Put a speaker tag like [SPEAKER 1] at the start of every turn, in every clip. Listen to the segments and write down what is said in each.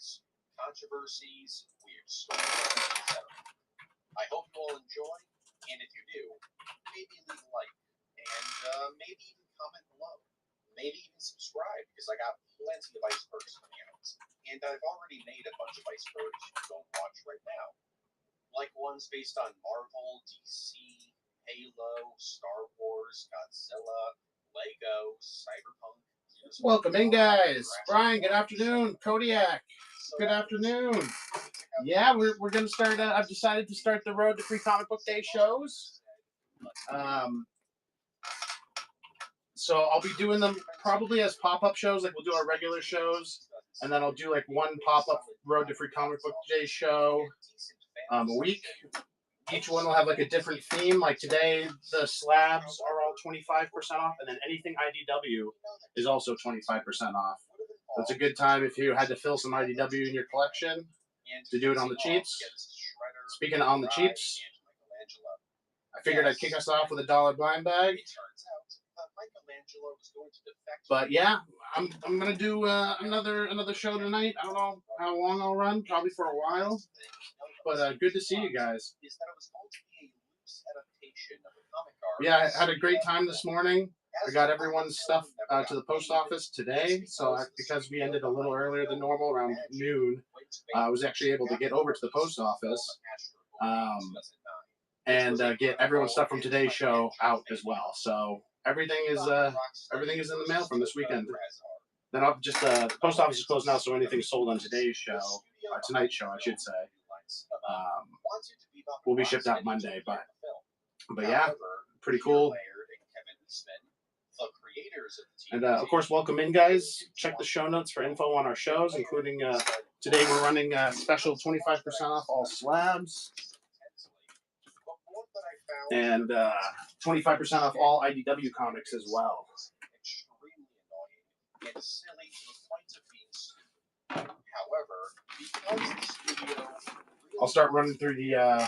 [SPEAKER 1] news, controversies, weird stories, etc. I hope you all enjoy, and if you do, maybe leave a like, and maybe even comment below. Maybe even subscribe, because I got plenty of icebergs coming out. And I've already made a bunch of icebergs you can go and watch right now. Like ones based on Marvel, DC, Halo, Star Wars, Godzilla, Lego, Cyberpunk.
[SPEAKER 2] Welcome in, guys. Brian, good afternoon. Kodiak, good afternoon. Yeah, we're going to start, I've decided to start the Road to Free Comic Book Day shows. So I'll be doing them probably as pop-up shows, like we'll do our regular shows, and then I'll do like one pop-up Road to Free Comic Book Day show a week. Each one will have like a different theme. Like today, the slabs are all 25% off, and then anything IDW is also 25% off. So it's a good time if you had to fill some IDW in your collection to do it on the cheaps. Speaking of on the cheaps, I figured I'd kick us off with a $1 blind bag. But yeah, I'm gonna do another show tonight. I don't know how long I'll run, probably for a while. But good to see you guys. Yeah, I had a great time this morning. I got everyone's stuff to the post office today. So because we ended a little earlier than normal, around noon, I was actually able to get over to the post office and get everyone's stuff from today's show out as well. So everything is in the mail from this weekend. Then I'll just the post office is closed now, so anything sold on today's show, tonight's show, I should say, will be shipped out Monday. But yeah, pretty cool. And of course, welcome in, guys. Check the show notes for info on our shows, including today we're running a special 25% off all slabs. And 25% off all IDW comics as well. I'll start running through the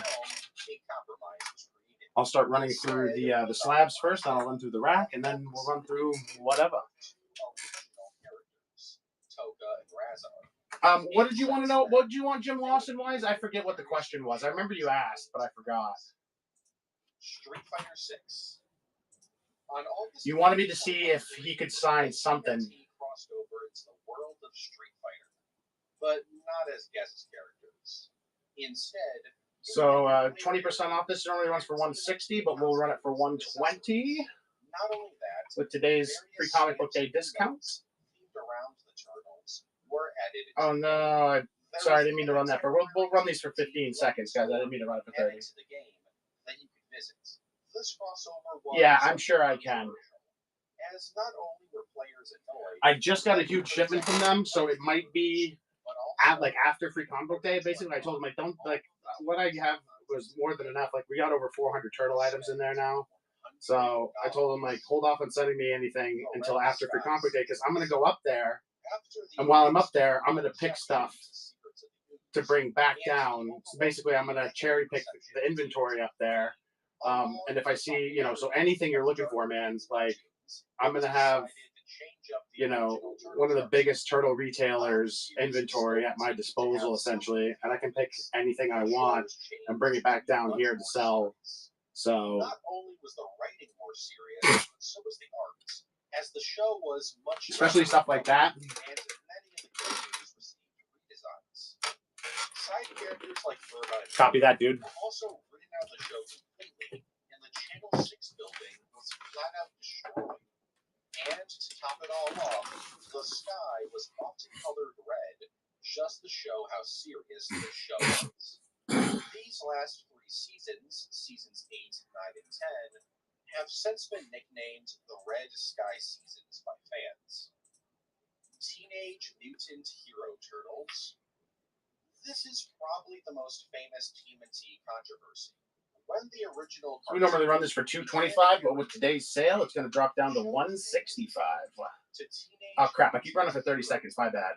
[SPEAKER 2] the slabs first. Then I'll run through the rack, and then we'll run through whatever. What did you want to know? What did you want Jim Lawson wise? I forget what the question was. I remember you asked, but I forgot.
[SPEAKER 1] Street Fighter 6.
[SPEAKER 2] You wanted me to see if he could sign something.
[SPEAKER 1] Crossed over into the world of Street Fighter, but not as guest characters. Instead,
[SPEAKER 2] so 20% off. This normally runs for $160, but we'll run it for $120.
[SPEAKER 1] Not only that,
[SPEAKER 2] with today's Free Comic Book Day discounts.
[SPEAKER 1] Around the turtles were added.
[SPEAKER 2] Oh no! Sorry, I didn't mean to run that for. We'll run these for 15 seconds, guys. I didn't mean to run it for 30.
[SPEAKER 1] This crossover was
[SPEAKER 2] yeah, I'm sure I can.
[SPEAKER 1] As not only were players annoyed,
[SPEAKER 2] I just got a huge shipment from them, so it might be after Free Comic Book Day. Basically, I told them don't what I have was more than enough. Like we got over 400 turtle items in there now, so I told them hold off on sending me anything until after Free Comic Book Day because I'm gonna go up there, and while I'm up there, I'm gonna pick stuff to bring back down. So basically, I'm gonna cherry pick the inventory up there. And if I see, so anything you're looking for, man, like I'm going to have, one of the biggest turtle retailers inventory at my disposal, essentially. And I can pick anything I want and bring it back down here to sell. So,
[SPEAKER 1] not only was the writing more serious, but so was the art. As the show was much
[SPEAKER 2] especially stuff like that.
[SPEAKER 1] And many of the characters received redesigns. Side characters like Burma
[SPEAKER 2] Copy that, dude.
[SPEAKER 1] also written out the show completely, and the Channel 6 building was flat out destroyed. And to top it all off, the sky was multicolored red, just to show how serious the show was. These last 3 seasons, seasons 8, 9, and 10, have since been nicknamed the Red Sky Seasons by fans. Teenage Mutant Hero Turtles. This is probably the most famous TMNT controversy. When the original
[SPEAKER 2] we normally run this for $225, but with today's sale, it's going to drop down to $165. Oh crap! I keep running for 30 seconds. My bad.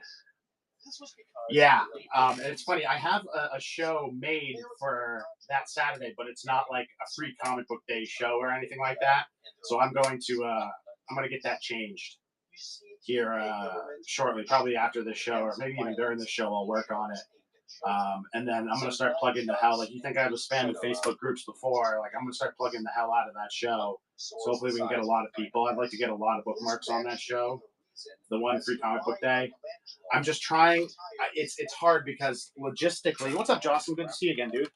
[SPEAKER 2] Yeah, and it's funny. I have a show made for that Saturday, but it's not like a Free Comic Book Day show or anything like that. So I'm going to get that changed. here shortly, probably after the show, or maybe even during the show. I'll work on it. And then I'm gonna start plugging the hell. Like, you think I was spamming Facebook groups before? Like, I'm gonna start plugging the hell out of that show. So hopefully we can get a lot of people. I'd like to get a lot of bookmarks on that show. The one free comic book day. I'm just trying. It's hard because logistically. What's up, Jocelyn? Good to see you again, dude.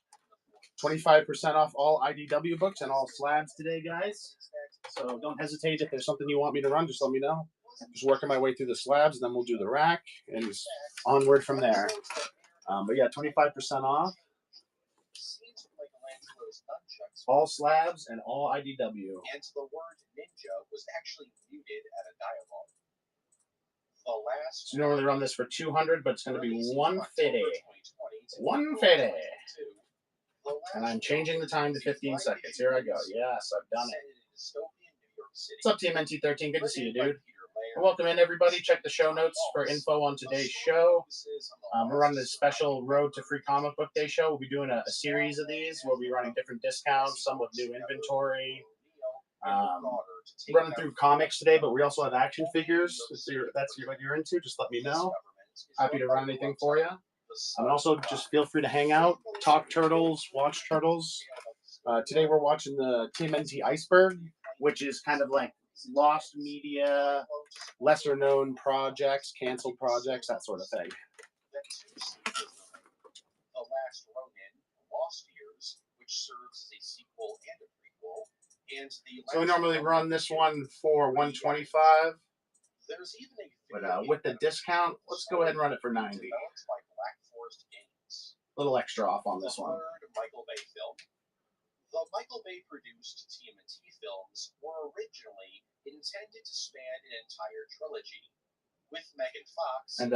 [SPEAKER 2] 25% off all IDW books and all slabs today, guys. So don't hesitate. If there's something you want me to run, just let me know. Just working my way through the slabs, and then we'll do the rack and just onward from there. But yeah, 25% off. All slabs and all IDW.
[SPEAKER 1] And the word ninja was actually muted at a dialogue. The last.
[SPEAKER 2] So you normally run this for 200, but it's going to be 150. 150. And I'm changing the time to 15 seconds. Here I go. Yes, I've done it. What's up, Team NT13? Good to see you, dude. Welcome in, everybody. Check the show notes for info on today's show. We're running this special Road to Free Comic Book Day show. We'll be doing a series of these. We'll be running different discounts, some with new inventory. Running through comics today, but we also have action figures. If that's what you're into, just let me know. Happy to run anything for you. And also, just feel free to hang out, talk Turtles, watch Turtles. Today we're watching the TMNT Iceberg, which is kind of like lost media, lesser known projects, canceled projects, that sort of thing.
[SPEAKER 1] The Last Ronin, Lost Years, which serves as a sequel and a prequel, and
[SPEAKER 2] so we normally run this one for $125.
[SPEAKER 1] There's even a
[SPEAKER 2] but with the discount, let's go ahead and run it for $90. A little extra off on this one.
[SPEAKER 1] Michael Bay film. The Michael Bay produced TMNT films were originally intended to span an entire trilogy. With Megan Fox
[SPEAKER 2] and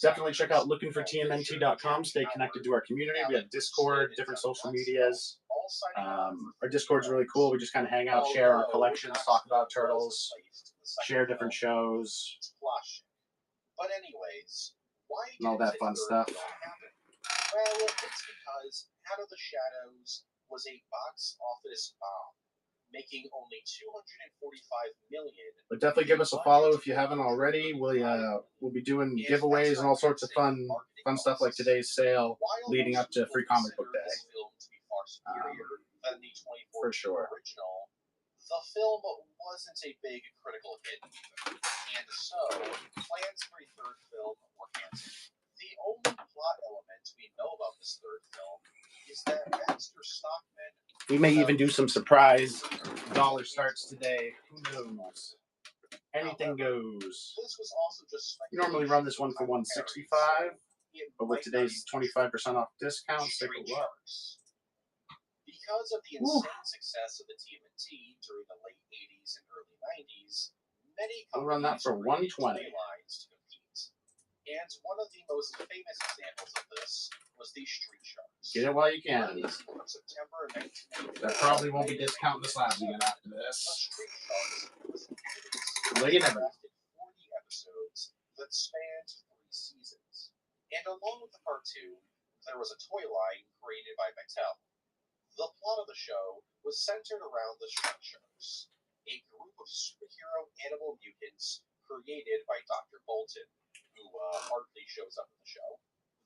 [SPEAKER 2] definitely check out lookingfortmnt.com. Stay connected to our community. We have Discord, different social medias. Our Discord's really cool. We just kind of hang out, share our collections, talk about Turtles, share different shows,
[SPEAKER 1] but anyways, why
[SPEAKER 2] and all that fun stuff.
[SPEAKER 1] Well, it's because Out of the Shadows was a box office bomb, making only $245 million.
[SPEAKER 2] But definitely give us a follow if you haven't already. We'll be doing giveaways and all sorts of fun stuff like today's sale leading up to Free Comic Book Day. For sure.
[SPEAKER 1] The film wasn't a big critical hit either, and so plans for a third film were canceled. The only plot element we know about this third film is that Baxter Stockman.
[SPEAKER 2] We may even do some surprise dollar starts today. Who knows? Anything goes.
[SPEAKER 1] This was also just
[SPEAKER 2] we normally run this one for $165, but with today's 25% off discount, take a look.
[SPEAKER 1] Because of the insane success of the TMNT during the late 80s and early 90s, many companies
[SPEAKER 2] we'll run that for $120.
[SPEAKER 1] And one of the most famous examples of this was the Street Sharks.
[SPEAKER 2] Get it while you can.
[SPEAKER 1] September 1990.
[SPEAKER 2] That probably won't be discounting the slabs again after this.
[SPEAKER 1] The Street Sharks was
[SPEAKER 2] Well, you never know.
[SPEAKER 1] 40 episodes that spanned 3 seasons. And along with the cartoon, there was a toy line created by Mattel. The plot of the show was centered around the Street Sharks, a group of superhero animal mutants created by Dr. Bolton, who hardly shows up in the show.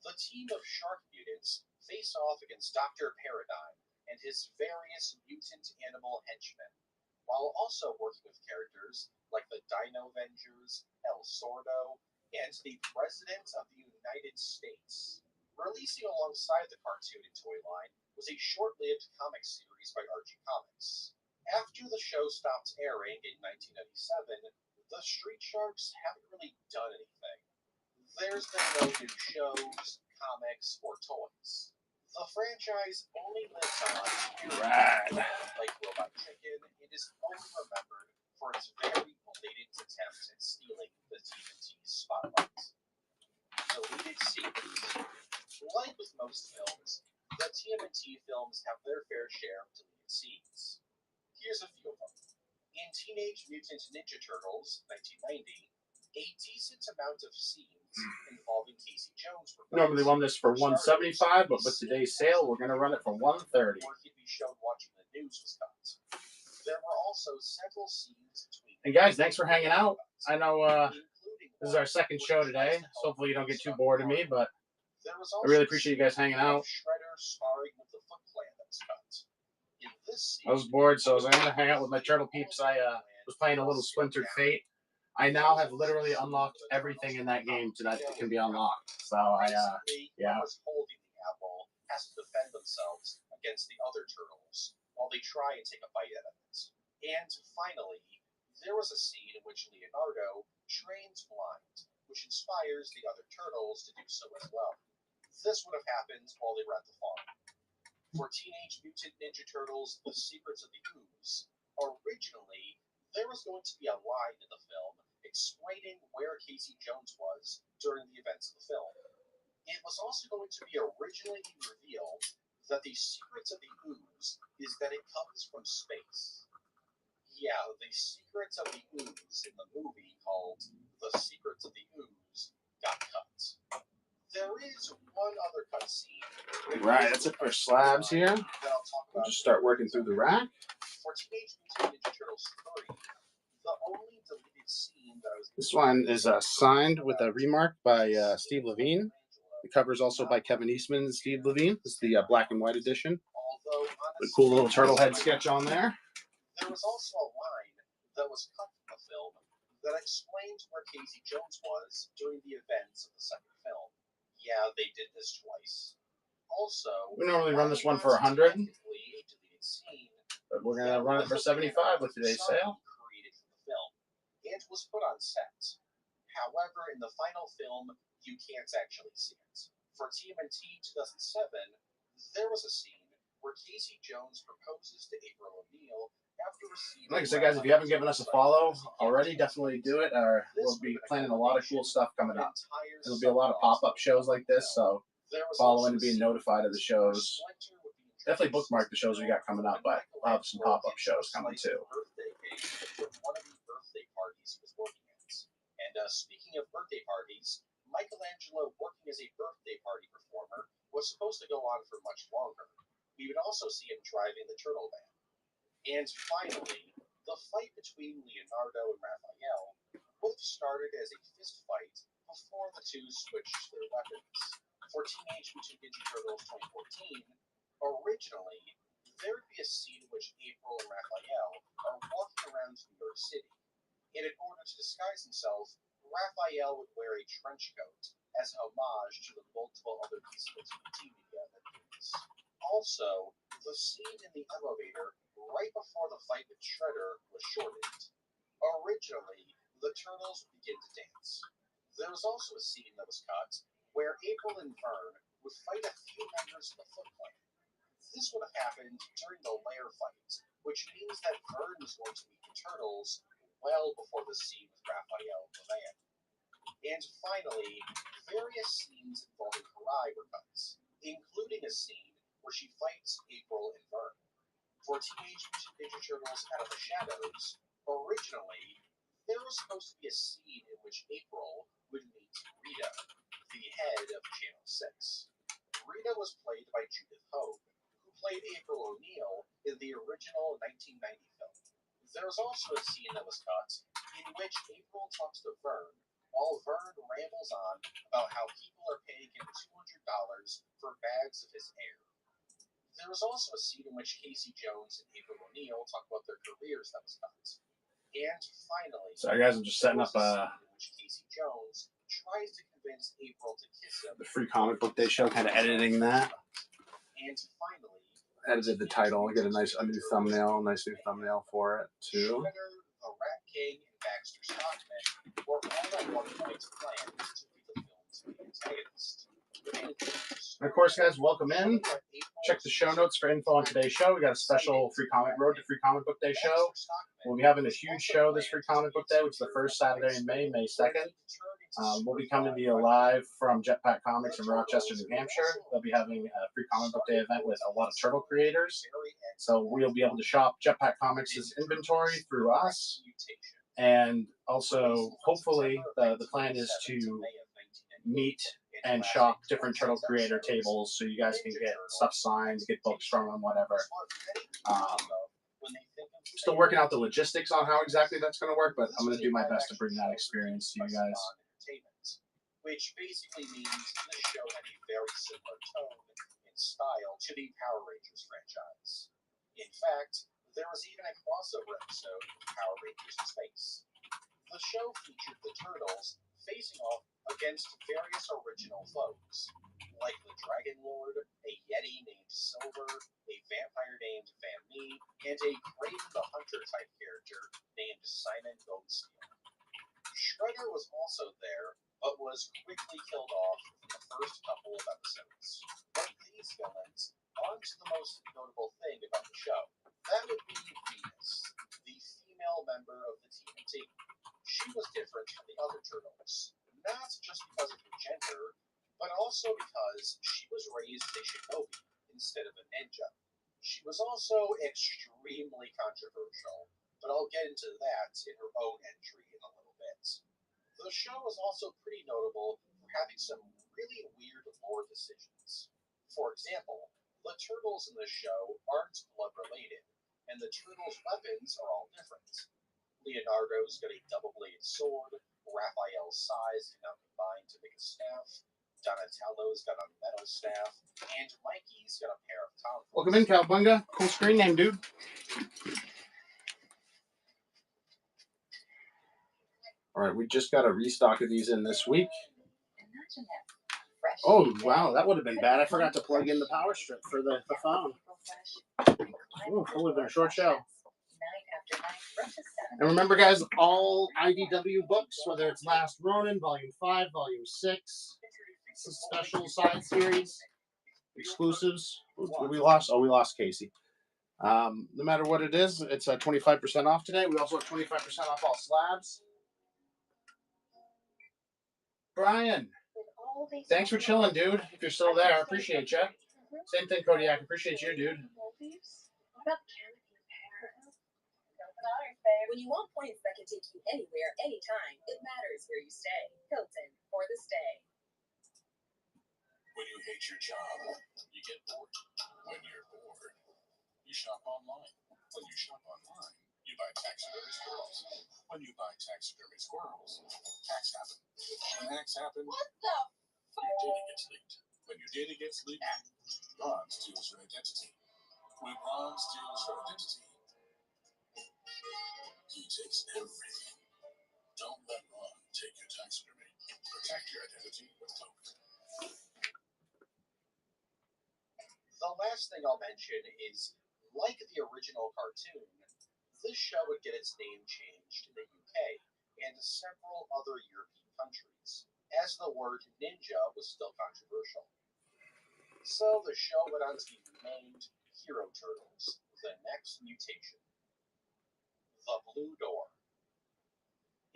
[SPEAKER 1] The team of shark mutants face off against Dr. Paradigm and his various mutant animal henchmen, while also working with characters like the Dino Avengers, El Sordo, and the President of the United States. Releasing alongside the cartoon and toy line was a short-lived comic series by Archie Comics. After the show stopped airing in 1997, the Street Sharks haven't really done anything. There's been no new shows, comics, or toys. The franchise only lives on like Robot Chicken and is only remembered for its very blatant attempt at stealing the TMNT spotlight. Deleted scenes. Like with most films, the TMNT films have their fair share of deleted scenes. Here's a few of them. In Teenage Mutant Ninja Turtles, 1990, a decent amount of scenes involving Casey Jones were
[SPEAKER 2] normally run this for $175, but with today's sale, we're going to run it for $130.
[SPEAKER 1] Or he'd be shown watching the news was cut. There were also several scenes between
[SPEAKER 2] And guys, thanks for hanging out. I know this is our second show today, so hopefully you don't get too bored of me, but I really appreciate you guys hanging out. I was bored, so I was going to hang out with my turtle peeps. I was playing a little Splintered Fate. I now have literally unlocked everything in that game that can be unlocked. So yeah.
[SPEAKER 1] Has to defend themselves against the other turtles while they try and take a bite at it. And finally, there was a scene in which Leonardo trains blind, which inspires the other turtles to do so as well. This would have happened while they were at the farm. For Teenage Mutant Ninja Turtles: The Secrets of the Ooze, originally there was going to be a line in the film explaining where Casey Jones was during the events of the film. It was also going to be originally revealed that the secrets of the ooze is that it comes from space. Yeah, the secrets of the ooze in the movie called The Secrets of the Ooze got cut. There is one other cut scene.
[SPEAKER 2] Right, that's it for slabs here. We'll just start working through the rack.
[SPEAKER 1] For Teenage Mutant Ninja Turtles 3, the only deleted scene that I was...
[SPEAKER 2] This one is signed with a remark by Steve Levine. The cover is also by Kevin Eastman and Steve Levine. This is the black and white edition. A cool little turtle head sketch on there.
[SPEAKER 1] There was also a line that was cut from the film that explained where Casey Jones was during the events of the second film. Yeah, they did this twice. Also,
[SPEAKER 2] we normally run this one for 100, but we're gonna run it for 75 with today's sale.
[SPEAKER 1] Created for the film and was put on set. However, in the final film, you can't actually see it. For TMNT 2007, there was a scene where Casey Jones proposes to April O'Neil after receiving...
[SPEAKER 2] Like I said, guys, if you haven't given us a follow already, definitely do it. We'll be planning a lot of cool stuff coming up. There'll be a lot of pop-up shows like this, so following and being notified of the shows. Definitely bookmark the shows we got coming up, but we'll have some pop-up shows coming too.
[SPEAKER 1] One of the birthday parties he was working at. And speaking of birthday parties, Michelangelo working as a birthday party performer was supposed to go on for much longer. We would also see him driving the turtle van. And finally, the fight between Leonardo and Raphael both started as a fist fight before the two switched their weapons. For Teenage Mutant Ninja Turtles 2014, originally, there would be a scene in which April and Raphael are walking around New York City. And in order to disguise himself, Raphael would wear a trench coat as an homage to the multiple other pieces of TV media that did this. Also, the scene in the elevator right before the fight with Shredder was shortened. Originally, the turtles would begin to dance. There was also a scene that was cut where April and Vern would fight a few members of the Foot Clan. This would have happened during the lair fight, which means that Vern was going to meet the turtles well before the scene with Raphael and the van. And finally, various scenes involving Karai were cut, including a scene where she fights April and Vern. For Teenage Mutant Ninja Turtles Out of the Shadows, originally, there was supposed to be a scene in which April would meet Rita, the head of Channel 6. Rita was played by Judith Hoag, who played April O'Neil in the original 1990 film. There was also a scene that was cut in which April talks to Vern, while Vern rambles on about how people are paying him $200 for bags of his hair. There was also a scene in which Casey Jones and April O'Neil talk about their careers that was cut. And finally,
[SPEAKER 2] sorry guys, I'm just setting up
[SPEAKER 1] in which Casey Jones tries to convince April to kiss him.
[SPEAKER 2] The free comic book day show, kind of editing that.
[SPEAKER 1] And finally,
[SPEAKER 2] edited the title. I get a new thumbnail for it too.
[SPEAKER 1] Shredder, the Rat King, and Baxter Stockman were all at one point planned to be the film's antagonist.
[SPEAKER 2] And of course, guys, welcome in. Check the show notes for info on today's show. We got a special Road to Free Comic Book Day show. We'll be having a huge show this Free Comic Book Day, which is the first Saturday in May, May 2nd. We'll be coming to you live from Jetpack Comics in Rochester, New Hampshire. They'll be having a Free Comic Book Day event with a lot of turtle creators. So we'll be able to shop Jetpack Comics' inventory through us. And also, hopefully, the plan is to meet and shop different turtle creator tables so you guys can get stuff signed, get books from them, whatever. Still working out the logistics on how exactly that's going to work, but I'm going to do my best to bring that experience to you guys.
[SPEAKER 1] Which basically means this show had a very similar tone and style to the Power Rangers franchise. In fact, there was even a crossover episode of Power Rangers in Space. The show featured the Turtles facing off against various original foes, like the Dragon Lord, a Yeti named Silver, a vampire named Van Mee, and a Kraven the Hunter type character named Simon Bonesteel. Shredder was also there, but was quickly killed off in the first couple of episodes. But these villains aren't the most notable thing about the show. That would be Venus, the female member of the TMT. She was different from the other Turtles, not just because of her gender, but also because she was raised a shinobi instead of a ninja. She was also extremely controversial, but I'll get into that in her own entry in a little bit. The show was also pretty notable for having some really weird lore decisions. For example, the Turtles in the show aren't blood related, and the Turtles' weapons are all different. Leonardo's got a double-bladed sword, Raphael's size can now combine to make a staff, Donatello's got a metal staff, and Mikey's got a pair of tomahawks.
[SPEAKER 2] Welcome in, Cowabunga. Cool screen name, dude. All right, we just got a restock of these in this week. Oh, wow, that would have been bad. I forgot to plug in the power strip for the phone. Ooh, that would have been a short show. And remember, guys, all IDW books, whether it's Last Ronin, Volume 5, Volume 6, some special side series, exclusives. We lost. Oh, we lost Casey. No matter what it is, it's 25% off today. We also have 25% off all slabs. Brian, thanks for chilling, dude. If you're still there, I appreciate you. Same thing, Kodiak. Appreciate you, dude.
[SPEAKER 3] When you want points that can take you anywhere, anytime, it matters where you stay. Hilton, for the stay.
[SPEAKER 4] When you hate your job, you get bored. When you're bored, you shop online. When you shop online, you buy taxidermy squirrels. When you buy taxidermy squirrels, hacks happen. When hacks happen,
[SPEAKER 3] What the
[SPEAKER 4] your data gets leaked. When your data gets leaked, Ron steals your identity. When Ron steals your identity, he takes everything. Don't let Ron take your taxidermy. Protect your identity with Coke.
[SPEAKER 1] The last thing I'll mention is, like the original cartoon, this show would get its name changed in the UK and several other European countries, as the word ninja was still controversial. So the show went on to be renamed Hero Turtles, The Next Mutation. The Blue Door.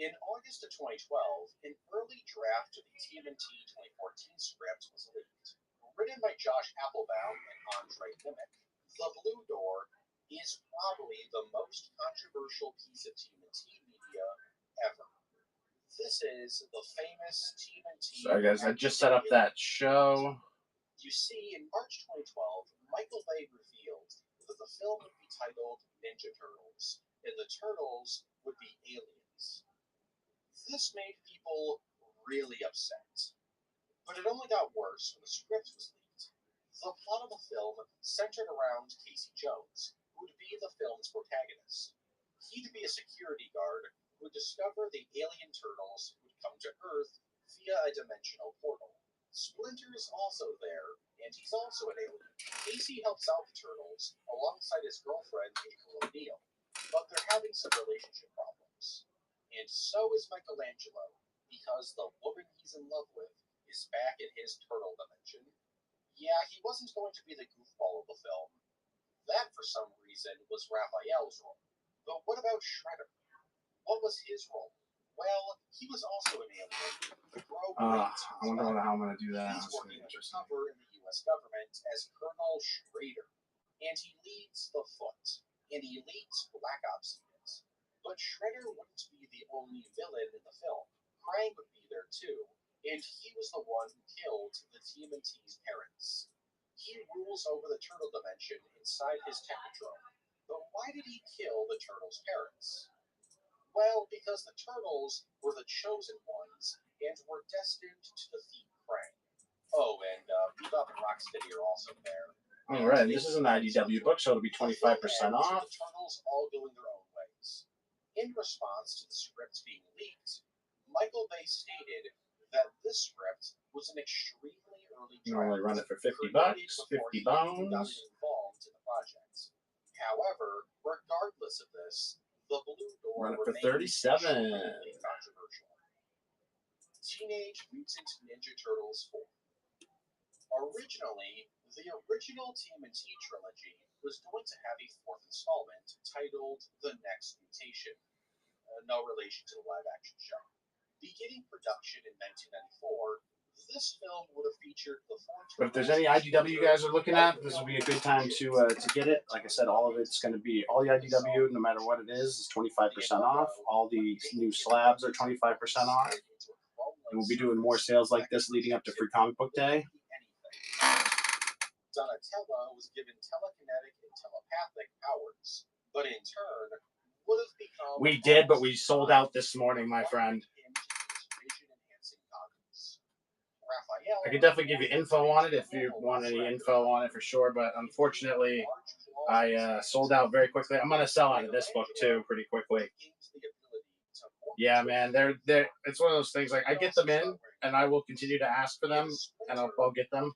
[SPEAKER 1] In August of 2012, an early draft of the TMNT 2014 script was leaked. Written by Josh Applebaum and Andre Dimick, The Blue Door is probably the most controversial piece of TMNT media ever. This is the famous TMNT...
[SPEAKER 2] Sorry, guys. I just set up that show.
[SPEAKER 1] You see, in March 2012, Michael Bay revealed that the film would be titled Ninja Turtles, and the Turtles would be aliens. This made people really upset. But it only got worse when the script was leaked. The plot of the film centered around Casey Jones, who would be the film's protagonist. He'd be a security guard who would discover the alien turtles who would come to Earth via a dimensional portal. Splinter's also there, and he's also an alien. Casey helps out the turtles alongside his girlfriend, April O'Neil, but they're having some relationship problems. And so is Michelangelo, because the woman he's in love with is back in his turtle dimension. Yeah, he wasn't going to be the goofball of the film. That, for some reason, was Raphael's role. But what about Shredder? What was his role? Well, he was also an alien.
[SPEAKER 2] I wonder how I'm going to do that.
[SPEAKER 1] He's working undercover in the U.S. government as Colonel Schrader, and he leads the Foot, an elite Black Ops unit. But Shredder wouldn't be the only villain in the film. Krang would be there too, and he was the one who killed the TMNT's parents. He rules over the turtle dimension inside his Technodrome, But why did he kill the turtles' parents? Well, because the turtles were the chosen ones and were destined to defeat Krang. Oh, and Bebop and Rocksteady are also there.
[SPEAKER 2] All right, this is an IDW book, so it'll be 25% off.
[SPEAKER 1] The turtles all going their own ways. In response to the script being leaked, Michael Bay stated that this script was an extremely early draft.
[SPEAKER 2] Normally run it for 50 bucks, 50 bones.
[SPEAKER 1] Involved in the project. However, regardless of this, the Blue Door
[SPEAKER 2] Run it for
[SPEAKER 1] remains
[SPEAKER 2] 37.
[SPEAKER 1] extremely controversial. Teenage Mutant Ninja Turtles 4. Originally, the original TMNT trilogy was going to have a fourth installment titled The Next Mutation. No relation to the live-action show. Beginning production in 1994, this film would have featured the four.
[SPEAKER 2] But if there's any IDW you guys are looking at, this will be a good time to get it. Like I said, all of it's going to be, all the IDW, no matter what it is 25% off. All the new slabs are 25% off. And we'll be doing more sales like this leading up to Free Comic Book Day.
[SPEAKER 1] Donatello was given telekinetic and telepathic powers, but in turn would have become.
[SPEAKER 2] We did, but we sold out this morning, my friend. I could definitely give you info on it if you want any info on it for sure, but unfortunately, I sold out very quickly. I'm gonna sell out of this book too pretty quickly. Yeah, man, they're it's one of those things. Like I get them in, and I will continue to ask for them, and I'll get them.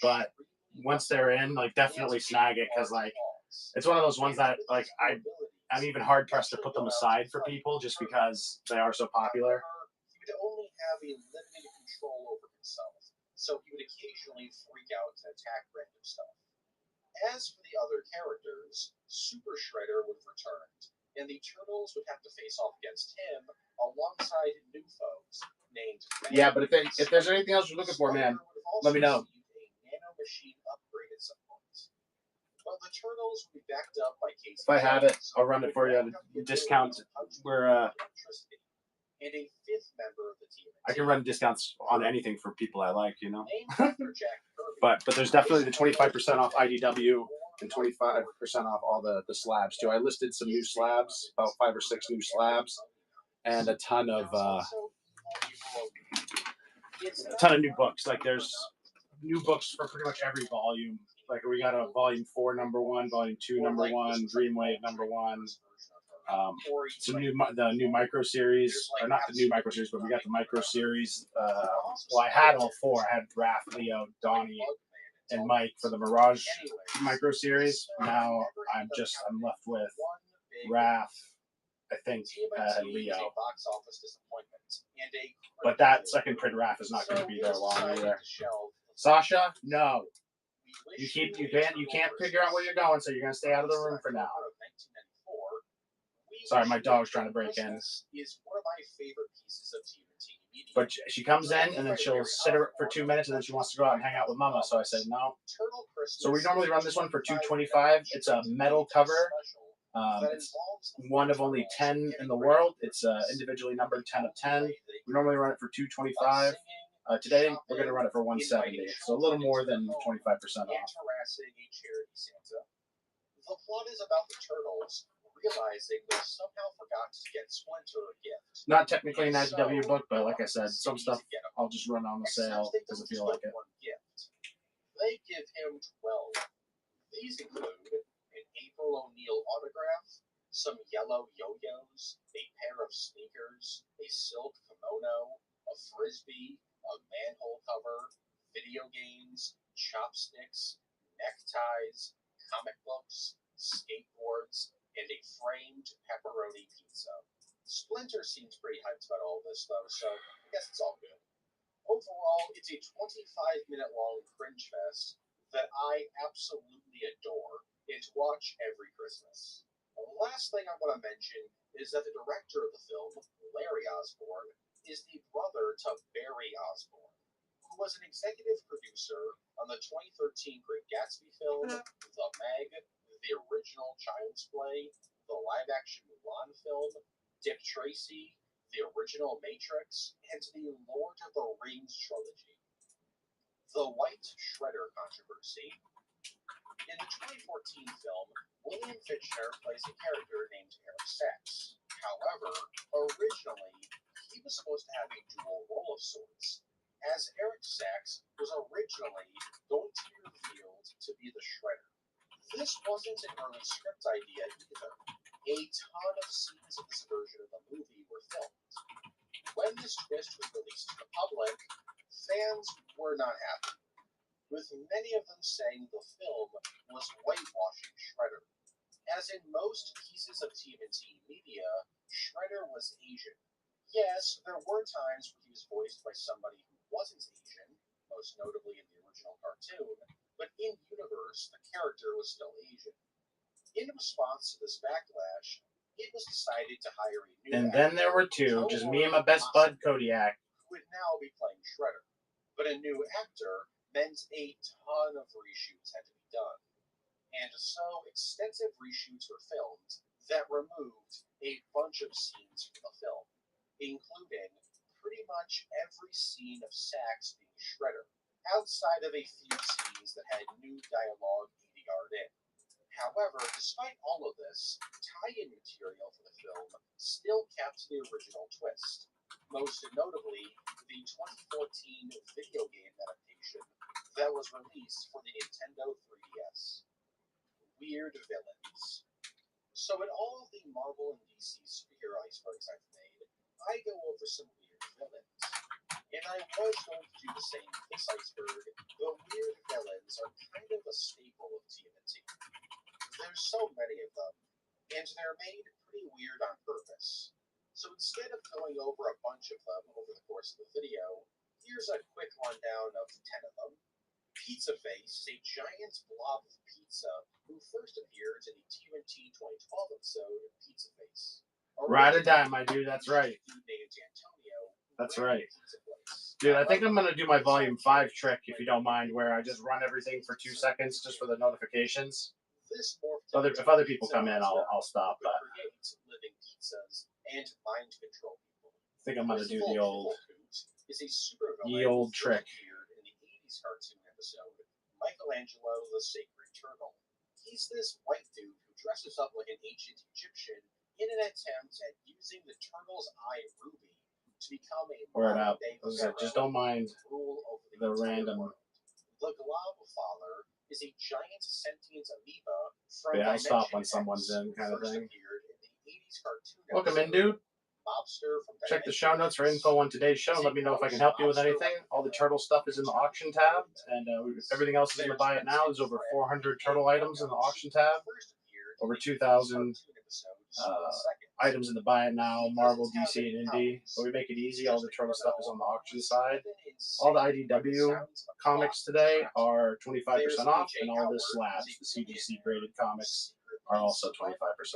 [SPEAKER 2] But once they're in, like definitely snag it because like it's one of those ones that like I'm even hard pressed to put them aside for people just because they are so popular.
[SPEAKER 1] He would only have a limited control over himself, so he would occasionally freak out and attack random stuff. As for the other characters, Super Shredder would have returned, and the Turtles would have to face off against him alongside new foes named.
[SPEAKER 2] Yeah, but if there's anything else you're looking for, man, let me know.
[SPEAKER 1] Machine upgrade at some point. Well, the Turtles will be backed up by Casey.
[SPEAKER 2] If I have it, I'll run it for you at a discount. We're
[SPEAKER 1] and a fifth member of the team.
[SPEAKER 2] I can run discounts on anything for people I like, you know. but there's definitely the 25% off IDW and 25% off all the slabs too. I listed some new slabs, about 5 or 6 new slabs, and a ton of new books. Like there's new books for pretty much every volume. Like we got a volume 4 #1, volume 2 #1, Dreamwave #1. Some the new micro series, or not the new micro series, but we got the micro series. Well, I had all 4. I had Raph, Leo, Donnie, and Mike for the Mirage micro series. Now I'm left with Raph, I think, and Leo. But that second print Raph is not going to be there long either. Sasha, no. You can't figure out where you're going, so you're gonna stay out of the room for now. Sorry, my dog's trying to break in. But she comes in and then she'll sit for 2 minutes and then she wants to go out and hang out with Mama. So I said no. So we normally run this one for $225. It's a metal cover. It's one of only 10 in the world. It's individually numbered 10 of 10. We normally run it for $225. Today we're going to run it for $170, so a little more than 25% off.
[SPEAKER 1] The plot is about the Turtles realizing they somehow forgot to get Splinter a gift.
[SPEAKER 2] Not technically an IDW book, but like I said, some stuff I'll just run on the sale because I feel like it.
[SPEAKER 1] They give him 12. These include an April O'Neil autograph, some yellow yo-yos, a pair of sneakers, a silk kimono, a frisbee, a manhole cover, video games, chopsticks, neckties, comic books, skateboards, and a framed pepperoni pizza. Splinter seems pretty hyped about all this, though, so I guess it's all good. Overall, it's a 25-minute long cringe fest that I absolutely adore and watch every Christmas. The last thing I want to mention is that the director of the film, Larry Osborne, is the brother to Barry Osborne, who was an executive producer on the 2013 Great Gatsby film, The Meg, the original Child's Play, the live-action Mulan film, Dick Tracy, the original Matrix, and the Lord of the Rings trilogy. The White Shredder controversy. In the 2014 film, William Fichtner plays a character named Eric Sachs. However, originally, he was supposed to have a dual role of sorts, as Eric Sachs was originally going to be revealed to be the Shredder. This wasn't an early script idea either. A ton of scenes of this version of the movie were filmed. When this twist was released to the public, fans were not happy, with many of them saying the film was whitewashing Shredder. As in most pieces of TMNT media, Shredder was Asian. Yes, there were times where he was voiced by somebody who wasn't Asian, most notably in the original cartoon, but in universe, the character was still Asian. In response to this backlash, it was decided to hire a new
[SPEAKER 2] And
[SPEAKER 1] actor,
[SPEAKER 2] then there were two, just me and my best bud, Kodiak.
[SPEAKER 1] who would now be playing Shredder. But a new actor meant a ton of reshoots had to be done. And so extensive reshoots were filmed that removed a bunch of scenes from the film, including pretty much every scene of Sax being Shredder, outside of a few scenes that had new dialogue ADR'd in. However, despite all of this, tie-in material for the film still kept the original twist, most notably the 2014 video game adaptation that was released for the Nintendo 3DS. Weird villains. So in all of the Marvel and DC superhero icebergs I've made, I go over some weird villains. And I was going to do the same with this iceberg, but weird villains are kind of a staple of TMNT. There's so many of them, and they're made pretty weird on purpose. So instead of going over a bunch of them over the course of the video, here's a quick rundown of 10 of them. Pizza Face is a giant blob of pizza who first appeared in the TMNT 2012 episode Pizza Face.
[SPEAKER 2] Ride or die, my dude, that's right.
[SPEAKER 1] Named Antonio.
[SPEAKER 2] That's right. Dude, I think I'm going to do my Volume 5 trick, if you don't mind, where I just run everything for 2 seconds just for the notifications. If other people come in, I'll stop. But
[SPEAKER 1] living pizzas and mind control people.
[SPEAKER 2] I think I'm going to do the old trick.
[SPEAKER 1] In the 80s cartoon episode, Michelangelo the Sacred Turtle. He's this white dude who dresses up like an ancient Egyptian in an attempt at using the turtle's eye ruby to become a
[SPEAKER 2] word up.
[SPEAKER 1] pharaoh
[SPEAKER 2] Just don't mind
[SPEAKER 1] rule over
[SPEAKER 2] the
[SPEAKER 1] entire
[SPEAKER 2] random.
[SPEAKER 1] world. The Globfather is a giant sentient amoeba from
[SPEAKER 2] Yeah, I'll stop when
[SPEAKER 1] Dimension
[SPEAKER 2] someone's
[SPEAKER 1] X,
[SPEAKER 2] in, kind of
[SPEAKER 1] first
[SPEAKER 2] thing.
[SPEAKER 1] appeared in the 80s cartoon
[SPEAKER 2] Welcome in,
[SPEAKER 1] episode
[SPEAKER 2] dude.
[SPEAKER 1] Mobster from
[SPEAKER 2] Check the
[SPEAKER 1] Dimension
[SPEAKER 2] show notes for
[SPEAKER 1] X.
[SPEAKER 2] info on today's show. Let me know if I can help you with anything. All the turtle stuff is in the auction tab, and everything else is in the buy it now. There's over 400 turtle items in the auction tab. Over 2,000 items in the buy it now, Marvel, DC, and Indie. But we make it easy. All the turtle stuff is on the auction side. All the IDW comics today are 25% off, and all the slabs, the CGC graded comics, are also 25%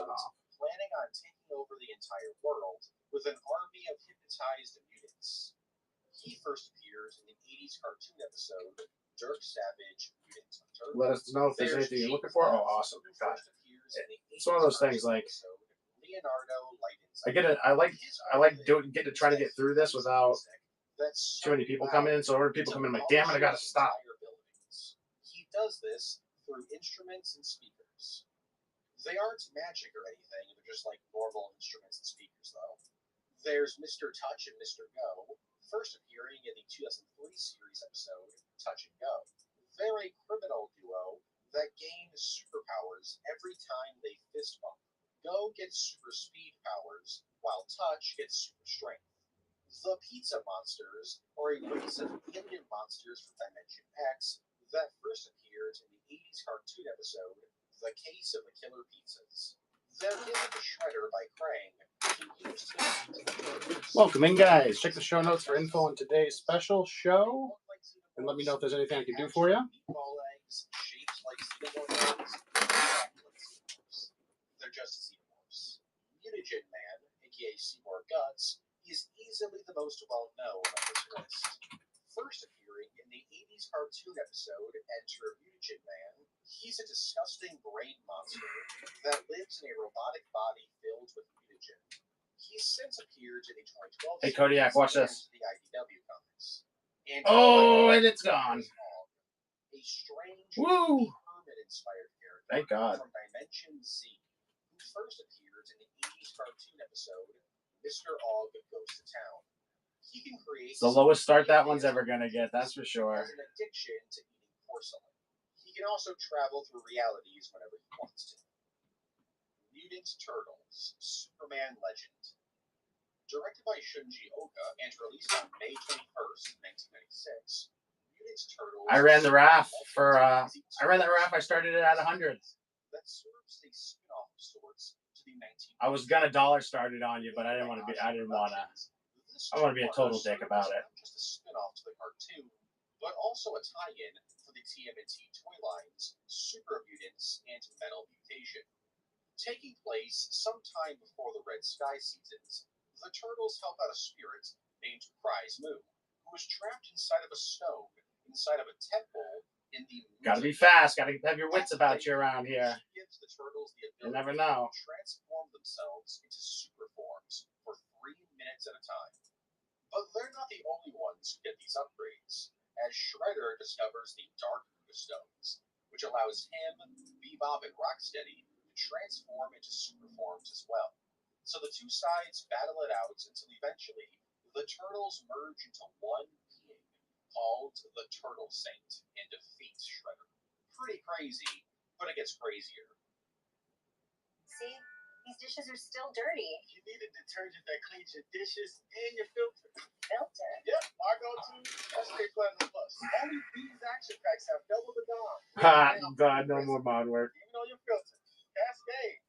[SPEAKER 2] off.
[SPEAKER 1] Planning on taking over the entire world with an army of hypnotized mutants. He first appears in the 80s cartoon episode Dirk Savage Mutant Hunter.
[SPEAKER 2] Let us know if there's anything you're looking for. Oh, awesome! God, it's one of those things like I get it. I like getting to try to get through this without too many people coming in. So when people come in, I'm like, damn it, I gotta stop.
[SPEAKER 1] He does this through instruments and speakers. They aren't magic or anything. They're just like normal instruments and speakers, though. There's Mr. Touch and Mr. Go, first appearing in the 2003 series episode Touch and Go. They're a criminal duo that gain superpowers every time they fist bump. Go gets super speed powers, while Touch gets super strength. The Pizza Monsters are a race of alien monsters from Dimension X that first appeared in the 80s cartoon episode The Case of the Killer Pizzas. They're given to Shredder by Krang, who used him.
[SPEAKER 2] Welcome in, guys. Check the show notes for info on today's special show, and let me know if there's anything I can do for you.
[SPEAKER 1] Meatball eggs, shaped like xenomorph eggs, exactly like xenomorphs. They're just xenomorphs. Mutagen Man, aka Seymour Guts, is easily the most well-known on this list. First appearing in the 80s cartoon episode Enter Mutagen Man, he's a disgusting brain monster that lives in a robotic body filled with mutagen. He's since appeared in the 2012
[SPEAKER 2] Hey, Kodiak, watch this.
[SPEAKER 1] The IDW comics. And
[SPEAKER 2] Oh, and it's gone.
[SPEAKER 1] A strange
[SPEAKER 2] Woo!
[SPEAKER 1] permanent inspired character
[SPEAKER 2] Thank God.
[SPEAKER 1] from Dimension Z, who first appeared in the 80s cartoon episode Mr. Og Goes to Town. He can create
[SPEAKER 2] It's the lowest start that one's ever going to get, that's for sure.
[SPEAKER 1] has an addiction to eating porcelain. He can also travel through realities whenever he wants to. Mutant Turtles, Superman Legend. Directed by Shunji Oka and released on May 21st, 1996, Mutant Turtles...
[SPEAKER 2] I ran the RAF for, I started it at 100.
[SPEAKER 1] That serves a spin-off of sorts to the 19...
[SPEAKER 2] I was going to dollar start it on you, but I didn't want to be a total dick about it.
[SPEAKER 1] Just a spin-off to the cartoon, but also a tie-in for the TMNT toy lines, Super Mutants, and Metal Mutation. Taking place sometime before the Red Sky seasons, the Turtles help out a spirit named Prize Moo, who is trapped inside of a stone, inside of a temple in the...
[SPEAKER 2] Gotta be fast, gotta have your wits about you around here.
[SPEAKER 1] Gives the Turtles the
[SPEAKER 2] You
[SPEAKER 1] ability
[SPEAKER 2] never know.
[SPEAKER 1] to transform themselves into super forms for 3 minutes at a time. But they're not the only ones who get these upgrades, as Shredder discovers the Dark Buddha Stones, which allows him, Bebop, and Rocksteady to transform into super forms as well. So the two sides battle it out until eventually the Turtles merge into one being called the Turtle Saint and defeat Shredder. Pretty crazy, but it gets crazier.
[SPEAKER 3] See? These dishes are still dirty.
[SPEAKER 1] You need a detergent that cleans your dishes and your filter.
[SPEAKER 3] Filter?
[SPEAKER 1] Yep, our go-to, SK Platinum Plus. Only these action packs have double the Dawn.
[SPEAKER 2] Ha, God, no more mod work.
[SPEAKER 1] Even on your filter. Cascade.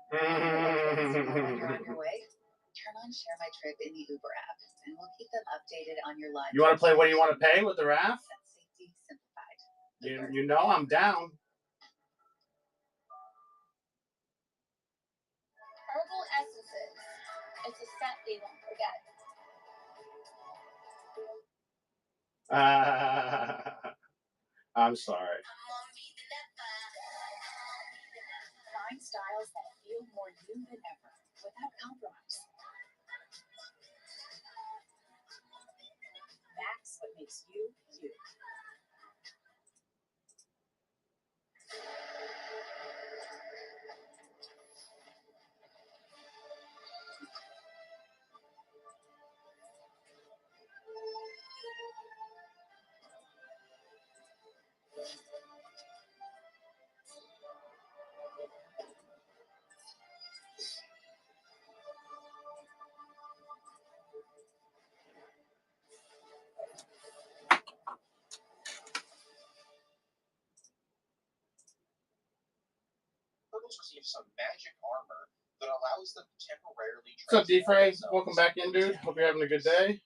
[SPEAKER 5] When you're on your way, turn on Share My Trip in the Uber app, and we'll keep them updated on your live.
[SPEAKER 2] You want to play What Do You Want to Pay with the RAF?
[SPEAKER 5] That's safety simplified.
[SPEAKER 2] You know I'm down.
[SPEAKER 6] Herbal essences. It's a set they won't forget.
[SPEAKER 2] I'm sorry.
[SPEAKER 5] Find styles that feel more you than ever, without compromise. That's what makes you, you.
[SPEAKER 1] Turtles receive some magic armor that allows them to temporarily
[SPEAKER 2] What's up, D-Frey?
[SPEAKER 1] themselves
[SPEAKER 2] Welcome back in, dude. Hope you're having a good day.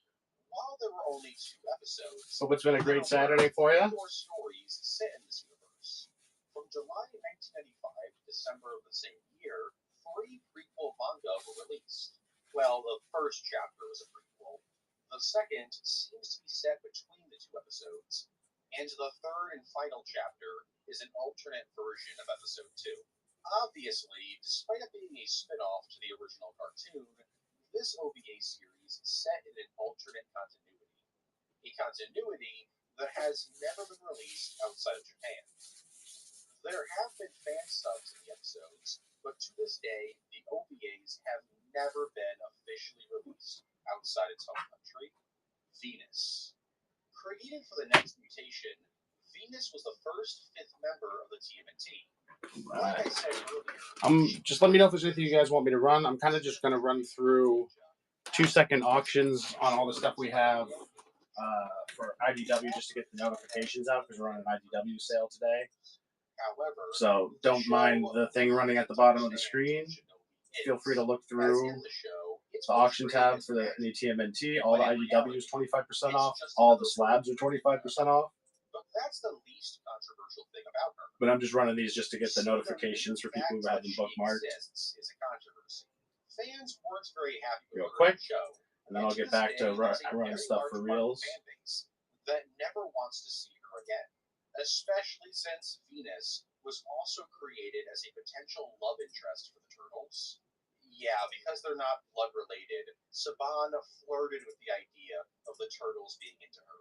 [SPEAKER 1] While there were only 2 episodes,
[SPEAKER 2] Hope it's been a great Saturday for you.
[SPEAKER 1] 4 stories set in this universe. From July 1995 to December of the same year, 3 prequel manga were released. Well, the first chapter was a prequel. The second seems to be set between the 2 episodes. And the third and final chapter is an alternate version of episode 2. Obviously, despite it being a spin-off to the original cartoon, this OVA series is set in an alternate continuity. A continuity that has never been released outside of Japan. There have been fan subs in the episodes, but to this day, the OVAs have never been officially released outside its home country. Venus. Created for the next mutation, Venus was the first 5th member of the TMNT. Like I said earlier,
[SPEAKER 2] Just let me know if there's anything you guys want me to run. I'm kind of just going to run through 2-second auctions on all the stuff we have for IDW just to get the notifications out because we're on an IDW sale today.
[SPEAKER 1] however,
[SPEAKER 2] So don't mind the thing running at the bottom of the screen. Feel free to look through the auction tab for the new TMNT. All the IDW is 25% off. All the slabs are 25% off.
[SPEAKER 1] But that's the least controversial thing about her.
[SPEAKER 2] But I'm just running these just to get the notifications for people who have them bookmarked.
[SPEAKER 1] Is a controversy. Fans weren't very happy with
[SPEAKER 2] Real
[SPEAKER 1] her
[SPEAKER 2] quick,
[SPEAKER 1] show.
[SPEAKER 2] and then I'll get back to running stuff for reels.
[SPEAKER 1] That never wants to see her again, especially since Venus was also created as a potential love interest for the Turtles. Yeah, because they're not blood related, Saban flirted with the idea of the Turtles being into her.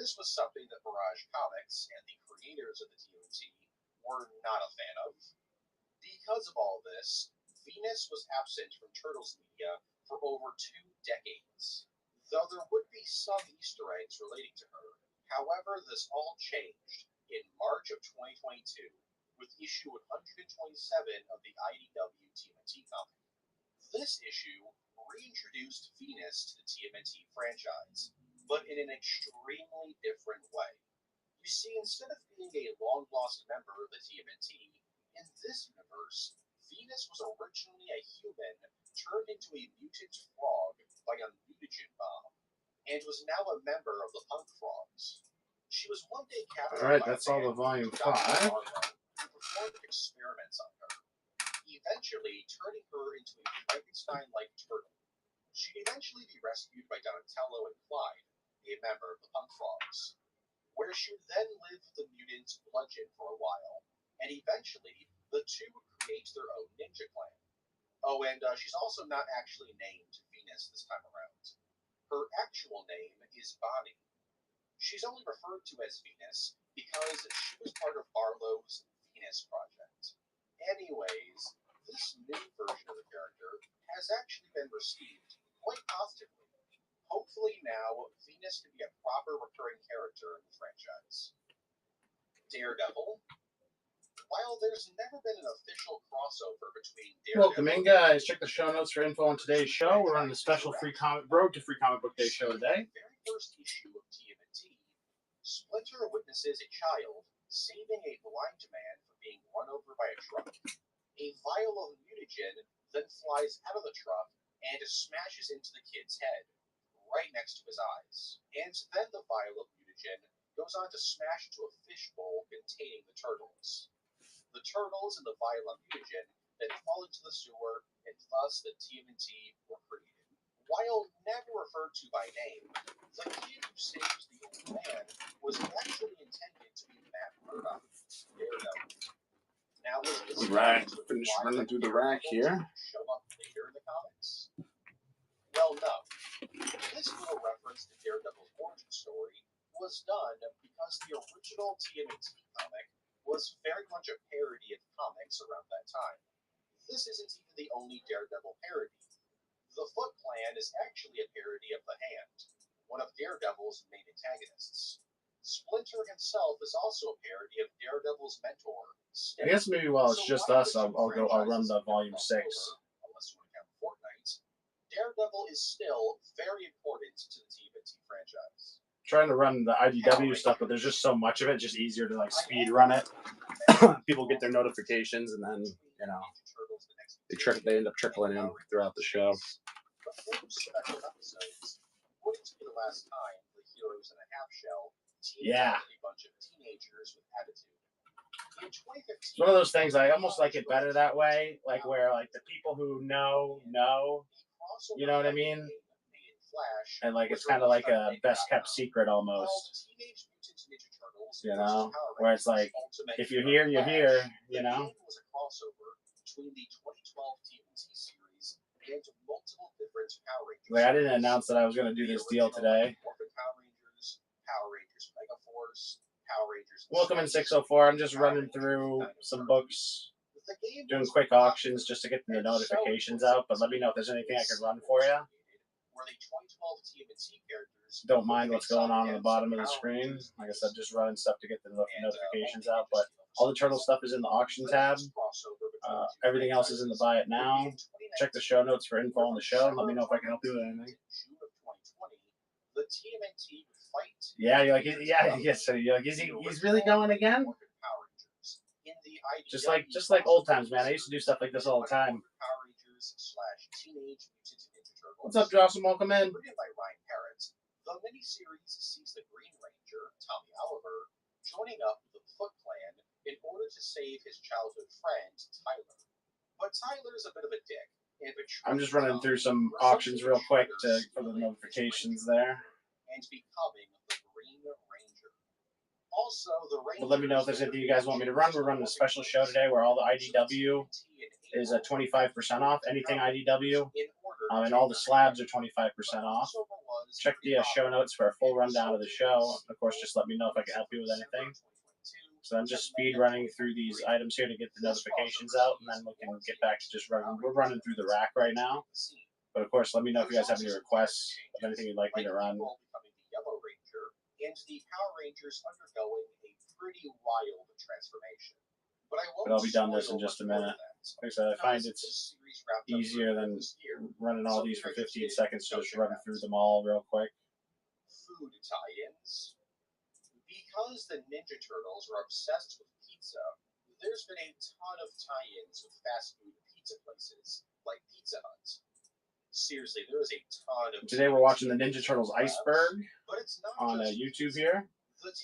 [SPEAKER 1] This was something that Mirage Comics and the creators of the TMNT were not a fan of. Because of all this, Venus was absent from Turtles media for over 2 decades, though there would be some Easter eggs relating to her. However, this all changed in March of 2022 with issue 127 of the IDW TMNT comic. This issue reintroduced Venus to the TMNT franchise, but in an extremely different way. You see, instead of being a long-lost member of the TMNT, in this universe, Venus was originally a human turned into a mutant frog by a mutagen bomb, and was now a member of the Punk Frogs. She was one day captured
[SPEAKER 2] Alright,
[SPEAKER 1] by
[SPEAKER 2] that's
[SPEAKER 1] a
[SPEAKER 2] all
[SPEAKER 1] man
[SPEAKER 2] the volume
[SPEAKER 1] named Dr.
[SPEAKER 2] 5.
[SPEAKER 1] Marlowe, who performed experiments on her, eventually turning her into a Frankenstein-like turtle. She'd eventually be rescued by Donatello and Clyde, a member of the Punk Frogs, where she would then live with the mutant Bludgeon for a while, and eventually the two would create their own ninja clan. Oh, and she's also not actually named Venus this time around. Her actual name is Bonnie. She's only referred to as Venus because she was part of Barlow's Venus project. Anyways, this new version of the character has actually been received quite positively. Hopefully now, Venus can be a proper recurring character in the franchise. Daredevil. While there's never been an official crossover between Daredevil...
[SPEAKER 2] Welcome in, guys. Check the show notes for info on today's show. We're on the special Road to Free Comic Book Day show today.
[SPEAKER 1] The very first issue of TMNT, Splinter witnesses a child saving a blind man from being run over by a truck. A vial of mutagen then flies out of the truck and smashes into the kid's head, right next to his eyes. And then the vial of mutagen goes on to smash into a fishbowl containing the turtles. The turtles and the vial of mutagen then fall into the sewer, and thus the TMNT were created. While never referred to by name, the kid who saves the old man was actually intended to be Matt Murdock, Daredevil. Now, is this
[SPEAKER 2] Right, finish running through the rack here.
[SPEAKER 1] Show up later in the comics? Well, no. This little reference to Daredevil's origin story was done because the original TMNT comic was very much a parody of comics around that time. This isn't even the only Daredevil parody. The Foot Clan is actually a parody of the Hand, one of Daredevil's main antagonists. Splinter himself is also a parody of Daredevil's mentor, Stick.
[SPEAKER 2] I guess maybe while it's just us, I'll run the volume 6.
[SPEAKER 1] Unless you want to count Fortnite, Daredevil is still very important to the TMNT franchise.
[SPEAKER 2] Trying to run the IDW stuff, but there's just so much of it, just easier to like speed run it. People get their notifications, and then they end up trickling in throughout the show. Yeah, it's one of those things. I almost like it better that way, like where like the people who know, you know what I mean? And like it's kind of like a best kept secret almost, you know, where it's like if you're here, you're here, you know. Like I didn't announce that I was going to do this deal today. Welcome in 604. I'm just running through some books, doing quick auctions just to get the notifications out. But let me know if there's anything I can run for you. Don't mind what's going on the bottom of the screen. Like I said, just running stuff to get the notifications out. But all the turtle stuff is in the auction tab. Everything else is in the buy it now. Check the show notes for info on the show. Let me know if I can help you with anything. Yeah, you're like, yeah, yes. So you're like, he's really going again? Just like old times, man. I used to do stuff like this all the time. What's up, Josh? Welcome in.
[SPEAKER 1] The miniseries sees the Green Ranger, Tommy Oliver, joining up with the Foot Clan in order to save his childhood friend, Tyler. But Tyler's a bit of a dick.
[SPEAKER 2] I'm just running through some auctions real quick for the notifications there.
[SPEAKER 1] And becoming the Green Ranger. Also, the Ranger.
[SPEAKER 2] But let me know if there's anything you guys want me to run. We're running a special show today where all the IDW is at 25% off. Anything IDW. And all the slabs are 25% off. check the show notes for a full rundown of the show. Of course, just let me know if I can help you with anything. So I'm just speed running through these items here to get the notifications out, and then we can get back to just running. We're running through the rack right now. But of course, let me know if you guys have any requests of anything you'd like me to run.
[SPEAKER 1] And the Power Rangers undergoing a pretty wild transformation. But
[SPEAKER 2] I'll be done this in just a minute. Like I said, I find it's easier than running all these for 15 seconds to just run through them all real quick.
[SPEAKER 1] Food tie-ins. Because the Ninja Turtles are obsessed with pizza, there's been a ton of tie-ins with fast food pizza places like Pizza Hut. Seriously, there is a ton of.
[SPEAKER 2] Today we're watching the Ninja Turtles Iceberg on YouTube here.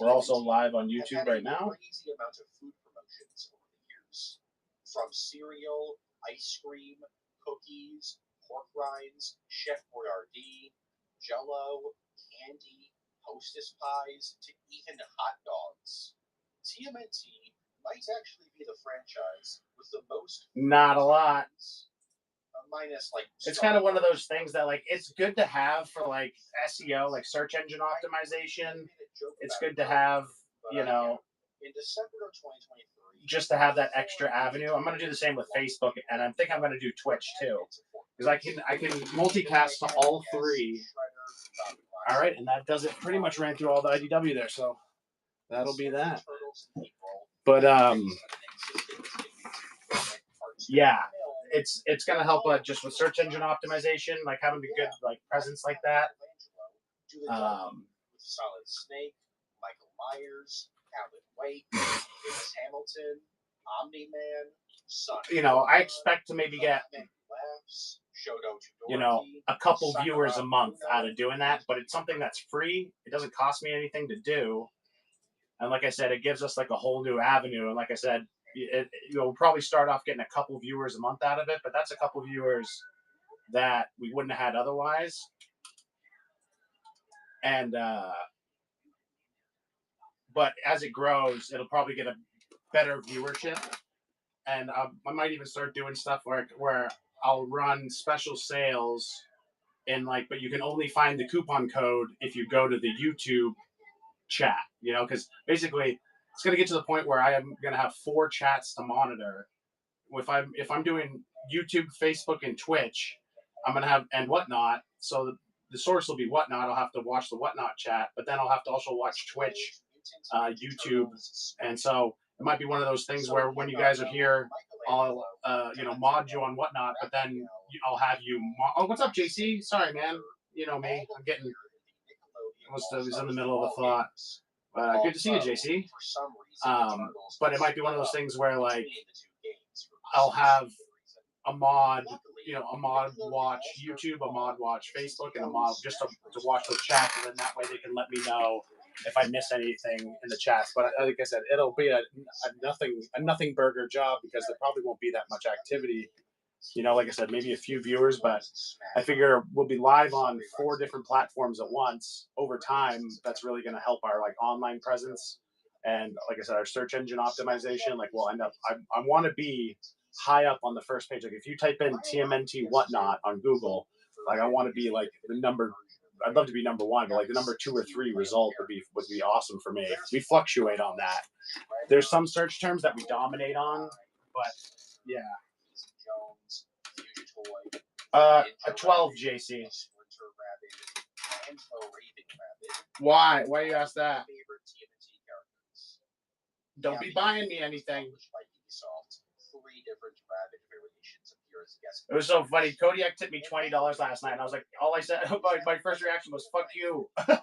[SPEAKER 2] We're also live on YouTube right now.
[SPEAKER 1] Crazy amount of food promotions over the years, from cereal, ice cream, cookies, pork rinds, Chef Boyardee, Jell-O, candy, Hostess pies, to even hot dogs. TMNT might actually be the franchise with the most.
[SPEAKER 2] Not a lot.
[SPEAKER 1] Minus like.
[SPEAKER 2] It's kind of one of those things that like it's good to have for like SEO, like search engine optimization. It's good to have, you know,
[SPEAKER 1] in December of 2023,
[SPEAKER 2] just to have that extra avenue. I'm gonna do the same with Facebook, and I think I'm gonna do Twitch too, because I can multicast to all three. All right, and that does it. Pretty much ran through all the IDW there, so that'll be that. But yeah, it's gonna help just with search engine optimization, like having a good like presence like that.
[SPEAKER 1] Solid Snake, Michael Myers, Alan Wake, Dennis Hamilton, Omni-Man,
[SPEAKER 2] you know, I expect to maybe get, you know, a couple viewers a month out of doing that, but it's something that's free. It doesn't cost me anything to do. And like I said, it gives us like a whole new avenue. And like I said, we'll probably start off getting a couple viewers a month out of it, but that's a couple viewers that we wouldn't have had otherwise. And but as it grows, it'll probably get a better viewership, and I might even start doing stuff where I'll run special sales in like, but you can only find the coupon code if you go to the YouTube chat, you know, because basically it's gonna get to the point where I am gonna have 4 chats to monitor. If I'm doing YouTube, Facebook, and Twitch, I'm gonna have and whatnot. So the source will be Whatnot. I'll have to watch the Whatnot chat, but then I'll have to also watch Twitch, YouTube, and so it might be one of those things where when you guys are here, I'll you know, mod you on Whatnot, but then I'll have you. Oh, what's up, JC? Sorry, man. You know me. I'm getting. I was in the middle of a thought. Good to see you, JC. But it might be one of those things where like I'll have a mod, you know, a mod watch YouTube, a mod watch Facebook, and a mod just to watch those chats, and then that way they can let me know if I miss anything in the chats. But like I said, it'll be a nothing burger job because there probably won't be that much activity. You know, like I said, maybe a few viewers, but I figure we'll be live on 4 different platforms at once. Over time, that's really going to help our like online presence, and like I said, our search engine optimization. Like we'll end up. I want to be high up on the first page. Like if you type in TMNT Whatnot on Google, like I want to be like the number. I'd love to be number 1, but like the number 2 or 3 result would be awesome for me. We fluctuate on that. There's some search terms that we dominate on, but yeah. A 12, JC. Why? Why do you ask that? Don't be buying me anything. It was so funny. Kodiak tipped me $20 last night, and I was like, all I said, my first reaction was "fuck you." And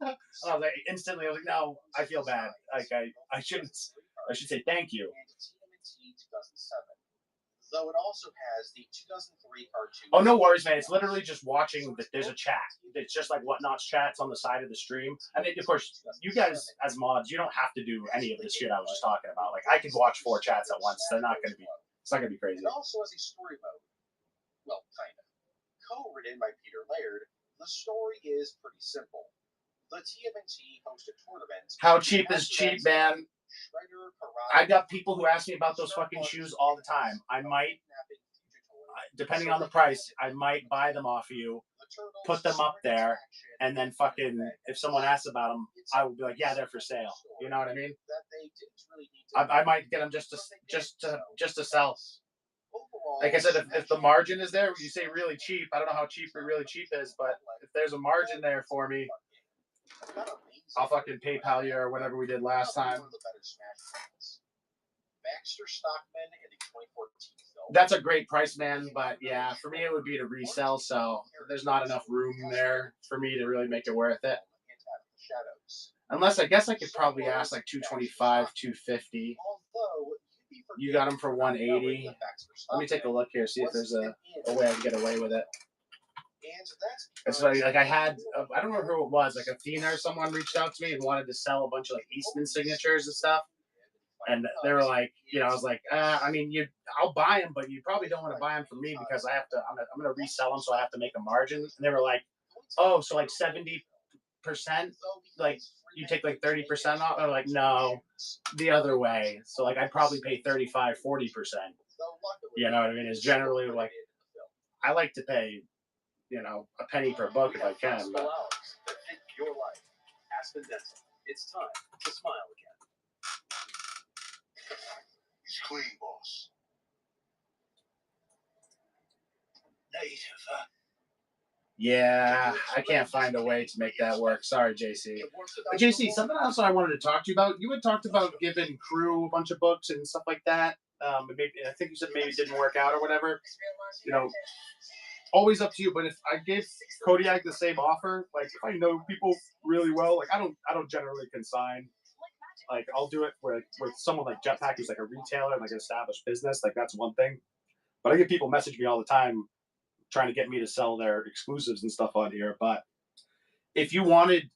[SPEAKER 2] I was like, instantly, I was like, no, I feel bad. Like I should say thank you.
[SPEAKER 1] Though it also has the 2003 cartoon.
[SPEAKER 2] Oh, no worries, man. It's literally just watching. There's a chat. It's just like Whatnot's chats on the side of the stream. And then, of course, you guys as mods, you don't have to do any of this shit I was just talking about. Like I could watch 4 chats at once. They're not going to be. It's not going to be crazy.
[SPEAKER 1] It also has a story mode. Well, kind of. Co-written by Peter Laird, the story is pretty simple. The TMNT hosted tournaments.
[SPEAKER 2] How cheap is cheap, man? I got people who ask me about those fucking shoes all the time. I might, depending on the price, I might buy them off you put them up there, and then fucking, if someone asks about them, I will be like, yeah, they're for sale. You know what I mean? I might get them just to sell. Like I said, if the margin is there, you say really cheap. I don't know how cheap really cheap is, but if there's a margin there for me, I'll fucking PayPal you or whatever we did last time.
[SPEAKER 1] Baxter Stockman in the 2014 film.
[SPEAKER 2] That's a great price, man. But yeah, for me, it would be to resell. So there's not enough room there for me to really make it worth it. Unless I guess I could probably ask like $225, $250. You got them for $180. Let me take a look here, see if there's a way I can get away with it. It's like I had, I don't remember who it was, like Athena or someone reached out to me and wanted to sell a bunch of like Eastman signatures and stuff. And they were like, you know, I was like, I mean, I'll buy them, but you probably don't want to buy them from me because I'm going to resell them, so I have to make a margin. And they were like, oh, so like 70%, like you take like 30% off? I'm like, no, the other way. So like I'd probably pay 35, 40%. You know what I mean? It's generally like, I like to pay, you know, a penny per book if I can. But.
[SPEAKER 1] Your life. Aspen Dental. It's time to smile again.
[SPEAKER 4] He's clean, boss.
[SPEAKER 1] Native, huh?
[SPEAKER 2] Yeah, I can't find a way to make that work. Sorry, JC. But JC, something else I wanted to talk to you about. You had talked about giving crew a bunch of books and stuff like that. Maybe, I think you said maybe it didn't work out or whatever. You know, always up to you. But if I gave Kodiak the same offer, like if I know people really well, like I don't generally consign. Like I'll do it with someone like Jetpack, who's like a retailer and like an established business. Like that's one thing. But I get people message me all the time trying to get me to sell their exclusives and stuff on here. But if you wanted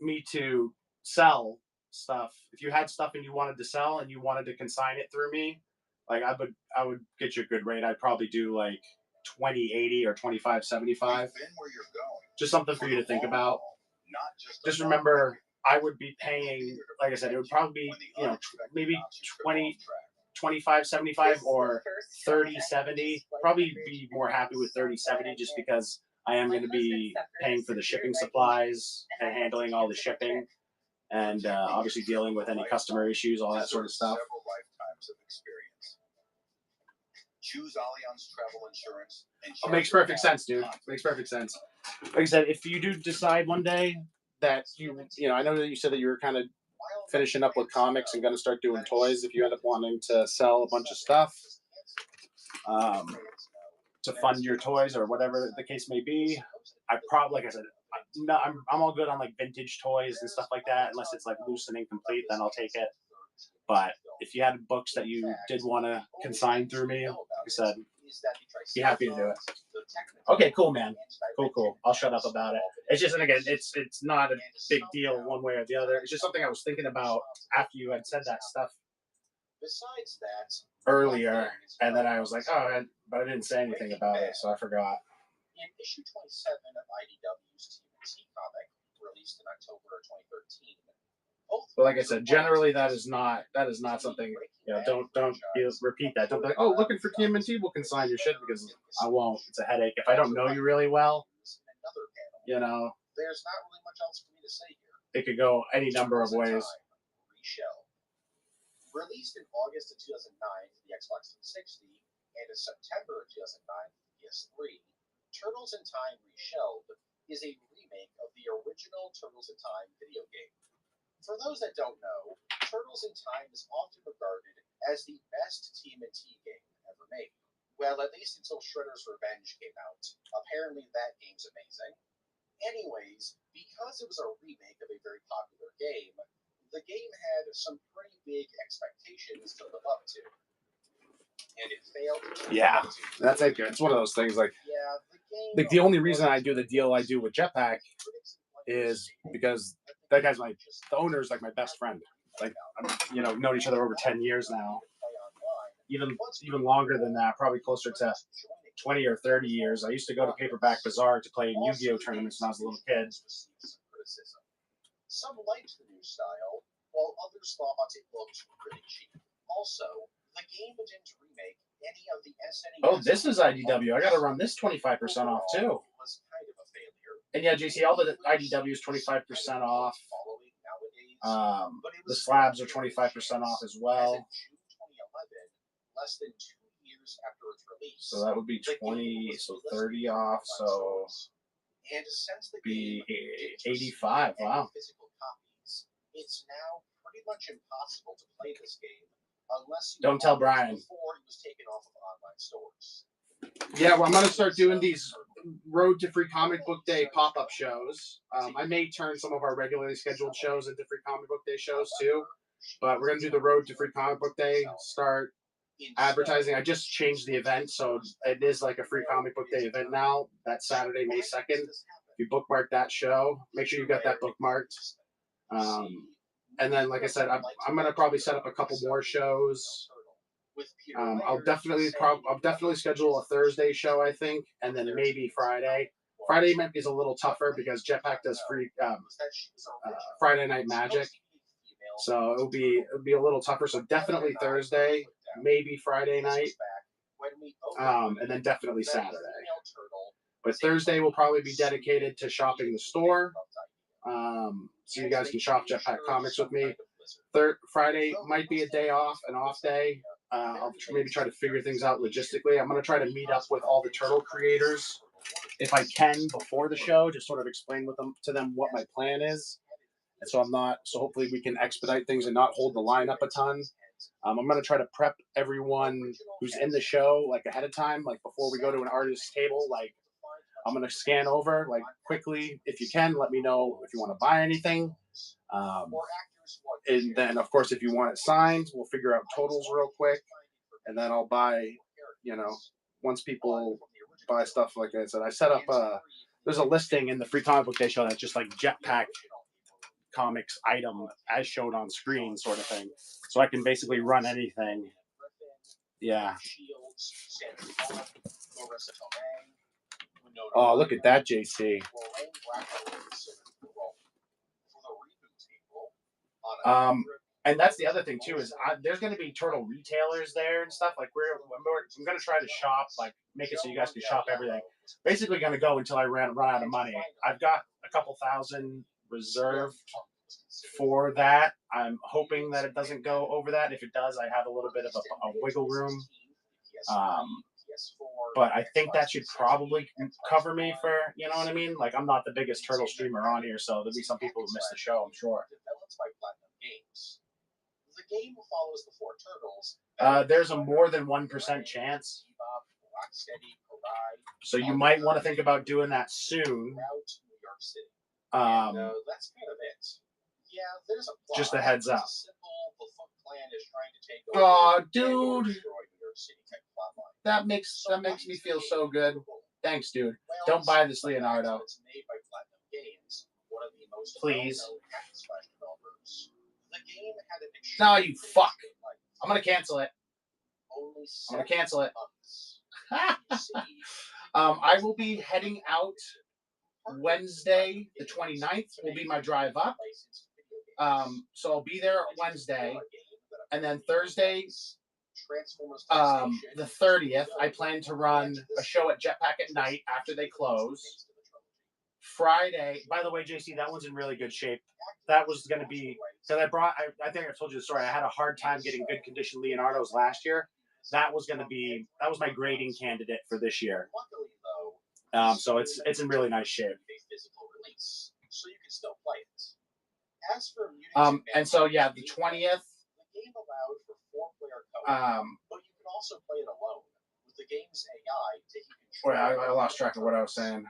[SPEAKER 2] me to sell stuff, if you had stuff and you wanted to sell and you wanted to consign it through me, like I would get you a good rate. I'd probably do like 20/80 or 25/75. Just something for you to think about. Just remember, I would be paying, like I said, it would probably be, you know, maybe 25/75 or 30/70. Probably be more happy with 30/70 just because I am going to be paying for the shipping supplies and handling all the shipping and obviously dealing with any customer issues, all that sort of stuff.
[SPEAKER 4] Several lifetimes of experience. Choose Allianz Travel Insurance.
[SPEAKER 2] It makes perfect sense, dude. Makes perfect sense. Like I said, if you do decide one day that you know, I know that you said that you were kind of finishing up with comics and going to start doing toys. If you end up wanting to sell a bunch of stuff to fund your toys or whatever the case may be, I probably, like I said, I'm all good on like vintage toys and stuff like that. Unless it's like loose and incomplete, then I'll take it. But if you had books that you did want to consign through me, like I said, be happy to do it. Okay, cool, man. Cool. I'll shut up about it. It's just, and again, it's not a big deal one way or the other. It's just something I was thinking about after you had said that stuff earlier, and then I was like, oh, but I didn't say anything about it, so I forgot.
[SPEAKER 1] In issue 27 of IDW's TMNT comic, released in October of 2013.
[SPEAKER 2] But like I said, generally that is not something, you know, don't repeat that. Don't be like, oh, looking for TMNT, we'll consign your shit, because I won't. It's a headache. If I don't know you really well, you know,
[SPEAKER 1] there's not really much else for me to say here.
[SPEAKER 2] It could go any number of ways.
[SPEAKER 1] Reshell. Released in August of 2009 for the Xbox 360 and in September of 2009 for the PS3, Turtles in Time Reshelled is a remake of the original Turtles in Time video game. For those that don't know, Turtles in Time is often regarded as the best TMNT game ever made. Well, at least until Shredder's Revenge came out. Apparently that game's amazing. Anyways, because it was a remake of a very popular game, the game had some pretty big expectations to live up to. And it failed to live up to.
[SPEAKER 2] That's it. It's one of those things like,
[SPEAKER 1] the
[SPEAKER 2] the only reason I do the deal I do with Jetpack is because that guy's the owner is like my best friend. Like, you know, known each other over 10 years now. Even longer than that, probably closer to 20 or 30 years. I used to go to Paperback Bazaar to play in Yu-Gi-Oh tournaments when I was a little kid.
[SPEAKER 1] Some liked the new style, while others thought it looked pretty cheap. Also, the game didn't remake any of the SNES.
[SPEAKER 2] Oh, this is IDW. I got to run this 25% off too.
[SPEAKER 1] Was kind of
[SPEAKER 2] And yeah, JC, all the IDW is 25% off. The slabs are 25% off as well.
[SPEAKER 1] Less than 2 years after its release.
[SPEAKER 2] So that would be 20, so 30 off. So
[SPEAKER 1] and since the
[SPEAKER 2] be
[SPEAKER 1] game
[SPEAKER 2] 85. Wow.
[SPEAKER 1] Physical copies, it's now pretty much impossible to play this game unless you
[SPEAKER 2] don't tell Brian.
[SPEAKER 1] Before it was taken off of online stores.
[SPEAKER 2] Yeah, well, I'm gonna start doing these Road to Free Comic Book Day pop-up shows. I may turn some of our regularly scheduled shows into Free Comic Book Day shows too. But we're gonna do the Road to Free Comic Book Day. Start advertising. I just changed the event, so it is like a Free Comic Book Day event now. That's Saturday, May 2nd. If you bookmark that show, make sure you got that bookmarked. And then, like I said, I'm gonna probably set up a couple more shows. I'll definitely schedule a Thursday show, I think, and then maybe Friday. Friday might be a little tougher because Jetpack does free Friday Night Magic. So it'll be a little tougher. So definitely Thursday, maybe Friday night, and then definitely Saturday. But Thursday will probably be dedicated to shopping the store, so you guys can shop Jetpack Comics with me. Friday might be a day off, an off day. I'll maybe try to figure things out logistically. I'm going to try to meet up with all the turtle creators if I can before the show, just sort of explain to them what my plan is. And so hopefully we can expedite things and not hold the line up a ton. I'm going to try to prep everyone who's in the show, like ahead of time, like before we go to an artist's table. Like I'm going to scan over, like quickly, if you can, let me know if you want to buy anything. And then, of course, if you want it signed, we'll figure out totals real quick. And then I'll buy, once people buy stuff, like I said, I set up there's a listing in the Free Comic Book Day show that's just like Jetpack Comics item as shown on screen sort of thing. So I can basically run anything. Yeah. Oh, look at that, JC. And that's the other thing too is there's going to be turtle retailers there and stuff. Like I'm going to try to shop, like make it so you guys can shop everything. Basically, going to go until I run out of money. I've got a couple thousand reserved for that. I'm hoping that it doesn't go over that. If it does, I have a little bit of a wiggle room. But I think that should probably cover me for, you know what I mean? Like, I'm not the biggest turtle streamer on here, so there'll be some people who miss the show, I'm sure.
[SPEAKER 1] The game follows the four turtles.
[SPEAKER 2] There's a more than 1% chance. So you might want to think about doing that soon.
[SPEAKER 1] That's kind of it. Yeah, there's a plot.
[SPEAKER 2] Just a heads up.
[SPEAKER 1] The Foot Clan is trying to take
[SPEAKER 2] over. Oh, dude. That makes me feel so good. Thanks, dude. Don't buy this Leonardo. Please. No, you fuck. I'm going to cancel it. I'm going to cancel it. I will be heading out Wednesday, the 29th will be my drive up. So I'll be there Wednesday. And then Thursday, the 30th, I plan to run a show at Jetpack at night after they close. Friday, by the way, JC, that one's in really good shape. That was going to be, because I think I told you the story. I had a hard time getting good condition Leonardos last year. That was my grading candidate for this year. So it's in really nice shape.
[SPEAKER 1] So you can still play it. As for
[SPEAKER 2] and so yeah, the 20th.
[SPEAKER 1] The game allowed for 4-player co-op, but you can also play it alone with the game's AI taking control.
[SPEAKER 2] I lost track of what I was saying.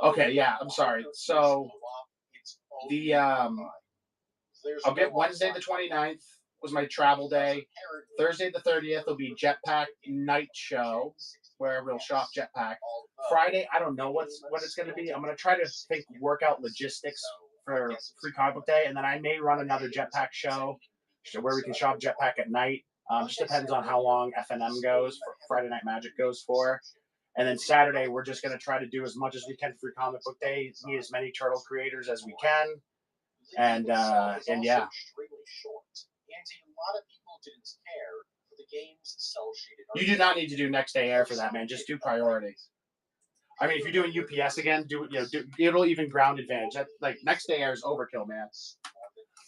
[SPEAKER 2] Okay, yeah, I'm sorry. So I'll get Wednesday the 29th was my travel day. Thursday the 30th will be Jetpack night show where we'll shop Jetpack. Friday, I don't know what it's going to be. I'm going to try to work out logistics for Free Comic Book Day, and then I may run another Jetpack show where we can shop Jetpack at night. Just depends on how long FNM goes, Friday Night Magic goes for. And then Saturday, we're just going to try to do as much as we can for Free Comic Book Day, meet as many turtle creators as we can. And yeah. You do not need to do next day air for that, man. Just do priority. I mean, if you're doing UPS again, it'll even ground advantage. That, like, next day air is overkill, man.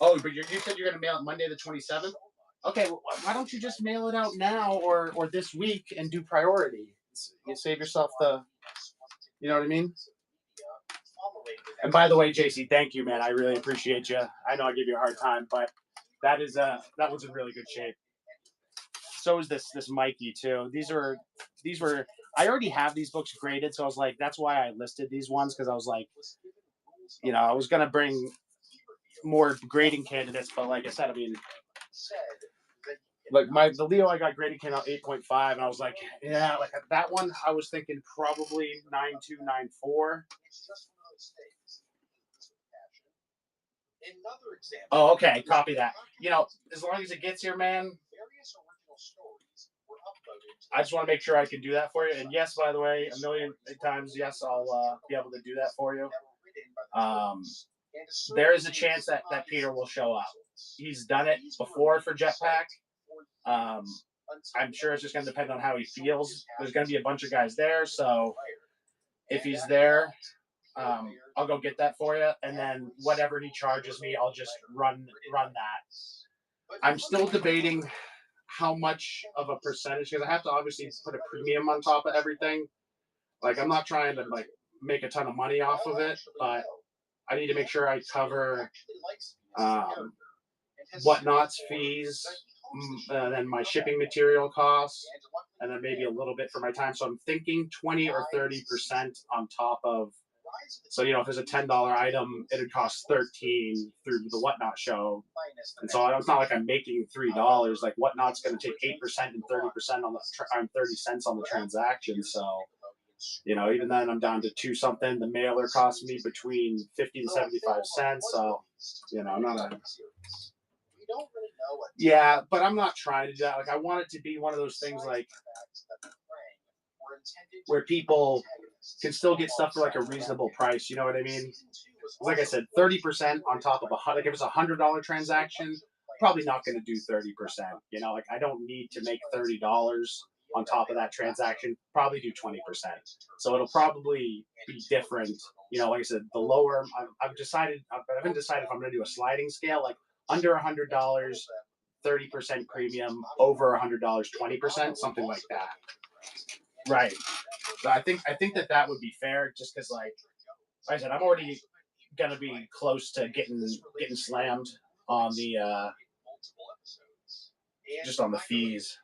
[SPEAKER 2] Oh, but you said you're gonna mail it Monday the 27th. Okay, well, why don't you just mail it out now or this week and do priority? You save yourself the, you know what I mean? And by the way, JC, thank you, man. I really appreciate you. I know I give you a hard time, but that was in really good shape. So is this Mikey too. These were I already have these books graded, so I was like, that's why I listed these ones, because I was like, I was gonna bring more grading candidates, but like I said, I mean, like the Leo I got graded came out 8.5, and I was like, yeah, like that one I was thinking probably 9.2, 9.4. Oh, okay, copy that. As long as it gets here, man. I just want to make sure I can do that for you. And yes, by the way, a million times, yes, I'll be able to do that for you. There is a chance that Peter will show up. He's done it before for Jetpack. I'm sure it's just going to depend on how he feels. There's going to be a bunch of guys there, so if he's there, I'll go get that for you, and then whatever he charges me, I'll just run that. I'm still debating how much of a percentage, because I have to obviously put a premium on top of everything. Like, I'm not trying to like make a ton of money off of it, but I need to make sure I cover Whatnot's fees, and then my shipping material costs, and then maybe a little bit for my time. So I'm thinking 20 or 30% on top of. So if there's a $10 item, it would cost $13 through the Whatnot show, and so it's not like I'm making $3. Like, Whatnot's going to take 8% and 30% on 30 cents on the transaction. So even then I'm down to 2 something. The mailer cost me between 50 and 75 cents. So I'm not a. Yeah, but I'm not trying to do that. Like, I want it to be one of those things like where people can still get stuff for like a reasonable price. You know what I mean? Like I said, 30% on top of like if it's $100 transaction, probably not going to do 30%. Like I don't need to make $30 on top of that transaction. Probably do 20%. So it'll probably be different. Like I said, the lower I haven't decided if I'm going to do a sliding scale, like under $100, 30% premium, over $100, 20%, something like that. Right. So I think that would be fair, just because, like I said, I'm already gonna be close to getting slammed on the just on the fees.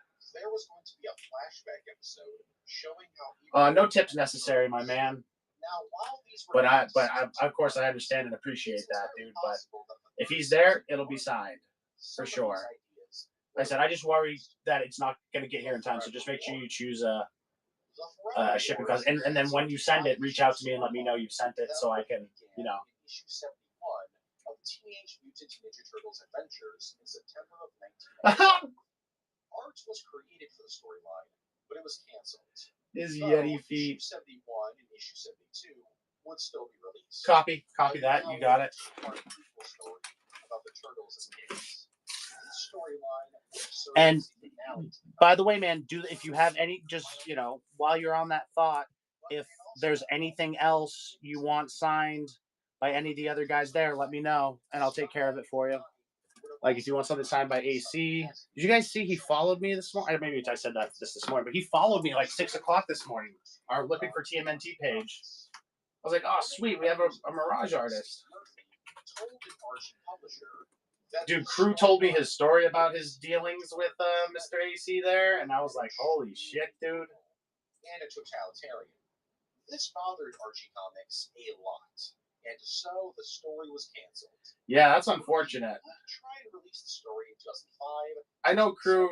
[SPEAKER 2] No tips necessary, my man. But I of course I understand and appreciate that, dude. But if he's there, it'll be signed for sure. Like I said, I just worry that it's not gonna get here in time. So just make sure you choose a shipping cost, and then when you send it, reach out to me and let me know you've sent it, so I can,
[SPEAKER 1] Issue 71 of Teenage Mutant Ninja Turtles Adventures in September of 1990. Art was created for the storyline, but it was canceled.
[SPEAKER 2] His Yeti feet.
[SPEAKER 1] Issue 71 and issue 72 would still be released.
[SPEAKER 2] Copy that. You got it.
[SPEAKER 1] Story about the turtles as kids. Storyline.
[SPEAKER 2] And by the way, man, if you have any, just while you're on that thought, if there's anything else you want signed by any of the other guys there, let me know and I'll take care of it for you. Like if you want something signed by AC, did you guys see he followed me this morning? Maybe I said that this morning, but he followed me like 6 o'clock this morning. Our Looking for TMNT page. I was like, oh sweet, we have a Mirage artist. Dude, Crew told me his story about his dealings with Mr. AC there, and I was like, holy shit, dude.
[SPEAKER 1] And a totalitarian. This bothered Archie Comics a lot, and so the story was canceled.
[SPEAKER 2] Yeah, that's unfortunate.
[SPEAKER 1] Try and release the story in 2005.
[SPEAKER 2] I know Crew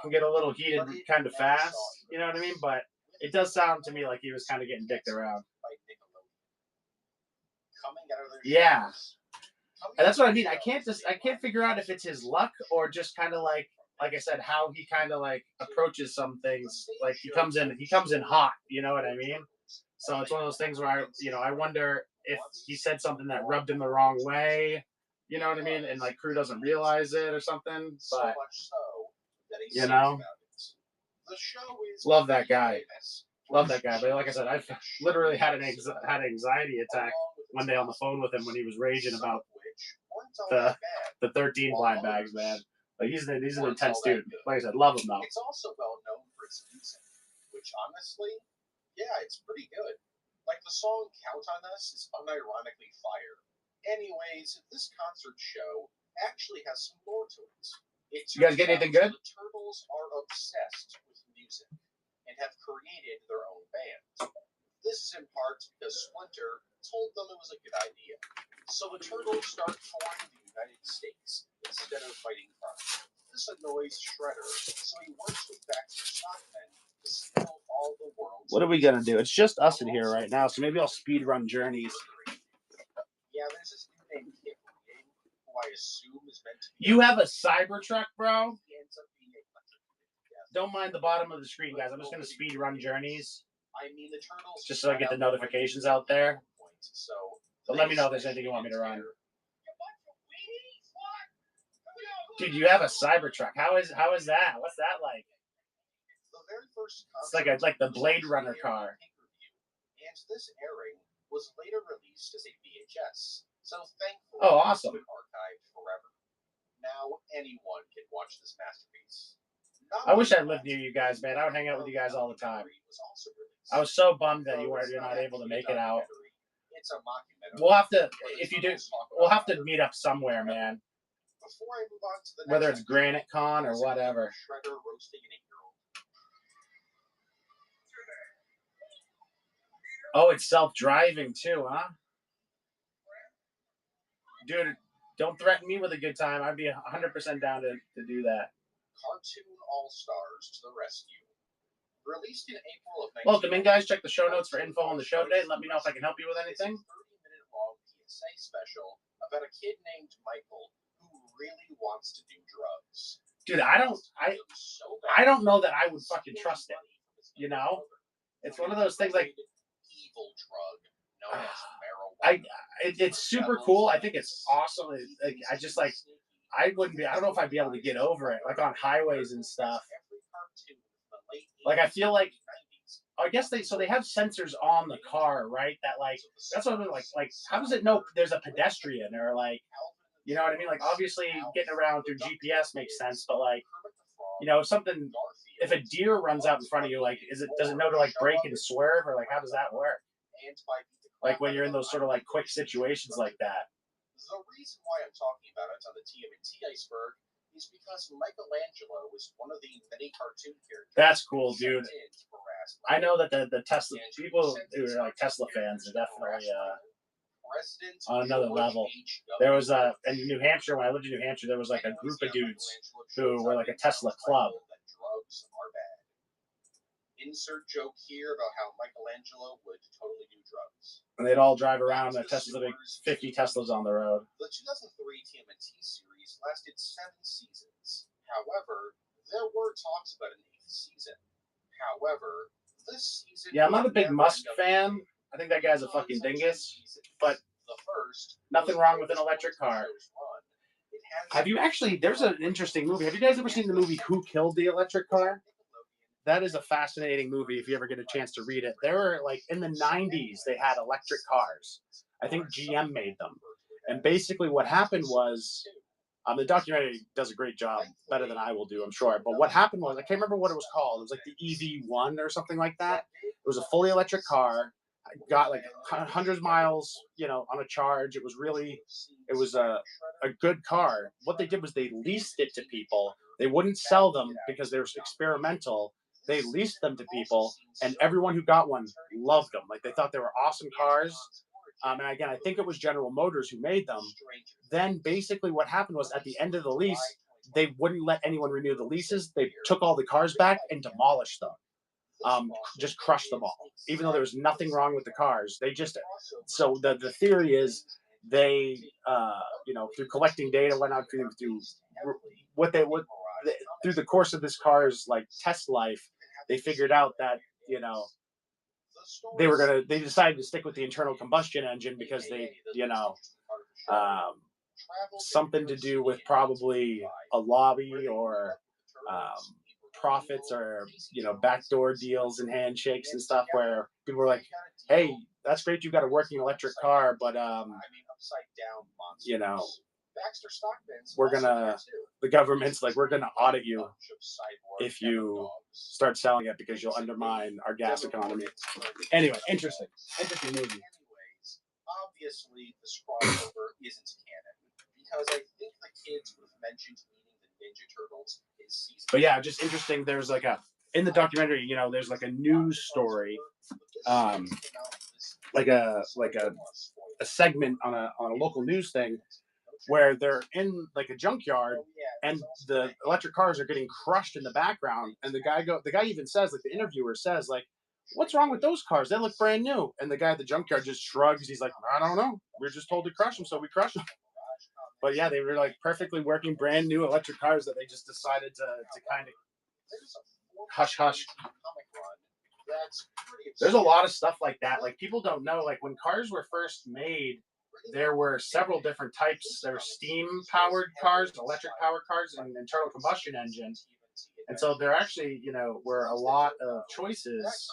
[SPEAKER 2] can get a little heated kind of fast, you know what I mean? But it does sound to me like he was kind of getting dicked around. Yeah. And that's what I mean. I can't figure out if it's his luck or just kind of like I said, how he kind of like approaches some things. Like he comes in hot, you know what I mean? So it's one of those things where I wonder if he said something that rubbed him the wrong way, you know what I mean? And like Crew doesn't realize it or something, but love that guy. Love that guy. But like I said, I've literally had an anxiety attack one day on the phone with him when he was raging about the 13 blind bags, man. Like he's an intense dude. Like I said, love him though.
[SPEAKER 1] It's also well known for its music, which honestly, yeah, it's pretty good. Like the song "Count on Us" is unironically fire. Anyways, this concert show actually has some lore to it.
[SPEAKER 2] You guys get anything good?
[SPEAKER 1] The Turtles are obsessed with music and have created their own band. This is in part because Splinter told them it was a good idea. So the Turtles start touring the United States instead of fighting crime. This annoys Shredder, so he works with Baxter Stockman to steal all the world's...
[SPEAKER 2] What are we going to do? It's just us in here right now, so maybe I'll speed run Journeys.
[SPEAKER 1] Yeah, there's this dude named Kip Reading, who I assume is meant to be...
[SPEAKER 2] You have a Cybertruck, bro?
[SPEAKER 1] He ends up being a...
[SPEAKER 2] Don't mind the bottom of the screen, guys. I'm just going to speed run Journeys.
[SPEAKER 1] I mean, the Turtles...
[SPEAKER 2] Just so I get the notifications out there.
[SPEAKER 1] So
[SPEAKER 2] let me know if there's anything you want me to run. Dude, you have a Cybertruck. How is that? What's that like?
[SPEAKER 1] The very first
[SPEAKER 2] It's like the Blade Runner car.
[SPEAKER 1] And this airing was later released as a VHS. So thankfully,
[SPEAKER 2] awesome.
[SPEAKER 1] It's been archived forever. Now anyone can watch this masterpiece.
[SPEAKER 2] I wish I lived near you guys, man. I would hang out with you guys all the time. I was so bummed that you're not able to make it out.
[SPEAKER 1] It's a mockumentary.
[SPEAKER 2] We'll have to, if you do, we'll have to meet up somewhere, man.
[SPEAKER 1] Before I move on to the
[SPEAKER 2] whether it's Granite Con or whatever.
[SPEAKER 1] Shredder roasting an 8-year-old.
[SPEAKER 2] Oh, it's self-driving too, huh? Dude, don't threaten me with a good time. I'd be 100% down to do that.
[SPEAKER 1] Cartoon All-Stars to the rescue. Released in April of 19...
[SPEAKER 2] Welcome in, guys. Check the show notes for info on the show today. Let me know if I can help you with anything.
[SPEAKER 1] It's a 30-minute long PSA special about a kid named Michael who really wants to do drugs.
[SPEAKER 2] Dude, I don't know that I would fucking trust it. You know? It's one of those things like
[SPEAKER 1] evil drug known as marijuana.
[SPEAKER 2] It's super cool. I think it's awesome. I wouldn't be. I don't know if I'd be able to get over it, like on highways and stuff. Like I feel like, I guess they have sensors on the car, right? That like that's what I'm like. How does it know there's a pedestrian or like, you know what I mean? Like obviously getting around through GPS makes sense, but like, you know, if a deer runs out in front of you, like does it know to like brake and swerve or like how does that work? Like when you're in those sort of like quick situations like that.
[SPEAKER 1] The reason why I'm talking about it on the TMNT iceberg is because Michelangelo was one of the many cartoon characters.
[SPEAKER 2] That's cool, dude. I know that the Tesla people who are like Tesla fans are definitely on another level. There was in New Hampshire, when I lived in New Hampshire, there was like a group of dudes who were like a Tesla club.
[SPEAKER 1] Drugs are bad. Insert joke here about how Michelangelo would totally do drugs.
[SPEAKER 2] And they'd all drive around in Teslas, big 50 Teslas on the road.
[SPEAKER 1] The 2003 TMNT series lasted 7 seasons. However, there were talks about an 8th season. However, this season...
[SPEAKER 2] Yeah, I'm not a big Musk fan. I think that guy's a fucking dingus. But nothing wrong with an electric car. Have you actually... There's an interesting movie. Have you guys ever seen the movie Who Killed the Electric Car? That is a fascinating movie if you ever get a chance to read it. They were like in the 90s, they had electric cars. I think GM made them. And basically what happened was, the documentary does a great job, better than I will do, I'm sure. But what happened was, I can't remember what it was called. It was like the EV1 or something like that. It was a fully electric car. I got like 100 miles, you know, on a charge. It was a good car. What they did was they leased it to people. They wouldn't sell them because they were experimental. They leased them to people, and everyone who got one loved them. Like, they thought they were awesome cars. And again, I think it was General Motors who made them. Then basically what happened was at the end of the lease, they wouldn't let anyone renew the leases. They took all the cars back and demolished them. Just crushed them all. Even though there was nothing wrong with the cars. They just, so the theory is they, you know, through collecting data, went out through through the course of this car's like test life, they figured out that, you know, they decided to stick with the internal combustion engine because they, you know, something to do with probably a lobby or profits or, you know, backdoor deals and handshakes and stuff where people were like, hey, that's great, you got a working electric car, but you know, we're gonna, the government's like, we're gonna audit you if you start selling it because you'll undermine our gas economy. Anyway, interesting movie.
[SPEAKER 1] Obviously, this crossover isn't canon because I think the kids would have mentioned meeting the Ninja Turtles in season.
[SPEAKER 2] But yeah, just interesting. There's like in the documentary, you know, there's like a news story, like a segment on a local news thing where they're in like a junkyard and the electric cars are getting crushed in the background, and the guy even says, like, the interviewer says, like, what's wrong with those cars? They look brand new. And the guy at the junkyard just shrugs. He's like, I don't know. We were just told to crush them, so we crushed them. But yeah, they were like perfectly working brand new electric cars that they just decided to kind of hush hush. There's a lot of stuff like that. Like, people don't know, like, when cars were first made, there were several different types. There were steam powered cars, electric powered cars, and internal combustion engine. And so there actually, you know, were a lot of choices.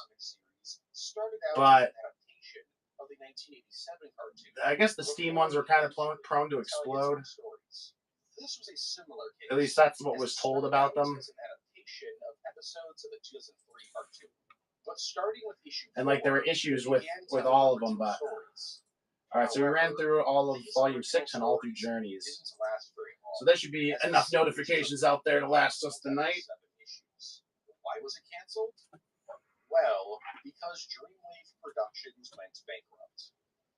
[SPEAKER 2] But I guess the steam ones were kind of prone to explode. At least that's what was told about them. And like there were issues with all of them, but all right. So we ran through all of Volume 6 and all through Journeys. So there should be enough notifications out there to last us the night.
[SPEAKER 1] Why was it canceled? Well, because Dreamwave Productions went bankrupt.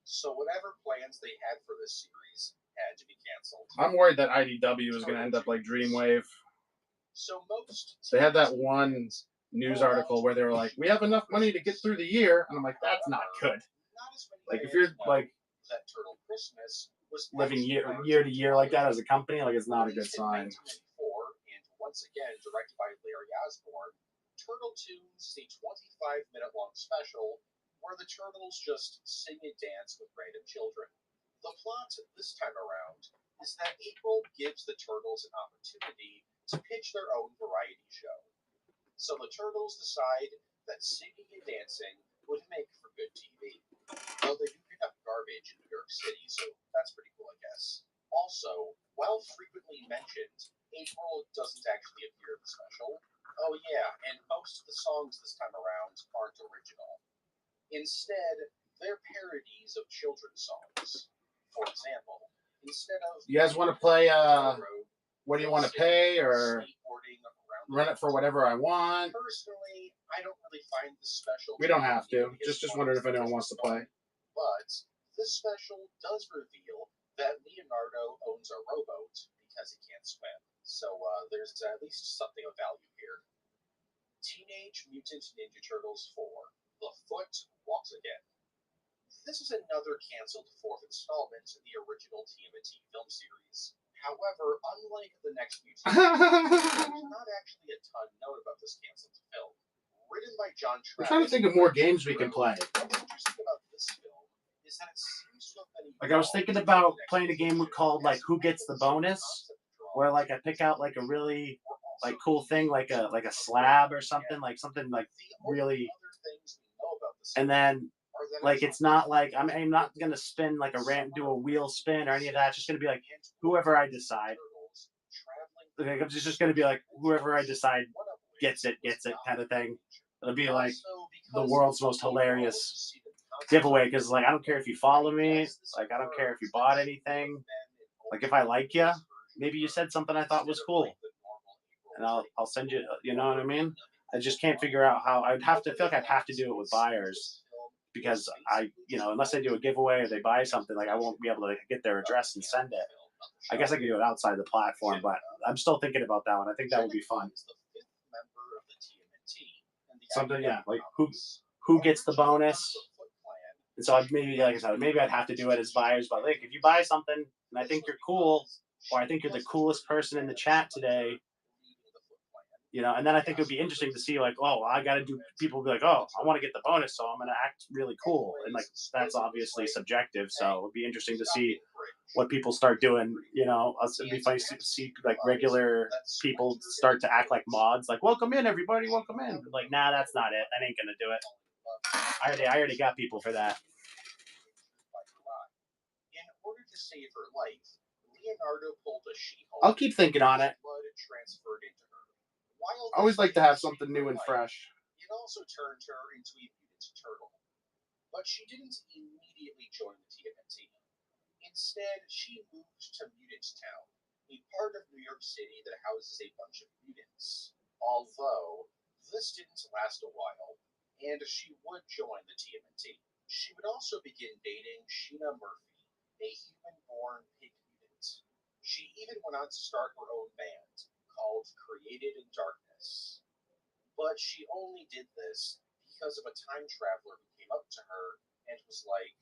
[SPEAKER 1] So whatever plans they had for this series had to be canceled.
[SPEAKER 2] I'm worried that IDW is going to end up like Dreamwave.
[SPEAKER 1] So
[SPEAKER 2] they had that one news article where they were like, we have enough money to get through the year. And I'm like, that's not good. Like, if you're like
[SPEAKER 1] that Turtle Christmas was
[SPEAKER 2] living year to year like that as a company, like, it's not a good sign.
[SPEAKER 1] And once again, directed by Larry Osborne, Turtle Tunes is a 25-minute long special where the Turtles just sing and dance with random children. The plot this time around is that April gives the Turtles an opportunity to pitch their own variety show. So the Turtles decide that singing and dancing would make for good TV. Well, they do pick up garbage in New York City, so that's pretty cool, I guess. Also, while frequently mentioned, April doesn't actually appear in the special. Oh yeah, and most of the songs this time around aren't original. Instead, they're parodies of children's songs. For example, instead of...
[SPEAKER 2] You guys want to play, What Do You Want to Pay, or Run It For Whatever I Want?
[SPEAKER 1] Personally, I don't really find this special...
[SPEAKER 2] We don't have to. Just wondered if anyone wants to play.
[SPEAKER 1] But this special does reveal that Leonardo owns a rowboat because he can't swim. So there's at least something of value here. Teenage Mutant Ninja Turtles 4, The Foot Walks Again. This is another canceled fourth installment in the original TMNT film series. However, unlike the next Mutant, there's not actually a ton known about this canceled film. Written by John Travis.
[SPEAKER 2] I'm trying to think of more games we can play.
[SPEAKER 1] What's interesting about this film is that it seems to have been...
[SPEAKER 2] Like, I was thinking about playing a game called, like, Who Gets the Bonus? Where, like, I pick out, like, a really, like, cool thing, like a slab or something, like, really... And then, like, it's not like, I'm not going to spin, like, do a wheel spin or any of that. It's just going to be, like, whoever I decide. Like, it's just going to be, like, whoever I decide gets it kind of thing. It'll be, like, the world's most hilarious giveaway, because, like, I don't care if you follow me. Like, I don't care if you bought anything. Like, if I like you, maybe you said something I thought was cool, and I'll send you, you know what I mean? I just can't figure out how. I feel like I'd have to do it with buyers, because unless I do a giveaway or they buy something, like, I won't be able to get their address and send it. I guess I could do it outside the platform, but I'm still thinking about that one. I think that would be fun. Something, yeah, like who gets the bonus? And so maybe, like I said, maybe I'd have to do it as buyers. But like, if you buy something and I think you're cool, or I think you're the coolest person in the chat today, You know, and then I think it would be interesting to see like, oh, I got to do. People will be like, oh, I want to get the bonus, so I'm going to act really cool, and like that's obviously subjective. So it would be interesting to see what people start doing. You know, it'd be funny to see like regular people start to act like mods, like welcome in everybody, welcome in. Like, nah, that's not it. That ain't gonna do it. I already got people for that.
[SPEAKER 1] In order to save her life, Leonardo pulled a She-Hulk.
[SPEAKER 2] I'll keep thinking on it.
[SPEAKER 1] Blood transferred into her. While
[SPEAKER 2] I always like to have
[SPEAKER 1] this
[SPEAKER 2] something
[SPEAKER 1] saved
[SPEAKER 2] new
[SPEAKER 1] her
[SPEAKER 2] and
[SPEAKER 1] life,
[SPEAKER 2] fresh.
[SPEAKER 1] It also turned her into a mutant turtle. But she didn't immediately join the TMNT. Instead, she moved to Mutant Town, a part of New York City that houses a bunch of mutants. Although, this didn't last a while, and she would join the TMNT. She would also begin dating Sheena Murphy, a human-born pig mutant. She even went on to start her own band, called Created in Darkness. But she only did this because of a time traveler who came up to her and was like,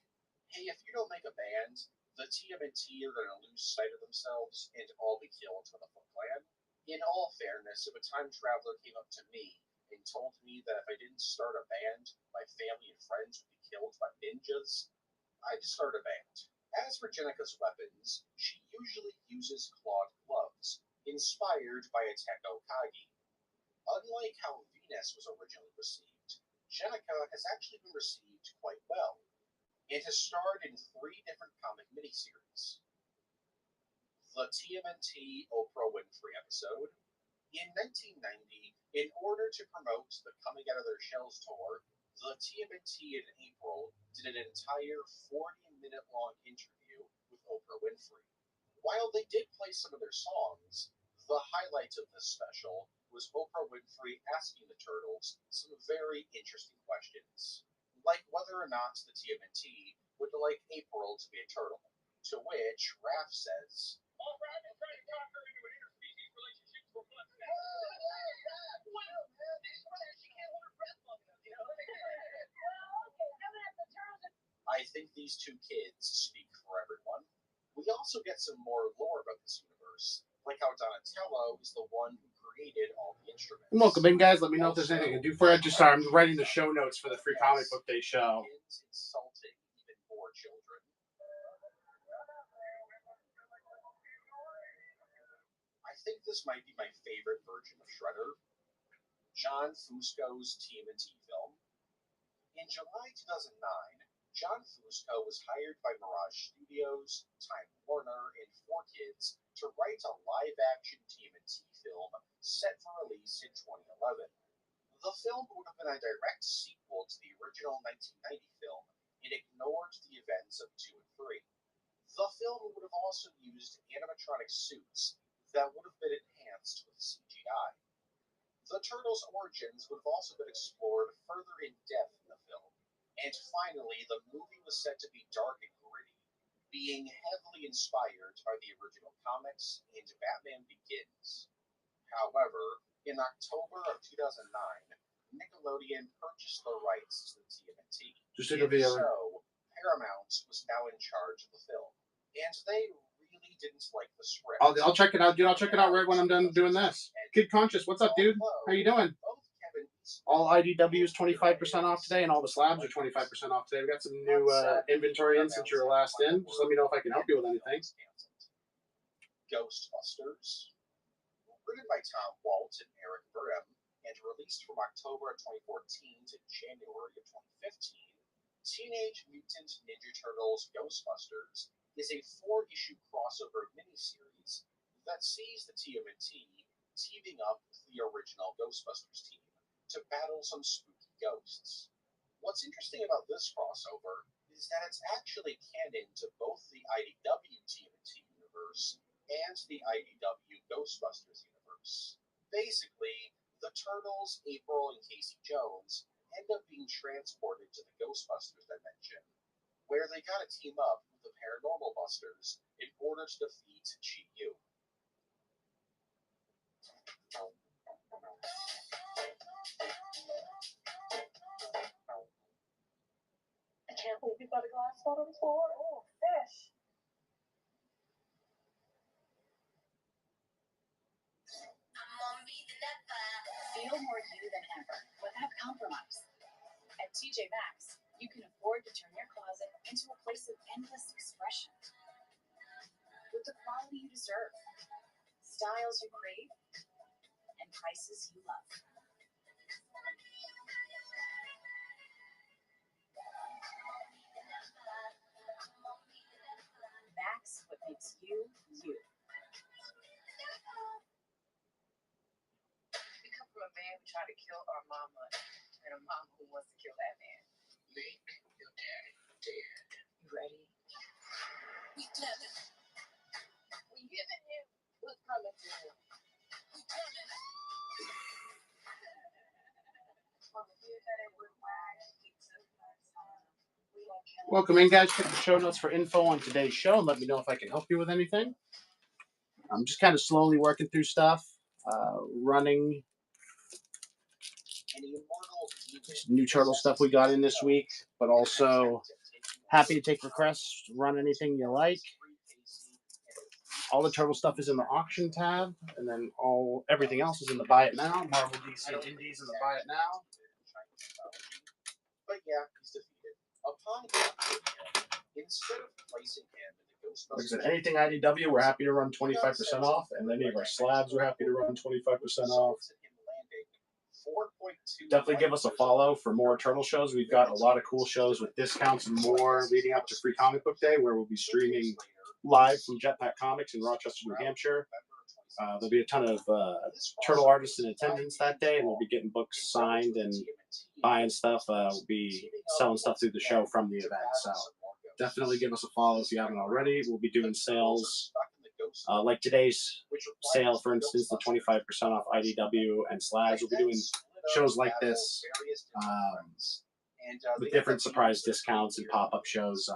[SPEAKER 1] hey, if you don't make a band, the TMNT are going to lose sight of themselves and all be killed by the Foot Clan. In all fairness, if a time traveler came up to me and told me that if I didn't start a band, my family and friends would be killed by ninjas, I'd start a band. As for Jenica's weapons, she usually uses clawed gloves, inspired by a Tekko Kagi. Unlike how Venus was originally received, Jenica has actually been received quite well. It has starred in 3 different comic miniseries. The TMNT Oprah Winfrey episode. In 1990, in order to promote the Coming Out of Their Shells tour, the TMNT in April did an entire 40-minute-long interview with Oprah Winfrey. While they did play some of their songs, the highlight of this special was Oprah Winfrey asking the Turtles some very interesting questions, like whether or not the TMNT would like April to be a turtle, to which Raph says, "Well, Raph been trying to talk her into an interspecies relationship for months now." Well, man, she can't hold her breath long enough, you know? I think these 2 kids speak for everyone. We also get some more lore about this universe, like how Donatello is the one who created all the instruments.
[SPEAKER 2] Welcome in, guys. Let me know if there's anything I can do for you. Just sorry, I'm writing the show notes for the Free Comic Book Day show.
[SPEAKER 1] Kids insulting even more children. I think this might be my favorite version of Shredder. John Fusco's TMNT film. In July 2009, John Fusco was hired by Mirage Studios, Time Warner, and 4Kids to write a live-action TMNT film set for release in 2011. The film would have been a direct sequel to the original 1990 film and ignored the events of 2 and 3. The film would have also used animatronic suits that would have been enhanced with CGI. The Turtles' origins would have also been explored further in depth in the film. And finally, the movie was set to be dark and gritty, being heavily inspired by the original comics and Batman Begins. However, in October of 2009, Nickelodeon purchased the rights to the TMNT. So, Paramount was now in charge of the film. And they really didn't like the script.
[SPEAKER 2] I'll check it out, dude. I'll check it out right when I'm done doing this. Kid Conscious, what's up, dude? How you doing? All IDW is 25% off today, and all the slabs are 25% off today. We got some new inventory in since you were last in. Just let me know if I can help you with anything.
[SPEAKER 1] Ghostbusters. Written by Tom Waltz and Eric Burnham, and released from October of 2014 to January of 2015, Teenage Mutant Ninja Turtles Ghostbusters is a 4-issue crossover miniseries that sees the TMNT teaming up with the original Ghostbusters team to battle some spooky ghosts. What's interesting about this crossover is that it's actually canon to both the IDW TMNT universe and the IDW Ghostbusters universe. Basically, the Turtles, April, and Casey Jones end up being transported to the Ghostbusters dimension, where they gotta team up with the Paranormal Busters in order to defeat Chi-Yu.
[SPEAKER 6] I can't believe you got a glass bottle on the floor. Oh, fish. I'm gonna be the never.
[SPEAKER 5] Feel more you than ever without compromise. At TJ Maxx, you can afford to turn your closet into a place of endless expression. With the quality you deserve, styles you crave, and prices you love. Max, what makes you, you.
[SPEAKER 6] We come from a man who tried to kill our mama and a mama who wants to kill that man.
[SPEAKER 1] Make your daddy dead.
[SPEAKER 6] You ready?
[SPEAKER 3] We done it.
[SPEAKER 6] We giving him what's coming to him.
[SPEAKER 3] We done it.
[SPEAKER 6] Mama, you got it with wide pizza last time. We don't count.
[SPEAKER 2] Welcome in, guys. Check the show notes for info on today's show and let me know if I can help you with anything. I'm just kind of slowly working through stuff, running
[SPEAKER 1] An immortal
[SPEAKER 2] new turtle stuff we got in this week, but also happy to take requests, run anything you like. All the turtle stuff is in the auction tab, and then everything else is in the buy it now. Marvel, DC, and Indies in the buy it now.
[SPEAKER 1] But yeah, he's defeated. Upon capturing him, instead of placing him in the
[SPEAKER 2] Like I
[SPEAKER 1] Ghostbusters,
[SPEAKER 2] said, anything IDW, we're happy to run 25% off, and any of our slabs, we're happy to run 25% off. Definitely give us a follow for more turtle shows. We've got a lot of cool shows with discounts and more leading up to Free Comic Book Day, where we'll be streaming live from Jetpack Comics in Rochester, New Hampshire. There'll be a ton of turtle artists in attendance that day, and we'll be getting books signed and buying stuff. We'll be selling stuff through the show from the event. So definitely give us a follow if you haven't already. We'll be doing sales like today's sale, for instance, the 25% off IDW and slabs. We'll be doing shows like this with different surprise discounts and pop-up shows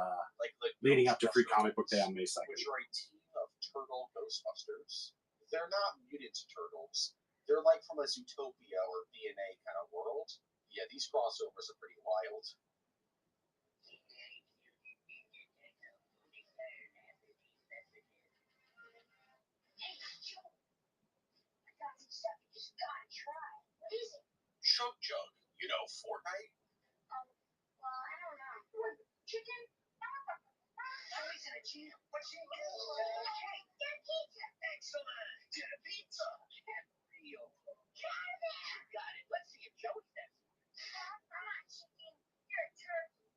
[SPEAKER 2] leading up to Free Comic Book Day on May 2nd.
[SPEAKER 1] Which are a team of turtle Ghostbusters. They're not mutant turtles. They're like from a Zootopia or DNA kind of world. Yeah, these crossovers are pretty wild. Chug Jug, you know, Fortnite.
[SPEAKER 6] Chicken? Always in a gym. What you do? Get pizza. Excellent. Get a pizza. Get real. You got it. Let's see if Joey says. I'm not chicken. You're a turkey.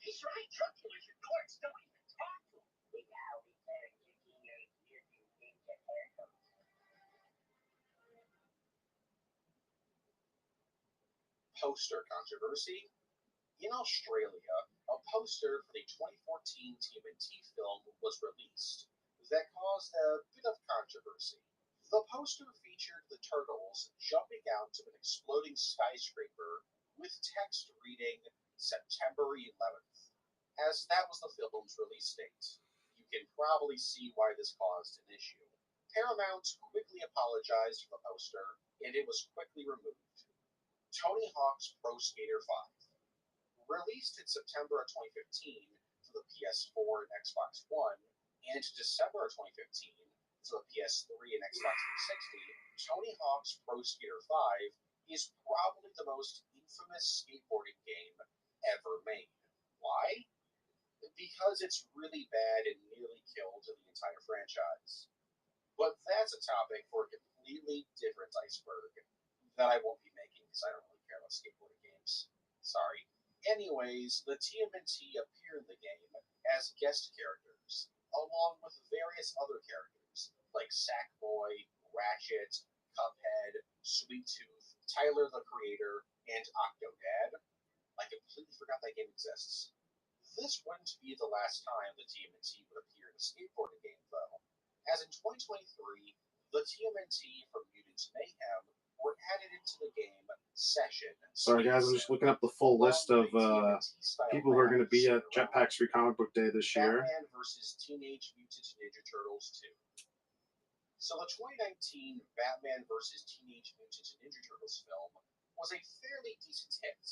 [SPEAKER 6] He's right. Drug dealers and dorks don't even talk to him. We know we better kicking your ears and ninja turtles.
[SPEAKER 1] Poster controversy. In Australia, a poster for the 2014 TMNT film was released that caused a bit of controversy. The poster featured the turtles jumping out of an exploding skyscraper with text reading September 11th, as that was the film's release date. You can probably see why this caused an issue. Paramount quickly apologized for the poster, and it was quickly removed. Tony Hawk's Pro Skater 5. Released in September of 2015 for the PS4 and Xbox One, and December of 2015 for the PS3 and Xbox 360, Tony Hawk's Pro Skater 5 is probably the most infamous skateboarding game ever made. Why? Because it's really bad and nearly killed the entire franchise. But that's a topic for a completely different iceberg that I won't be making because I don't really care about skateboarding games. Sorry. Anyways, the TMNT appear in the game as guest characters, along with various other characters like Sackboy, Ratchet, Cuphead, Sweet Tooth, Tyler the Creator, and Octodad. I completely forgot that game exists. This wouldn't be the last time the TMNT would appear in a skateboarding game, though, as in 2023, the TMNT from Mutant Mayhem were added into the game Session.
[SPEAKER 2] Sorry, guys, I'm just looking up the full list of people who are going to be at Jetpack's Free Comic Book Day this year.
[SPEAKER 1] Batman vs. Teenage Mutant Ninja Turtles 2. So the 2019 Batman vs. Teenage Mutant Ninja Turtles film was a fairly decent hit.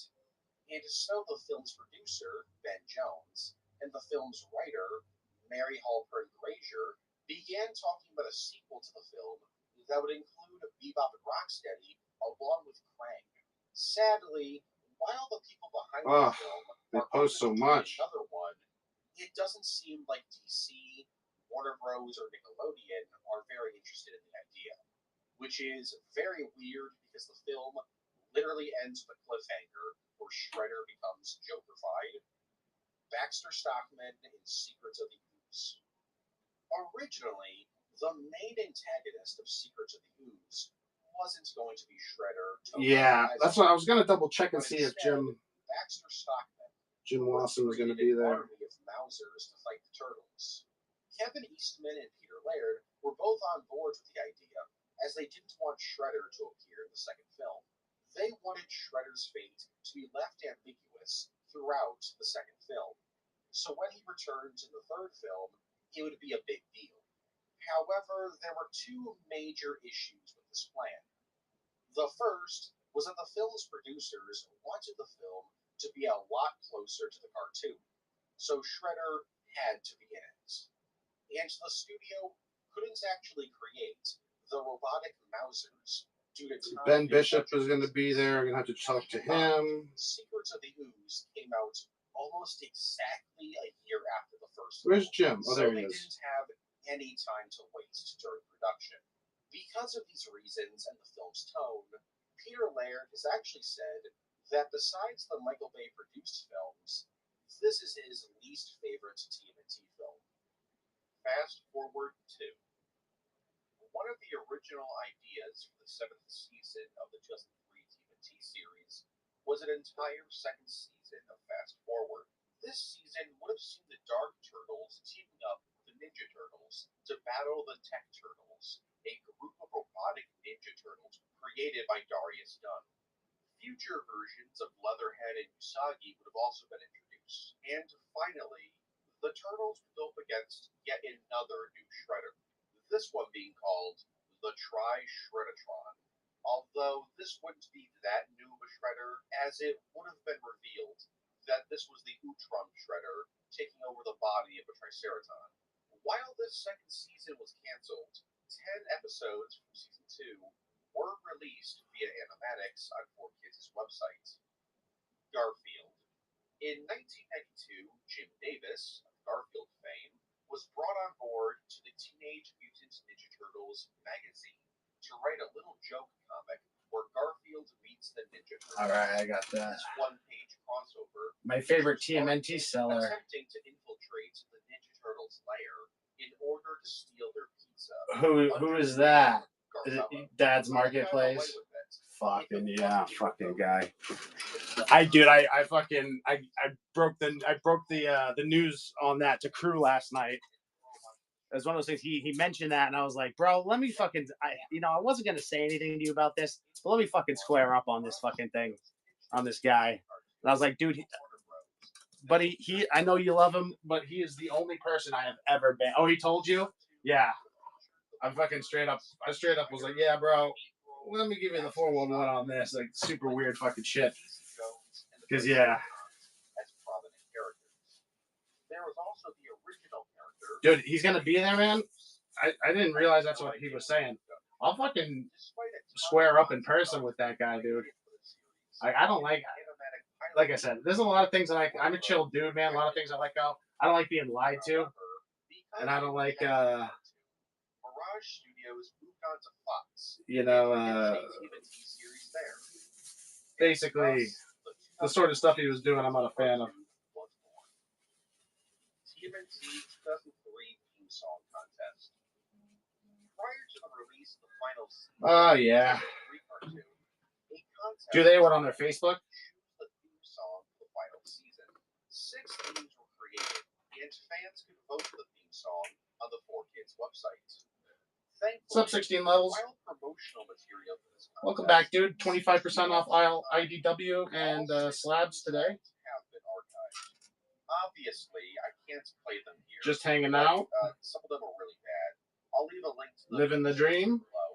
[SPEAKER 1] And so the film's producer, Ben Jones, and the film's writer, Mary Halpern Grazier, began talking about a sequel to the film that would include Bebop and Rocksteady, along with Krang. Sadly, while the people behind
[SPEAKER 2] Oh,
[SPEAKER 1] the film
[SPEAKER 2] they
[SPEAKER 1] are
[SPEAKER 2] post so
[SPEAKER 1] open to
[SPEAKER 2] much.
[SPEAKER 1] another one, it doesn't seem like DC, Warner Bros., or Nickelodeon are very interested in the idea, which is very weird because the film literally ends with a cliffhanger where Shredder becomes Joker-fied. Baxter Stockman in Secrets of the Ooze. Originally, the main antagonist of Secrets of the Ooze wasn't going to be Shredder.
[SPEAKER 2] Yeah, that's what I was gonna double check and see if
[SPEAKER 1] Baxter Stockman
[SPEAKER 2] Jim Lawson was gonna be there.
[SPEAKER 1] army of Mousers to fight the Turtles. Kevin Eastman and Peter Laird were both on board with the idea, as they didn't want Shredder to appear in the second film. They wanted Shredder's fate to be left ambiguous throughout the second film. So when he returns in the third film, it would be a big deal. However, there were two major issues with this plan. The first was that the film's producers wanted the film to be a lot closer to the cartoon, so Shredder had to be in it. And the studio couldn't actually create the robotic Mousers due to time.
[SPEAKER 2] Ben Bishop is going to be there. I'm going to have to talk to him.
[SPEAKER 1] Secrets of the Ooze came out almost exactly a year after the first
[SPEAKER 2] Where's
[SPEAKER 1] film,
[SPEAKER 2] Jim? Oh, there
[SPEAKER 1] so
[SPEAKER 2] he
[SPEAKER 1] they
[SPEAKER 2] is.
[SPEAKER 1] didn't have any time to waste during production. Because of these reasons and the film's tone, Peter Laird has actually said that besides the Michael Bay produced films, this is his least favorite TMNT film. Fast forward to one of the original ideas for the 7th season of the Just 3 TMNT series was an entire second season of Fast Forward. This season would have seen the Dark Turtles teaming up with the Ninja Turtles to battle the Tech Turtles, a group of robotic Ninja Turtles created by Darius Dunn. Future versions of Leatherhead and Usagi would have also been introduced. And finally, the Turtles would go up against yet another new Shredder, this one being called the Tri-Shreddatron. Although this wouldn't be that new of a Shredder, as it would have been revealed that this was the Utron Shredder taking over the body of a Triceraton. While this second season was cancelled, 10 episodes from season 2 were released via Animatics on 4Kids' website. Garfield. In 1992, Jim Davis, of Garfield fame, was brought on board to the Teenage Mutant Ninja Turtles magazine to write a little joke comic where Garfield meets the Ninja Turtles.
[SPEAKER 2] Alright, I got that.
[SPEAKER 1] This one-page crossover.
[SPEAKER 2] My favorite TMNT seller.
[SPEAKER 1] Attempting to infiltrate the Ninja Turtles' lair in order to steal their pizza.
[SPEAKER 2] Who is that? Is
[SPEAKER 1] Garfella.
[SPEAKER 2] it Dad's Marketplace?
[SPEAKER 1] Got away with it.
[SPEAKER 2] Fucking yeah, fucking guy.
[SPEAKER 1] I
[SPEAKER 2] I broke the news on that to crew last night. It was one of those things. He mentioned that, and I was like, bro, let me fucking. I wasn't gonna say anything to you about this, but let me fucking square up on this fucking thing, on this guy. And I was like, dude, but he I know you love him, but he is the only person I have ever been. Oh, he told you? Yeah. I straight up was like, yeah, bro. Let me give you the 411 on this, like super weird fucking shit. Because yeah,
[SPEAKER 1] there was also the original character.
[SPEAKER 2] dude, he's gonna be there, man. I didn't realize that's what he was saying. I'll fucking square up in person with that guy, dude. I don't like I said, there's a lot of things that I'm a chill dude, man. A lot of things I let go. I don't like being lied to, and I don't like
[SPEAKER 1] Mirage Studios moved on to Fox.
[SPEAKER 2] Basically the sort of stuff he was doing, I'm not a fan of.
[SPEAKER 1] TMNT 2003 theme song contest. Prior to the release of the final season
[SPEAKER 2] Oh yeah.
[SPEAKER 1] cartoon, a contest
[SPEAKER 2] Do they what on their Facebook?
[SPEAKER 1] choose the theme song for the final season. 6 themes were created, and fans could vote for the theme song on the 4Kids website.
[SPEAKER 2] What's up, 16 levels?
[SPEAKER 1] While promotional material for this contest
[SPEAKER 2] Welcome back, dude. 25% off IDW and slabs today.
[SPEAKER 1] have been archived. Obviously, I can't play them here.
[SPEAKER 2] Just hanging out.
[SPEAKER 1] Some of them are really bad. I'll leave a link to them
[SPEAKER 2] Living the dream.
[SPEAKER 1] below.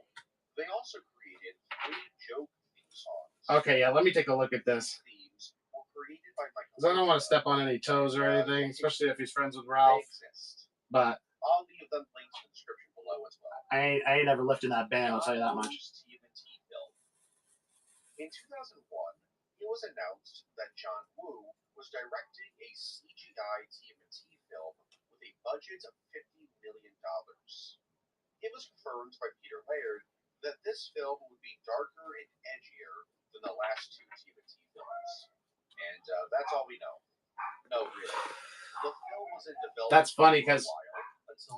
[SPEAKER 1] They also created 3 joke theme songs.
[SPEAKER 2] Okay, yeah, let me take a look at this.
[SPEAKER 1] Themes were created by Michael.
[SPEAKER 2] Because I don't want to step on any toes or anything, especially if he's friends with Ralph.
[SPEAKER 1] They exist.
[SPEAKER 2] But
[SPEAKER 1] I'll leave them links in the description below as well.
[SPEAKER 2] I ain't ever lifting that band, I'll tell you that much.
[SPEAKER 1] TMNT In 2001, it was announced that John Woo was directing a CGI TMNT film with a budget of $50 million. It was confirmed by Peter Laird that this film would be darker and edgier than the last two TMNT films. And that's all we know. No, really. The film was in development.
[SPEAKER 2] That's funny because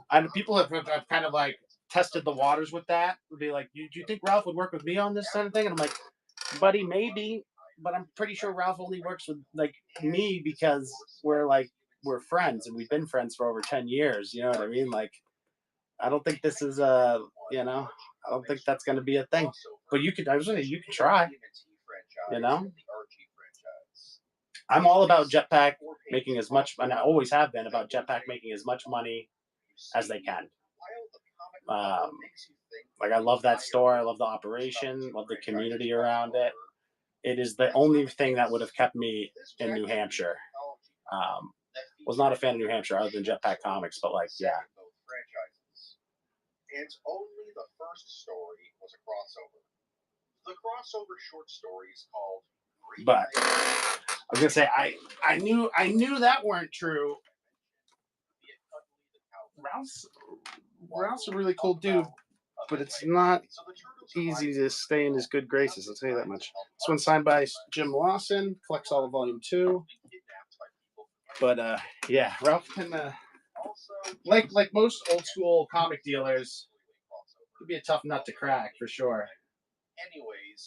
[SPEAKER 1] until
[SPEAKER 2] people have kind of like tested the waters with that. Would be like, do you think Ralph would work with me on this kind of thing? And I'm like, buddy, maybe, but I'm pretty sure Ralph only works with like me because we're friends and we've been friends for over 10 years. You know what I mean? Like, I don't think this is I don't think that's going to be a thing. But you could try. You know, I'm all about Jetpack making as much, and I always have been about Jetpack making as much money as they can. Like I love that store. I love the operation. Love the community around it. It is the only thing that would have kept me in New Hampshire. Was not a fan of New Hampshire other than Jetpack Comics, but like, yeah.
[SPEAKER 1] And only the first story was a crossover. The crossover short story is called.
[SPEAKER 2] But I was gonna say I knew that weren't true. Ralph's a really cool dude, but it's not easy to stay in his good graces. I'll tell you that much. This one's signed by Jim Lawson. Collects all of Volume 2. But yeah, Ralph can like most old school comic dealers, could be a tough nut to crack for sure.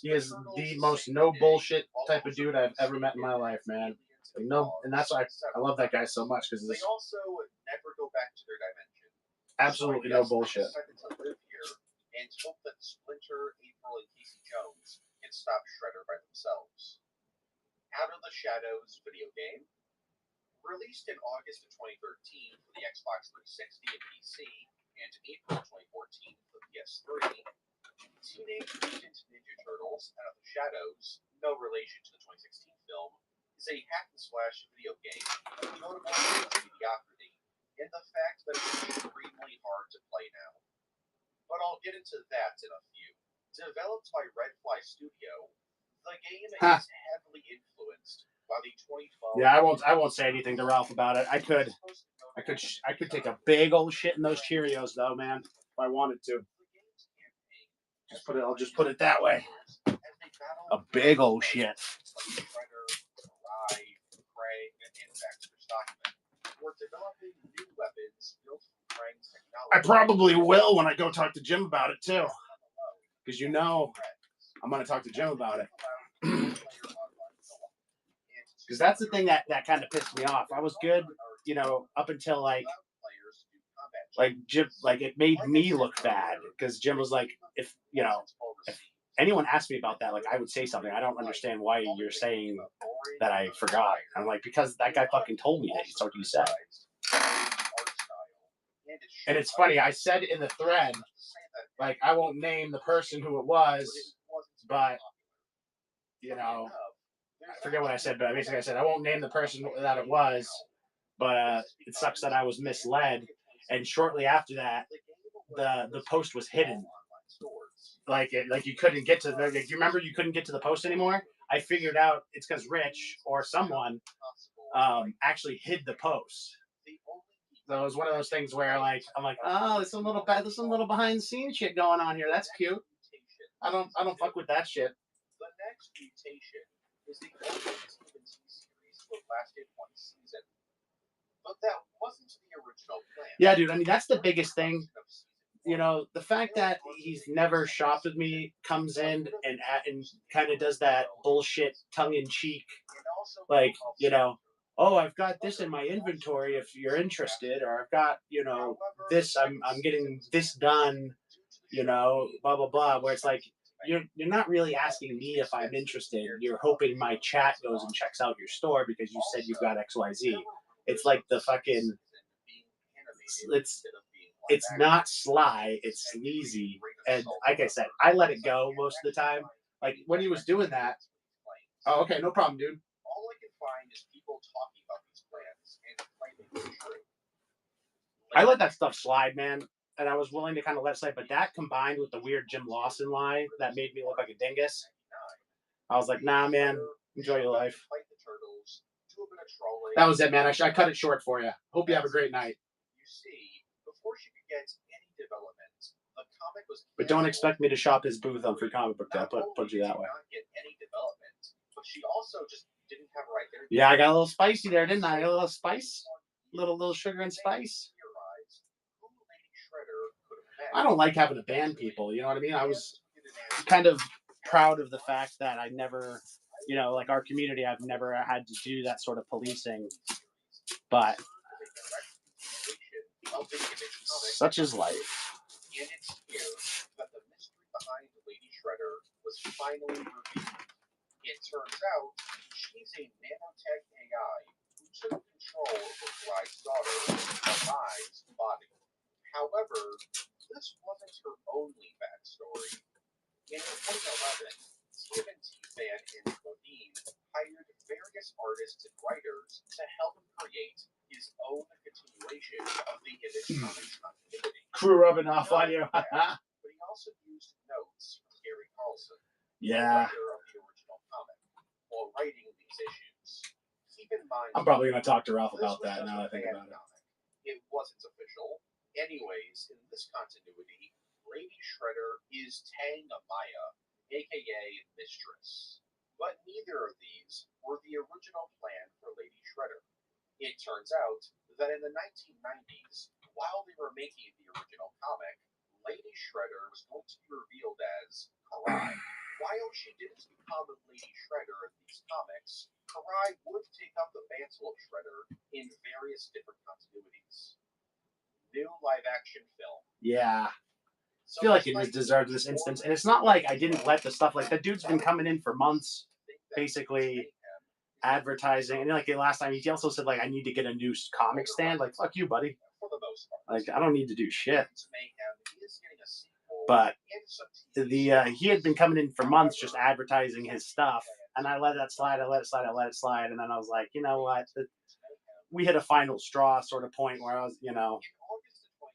[SPEAKER 2] He is the most no bullshit type of dude I've ever met in my life, man. No, and that's why I love that guy so much because
[SPEAKER 1] they also never go back to their dimension.
[SPEAKER 2] Absolutely no bullshit.
[SPEAKER 1] To live here and hope that Splinter, April, and Casey Jones can stop Shredder by themselves. Out of the Shadows video game, released in August of 2013 for the Xbox 360 and PC, and April 2014 for the PS3. Teenage Mutant Ninja Turtles Out of the Shadows, no relation to the 2016 film, is a hack and slash video game notable for its mediocrity and the fact that it's extremely hard to play now. But I'll get into that in a few. Developed by Redfly Studio, the game is heavily influenced by the 2012.
[SPEAKER 2] Yeah, I won't say anything to Ralph about it. I could take a big old shit in those Cheerios though, man, if I wanted to. I'll just put it that way. A big old shit. I probably will when I go talk to Jim about it too. Because I'm going to talk to Jim about it. Because that's the thing that kind of pissed me off. I was good, up until like Jim, like it made me look bad. Because Jim was like, if anyone asked me about that, like I would say something. I don't understand why you're saying that I forgot. I'm like, because that guy fucking told me that. It's what you said. And it's funny, I said in the thread, like, I won't name the person who it was, but, I forget what I said, but basically I said, I won't name the person that it was, but it sucks that I was misled. And shortly after that, the post was hidden. Like you couldn't get to the, like, you remember you couldn't get to the post anymore? I figured out it's because Rich or someone actually hid the post. So it was one of those things where I'm like, oh, there's some little behind the scenes shit going on here. That's cute. I don't fuck with that shit.
[SPEAKER 1] The next mutation is the only TMNT series that lasted one season. But that wasn't the original plan.
[SPEAKER 2] Yeah, dude. I mean, that's the biggest thing. The fact that he's never shopped with me, comes in and kind of does that bullshit tongue-in-cheek, like, oh, I've got this in my inventory if you're interested, or I've got, this, I'm getting this done, blah, blah, blah, where it's like, you're not really asking me if I'm interested. You're hoping my chat goes and checks out your store because you said you've got XYZ. It's like the fucking, it's not sly, it's sleazy. And like I said, I let it go most of the time. Like when he was doing that. Oh, okay, no problem, dude.
[SPEAKER 1] All I can find is people talking about these plans and claiming they're true.
[SPEAKER 2] I let that stuff slide, man. And I was willing to kind of let it slide, but that combined with the weird Jim Lawson lie that made me look like a dingus. I was like, nah, man, enjoy your life.
[SPEAKER 1] Fight the turtles, do a bit of trolling.
[SPEAKER 2] That was it, man. I cut it short for you. Hope you have a great night.
[SPEAKER 1] You see, before she could get any development, the comic was.
[SPEAKER 2] But don't expect me to shop his booth on Free Comic Book Day.
[SPEAKER 1] Not
[SPEAKER 2] Put
[SPEAKER 1] only
[SPEAKER 2] you
[SPEAKER 1] did
[SPEAKER 2] that
[SPEAKER 1] she
[SPEAKER 2] way.
[SPEAKER 1] not get any development, but she also just didn't have right there.
[SPEAKER 2] Yeah, I got a little spicy there, didn't I? A little spice, little sugar and spice. I don't like having to ban people. You know what I mean? I was kind of proud of the fact that I never, you know, like our community, I've never had to do that sort of policing. But such is life.
[SPEAKER 1] And it's here that the mystery behind Lady Shredder was finally revealed. It turns out she's a nanotech AI who took control over Fry's daughter, Amai's body. However, this wasn't her only backstory. In 2011, TMNT fan Andy Modine hired various artists and writers to help him create his own continuation of the Image Comics continuity.
[SPEAKER 2] Crew rubbing off on you.
[SPEAKER 1] But he also used notes from Gary Carlson,
[SPEAKER 2] Yeah.
[SPEAKER 1] the writer of the original comic, while writing these issues. Keep in mind,
[SPEAKER 2] I'm probably going to talk to Ralph about
[SPEAKER 1] this was
[SPEAKER 2] that
[SPEAKER 1] just
[SPEAKER 2] now
[SPEAKER 1] a
[SPEAKER 2] that I think
[SPEAKER 1] fan
[SPEAKER 2] about it.
[SPEAKER 1] comic. It wasn't official. Anyways, in this continuity, Lady Shredder is Tang Amaya, aka Mistress. But neither of these were the original plan for Lady Shredder. It turns out that in the 1990s, while they were making the original comic, Lady Shredder was going to be revealed as Karai. While she didn't become Lady Shredder in these comics, Karai would take up the mantle of Shredder in various different continuities. New live-action film.
[SPEAKER 2] Yeah. I feel like it just deserved this instance. And it's not like I didn't let the stuff, like, the dude's been coming in for months, basically advertising. And like last time, he also said, like, I need to get a new comic stand. Like, fuck you, buddy.
[SPEAKER 1] For the most part.
[SPEAKER 2] Like, I don't need to do shit.
[SPEAKER 1] Mayhem is getting a sequel
[SPEAKER 2] But
[SPEAKER 1] and some TV
[SPEAKER 2] he had been coming in for months just advertising his stuff. And I let that slide, I let it slide. And then I was like, you know what? We hit a final straw sort of point where I was, you know,
[SPEAKER 1] In August of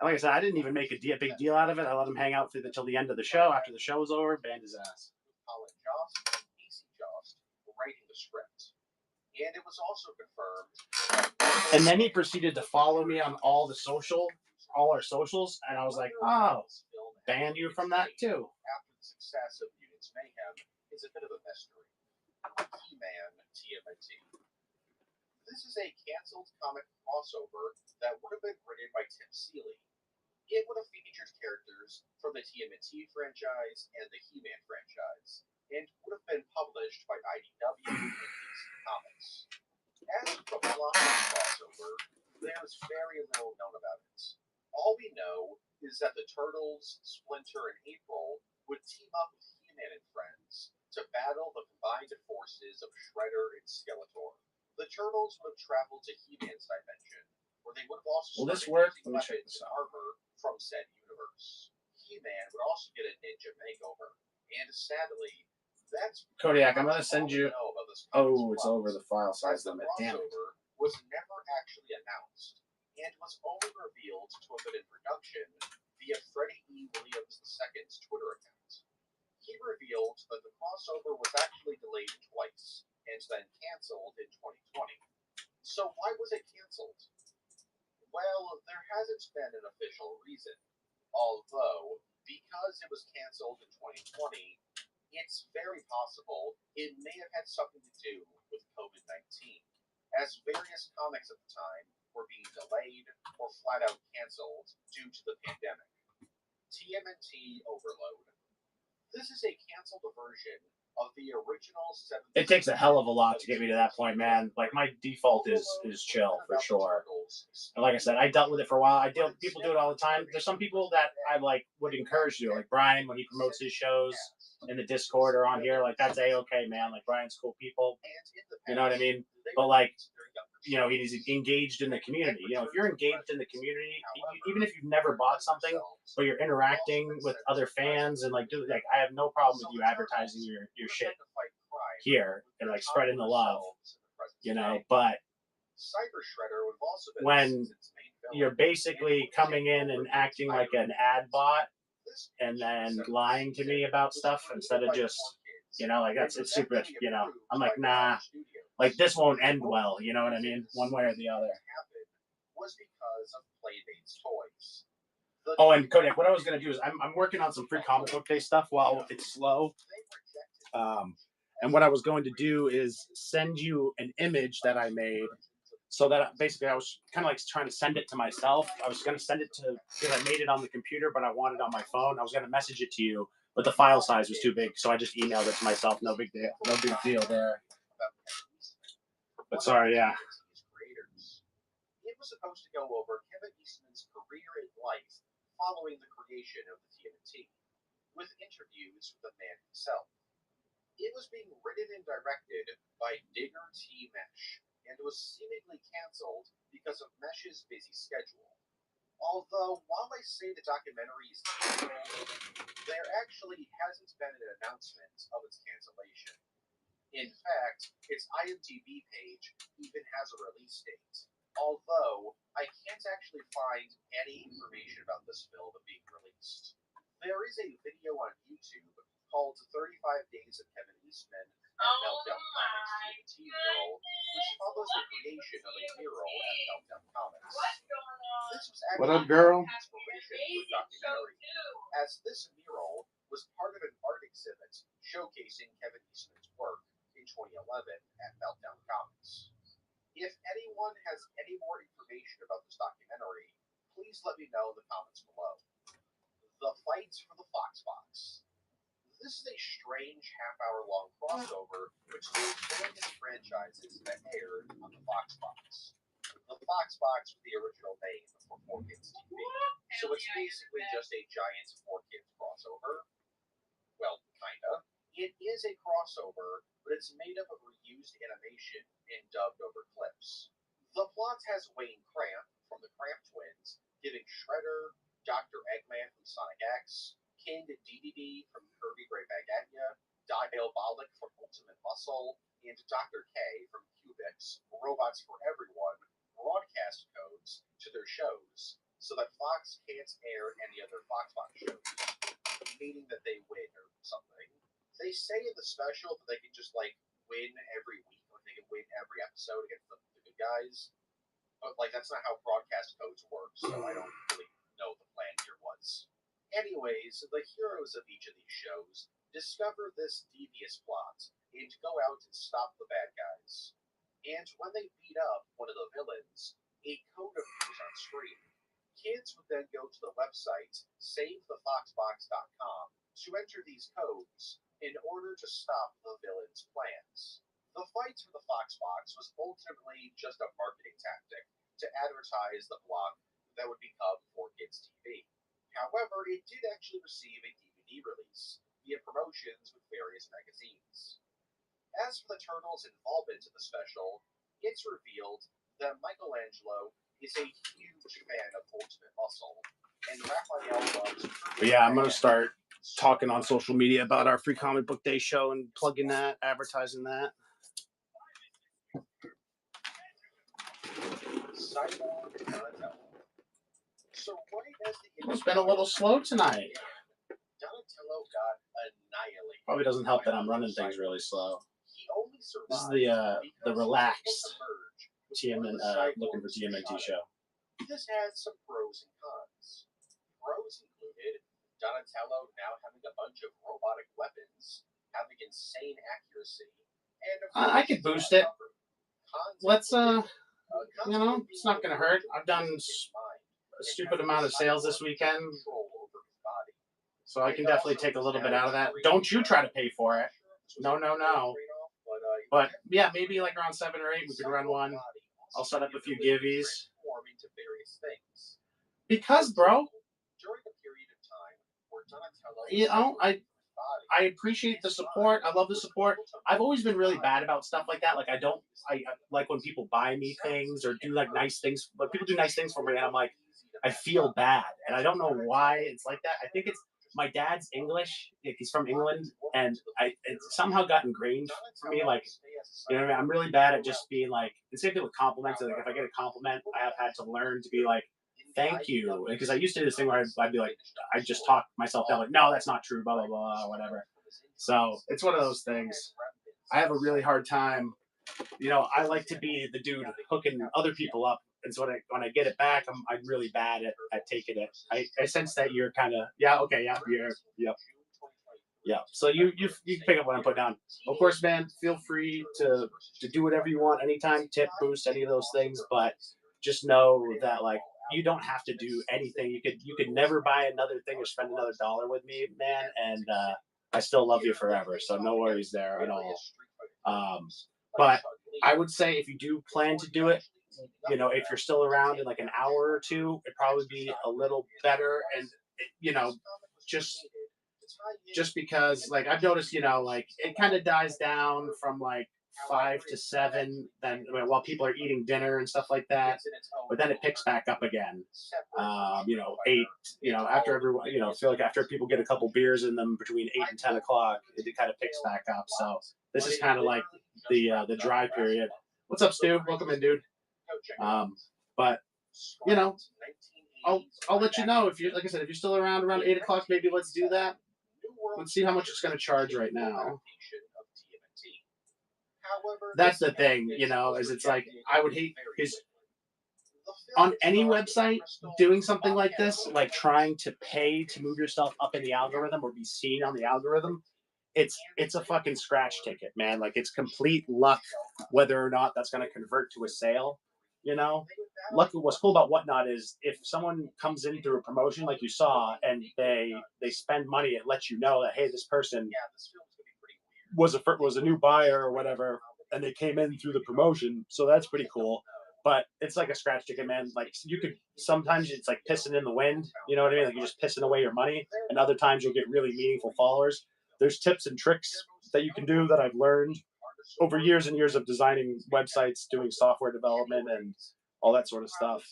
[SPEAKER 1] 2021,
[SPEAKER 2] like I said, I didn't even make a big deal out of it. I let him hang out till the end of the show. After the show was over, banned his ass.
[SPEAKER 1] Colin Jost and Casey Jost were writing the script. And it was also confirmed.
[SPEAKER 2] And then he proceeded to follow me on all our socials, and I was like, oh, ban you from that too.
[SPEAKER 1] After the success of Mutants Mayhem is a bit of a mystery. He-Man TMNT. This is a canceled comic crossover that would have been written by Tim Seeley. It would have featured characters from the TMNT franchise and the He-Man franchise, and would have been published by IDW and DC Comics. As for the plot of the crossover, there's very little known about it. All we know is that the Turtles, Splinter, and April would team up with He-Man and friends to battle the combined forces of Shredder and Skeletor. The Turtles would have traveled to He-Man's dimension, where they would have also
[SPEAKER 2] Will this
[SPEAKER 1] started
[SPEAKER 2] work?
[SPEAKER 1] using
[SPEAKER 2] Let me check
[SPEAKER 1] weapons
[SPEAKER 2] this
[SPEAKER 1] and armor from said universe. He-Man would also get a ninja makeover, and sadly, that's
[SPEAKER 2] Kodiak, I'm gonna send
[SPEAKER 1] all
[SPEAKER 2] you.
[SPEAKER 1] we know about this
[SPEAKER 2] Oh,
[SPEAKER 1] comic's
[SPEAKER 2] it's
[SPEAKER 1] plot.
[SPEAKER 2] over the file size
[SPEAKER 1] As the
[SPEAKER 2] limit. Damn it.
[SPEAKER 1] crossover was never actually announced, and was only revealed to have been in production via Freddie E. Williams II's Twitter account. He revealed that the crossover was actually delayed twice, and then canceled in 2020. So why was it canceled? Well, there hasn't been an official reason, although, because it was canceled in 2020, it's very possible it may have had something to do with COVID-19, as various comics at the time were being delayed or flat out canceled due to the pandemic. TMNT Overload. This is a canceled version of the original 7th.
[SPEAKER 2] It takes a hell of a lot to get me to that point, man. Like, my default is chill for sure. And like I said, I dealt with it for a while. People do it all the time. There's some people that I like would encourage to do it, like Brian when he promotes his shows in the Discord or on here. Like, that's a-okay, man. Like, Brian's cool people. You know what I mean? But like, you know, he's engaged in the community. You know, if you're engaged in the community, even if you've never bought something, but you're interacting with other fans and like, dude, like, I have no problem with you advertising your shit here and like spreading the love, you know. But when you're basically coming in and acting like an ad bot and then lying to me about stuff instead of just You know, like it's super. You know, I'm like, nah, like this won't end well. You know what I mean? One way or the other.
[SPEAKER 1] Was because of Playmate's toys.
[SPEAKER 2] Oh, and Kodiak, what I was gonna do is I'm working on some free comic book day stuff while it's slow. And what I was going to do is send you an image that I made. So that basically I was kind of like trying to send it to myself. I was going to send it to, because I made it on the computer, but I wanted it on my phone. I was going to message it to you, but the file size was too big. So I just emailed it to myself. No big deal. No big deal there. But sorry, yeah.
[SPEAKER 1] It was supposed to go over Kevin Eastman's career and life following the creation of the TMNT, with interviews with the man himself. It was being written and directed by Digger T. Mesh, and was seemingly canceled because of Mesh's busy schedule. Although, while I say the documentary is canceled, there actually hasn't been an announcement of its cancellation. In fact, its IMDb page even has a release date, although I can't actually find any information about this film being released. There is a video on YouTube called 35 Days of Kevin Eastman at Meltdown Comics TNT mural, which follows the creation of a mural at Meltdown Comics. This was actually
[SPEAKER 2] What up, girl?
[SPEAKER 1] Inspiration for the documentary, as this mural was part of an art exhibit showcasing Kevin Eastman's work in 2011 at Meltdown Comics. If anyone has any more information about this documentary, please let me know in the comments below. The Fights for the Fox Box. This is a strange half-hour-long crossover between various franchises that aired on the Fox Box. The Fox Box was the original name for 4Kids TV, so it's basically just a giant 4Kids crossover. Well, kinda. It is a crossover, but it's made up of reused animation and dubbed over clips. The plot has Wayne Cramp from the Cramp Twins giving Shredder, Dr. Eggman from Sonic X, King DDD from Kirby Great Magania, Diabolic from Ultimate Muscle, and Dr. K from Cubix, Robots for Everyone, broadcast codes to their shows so that Fox can't air any other Fox shows, meaning that they win or something. They say in the special that they can just like win every week, or they can win every episode against the good guys. But like that's not how broadcast codes work, so I don't really know what the plan here was. Anyways, the heroes of each of these shows discover this devious plot and go out and stop the bad guys. And when they beat up one of the villains, a code appears on screen. Kids would then go to the website savethefoxbox.com to enter these codes in order to stop the villain's plans. The Fights for the Fox Box was ultimately just a marketing tactic to advertise the block that would become 4Kids TV. However, it did actually receive a DVD release via promotions with various magazines. As for the Turtles' involvement in the special, it's revealed that Michelangelo is a huge fan of Ultimate Muscle, and Raphael loves...
[SPEAKER 2] But yeah, I'm going to start talking on social media about our free comic book day show and plugging that, advertising that.
[SPEAKER 1] Cyborg Donatello. So right as the
[SPEAKER 2] It's been a little slow tonight.
[SPEAKER 1] Donatello got annihilated.
[SPEAKER 2] Probably doesn't help that I'm running things really slow.
[SPEAKER 1] He only survived
[SPEAKER 2] This is the relaxed looking for TMNT show.
[SPEAKER 1] This had some pros and cons. Pros included Donatello now having a bunch of robotic weapons, having insane accuracy, and
[SPEAKER 2] I could boost it. Let's it's not gonna hurt. I've done a stupid amount of sales this weekend, so I can definitely take a little bit out of that. Don't you try to pay for it. No. But yeah, maybe like around 7 or 8 we could run one. I'll set up a few givvies. Because, bro, you know, I appreciate the support. I love the support. I've always been really bad about stuff like that. Like I like when people buy me things or do like nice things. When people do nice things for me, and I'm like, I feel bad, and I don't know why it's like that. I think it's my dad's English. He's from England, and it somehow got ingrained for me. Like, you know what I mean? I'm really bad at just being like, the same thing with compliments. Like if I get a compliment, I have had to learn to be like, thank you, because I used to do this thing where I'd be like, I just talk myself down, like, no, that's not true, blah blah blah, whatever. So it's one of those things. I have a really hard time. You know, I like to be the dude hooking other people up, and so when I get it back, I'm really bad at taking it. I sense that you're kind of yeah. So you pick up what I'm putting down. Of course, man, feel free to do whatever you want anytime, tip, boost, any of those things, but just know that like you don't have to do anything. You could never buy another thing or spend another dollar with me, man, and I still love you forever. So no worries there at all. But I would say if you do plan to do it, you know, if you're still around in like an hour or two, it'd probably be a little better. And you know, just because like I've noticed, you know, like it kind of dies down from like 5 to 7, then while people are eating dinner and stuff like that, but then it picks back up again. You know, 8. You know, after everyone, you know, I feel like after people get a couple beers in them between 8 and 10 o'clock, it kind of picks back up. So this is kind of like the dry period. What's up, Stu? Welcome in, dude. But you know, I'll let you know if you like I said if you're still around 8 o'clock, maybe let's do that. Let's see how much it's going to charge right now. That's the thing, you know, is it's like I would hate is on any website doing something like this, like trying to pay to move yourself up in the algorithm or be seen on the algorithm. It's a fucking scratch ticket, man. Like it's complete luck whether or not that's going to convert to a sale. You know, what's cool about Whatnot is if someone comes in through a promotion like you saw and they spend money, it lets you know that hey, this person was a new buyer or whatever, and they came in through the promotion. So that's pretty cool. But it's like a scratch ticket, man. Like you could sometimes it's like pissing in the wind. You know what I mean? Like you're just pissing away your money, and other times you'll get really meaningful followers. There's tips and tricks that you can do that I've learned over years and years of designing websites, doing software development, and all that sort of stuff.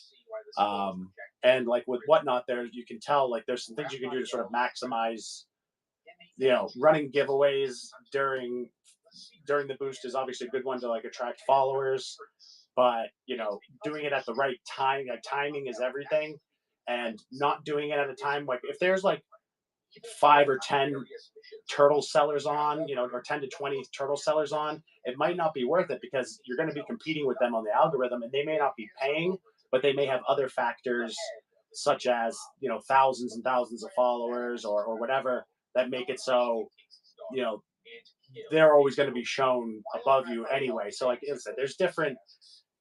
[SPEAKER 2] And like with Whatnot, there you can tell like there's some things you can do to sort of maximize. You know, running giveaways during the boost is obviously a good one to like attract followers, but you know, doing it at the right time, like timing is everything, and not doing it at a time like if there's like 5 or 10 turtle sellers on, you know, or 10 to 20 turtle sellers on, it might not be worth it because you're going to be competing with them on the algorithm and they may not be paying, but they may have other factors such as, you know, thousands and thousands of followers or whatever that make it so, you know, they're always going to be shown above you anyway. So like I said, there's different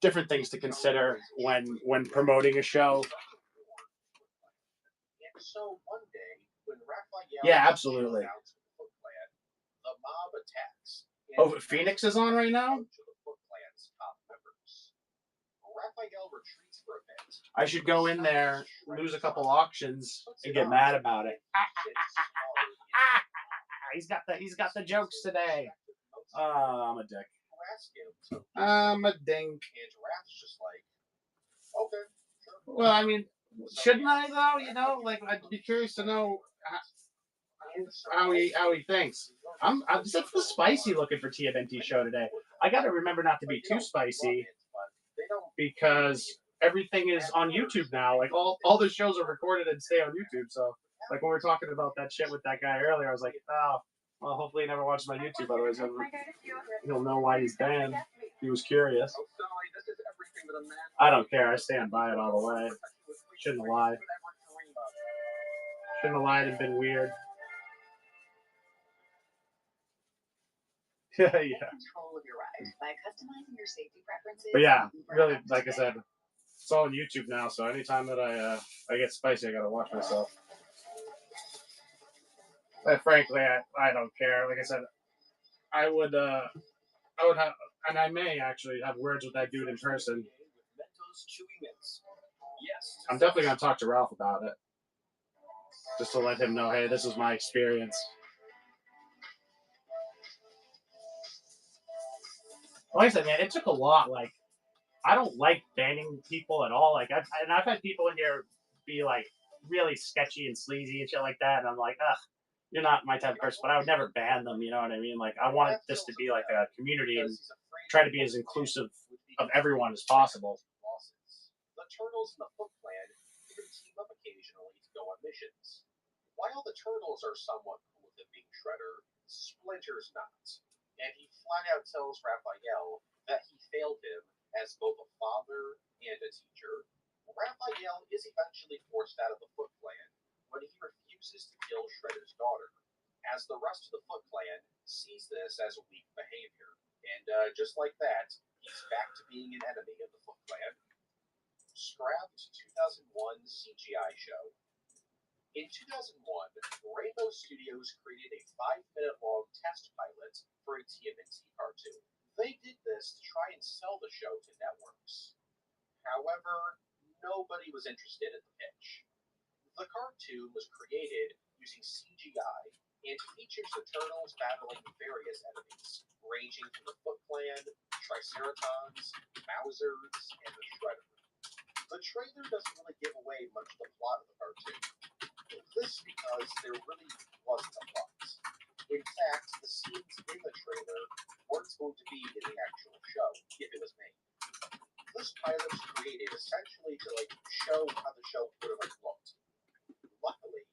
[SPEAKER 2] things to consider when promoting a show.
[SPEAKER 1] So one day, when Raphael
[SPEAKER 2] Yeah, absolutely.
[SPEAKER 1] the mob attacks.
[SPEAKER 2] Oh, Phoenix is on right now?
[SPEAKER 1] Raphael retreats for a bit.
[SPEAKER 2] I should go in there, lose a couple auctions, and get mad about it. He's got the jokes today. I'm a dick. I'm a dink.
[SPEAKER 1] And Giraffe's just like, okay.
[SPEAKER 2] Well, I mean, shouldn't I though? You know, like I'd be curious to know how he thinks. I'm just spicy looking for TMNT show today. I got to remember not to be too spicy because everything is on YouTube now. Like all the shows are recorded and stay on YouTube. So like when we were talking about that shit with that guy earlier, I was like, oh, well, hopefully he never watches my YouTube. Otherwise, he'll know why he's banned. He was curious. I don't care. I stand by it all the way. Shouldn't have lied. Shouldn't have lied and been weird. Yeah. But yeah, really, like I said, it's all on YouTube now. So anytime that I get spicy, I gotta watch myself. But frankly, I don't care. Like I said, I would have, and I may actually have words with that dude in person. I'm definitely gonna talk to Ralph about it, just to let him know, hey, this is my experience. Like I said, man, it took a lot. Like, I don't like banning people at all. Like, I've had people in here be like really sketchy and sleazy and shit like that, and I'm like, ugh, you're not my type of person. But I would never ban them. You know what I mean? Like, I wanted this to be like a community and try to be as inclusive of everyone as possible.
[SPEAKER 1] The turtles in the Foot Clan even team up occasionally to go on missions. While the turtles are somewhat cool with with him being Shredder, Splinter's not. And he flat out tells Raphael that he failed him as both a father and a teacher. Raphael is eventually forced out of the Foot Clan when he refuses to kill Shredder's daughter, as the rest of the Foot Clan sees this as weak behavior. And just like that, he's back to being an enemy of the Foot Clan. Scrapped 2001 CGI show. In 2001, Rainbow Studios created a 5-minute-long test pilot for a TMNT cartoon. They did this to try and sell the show to networks. However, nobody was interested in the pitch. The cartoon was created using CGI and features the Turtles battling various enemies, ranging from the Foot Clan, Triceratons, Mousers, and the Shredder. The trailer doesn't really give away much of the plot of the cartoon. This because there really wasn't a plot. In fact, the scenes in the trailer weren't going to be in the actual show, if it was made. This pilot was created essentially to show how the show would have looked. Luckily,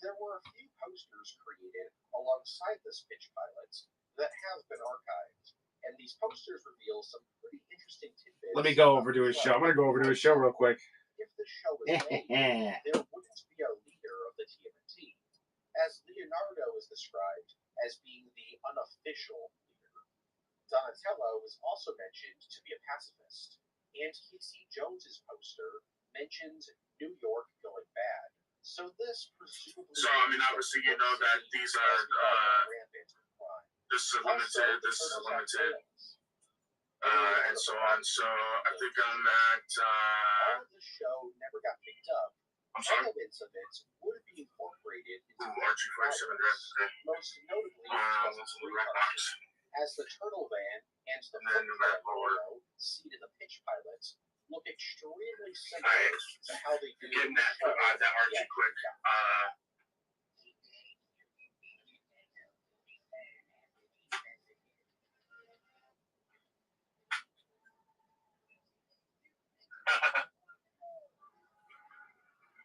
[SPEAKER 1] there were a few posters created alongside this pitch pilot that have been archived, and these posters reveal some pretty interesting tidbits.
[SPEAKER 2] Let me go over to his show. I'm gonna go over to his show real quick.
[SPEAKER 1] If the show was made, there wouldn't be a leader of the TMNT, as Leonardo is described as being the unofficial leader. Donatello was also mentioned to be a pacifist, and Casey Jones's poster mentions New York going bad. So this presumably.
[SPEAKER 4] So I mean, obviously, you know that these are this is limited. This is limited. And so on. So I think I'm at.
[SPEAKER 1] All of the show never got picked up.
[SPEAKER 4] I'm sorry.
[SPEAKER 1] Elements of it would be incorporated into
[SPEAKER 4] RG47 draft today.
[SPEAKER 1] most notably as the Turtle Van and the
[SPEAKER 4] And then
[SPEAKER 1] Foot
[SPEAKER 4] the
[SPEAKER 1] Clan logo seen in the pitch pilot look extremely similar to how they do in
[SPEAKER 4] Getting
[SPEAKER 1] the
[SPEAKER 4] that
[SPEAKER 1] show.
[SPEAKER 4] that RG quick.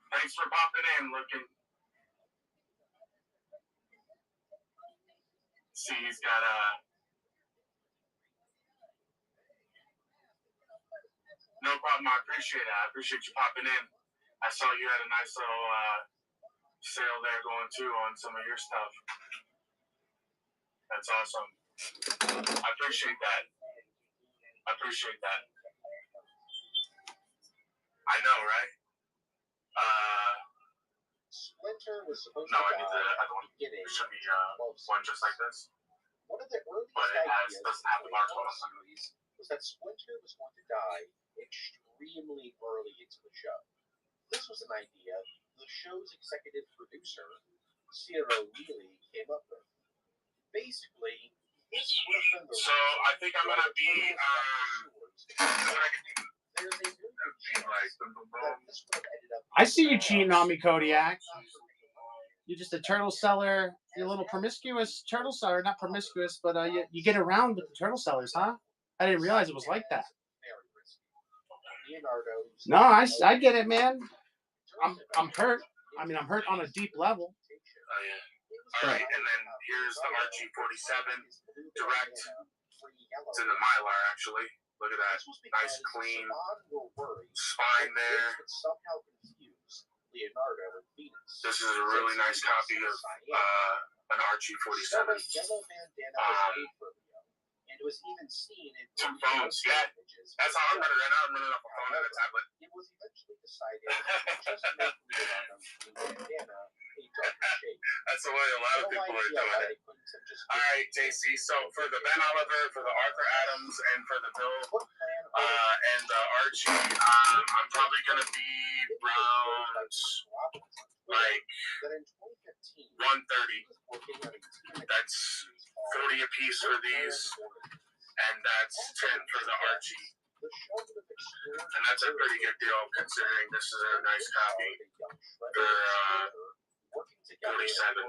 [SPEAKER 4] Thanks for popping in, looking. See, he's got no problem. I appreciate it. I appreciate you popping in. I saw you had a nice little sale there going too on some of your stuff. That's awesome. I appreciate that. I appreciate that. I know, right?
[SPEAKER 1] Splinter was supposed
[SPEAKER 4] No,
[SPEAKER 1] to
[SPEAKER 4] I need the other one.
[SPEAKER 1] beginning
[SPEAKER 4] There should be one just like this.
[SPEAKER 1] One of the earliest
[SPEAKER 4] But it
[SPEAKER 1] ideas
[SPEAKER 4] doesn't have the
[SPEAKER 1] of
[SPEAKER 4] mark
[SPEAKER 1] the
[SPEAKER 4] on it.
[SPEAKER 1] series was that Splinter was going to die extremely early into the show. This was an idea the show's executive producer, Ciro Neely, came up with. Basically, this would have been the
[SPEAKER 4] So I think I'm gonna be
[SPEAKER 1] there's a very good chance that this would have ended up.
[SPEAKER 2] I see you cheating on me, Kodiak. You're just a turtle seller. You're a little promiscuous turtle seller. Not promiscuous, but you get around with the turtle sellers, huh? I didn't realize it was like that. No, I get it, man. I'm hurt. I mean, I'm hurt on a deep level.
[SPEAKER 4] Oh, yeah. All right, and then here's the RG47 direct. It's in the Mylar, actually. Look at that. Nice, clean spine there. This is a really nice copy of an RG47.
[SPEAKER 1] It was even seen in
[SPEAKER 4] two phones, yeah. That's how I'm running right now. I'm running off a phone and a tablet.
[SPEAKER 1] It was eventually decided just to make the bandana a darker shade.
[SPEAKER 4] That's the way a lot of people are doing it. All right, JC. So for the Ben Oliver, for the Arthur Adams, and for the Bill and the Archie, I'm probably gonna be around like 130. That's 40 a piece for these, and that's 10 for the Archie. And that's a pretty good deal considering this is a nice copy for 47.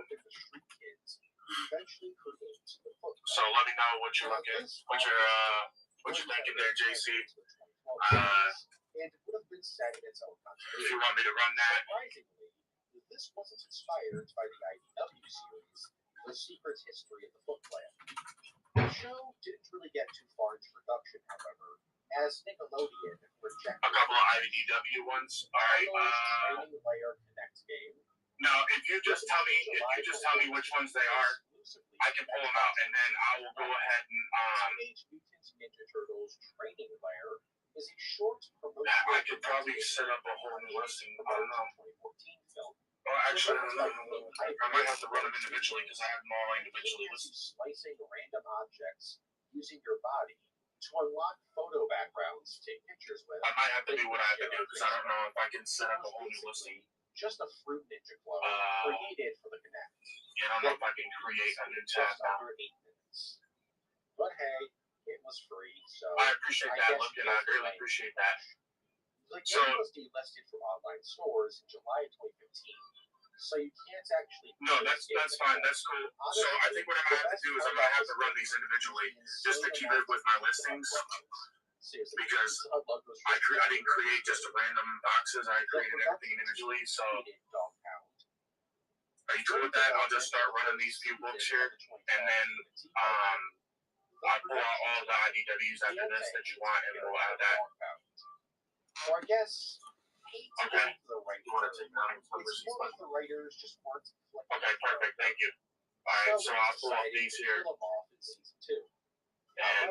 [SPEAKER 4] So let me know what you're looking, what you're thinking there, JC. If you want me to run that,
[SPEAKER 1] this wasn't inspired by the IDW series, The Secret History of the Foot Clan. The show didn't really get too far into production, however, as Nickelodeon rejected
[SPEAKER 4] A couple of IDW ones. All right.
[SPEAKER 1] Training Layer Connect game.
[SPEAKER 4] Now, if you just tell me which ones they are, I can pull them out, and then I will go ahead and
[SPEAKER 1] Teenage Mutant Ninja Turtles Training Layer is a short promotional.
[SPEAKER 4] I could probably set up a whole new listing. I don't know.
[SPEAKER 1] 2014 film.
[SPEAKER 4] Well, actually, I don't know. I might have to run them individually because I have them all individually listed.
[SPEAKER 1] Slicing random objects using your body to unlock photo backgrounds to take pictures with.
[SPEAKER 4] I might have to do what I have to do because I don't know if I can set up a whole new listing.
[SPEAKER 1] Just a Fruit Ninja clone created for the Connect.
[SPEAKER 4] Yeah, I don't know if I can create a new tab
[SPEAKER 1] Just
[SPEAKER 4] now.
[SPEAKER 1] under 8 minutes. But hey, it was free, so
[SPEAKER 4] I appreciate that, look, and I really appreciate that.
[SPEAKER 1] the game was delisted from online stores in July of 2015. So you can't actually.
[SPEAKER 4] No, that's fine. That's cool. So I think what I'm gonna have to do is I'm gonna have to run these individually just to keep it with my listings. Because I didn't create just random boxes. I created everything individually. So are you cool with that? I'll just start running these few books here, and then I'll pull out all the IDWs after this that you want, and we'll add that.
[SPEAKER 1] So I guess.
[SPEAKER 4] Okay.
[SPEAKER 1] The writers.
[SPEAKER 4] You want to take down
[SPEAKER 1] It's more like the writers just weren't.
[SPEAKER 4] Okay, perfect. Thank you. All right, so I'll pull up these here.
[SPEAKER 1] Off in season 2.
[SPEAKER 4] And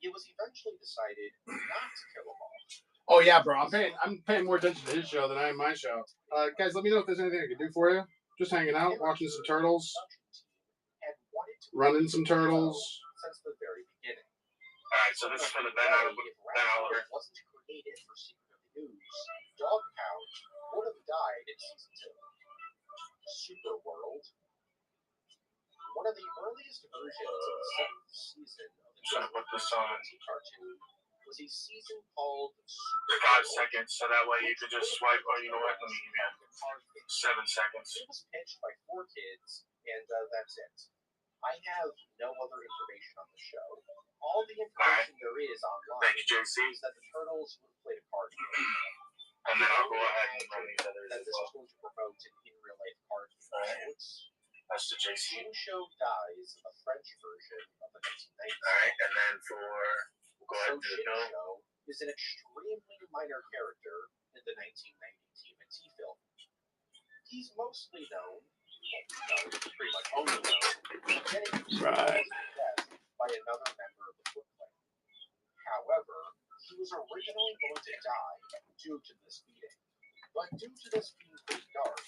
[SPEAKER 1] it was eventually decided not to kill them off.
[SPEAKER 2] Oh yeah, bro. I'm paying more attention to his show than I am my show. Guys, let me know if there's anything I can do for you. Just hanging out, watching some turtles, running some turtles.
[SPEAKER 1] Since the very beginning.
[SPEAKER 4] all right, so this is for the Ben Oliver.
[SPEAKER 1] Wasn't created for Secret of the News. Dog Pound would have died in season 2. Super World. One of the earliest versions of the 7th season of the
[SPEAKER 4] Just gonna put this on.
[SPEAKER 1] cartoon was a season called
[SPEAKER 4] For
[SPEAKER 1] Super
[SPEAKER 4] 5
[SPEAKER 1] World.
[SPEAKER 4] seconds, so that way you could just swipe. Oh, you know what? Let me give you 7 seconds.
[SPEAKER 1] It was pitched by 4 kids, and that's it. I have no other information on the show. All the information there is online
[SPEAKER 4] Thank you, JC.
[SPEAKER 1] is that the Turtles would play a card game.
[SPEAKER 4] And then I'll go ahead and run these others
[SPEAKER 1] That
[SPEAKER 4] as
[SPEAKER 1] this
[SPEAKER 4] well.
[SPEAKER 1] is going to promote an in-real-life card game.
[SPEAKER 4] Alright. That's the JC.
[SPEAKER 1] Show Dies, a French version of the 1990s.
[SPEAKER 4] Alright, and then we'll go ahead and do the no.
[SPEAKER 1] Show is an extremely minor character in the 1990 TMNT film. He's mostly known, pretty much only known,
[SPEAKER 2] Right.
[SPEAKER 1] by another member of the Foot Clan. However, he was originally going to die due to this beating. But due to this being pretty dark,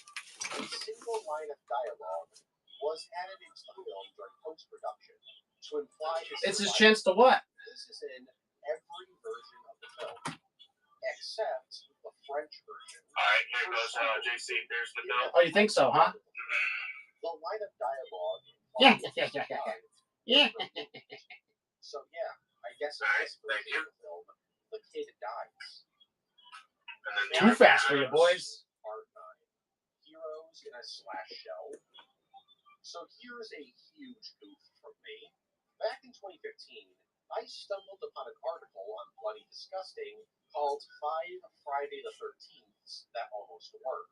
[SPEAKER 1] a single line of dialogue was added into the film during post-production to imply his
[SPEAKER 2] It's his
[SPEAKER 1] survival.
[SPEAKER 2] chance to what?
[SPEAKER 1] This is in every version of the film, except the French version.
[SPEAKER 4] Alright, here goes JC. There's the no.
[SPEAKER 2] Oh, you think so, huh?
[SPEAKER 1] The line of dialogue.
[SPEAKER 2] Yeah.
[SPEAKER 1] Yeah. So yeah, I guess in
[SPEAKER 4] Alright,
[SPEAKER 1] this
[SPEAKER 4] thank
[SPEAKER 1] version
[SPEAKER 4] you.
[SPEAKER 1] of the film, the kid dies.
[SPEAKER 4] And then
[SPEAKER 2] Too fast for you, boys.
[SPEAKER 1] Part 9. Heroes in a slash shell. So here's a huge goof from me. Back in 2015, I stumbled upon an article on Bloody Disgusting called 5 Friday the 13ths that almost were.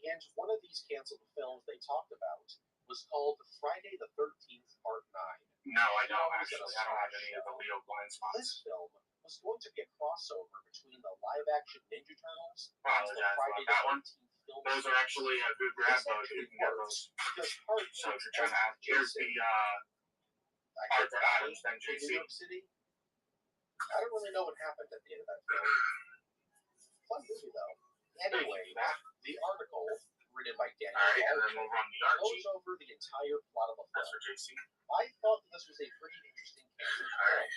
[SPEAKER 1] And one of these canceled films they talked about was called Friday the 13th Part 9.
[SPEAKER 4] No, I don't actually. I don't have any of the Leo blind spots.
[SPEAKER 1] This film was going to be a crossover between the live-action Ninja Turtles and the
[SPEAKER 4] Apologize
[SPEAKER 1] Friday
[SPEAKER 4] about that one.
[SPEAKER 1] the 13th film.
[SPEAKER 4] Those are actually a good grab though if you can get those.
[SPEAKER 1] Because part
[SPEAKER 4] So if you're trying to have, here's the Arthur Adams then
[SPEAKER 1] in
[SPEAKER 4] JC.
[SPEAKER 1] New York City. I don't really know what happened at the end of that film. Fun movie though. Anyway, the article written by Danny
[SPEAKER 4] Alright, and then we'll run the Archie.
[SPEAKER 1] goes over the entire plot of the
[SPEAKER 4] That's
[SPEAKER 1] film.
[SPEAKER 4] for JC.
[SPEAKER 1] I thought that this was a pretty interesting character film.
[SPEAKER 4] Alright.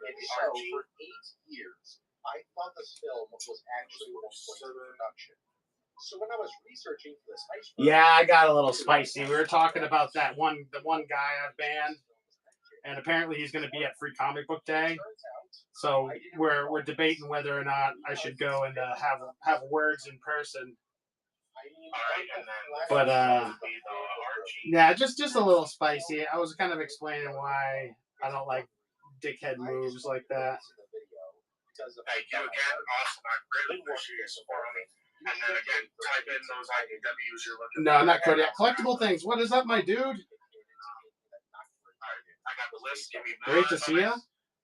[SPEAKER 1] And
[SPEAKER 4] The
[SPEAKER 1] so,
[SPEAKER 4] Archie.
[SPEAKER 1] for 8 years, I thought this film was actually one point of production. So when I was researching for this heist film,
[SPEAKER 2] Yeah, I got a little spicy. We were talking about the one guy I banned, and apparently he's going to be at Free Comic Book Day. So we're debating whether or not I should go and have words in person.
[SPEAKER 4] Alright, and then
[SPEAKER 2] But
[SPEAKER 4] be the Archie.
[SPEAKER 2] yeah, just a little spicy. I was kind of explaining why I don't like dickhead moves like that.
[SPEAKER 4] Thank you again, Austin. I greatly appreciate your support on me.
[SPEAKER 7] And then again, type in those IDWs you're looking
[SPEAKER 2] No,
[SPEAKER 7] for.
[SPEAKER 2] not Kodiak. Collectible things. What is up, my dude?
[SPEAKER 7] Alright, I got the list. Give me
[SPEAKER 2] Great to see ya.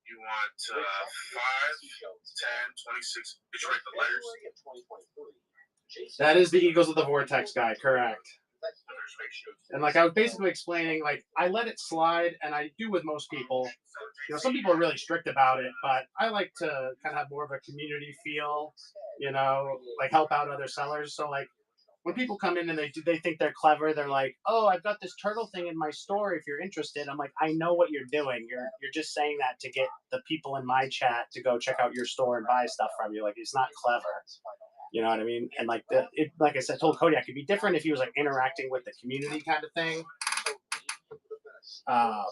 [SPEAKER 7] You want 5, 10, 26. Did you write the letters?
[SPEAKER 2] That is the Eagles of the Vortex guy, correct. And like I was basically explaining, like I let it slide, and I do with most people. You know, some people are really strict about it, but I like to kind of have more of a community feel. You know, like help out other sellers. So like when people come in and they think they're clever, they're like, "Oh, I've got this turtle thing in my store. If you're interested," I'm like, "I know what you're doing. You're just saying that to get the people in my chat to go check out your store and buy stuff from you. Like it's not clever." You know what I mean? And like like I said, told Kodiak, it'd be different if he was like interacting with the community kind of thing.
[SPEAKER 1] Though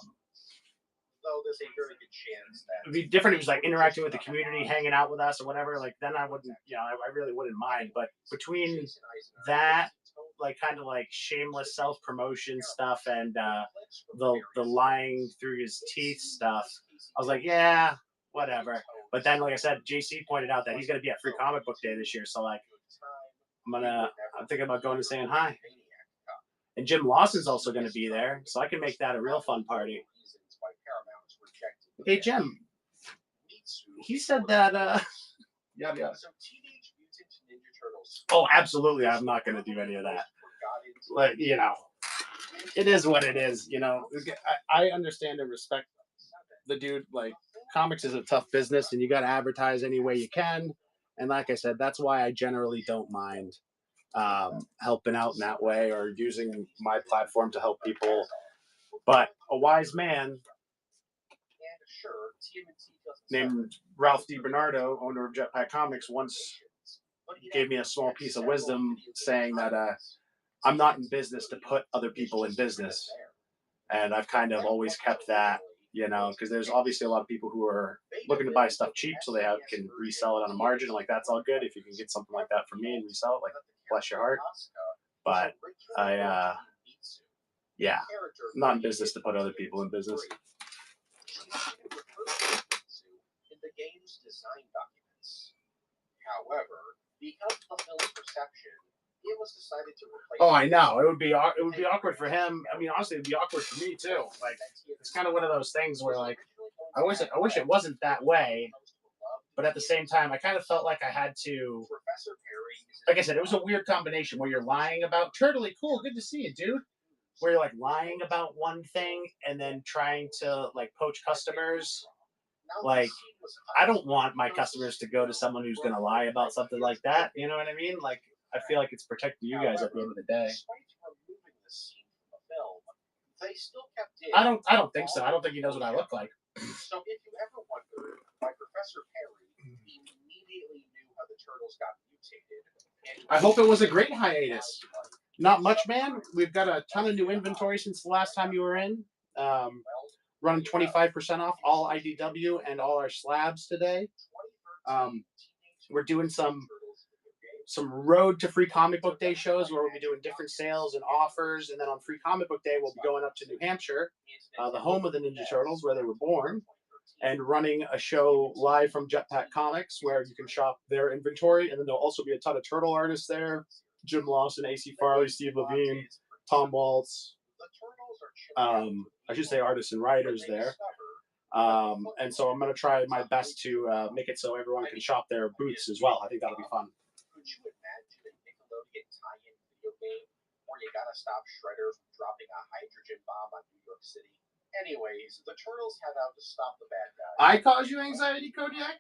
[SPEAKER 1] there's a very good chance that
[SPEAKER 2] It'd be different if he was like interacting with the community, hanging out with us or whatever. Like then I wouldn't, you know, I really wouldn't mind. But between that, like kind of like shameless self promotion stuff and the lying through his teeth stuff, I was like, yeah, whatever. But then, like I said, JC pointed out that he's going to be at Free Comic Book Day this year. So, like, I'm thinking about going and saying hi. And Jim Lawson's also going to be there. So I can make that a real fun party. Hey, Jim. He said that, yada, yada. Oh, absolutely. I'm not going to do any of that. Like, you know, it is what it is. You know, I understand and respect the dude. Like, comics is a tough business and you got to advertise any way you can. And like I said, that's why I generally don't mind helping out in that way or using my platform to help people. But a wise man named Ralph DiBernardo, owner of Jetpack Comics, once gave me a small piece of wisdom saying that I'm not in business to put other people in business. And I've kind of always kept that, you know, because there's obviously a lot of people who are looking to buy stuff cheap so they can resell it on a margin. Like, that's all good. If you can get something like that from me and resell it, like, bless your heart. But yeah, not in business to put other people in business.
[SPEAKER 1] In the game's design documents. However, because of the film's perception, it was decided to replace.
[SPEAKER 2] Oh, I know. It would be awkward for him. I mean, honestly, it'd be awkward for me too. Like, it's kind of one of those things where, like, I wish it wasn't that way, but at the same time, I kind of felt like I had to. Like I said, it was a weird combination where you're lying about Turtley. Cool, good to see you, dude. Where you're like lying about one thing and then trying to like poach customers. Like, I don't want my customers to go to someone who's going to lie about something like that. You know what I mean? Like, I feel like it's protecting you guys at the end of the day. I don't think so. I don't think he knows what I look like.
[SPEAKER 1] So if you ever wondered why Professor Perry immediately knew how the turtles got mutated.
[SPEAKER 2] I hope it was a great hiatus. Not much, man. We've got a ton of new inventory since the last time you were in. Running 25% off all IDW and all our slabs today. We're doing some road to Free Comic Book Day shows where we'll be doing different sales and offers. And then on Free Comic Book Day, we'll be going up to New Hampshire, the home of the Ninja Turtles, where they were born, and running a show live from Jetpack Comics where you can shop their inventory. And then there'll also be a ton of turtle artists there. Jim Lawson, AC Farley, Steve Levine, Tom Waltz. I should say artists and writers there. And so I'm going to try my best to make it so everyone can shop their booths as well. I think that'll be fun.
[SPEAKER 1] Could you imagine a Nickelodeon tie-in video game where you gotta stop Shredder from dropping a hydrogen bomb on New York City? Anyways, the Turtles head out to stop the bad guys.
[SPEAKER 2] I caused you anxiety, Kodiak?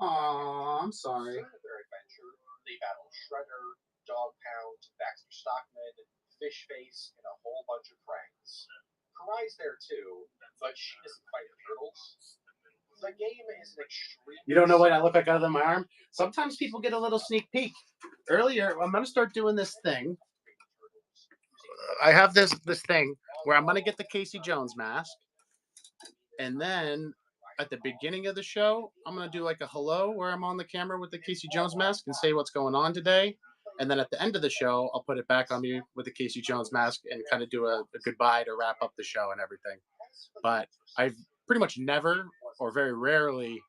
[SPEAKER 2] Aw, I'm sorry.
[SPEAKER 1] During their adventure, they battle Shredder, Dog Pound, Baxter Stockman, Fishface, and a whole bunch of friends. Karai's there too, but she doesn't fight the Turtles. The game is an extreme.
[SPEAKER 2] You don't know what I look like other than my arm? Sometimes people get a little sneak peek. Earlier, I'm going to start doing this thing. I have this thing where I'm going to get the Casey Jones mask. And then at the beginning of the show, I'm going to do like a hello where I'm on the camera with the Casey Jones mask and say what's going on today. And then at the end of the show, I'll put it back on me with the Casey Jones mask and kind of do a goodbye to wrap up the show and everything. But I've pretty much never or very rarely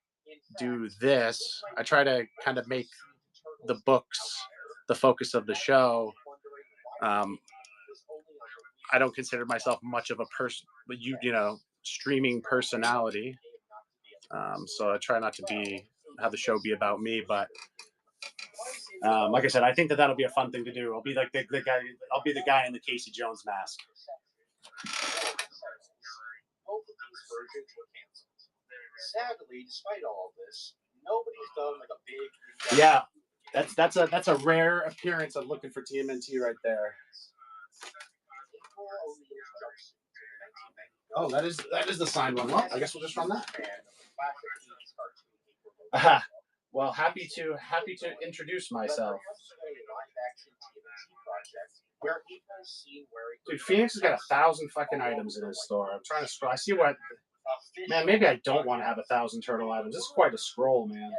[SPEAKER 2] do this. I try to kind of make the books the focus of the show. I don't consider myself much of a person, streaming personality. So I try not to have the show be about me, but like I said, I think that'll be a fun thing to do. I'll be like the guy. I'll be the guy in the Casey Jones mask.
[SPEAKER 1] Both of these versions were canceled. Sadly, despite all of this, nobody's done like a big.
[SPEAKER 2] Yeah, that's a rare appearance of looking for TMNT right there. Oh, that is the signed one. Well, I guess we'll just run that. Well, happy to introduce myself. Dude, Phoenix has got 1,000 fucking items in his store. I'm trying to scroll. I see what. Man, maybe I don't want to have 1,000 turtle items. This is quite a scroll, man.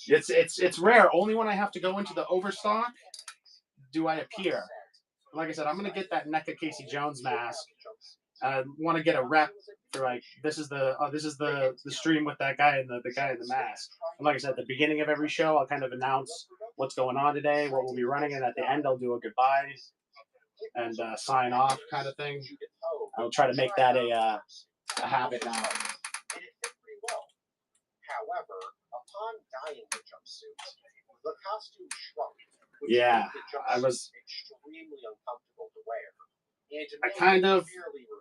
[SPEAKER 2] It's rare. Only when I have to go into the overstock do I appear. Like I said, I'm gonna get that NECA Casey Jones mask. I want to get a rep for like this is the stream with that guy and the guy in the mask. And like I said, at the beginning of every show, I'll kind of announce what's going on today, what we'll be running, and at the end, I'll do a goodbye and sign off kind of thing. I'll try to make that a habit now.
[SPEAKER 1] However, upon dyeing the jumpsuit, the costume shrunk.
[SPEAKER 2] Yeah, I was
[SPEAKER 1] extremely uncomfortable to wear.
[SPEAKER 2] I kind of,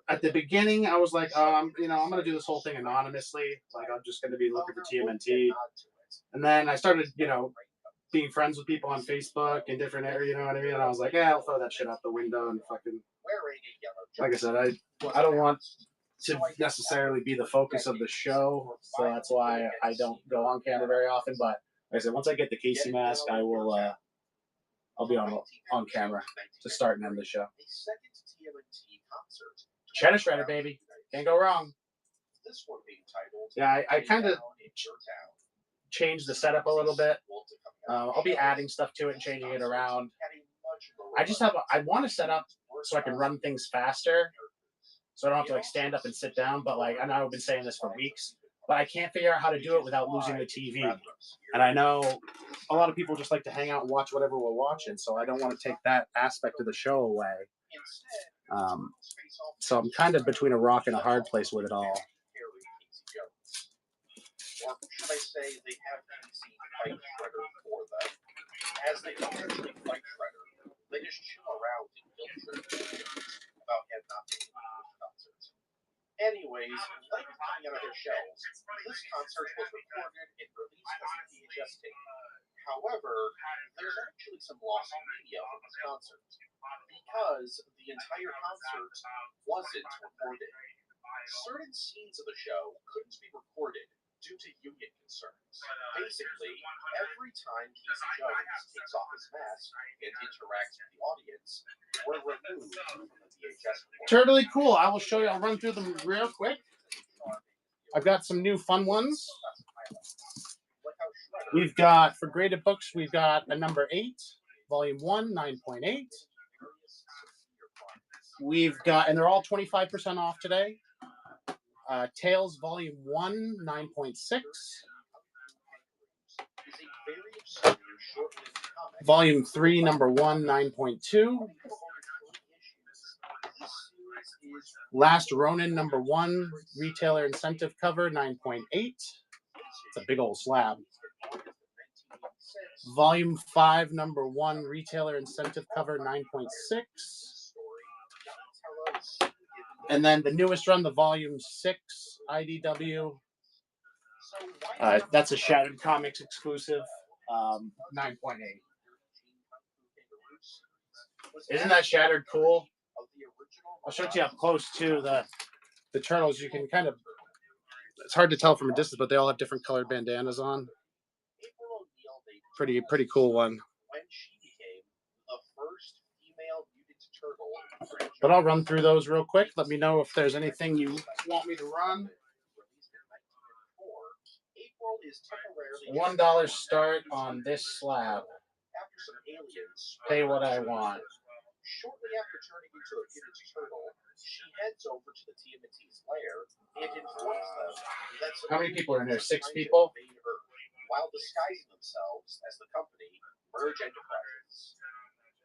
[SPEAKER 2] at the beginning, I was like, I'm going to do this whole thing anonymously. Like, I'm just going to be looking for TMNT. And then I started, being friends with people on Facebook and different areas, you know what I mean? And I was like, I'll throw that shit out the window and fucking, like I said, I don't want to necessarily be the focus of the show. So that's why I don't go on camera very often. But like I said, once I get the Casey mask, I will, I'll be on camera to start and end the show. Cheddar Shredder, baby. Can't go wrong. Yeah, I kind of changed the setup a little bit. I'll be adding stuff to it and changing it around. I want to set up so I can run things faster. So I don't have to like stand up and sit down. But like, I know I've been saying this for weeks, but I can't figure out how to do it without losing the TV. And I know a lot of people just like to hang out and watch whatever we're watching. So I don't want to take that aspect of the show away. So I'm kind of between a rock and a hard place with it all.
[SPEAKER 1] Or should I say they have Casey fight Shredder for them? As they don't actually fight Shredder, they just chill around and guilt trip about him not being able to go to concerts. Anyways, like coming out of their shells, this concert was recorded and released as a VHS tape. However, there's actually some lost media from this concert because the entire concert wasn't recorded. Certain scenes of the show couldn't be recorded due to union concerns. Basically, every time Casey Jones takes off his mask and interacts with the audience, we're removed from the VHS recording.
[SPEAKER 2] Totally cool. I will show you. I'll run through them real quick. I've got some new fun ones. We've got, for graded books, we've got a number 8, volume 1, 9.8. We've got, and they're all 25% off today. Tales volume 1, 9.6. Volume 3, number 1, 9.2. Last Ronin, number 1, retailer incentive cover, 9.8. It's a big old slab. Volume 5, number 1, retailer incentive cover, 9.6. And then the newest run, the volume 6 IDW. That's a Shattered Comics exclusive, 9.8. Isn't that Shattered cool? I'll show it to you up close too. The turtles, you can kind of, it's hard to tell from a distance, but they all have different colored bandanas on. Pretty cool one. But I'll run through those real quick. Let me know if there's anything you want me to run. $1 start on this slab. Pay what I want.
[SPEAKER 1] Shortly after turning into a mutant turtle, she heads over to the TMNT's lair and informs them that
[SPEAKER 2] how many people are in there? 6 people?
[SPEAKER 1] while disguising themselves as the company Merge Enterprises.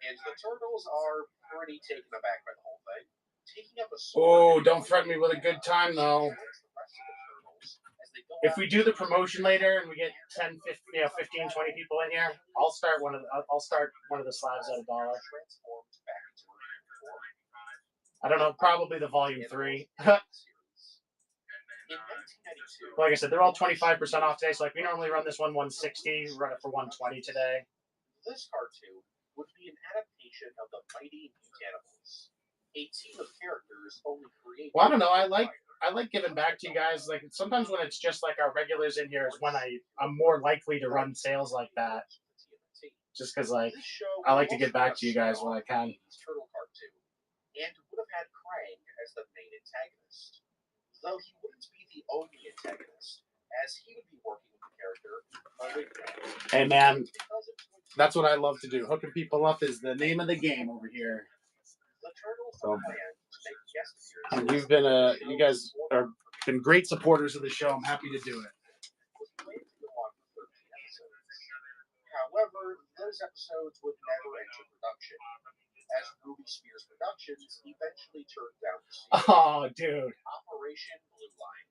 [SPEAKER 1] And the Turtles are pretty taken aback by the whole thing, taking up a
[SPEAKER 2] Oh, don't threaten me with a good time, though. If we do the promotion later and we get 10, 15, 15 20 people in here, I'll start one of the slabs at $1. I don't know, probably the volume 3. Like I said, they're all 25% off today. So like we normally run this one 160, run it for 120 today.
[SPEAKER 1] This cartoon would be an adaptation of the Mighty Mutanimals, a team of characters only created.
[SPEAKER 2] Well, I don't know. I like giving back to you guys. Like sometimes when it's just like our regulars in here is when I'm more likely to run sales like that. Just because like I like to give back to you guys when I can.
[SPEAKER 1] Turtle cartoon, and would have had Krang as the main antagonist, though he wouldn't be the only antagonist, as he would be working with the character.
[SPEAKER 2] Hey man, that's what I love to do. Hooking people up is the name of the game over here. So, and you guys are been great supporters of the show. I'm happy to do it.
[SPEAKER 1] However, those episodes would never enter production, as Ruby Spears Productions eventually turned down the series.
[SPEAKER 2] Oh, dude.
[SPEAKER 1] Operation Blue Line.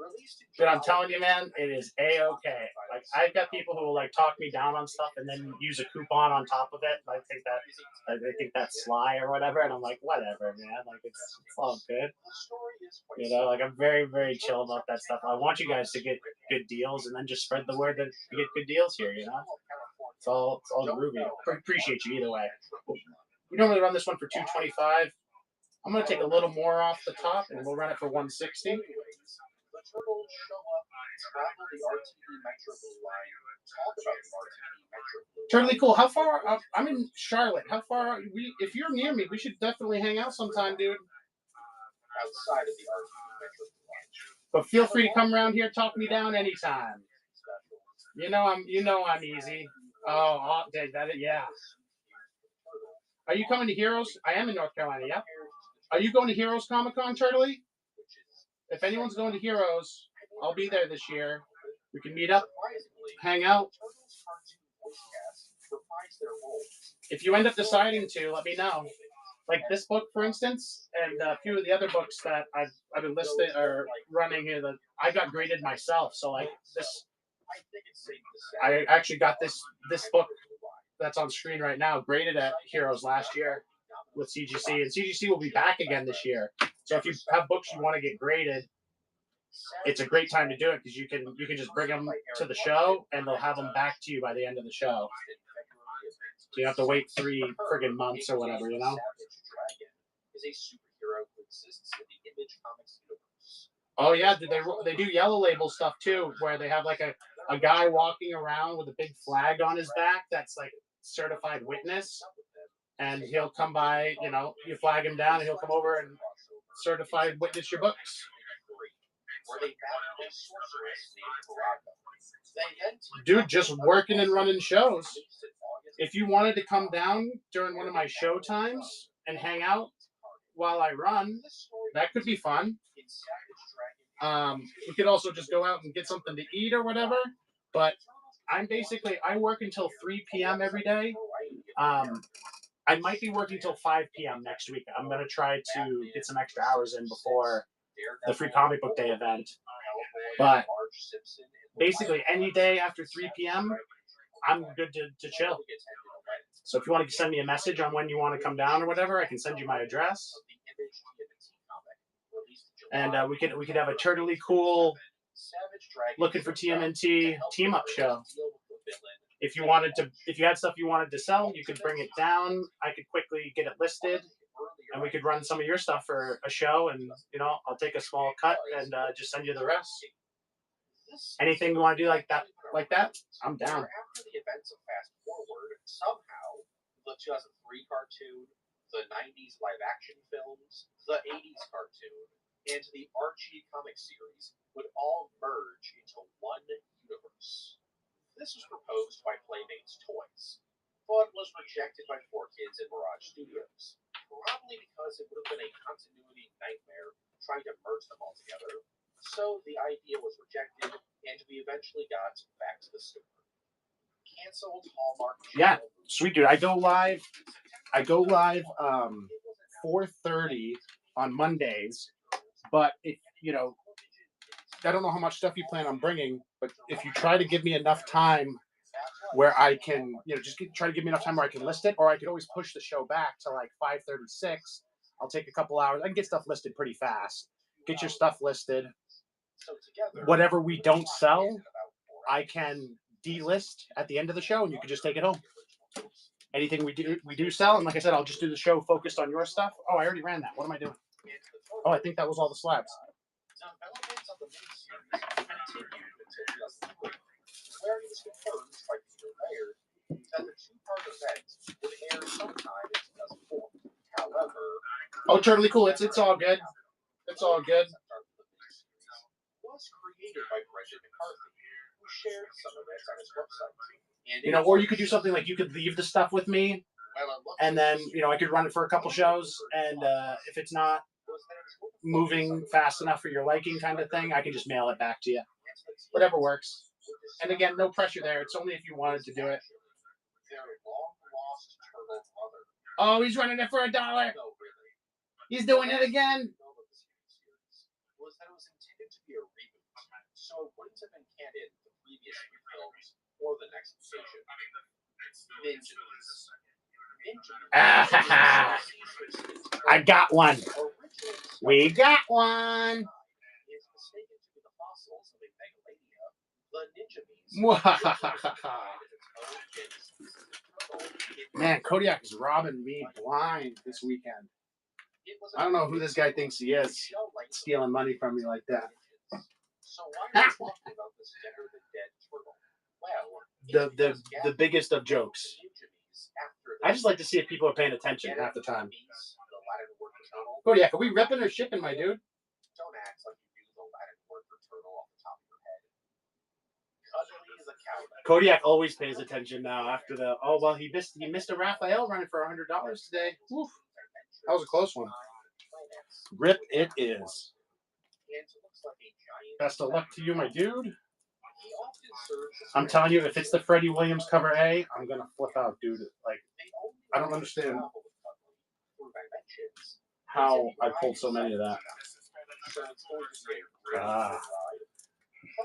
[SPEAKER 1] Released in
[SPEAKER 2] But I'm telling you, man, it is A-okay. Like, I've got people who will, like, talk me down on stuff and then use a coupon on top of it. I think that's sly or whatever. And I'm like, whatever, man. Like, it's all good. You know, like, I'm very, very chill about that stuff. I want you guys to get good deals and then just spread the word that you get good deals here, you know? It's all groovy. Appreciate you either way. We normally run this one for $225. I'm going to take a little more off the top and we'll run it for $160.
[SPEAKER 1] The Turtles show up, travel the RTD Metro Blue Line, talk about the RTD Metro Blue Line.
[SPEAKER 2] Totally cool. How far? I'm in Charlotte. How far? If you're near me, we should definitely hang out sometime, dude.
[SPEAKER 1] Outside of the RTD Metro Blue Line.
[SPEAKER 2] But feel free to come around here, talk me down anytime. You know I'm easy. Oh, yeah. Are you coming to Heroes? I am in North Carolina. Yeah. Are you going to Heroes Comic Con, Charlie? If anyone's going to Heroes, I'll be there this year. We can meet up, hang out. If you end up deciding to, let me know. Like this book, for instance, and a few of the other books that I've been listing or running here that I got graded myself. So like this, I actually got this book that's on screen right now graded at Heroes last year with CGC, and CGC will be back again this year. So if you have books you want to get graded, it's a great time to do it because you can just bring them to the show and they'll have them back to you by the end of the show. So you have to wait 3 friggin' months or whatever, you know? Oh yeah, they do Yellow Label stuff too, where they have like a guy walking around with a big flag on his back that's like certified witness, and he'll come by, you know, you flag him down and he'll come over and certified witness your books. Dude, just working and running shows. If you wanted to come down during one of my show times and hang out while I run, that could be fun. We could also just go out and get something to eat or whatever. But I work until 3 p.m. every day. I might be working till 5 p.m. next week. I'm going to try to get some extra hours in before the Free Comic Book Day event. But basically, any day after 3 p.m., I'm good to chill. So if you want to send me a message on when you want to come down or whatever, I can send you my address. And we could have a totally cool looking for TMNT team up show. If you had stuff you wanted to sell, you could bring it down. I could quickly get it listed, and we could run some of your stuff for a show. And I'll take a small cut and just send you the rest. Anything you want to do like that, I'm down.
[SPEAKER 1] After the events of Fast Forward, somehow the 2003 cartoon, the 90s live-action films, the 80s cartoon, and the Archie comic series would all merge into one universe. This was proposed by Playmates Toys, but was rejected by 4Kids and Mirage Studios, probably because it would have been a continuity nightmare trying to merge them all together. So the idea was rejected, and we eventually got back to the store. Canceled Hallmark.
[SPEAKER 2] Yeah, sweet dude. I go live 4:30 on Mondays, but if you know, I don't know how much stuff you plan on bringing, but if you try to give me enough time where I can, try to give me enough time where I can list it, or I could always push the show back to like 5:36. I'll take a couple hours. I can get stuff listed pretty fast. Get your stuff listed. Whatever we don't sell, I can delist at the end of the show, and you can just take it home. Anything we do sell, and like I said, I'll just do the show focused on your stuff. Oh, I already ran that. What am I doing? Oh, I think that was all the slabs.
[SPEAKER 1] Where it was confirmed by Peter Laird that the two-part event would air sometime in 2004. However,
[SPEAKER 2] Totally cool. It's all good. It's all good.
[SPEAKER 1] Was created by Brendan McCarthy, who shared some of it on his website.
[SPEAKER 2] Or you could do something like you could leave the stuff with me, and then I could run it for a couple shows, and if it's not moving fast enough for your liking, kind of thing, I can just mail it back to you. Whatever works. And again, no pressure there. It's only if you wanted to do it. Oh, he's running it for $1. He's doing it again.
[SPEAKER 1] Was that it was intended to be a reboot, so it wouldn't have been canon the previous three films or the next station.
[SPEAKER 2] I got one. We got one.
[SPEAKER 1] Is mistaken to be the fossils of a megalania, the ninja beasts.
[SPEAKER 2] Man, Kodiak is robbing me blind this weekend. I don't know who this guy thinks he is, stealing money from me like that.
[SPEAKER 1] So why are we talking about this deader than dead turtle? Well,
[SPEAKER 2] the biggest of jokes. I just like to see if people are paying attention half the time. Kodiak, are we ripping or shipping, my dude?
[SPEAKER 1] Don't act like you knew the Latin word for turtle off the top of your head. Cuddly is a cow.
[SPEAKER 2] Kodiak always pays attention now after he missed a Raphael running for $100 today. Oof. That was a close one. Rip it is. Best of luck to you, my dude. I'm telling you, if it's the Freddie Williams cover A, I'm gonna flip out, dude. Like, I don't understand how I pulled so many of that.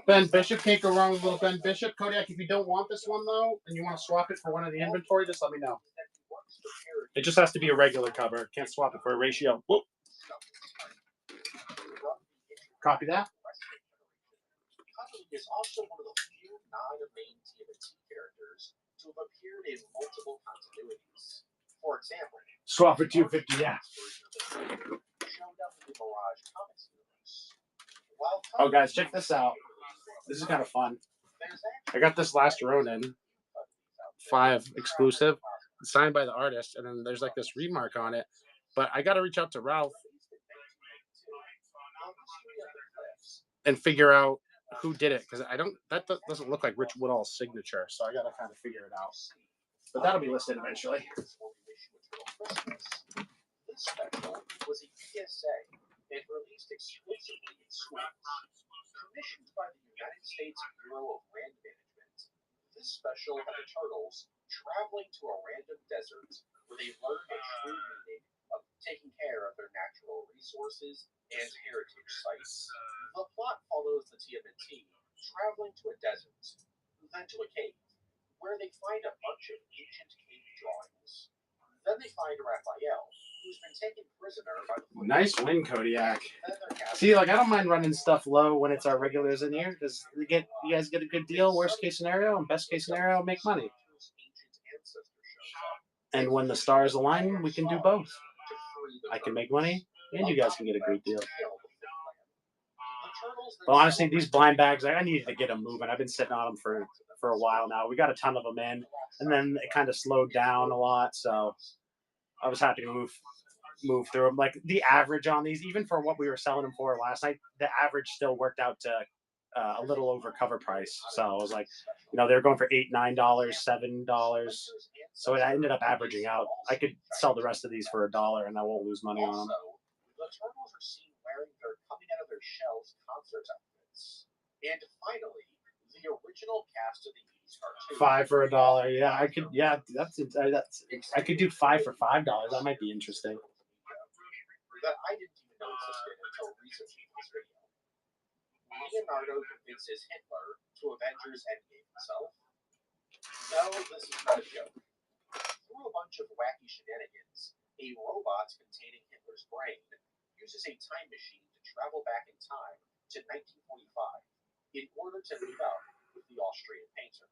[SPEAKER 2] Ben Bishop, can't go wrong with little Ben Bishop. Kodiak, if you don't want this one though, and you want to swap it for one of the inventory, just let me know. It just has to be a regular cover. Can't swap it for a ratio. Whoop. Copy that.
[SPEAKER 1] Is also one of the few non-main TMNT characters to have appeared in multiple continuities. For example,
[SPEAKER 2] swap for 250, yeah.
[SPEAKER 1] Showed up in the Mirage Comics universe.
[SPEAKER 2] Oh, guys, check this out. This is kind of fun. I got this last Ronin 5 exclusive, signed by the artist, and then there's like this remark on it. But I got to reach out to Ralph and figure out who did it, because that doesn't look like Rich Woodall's signature, so I got to kind of figure it out. But that'll be listed eventually.
[SPEAKER 1] This special was a PSA and released exclusively in schools. Commissioned by the United States Bureau of Land Management, this special had the turtles traveling to a random desert where they learned the true meaning of taking care of their natural resources and heritage sites. The plot follows the TMNT traveling to a desert, then to a cave, where they find a bunch of ancient cave drawings. Then they find Raphael, who's been taken prisoner by the...
[SPEAKER 2] Nice win, Kodiak. See, like, I don't mind running stuff low when it's our regulars in here, because you guys get a good deal, worst case scenario, and best case scenario, make money. And when the stars align, we can do both. I can make money, and you guys can get a great deal. But honestly, these blind bags, I needed to get them moving. I've been sitting on them for a while now. We got a ton of them in, and then it kind of slowed down a lot, so I was happy to move through them. Like, the average on these, even for what we were selling them for last night, the average still worked out to a little over cover price. So I was like, they were going for $8, $9, $7. So it ended up averaging out. I could sell the rest of these for $1, and I won't lose money on them.
[SPEAKER 1] The turtles are seen wearing their coming out of their their shells concert outfits. And finally, the original cast of the 80s cartoon.
[SPEAKER 2] $5 for $1. Yeah, I could. Yeah, that's. I could do 5 for $5. That might be interesting.
[SPEAKER 1] That I didn't even know existed until researching this video. Leonardo convinces Hitler to Avengers Endgame himself. No, this is not a joke. Through a bunch of wacky shenanigans, a robot containing Hitler's brain uses a time machine to travel back in time to 1945 in order to meet up with the Austrian painter.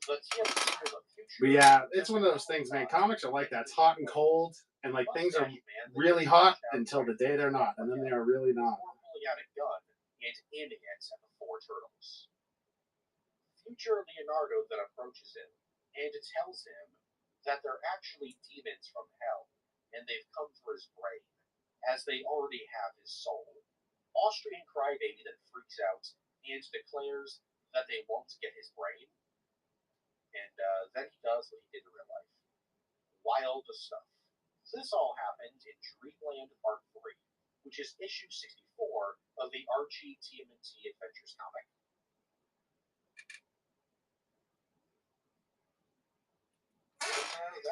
[SPEAKER 1] The TMC of the future.
[SPEAKER 2] But yeah, it's one of those things, man. Comics are like that. It's hot and cold, and like things are really hot until the day they're not, and then they are really not.
[SPEAKER 1] Pulling out a gun and aiming it at the four turtles. Future Leonardo then approaches him and tells him that they're actually demons from hell, and they've come for his brain, as they already have his soul. Austrian Crybaby then freaks out and declares that they won't get his brain, and then he does what he did in real life. Wild stuff. This all happened in Dreamland Part 3, which is issue 64 of the Archie TMNT Adventures comic.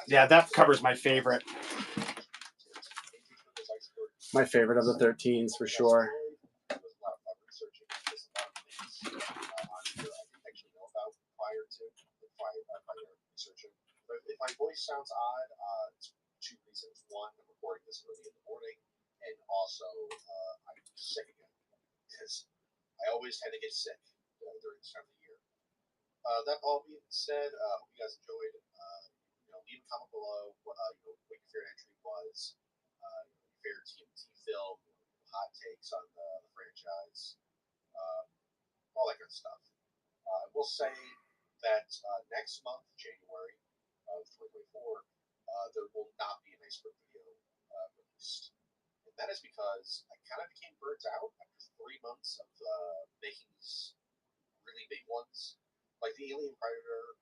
[SPEAKER 2] Yeah, that covers my favorite. My favorite of the 13s for sure.
[SPEAKER 1] If my voice sounds odd, it's two reasons. One, I'm recording this early in the morning, and also I'm sick again because I always tend to get sick during this time of the year. That all being said, hope you guys enjoyed. Leave a comment below what your favorite entry was, your favorite TMT film, hot takes on the franchise, all that good stuff. I will say that next month, January of 2024, there will not be an iceberg video released. And that is because I kind of became burnt out after 3 months of making these really big ones, like the Alien Predator,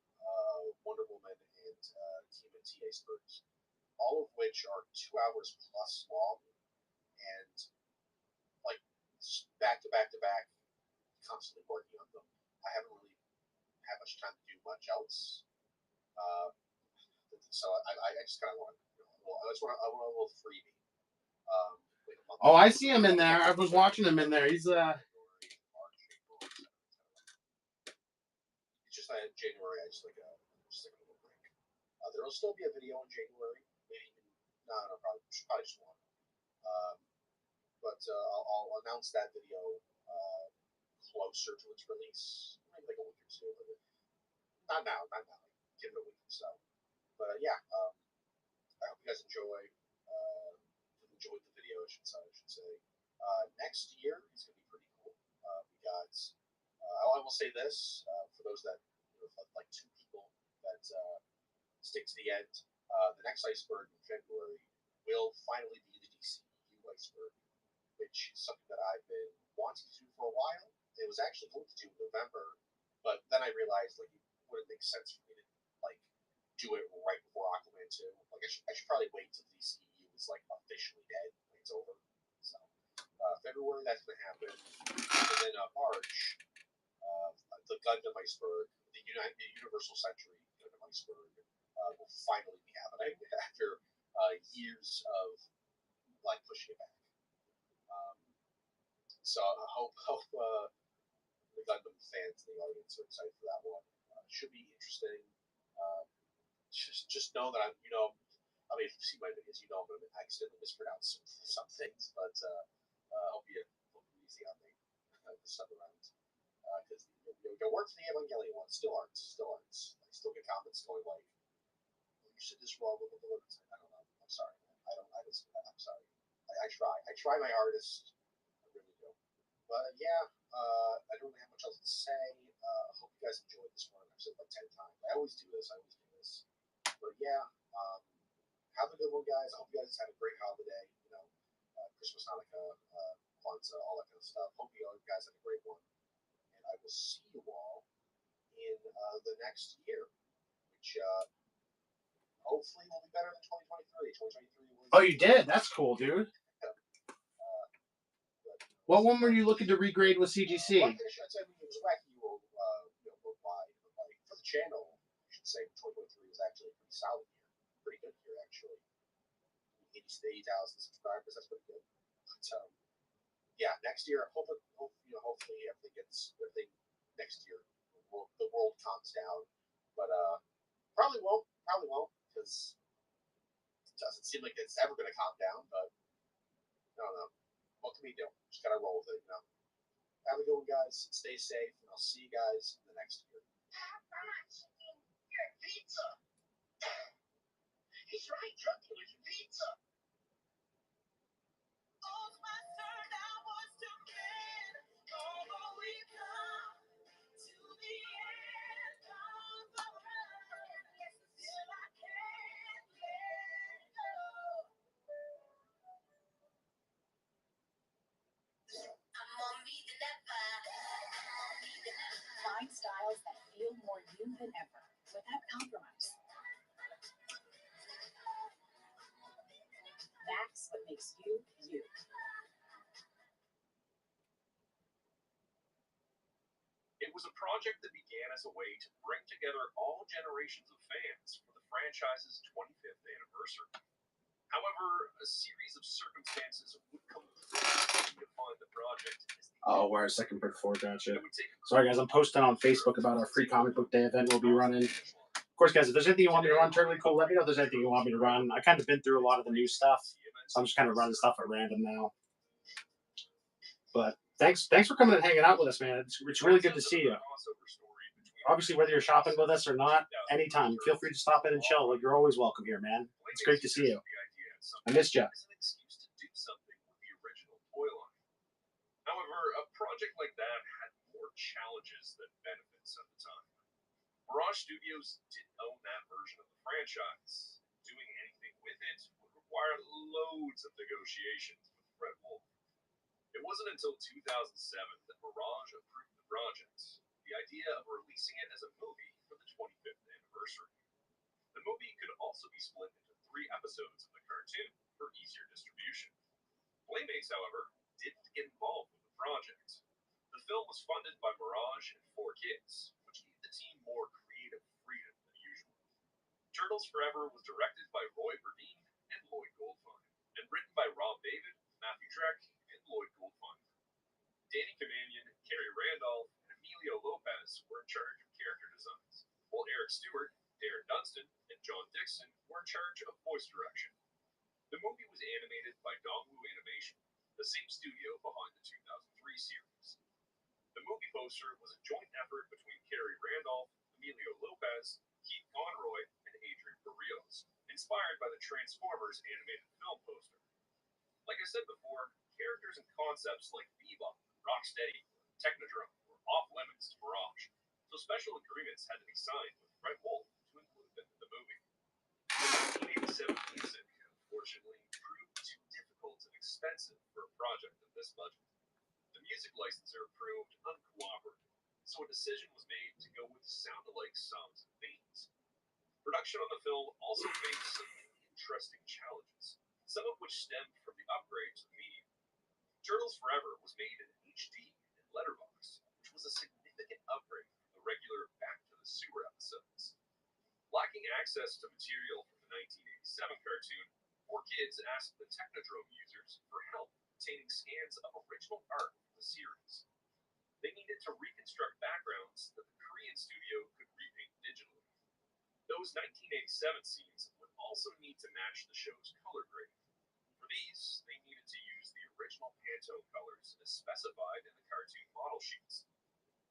[SPEAKER 1] Wonder Woman, and TMNT icebergs, all of which are 2 hours plus long, and like back to back to back, constantly working on them. I haven't really had much time to do much else. So I just kind of want a little freebie.
[SPEAKER 2] Oh, I see him in there. I was watching him in there. He's
[SPEAKER 1] It's just that in January I just like a little break. There will still be a video in January. Maybe probably just one. But I'll announce that video closer to its release, maybe like a week or two. But not now. Give it a week or so. But yeah, I hope you guys enjoyed the video. I should say. Next year is going to be pretty cool. We got. I will say this for those that like 2 people that stick to the end. The next iceberg in February will finally be the DCU iceberg, which is something that I've been wanting to do for a while. It was actually going to do in November, but then I realized like it wouldn't make sense for me to like do it right before Aquaman 2. Like I should probably wait till the DCU is like officially dead when it's over. So February that's gonna happen, and then March, the Gundam iceberg, the Universal Century Gundam iceberg will finally be happening after years of like pushing it back. So I hope the Gundam fans in the audience are excited for that one. Should be interesting. Just know that I mean, if you see my videos, you know I'm going to accidentally mispronounce some things, but hope you look easy on me this time around. Because the words for the Evangelion one still aren't. I still get comments going like, "You said this wrong." I don't know. I'm sorry. I'm sorry. I try. I try my hardest. I really do. But yeah, I don't really have much else to say. I hope you guys enjoyed this one. I've said it like 10 times. I always do this. But yeah, have a good one, guys. I hope you guys had a great holiday. Christmas, Hanukkah, Kwanzaa, all that kind of stuff. Hope you guys had a great one. And I will see you all in the next year, which hopefully will be better than 2023. 2023 was.
[SPEAKER 2] Oh, you did? That's cool, dude.
[SPEAKER 1] But
[SPEAKER 2] What one were you looking to regrade with CGC?
[SPEAKER 1] Well, I mean, it was wacky worldwide. But like, for the channel, I should say 2023 was actually a pretty solid year. Pretty good year, actually. 80,000 subscribers, that's pretty good. But, yeah, next year, hopefully everything next year, the world calms down. But probably won't, because it doesn't seem like it's ever going to calm down. But I don't know. What can we do? Just gotta roll with it, Have a good one, guys. Stay safe, and I'll see you guys in the next year.
[SPEAKER 6] You're pizza. He's right, drug dealers and pizza.
[SPEAKER 5] Find styles that feel more you than ever, without compromise. That's what makes you, you.
[SPEAKER 8] It was a project that began as a way to bring together all generations of fans for the franchise's 25th anniversary. However, a series of circumstances would completely define the project as the
[SPEAKER 2] Oh, we're a second part 4, gotcha.
[SPEAKER 8] it would take
[SPEAKER 2] Sorry, guys, I'm posting on Facebook about our free comic book day event we'll be running. Of course, guys, if there's anything you want me to run, totally cool. Let me know if there's anything you want me to run. I kind of been through a lot of the new stuff, so I'm just kind of running stuff at random now. But thanks for coming and hanging out with us, man. It's really good to see you. Obviously, whether you're shopping with us or not, anytime, feel free to stop in and chill. Like, you're always welcome here, man. It's great to see you. I missed you.
[SPEAKER 8] As an excuse to do something with the original toy line. However, a project like that had more challenges than benefits at the time. Mirage Studios didn't own that version of the franchise. Doing anything with it would require loads of negotiations with Red Wolf. It wasn't until 2007 that Mirage approved the project, the idea of releasing it as a movie for the 25th anniversary. The movie could also be split into 3 episodes of the cartoon for easier distribution. Playmates, however, didn't get involved with the project. The film was funded by Mirage and 4Kids, which gave the team more creative freedom than usual. Turtles Forever was directed by Roy Burdine and Lloyd Goldfine, and written by Rob David, Matthew Dreck, and Lloyd Goldfine. Danny Kamanian, Kerry Randolph, and Emilio Lopez were in charge of character designs, while Eric Stewart, Darren Dunstan, and John Dixon were in charge of voice direction. The movie was animated by Dongwu Animation, the same studio behind the 2003 series. The movie poster was a joint effort between Kerry Randolph, Emilio Lopez, Keith Conroy, and Adrian Barrios, inspired by the Transformers animated film poster. Like I said before, characters and concepts like Bebop, Rocksteady, Technodrome were off limits to Mirage, so special agreements had to be signed with Red Wolf to include them in the movie. The 1987 music, unfortunately, proved too difficult and expensive for a project of this budget. The music licensor proved uncooperative, so a decision was made to go with sound-alike songs and themes. Production on the film also faced some interesting challenges, some of which stemmed from the upgrade to the medium. Turtles Forever was made in HD and letterbox, which was a significant upgrade from the regular Back to the Sewer episodes. Lacking access to material from the 1987 cartoon, 4Kids asked the Technodrome users for help obtaining scans of original art from the series. They needed to reconstruct backgrounds that the Korean studio could repaint digitally. Those 1987 scenes would also need to match the show's color grading. For these, they needed to use the original Pantone colors as specified in the cartoon model sheets.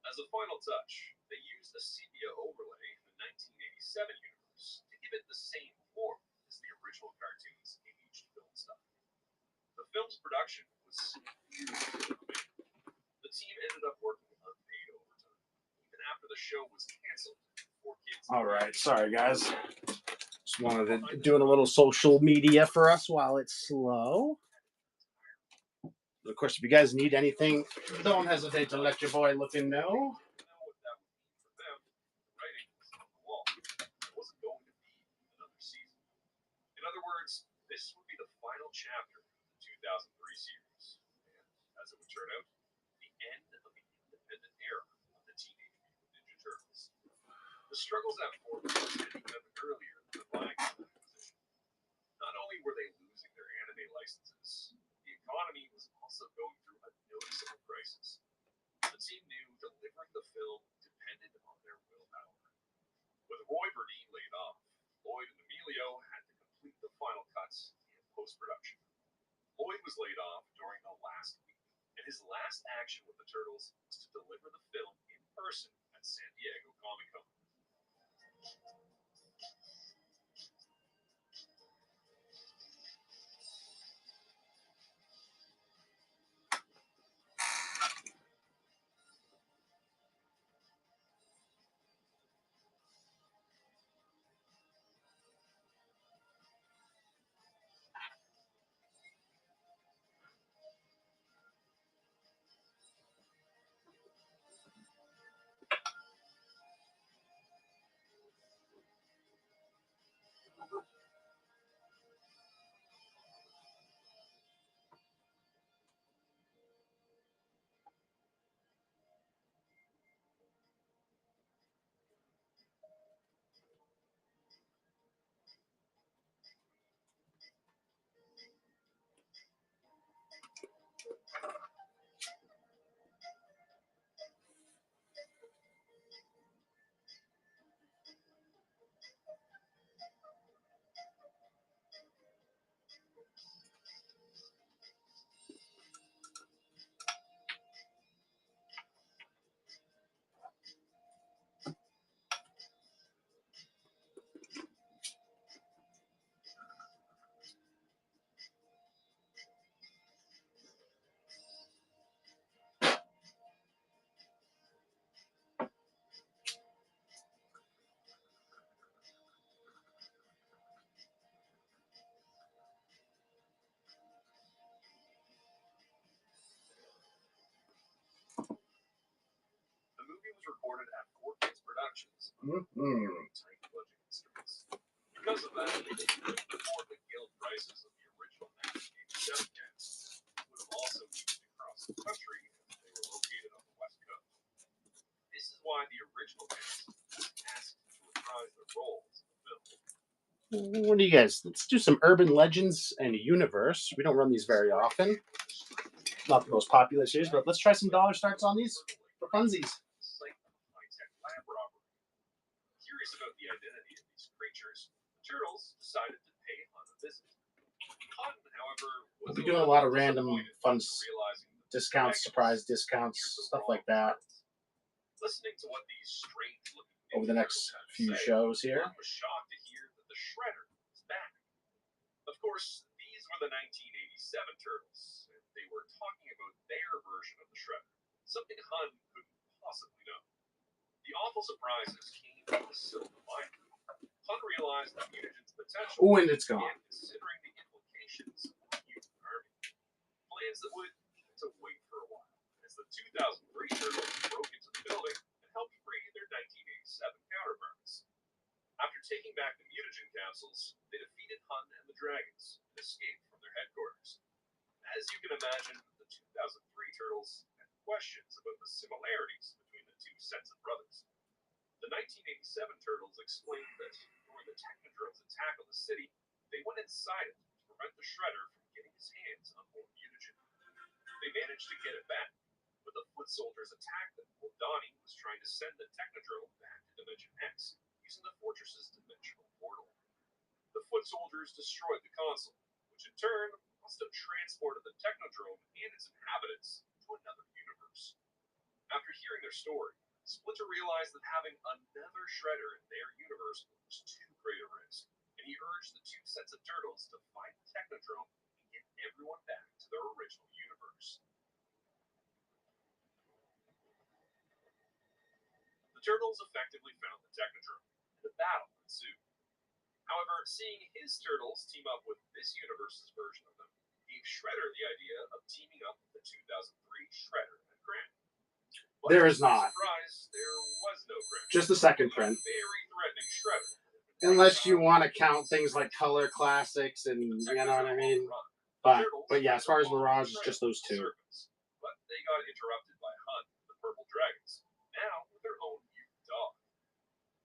[SPEAKER 8] As a final touch, they used a sepia overlay in the 1987 universe to give it the same form as the original cartoon's aged film style. The film's production was severely delayed. The team ended up working unpaid overtime, even after the show was canceled. 4Kids.
[SPEAKER 2] All right, sorry, guys. Just wanted to doing a little social media for us while it's slow. Of course, if you guys need anything, don't hesitate to let your boy Lookin' know.
[SPEAKER 8] What that would mean for them, the writing was on the wall. It wasn't going to be another season. In other words, this would be the final chapter of the 2003 series. And as it would turn out, the end of the independent era of the Teenage Mutant Ninja Turtles. The struggles at Ford had begun earlier than the Black acquisition. Not only were they losing their anime licenses, the economy was also going through a noticeable crisis. The team knew delivering the film depended on their willpower. With Roy Burdine laid off, Lloyd and Emilio had to complete the final cuts and post-production. Lloyd was laid off during the last week, and his last action with the Turtles was to deliver the film in person at San Diego Comic-Con. The movie was recorded at 4Kids Productions on very tight budget constraints. Because of that, they couldn't afford the guild prices of the original 1987 cast, who would have also moved across the country if they were located on the West Coast. This is why the original cast was asked to reprise their roles in the film.
[SPEAKER 2] What do you guys? Let's do some urban legends and universe. We don't run these very often. Not the most popular series, but let's try some dollar starts on these for funsies.
[SPEAKER 8] Curious about the identity of these creatures, the Turtles decided to pay Hunt a visit. Hunt, however, was
[SPEAKER 2] We'll be doing a lot of
[SPEAKER 8] little
[SPEAKER 2] random
[SPEAKER 8] disappointed
[SPEAKER 2] fun
[SPEAKER 8] realizing that the
[SPEAKER 2] discounts,
[SPEAKER 8] protagonists
[SPEAKER 2] surprise discounts,
[SPEAKER 8] featured the
[SPEAKER 2] stuff
[SPEAKER 8] wrong
[SPEAKER 2] like that
[SPEAKER 8] Turtles. Listening to what these strange-looking
[SPEAKER 2] over the
[SPEAKER 8] Ninja
[SPEAKER 2] next
[SPEAKER 8] Turtles had to
[SPEAKER 2] few
[SPEAKER 8] say,
[SPEAKER 2] shows here.
[SPEAKER 8] Hunt was shocked to hear that the Shredder was back. Of course, these were the 1987 Turtles, and they were talking about their version of the Shredder, something Hunt couldn't possibly know. The awful surprises came with the silver lining. Hunt realized the mutagen's potential,
[SPEAKER 2] Oh, and it's gone.
[SPEAKER 8] and considering the implications of the mutant army, plans that would need to wait for a while, as the 2003 Turtles broke into the building and helped free their 1987 counterparts. After taking back the mutagen capsules, they defeated Hunt and the Dragons and escaped from their headquarters. As you can imagine, the 2003 Turtles had questions about the similarities between the two sets of brothers. The 1987 Turtles explained that during the Technodrome's attack on the city, they went inside it to prevent the Shredder from getting his hands on more mutagen. They managed to get it back, but the foot soldiers attacked them while Donnie was trying to send the Technodrome back to Dimension X using the Fortress's dimensional portal. The foot soldiers destroyed the console, which in turn must have transported the Technodrome and its inhabitants to another universe. After hearing their story, Splinter realized that having another Shredder in their universe was too great a risk, and he urged the two sets of Turtles to find the Technodrome and get everyone back to their original universe. The Turtles effectively found the Technodrome, and a battle ensued. However, seeing his Turtles team up with this universe's version of them gave Shredder the idea of teaming up with the 2003 Shredder and Grant. But
[SPEAKER 2] There is not.
[SPEAKER 8] Surprise, there was no Grant.
[SPEAKER 2] Just the second print.
[SPEAKER 8] Very threatening Shredder.
[SPEAKER 2] Unless you want to count things like color classics and you know what I mean. But yeah, as far as Mirage, it's just those two.
[SPEAKER 8] they got interrupted by Hunt, the Purple Dragons, now with their own mutant dog.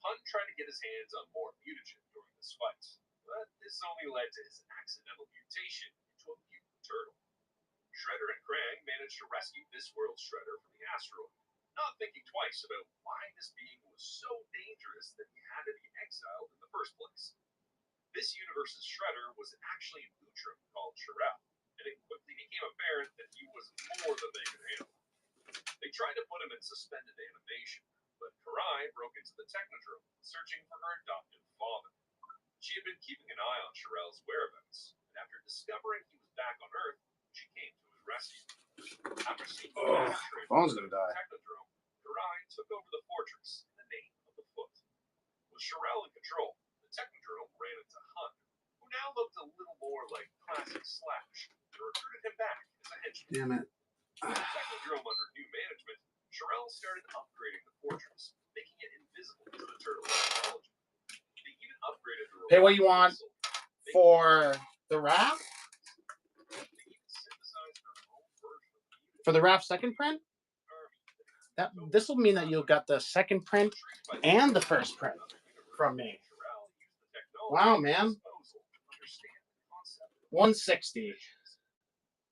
[SPEAKER 8] Hunt tried to get his hands on more mutagen during this fight, but this only led to his accidental mutation into a mutant turtle. Shredder and Krang managed to rescue this world's Shredder from the asteroid, not thinking twice about why this being was so dangerous that he had to be exiled in the first place. This universe's Shredder was actually an Utrum called Shirel, and it quickly became apparent that he was more than they could handle. They tried to put him in suspended animation, but Karai broke into the Technodrome, searching for her adoptive father. She had been keeping an eye on Shirel's whereabouts, and after discovering he was back on Earth, she came to his rescue. After seeing the
[SPEAKER 2] phone's gonna die.
[SPEAKER 8] Technodrome, Karai took over the fortress in the name of the Foot. With Shirel in control, the Technodrome ran into Hunt, who now looked a little more like classic Slash, and recruited him back as a henchman.
[SPEAKER 2] Damn it.
[SPEAKER 8] With the Technodrome under new management, Shirel started upgrading the fortress, making it invisible to the turtle technology. They even upgraded the
[SPEAKER 2] Pay what you want for the raft? For the raft second print? This will mean that you'll got the second print and the first print from me. Wow, man. 160.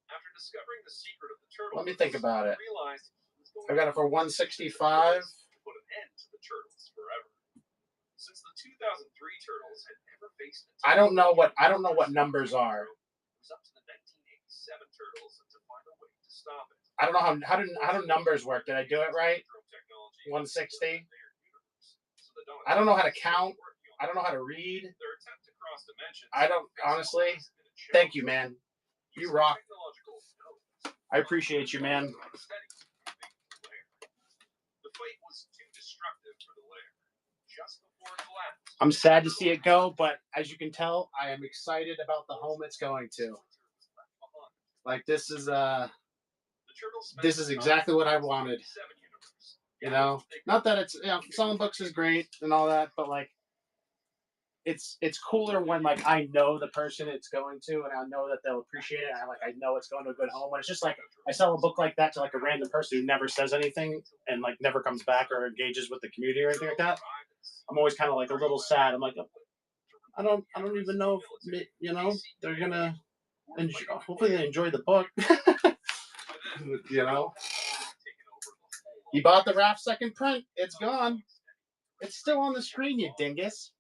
[SPEAKER 8] After discovering the secret of the turtle,
[SPEAKER 2] Let me think about it.
[SPEAKER 8] realized he was going
[SPEAKER 2] I got it for 165.
[SPEAKER 8] to put an end to the turtles forever. Since the 2003 turtles had never faced
[SPEAKER 2] I don't know what numbers are.
[SPEAKER 8] It was up to the 1987 turtles to find a way to stop it.
[SPEAKER 2] I don't know how do numbers work. Did I do it right? 160. I don't know how to count. I don't know how to read.
[SPEAKER 8] Their attempt to cross dimensions.
[SPEAKER 2] I don't honestly. Thank you, man. You rock. I appreciate you, man.
[SPEAKER 8] The fight was too destructive for the lair. Just before it collapsed,
[SPEAKER 2] I'm sad to see it go, but as you can tell, I am excited about the home it's going to. Like this is exactly what I wanted. You know, not that it's selling books is great and all that, but like it's cooler when like I know the person it's going to and I know that they'll appreciate it. And I know it's going to a good home. When it's just like I sell a book like that to like a random person who never says anything and like never comes back or engages with the community or anything like that. I'm always kind of like a little sad. I'm like, I don't even know if, they're gonna enjoy, hopefully they enjoy the book. You bought the raft second print. It's gone. It's still on the screen, you dingus.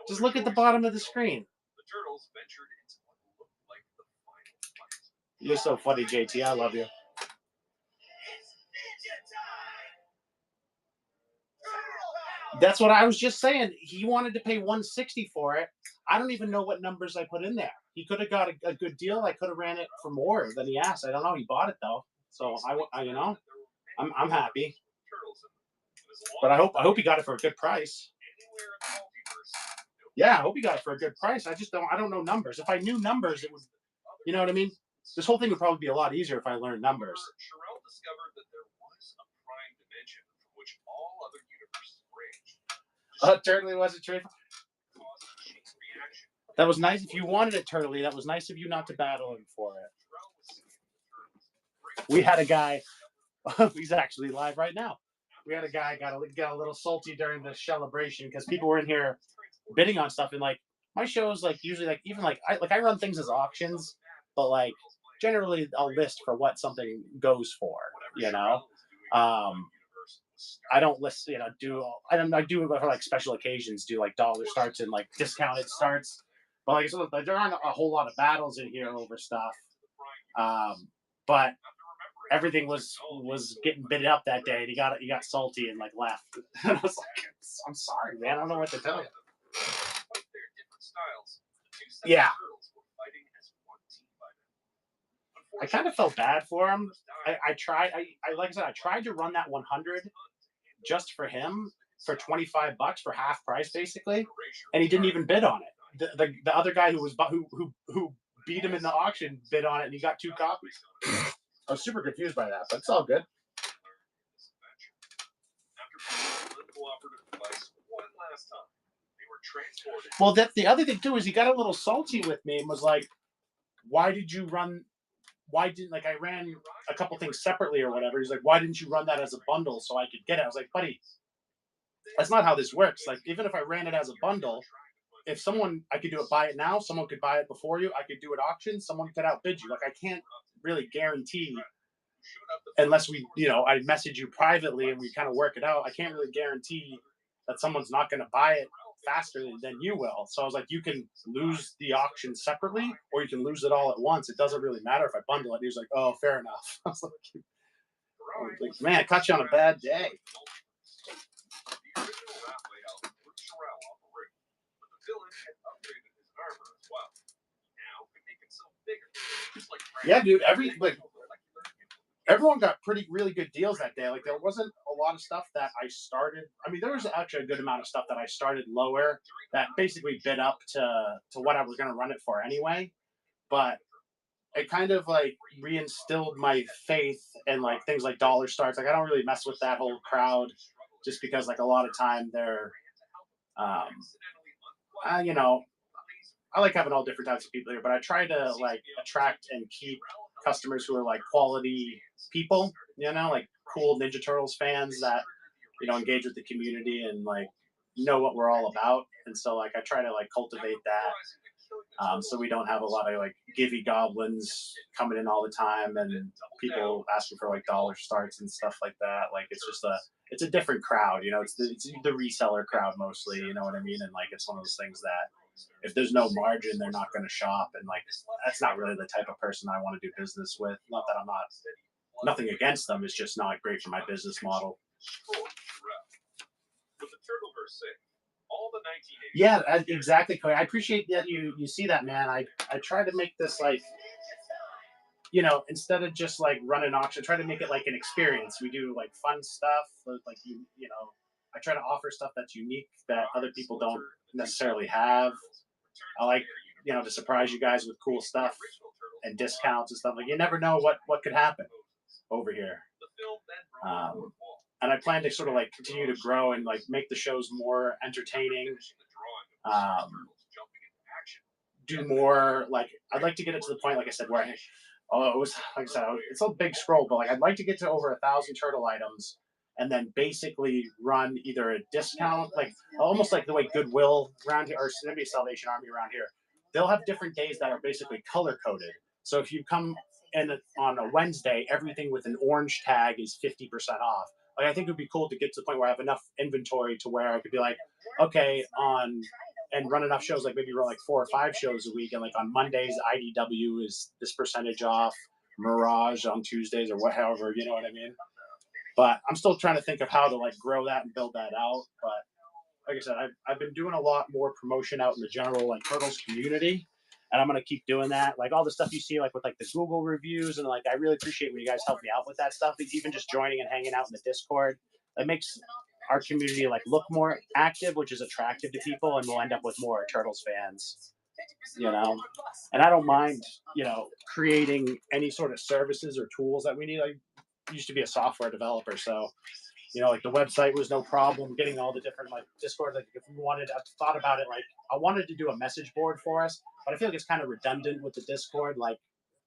[SPEAKER 2] Just look at the bottom of the screen.
[SPEAKER 8] the turtles ventured into what looked like the final fight.
[SPEAKER 2] You're so funny, JT. I love you. That's what I was just saying. He wanted to pay $160 for it. I don't even know what numbers I put in there. He could have got a good deal. I could have ran it for more than he asked. I don't know. He bought it though, so I'm happy. But I hope he got it for a good price. Yeah, I hope he got it for a good price. I don't know numbers. If I knew numbers, it would, you know what I mean? This whole thing would probably be a lot easier if I learned numbers.
[SPEAKER 8] Shirel discovered that there was a prime dimension from which all other universes ranged.
[SPEAKER 2] Turtley wasn't trade. That was nice. If you wanted it, Turtley, that was nice of you not to battle him for it. We had a guy. He's actually live right now. We had a guy got a little salty during the celebration because people were in here bidding on stuff, and like my shows, like usually, like even like I run things as auctions, but like generally I'll list for what something goes for. I don't list, I do it for like special occasions, do like dollar starts and like discounted starts. But like so there aren't a whole lot of battles in here over stuff. But everything was getting bid up that day, and he got salty and like left. And I was like, I'm sorry, man, I don't know what to tell you. Yeah. I kind of felt bad for him. I tried to run that 100 just for him for $25 for half price basically, and he didn't even bid on it. The other guy who beat him in the auction bid on it, and he got 2 copies. I was super confused by that, but it's all good. Well, that's the other thing too, is he got a little salty with me and was like, "Why did you run why didn't, like, I ran a couple things separately or whatever. He's like, why didn't you run that as a bundle so I could get it? I was like, buddy, that's not how this works. Like, even if I ran it as a bundle, if someone, I could do it, buy it now, someone could buy it before you, I could do it auction, someone could outbid you. Like, I can't really guarantee, unless we, I message you privately and we kind of work it out, I can't really guarantee that someone's not going to buy it faster than you will. So I was like, you can lose the auction separately or you can lose it all at once. It doesn't really matter if I bundle it. And he was like, oh, fair enough. I was like, man, I caught you on a bad day.
[SPEAKER 8] The original map layout would Sherelle off the roof, but the villain had upgraded his armor as well. Now could make himself bigger, just like
[SPEAKER 2] Yeah, dude, everyone got really good deals that day. Like, there wasn't a lot of stuff that I started. I mean, there was actually a good amount of stuff that I started lower that basically bid up to what I was going to run it for anyway. But it kind of like reinstilled my faith in like things like dollar starts. Like, I don't really mess with that whole crowd just because like a lot of time they're, I like having all different types of people here, but I try to like attract and keep customers who are like quality people, like cool Ninja Turtles fans that, engage with the community and like know what we're all about. And so like I try to like cultivate that. So we don't have a lot of like givey goblins coming in all the time and people asking for like dollar starts and stuff like that. Like it's a different crowd, it's the reseller crowd mostly, you know what I mean? And like it's one of those things that if there's no margin, they're not going to shop. And like that's not really the type of person I want to do business with. Not that nothing against them, it's just not great for my business model. Yeah, exactly, Cody. I appreciate that you see that, man. I try to make this like, instead of just like run an auction, try to make it like an experience. We do like fun stuff, like I try to offer stuff that's unique that other people don't necessarily have. I like, to surprise you guys with cool stuff and discounts and stuff. Like, you never know what could happen over here. And I plan to sort of like continue to grow and like make the shows more entertaining. Do more, like, I'd like to get it to the point, like I said, where it was, like I said, it's a big scroll, but like I'd like to get to over 1,000 turtle items and then basically run either a discount, like almost like the way Goodwill around here or maybe Salvation Army around here, they'll have different days that are basically color coded. So if you come in on a Wednesday, everything with an orange tag is 50% off. Like, I think it would be cool to get to the point where I have enough inventory to where I could be like, okay, and run enough shows, like maybe run like 4 or 5 shows a week. And like on Mondays, IDW is this percentage off, Mirage on Tuesdays or whatever, you know what I mean? But I'm still trying to think of how to like grow that and build that out. But like I said, I've been doing a lot more promotion out in the general like Turtles community. And I'm going to keep doing that. Like all the stuff you see, like with like the Google reviews, and like I really appreciate when you guys help me out with that stuff. Even just joining and hanging out in the Discord, it makes our community like look more active, which is attractive to people, and we'll end up with more Turtles fans. And I don't mind, creating any sort of services or tools that we need. I used to be a software developer, so like the website was no problem. Getting all the different like Discord, like if we wanted, I've thought about it. Like I wanted to do a message board for us, but I feel like it's kind of redundant with the Discord. Like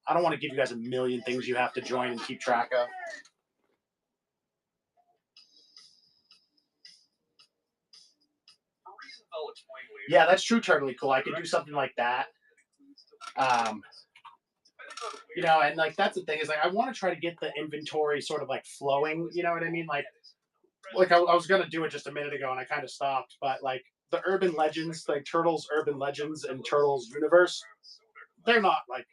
[SPEAKER 2] I don't want to give you guys a million things you have to join and keep track of. Yeah, that's true. Totally cool. I could do something like that. And like that's the thing is like I want to try to get the inventory sort of like flowing. You know what I mean? Like I was gonna do it just a minute ago and I kind of stopped. But like the urban legends, like Turtles Urban Legends and Turtles Universe, they're not like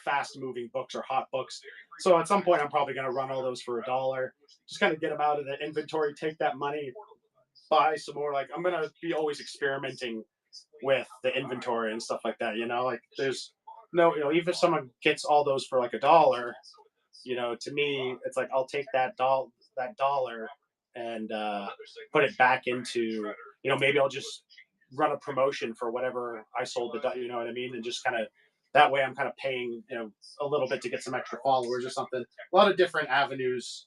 [SPEAKER 2] fast moving books or hot books. So at some point I'm probably gonna run all those for $1. Just kind of get them out of the inventory, take that money, buy some more. Like I'm gonna be always experimenting with the inventory and stuff like that. Like there's no, even if someone gets all those for like $1, to me it's like I'll take that dollar and put it back into, maybe I'll just run a promotion for whatever I sold you know what I mean, and just kind of that way I'm kind of paying a little bit to get some extra followers or something. A lot of different avenues.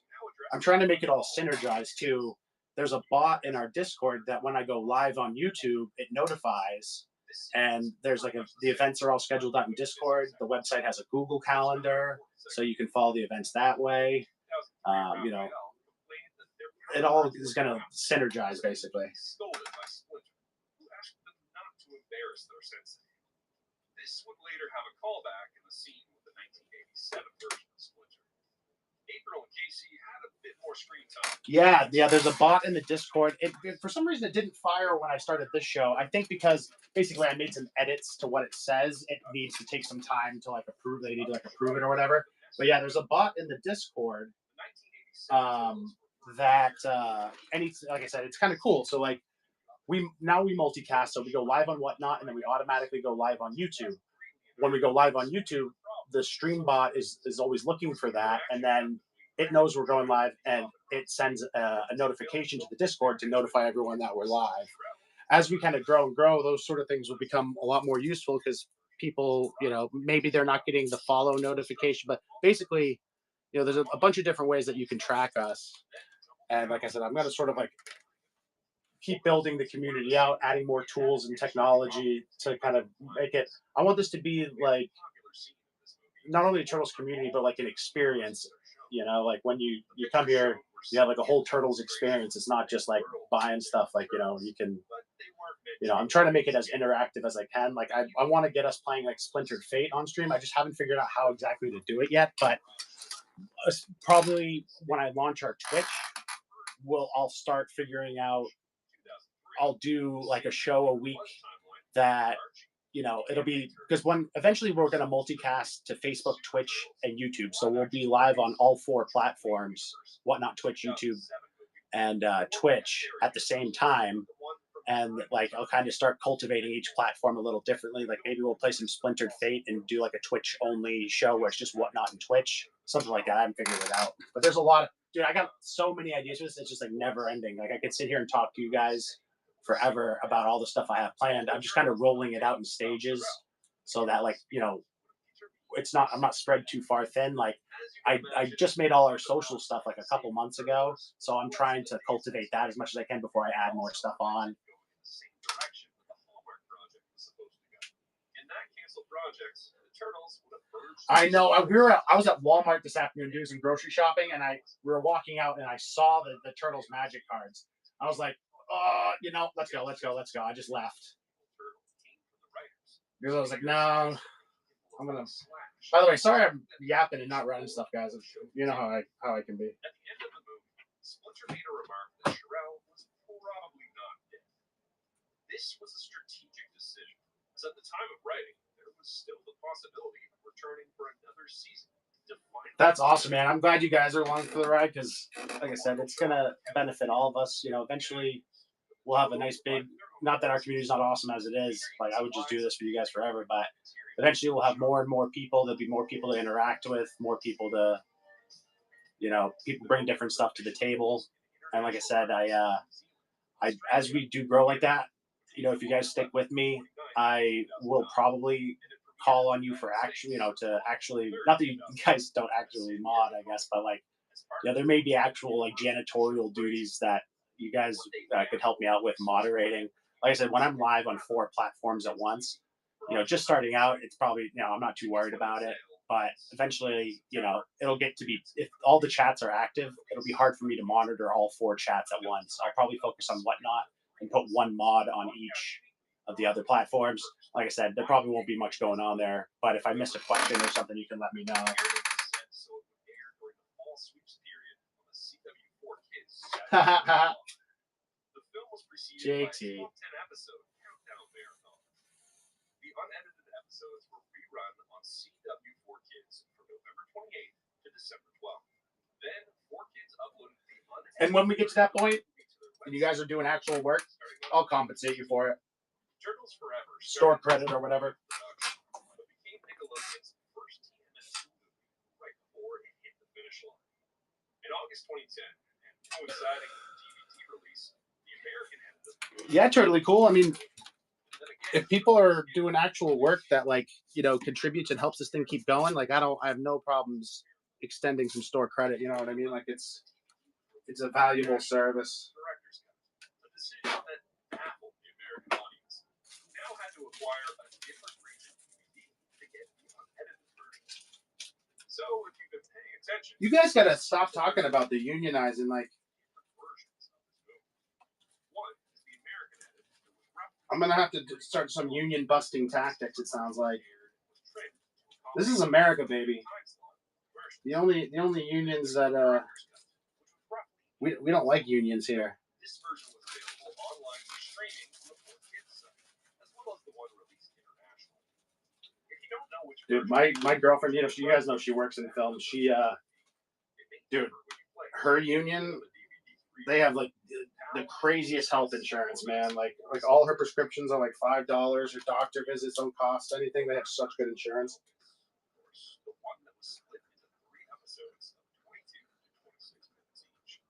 [SPEAKER 2] I'm trying to make it all synergized too. There's a bot in our Discord that when I go live on YouTube, it notifies. and there's like the events are all scheduled out in Discord. The website has a Google Calendar, so you can follow the events that way. You know, it all is going to synergize basically.
[SPEAKER 8] Scolded by Splinter, who asked them not to embarrass their sensei. This would later have a callback in the scene with the 1987 version of Splinter. April and Casey had a bit more screen time.
[SPEAKER 2] Yeah, there's a bot in the Discord. For some reason, it didn't fire when I started this show. I think because basically I made some edits to what it says. It needs to take some time to like approve. They need to like approve it or whatever. But yeah, there's a bot in the Discord that like I said, it's kind of cool. So like we multicast, so we go live on Whatnot, and then we automatically go live on YouTube. When we go live on YouTube, the stream bot is always looking for that, and then it knows we're going live, and it sends a notification to the Discord to notify everyone that we're live. As we kind of grow and grow, those sort of things will become a lot more useful because people, you know, maybe they're not getting the follow notification, but basically, you know, there's a bunch of different ways that you can track us. And like I said, I'm going to sort of like keep building the community out, adding more tools and technology to kind of make it. I want this to be like not only a Turtles community, but like an experience. You know, like when you come here, you have like a whole Turtles experience. It's not just like buying stuff. Like, you know, you can, you know, I'm trying to make it as interactive as I can. Like I want to get us playing like Splintered Fate on stream. I just haven't figured out how exactly to do it yet, but probably when I launch our Twitch, I'll start figuring out. I'll do like a show a week that, you know, it'll be because eventually we're going to multicast to Facebook, Twitch, and YouTube. So we'll be live on all 4 platforms, Whatnot, Twitch, YouTube, and Twitch at the same time. And like I'll kind of start cultivating each platform a little differently. Like maybe we'll play some Splintered Fate and do like a Twitch only show where it's just Whatnot and Twitch, something like that. I haven't figured it out, but there's a lot of, dude, I got so many ideas for this. It's just like never ending. Like I could sit here and talk to you guys forever about all the stuff I have planned. I'm just kind of rolling it out in stages so that, like, you know, I'm not spread too far thin. Like I just made all our social stuff like a couple months ago. So I'm trying to cultivate that as much as I can before I add more stuff on. I know. I was at Walmart this afternoon doing some grocery shopping, and we were walking out, and I saw the Turtles Magic cards. I was like, you know, let's go. I just left. Because I was like, no, I'm gonna. By the way, sorry I'm yapping and not running stuff, guys. You know how I can be.
[SPEAKER 8] At the end of the movie, Splinter made a remark that Shirelle was probably not dead. This was a strategic decision, as at the time of writing, there was still the possibility of returning for another season.
[SPEAKER 2] That's awesome, man. I'm glad you guys are along for the ride because, like I said, it's gonna benefit all of us. You know, eventually we'll have a nice big. Not that our community's not awesome as it is. Like I would just do this for you guys forever, but eventually we'll have more and more people. There'll be more people to interact with, more people to, you know, people bring different stuff to the table. And like I said, I as we do grow like that, you know, if you guys stick with me, I will probably call on you for action, you know, to actually, not that you guys don't actually mod, I guess, but like, yeah, there may be actual like janitorial duties that you guys could help me out with moderating. Like I said, when I'm live on 4 platforms at once, you know, just starting out, it's probably, you know, I'm not too worried about it, but eventually, you know, it'll get to be, if all the chats are active, it'll be hard for me to monitor all 4 chats at once. I'll probably focus on Whatnot and put 1 mod on each of the other platforms. Like I said, there probably won't be much going on there, but if I miss a question or something, you can let me know. JT.
[SPEAKER 8] The unedited episodes were rerun on CW4 Kids from November 28th to December 12th. Then 4Kids uploaded the unedited.
[SPEAKER 2] And when we get to that point, and you guys are doing actual work, I'll compensate you for it.
[SPEAKER 8] Turtles Forever.
[SPEAKER 2] Store credit or whatever.
[SPEAKER 8] But became Nickelodeon's first TMNT movie right before it hit the finish line. In August 2010, and coinciding with the DVD release, the American ended.
[SPEAKER 2] Yeah, totally cool. I mean, if people are doing actual work that, like, you know, contributes and helps this thing keep going, like I have no problems extending some store credit. You know what I mean? Like it's a valuable service.
[SPEAKER 8] A decision that baffled the American audience, who now had to require a different region DVD to get the unedited version. So if you've been paying attention,
[SPEAKER 2] You guys gotta stop talking about the unionizing. Like,
[SPEAKER 8] different versions of this movie. One is the American edit that was roughly
[SPEAKER 2] I'm gonna have to start some union busting tactics. It sounds like
[SPEAKER 8] aired and was trimmed to
[SPEAKER 2] this is America, baby.
[SPEAKER 8] time slot version.
[SPEAKER 2] The only unions that
[SPEAKER 8] Director's cut, which was roughly
[SPEAKER 2] we don't like unions here.
[SPEAKER 8] This version was available online for streaming on the 4Kids site, as well as the one released internationally. If you don't know which
[SPEAKER 2] Dude,
[SPEAKER 8] version
[SPEAKER 2] my girlfriend, you know, you guys know she works in film. She
[SPEAKER 8] it may
[SPEAKER 2] dude,
[SPEAKER 8] differ when you play it.
[SPEAKER 2] her union,
[SPEAKER 8] The DVD
[SPEAKER 2] they have like the craziest health insurance, man. Like all her prescriptions are like $5. Her doctor visits don't cost anything. They have such good insurance.
[SPEAKER 8] Of course, the one that was split into 3 episodes of 22 to 26 minutes each.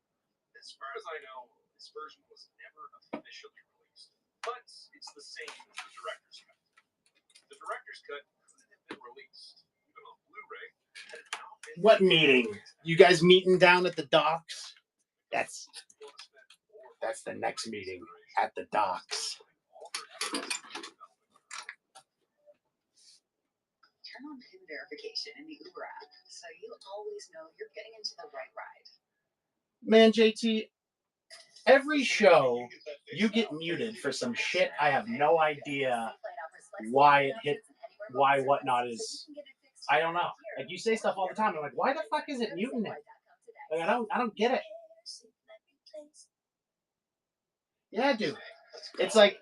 [SPEAKER 8] As far as I know, this version was never officially released, but it's the same as the director's cut. The director's cut couldn't have been released, even on Blu-ray, had it not been
[SPEAKER 2] What meeting? You guys meeting down at the docks? That's the next meeting at the docks.
[SPEAKER 5] Turn on PIN verification in the Uber app so you always know you're getting into the right ride.
[SPEAKER 2] Man, JT, every show you get muted for some shit. I have no idea why it hit, why whatnot is. I don't know. Like you say stuff all the time. I'm like, why the fuck is it muting it? Like I don't get it. Yeah, dude. It's like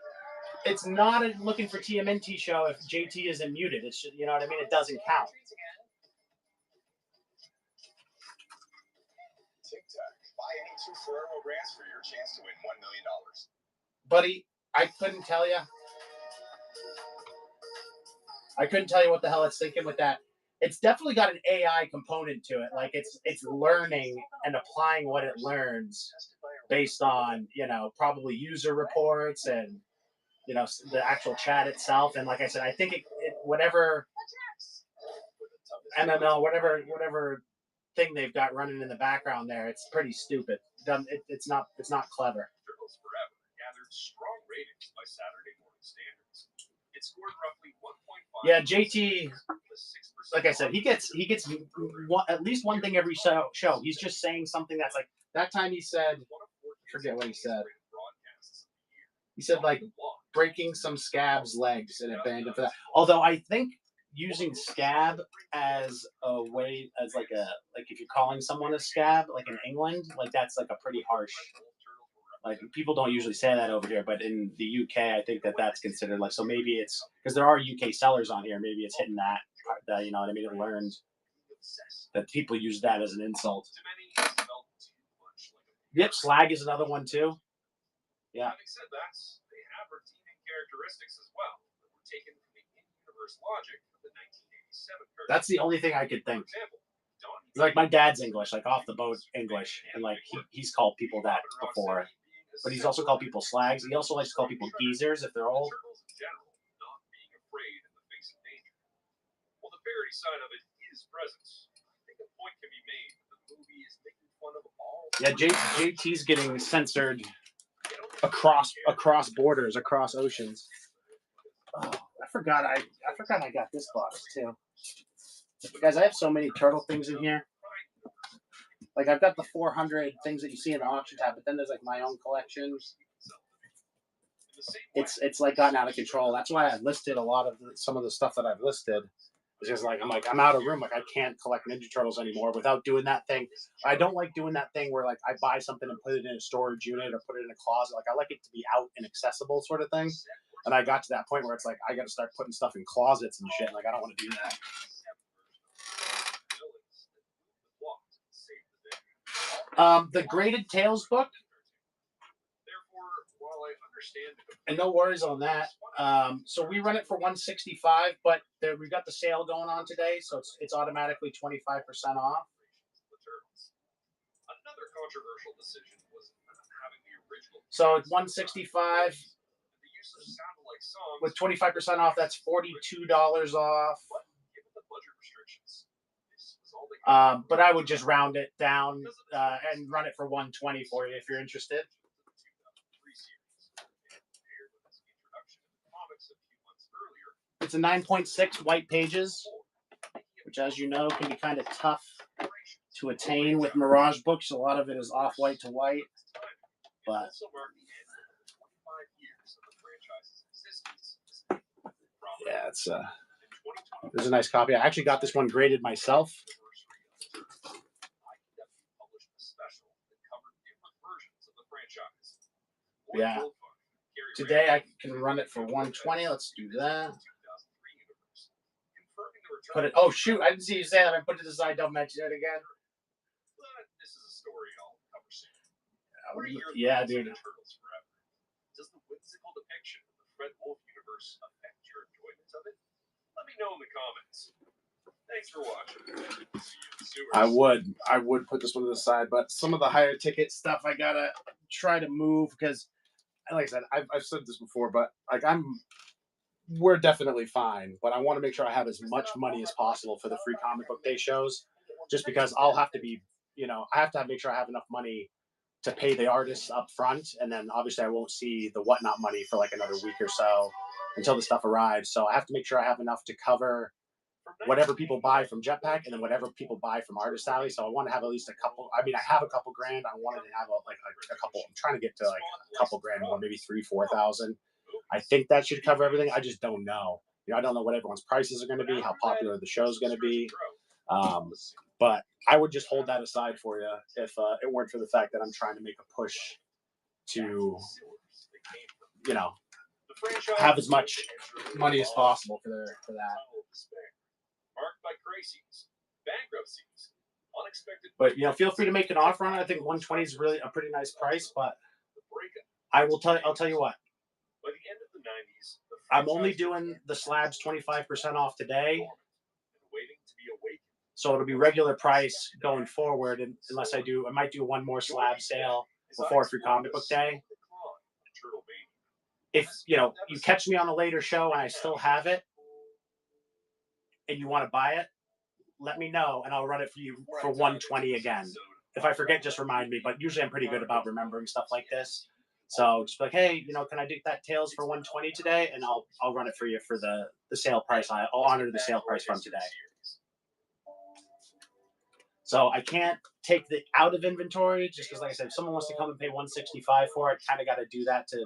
[SPEAKER 2] it's not a looking for TMNT show if JT isn't muted. It's you know what I mean. It doesn't count.
[SPEAKER 1] Tic Tac. Buy any 2 Ferrero brands for your chance to win $1 million.
[SPEAKER 2] Buddy, I couldn't tell you. I couldn't tell you what the hell it's thinking with that. It's definitely got an AI component to it. Like it's learning and applying what it learns based on, you know, probably user reports and, you know, the actual chat itself. And like I said, I think it whatever MML, whatever thing they've got running in the background there, it's pretty stupid. It's not clever.
[SPEAKER 8] Turtles Forever gathered strong ratings by Saturday morning standards. It scored roughly 1.5.
[SPEAKER 2] Yeah, JT, like I said, he gets at least one thing every show. He's just saying something that's like that time he said, forget what he said. He said like breaking some scab's legs and it banned him for that. Although I think using scab as a way as like if you're calling someone a scab like in England, like that's like a pretty harsh. Like people don't usually say that over here, but in the UK, I think that's considered like so. Maybe it's because there are UK sellers on here. Maybe it's hitting that part that you know what I mean. It learned that people use that as an insult. Yep, slag is another one too. Yeah.
[SPEAKER 8] Having said that, they have redeeming characteristics as well that were taken from the in-universe logic of the 1987 version.
[SPEAKER 2] That's the only thing I could think.
[SPEAKER 8] For example, Donnie
[SPEAKER 2] Like my dad's English, like off the boat English, and like he's called people that before. But he's also called people slags. He also likes to call people geezers if they're old.
[SPEAKER 8] Turtles in general not being afraid in the face of danger. While the parody side of it is present, I think a point can be made that the movie is making fun of all.
[SPEAKER 2] Yeah, JT's getting censored across borders, across oceans. Oh, I forgot I got this box too. Guys, I have so many turtle things in here. Like I've got the 400 things that you see in the auction tab, but then there's like my own collection. It's like gotten out of control. That's why I listed a lot of some of the stuff that I've listed. It's just like I'm out of room. Like I can't collect Ninja Turtles anymore without doing that thing. I don't like doing that thing where like I buy something and put it in a storage unit or put it in a closet. Like I like it to be out and accessible sort of thing. And I got to that point where it's like I got to start putting stuff in closets and shit. Like I don't want to do that. The Graded Tales book, and no worries on that. So we run it for $165, but we've got the sale going on today, so it's automatically 25% off.
[SPEAKER 8] Another controversial decision was having the original.
[SPEAKER 2] So it's $165 with 25% off. That's $42 off.
[SPEAKER 8] Given the budget restrictions,
[SPEAKER 2] but I would just round it down and run it for $120 for you if you're interested. It's a 9.6 white pages, which, as you know, can be kind of tough to attain with Mirage books. A lot of it is off white to white, but yeah, it's there's a nice copy. I actually got this one graded myself. Yeah. Today I can run it for 120. Let's do that. Put it. Oh shoot! I didn't see you say that. I put it aside. Don't mention it again.
[SPEAKER 8] This is a story I'll cover soon.
[SPEAKER 2] Yeah, dude.
[SPEAKER 8] Does the whimsical depiction of the Fred Wolf universe affect your enjoyment of it? Let me know in the comments. Thanks for watching. See you in the
[SPEAKER 2] I would put this one to the side, but some of the higher ticket stuff I gotta try to move because, like I said, I've said this before, but like we're definitely fine, but I want to make sure I have as much money as possible for the free comic book day shows, just because I'll have to be, I have to make sure I have enough money to pay the artists up front, and then obviously I won't see the whatnot money for like another week or so until the stuff arrives. So I have to make sure I have enough to cover whatever people buy from Jetpack and then whatever people buy from Artist Alley. So I want to have at least a couple. I mean, I have a couple grand. I wanted to have a couple. I'm trying to get to like a couple grand more, maybe 3,000-4,000. I think that should cover everything. I just don't know. I don't know what everyone's prices are going to be, how popular the show's going to be. But I would just hold that aside for you if it weren't for the fact that I'm trying to make a push to, have as much money as possible for that.
[SPEAKER 8] Marked by crises, bankruptcies, unexpected.
[SPEAKER 2] But feel free to make an offer on it. I think 120 is really a pretty nice price. But I'll tell you what.
[SPEAKER 8] By the end of the 90s,
[SPEAKER 2] I'm only doing the slabs 25% off today. So it'll be regular price going forward, unless I might do one more slab sale before Free Comic Book Day. If you catch me on a later show and I still have it, and you want to buy it, let me know and I'll run it for you for 120 again. If I forget, just remind me. But usually I'm pretty good about remembering stuff like this. So just be like, hey, can I do that Tales for 120 today? And I'll run it for you for the sale price. I'll honor the sale price from today. So I can't take the out of inventory just because, like I said, if someone wants to come and pay $165 for it, kind of got to do that to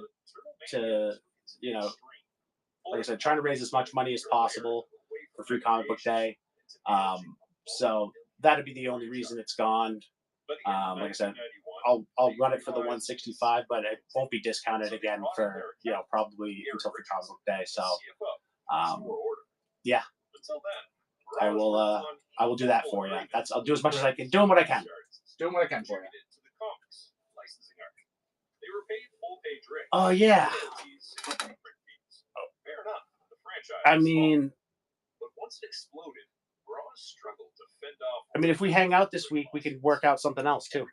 [SPEAKER 2] like I said, trying to raise as much money as possible for Free Comic Book Day. So that'd be the only reason it's gone. Like I said, I'll run it for the 165, but it won't be discounted again for probably until Free Comic Book Day. So yeah, I will do that for you. I'll do as much as I can. Doing what I can. Doing what I can for you. Oh yeah. I mean,
[SPEAKER 8] but once it exploded, Raw struggled to fend off.
[SPEAKER 2] I mean, if we hang out this week, we can work out something else too.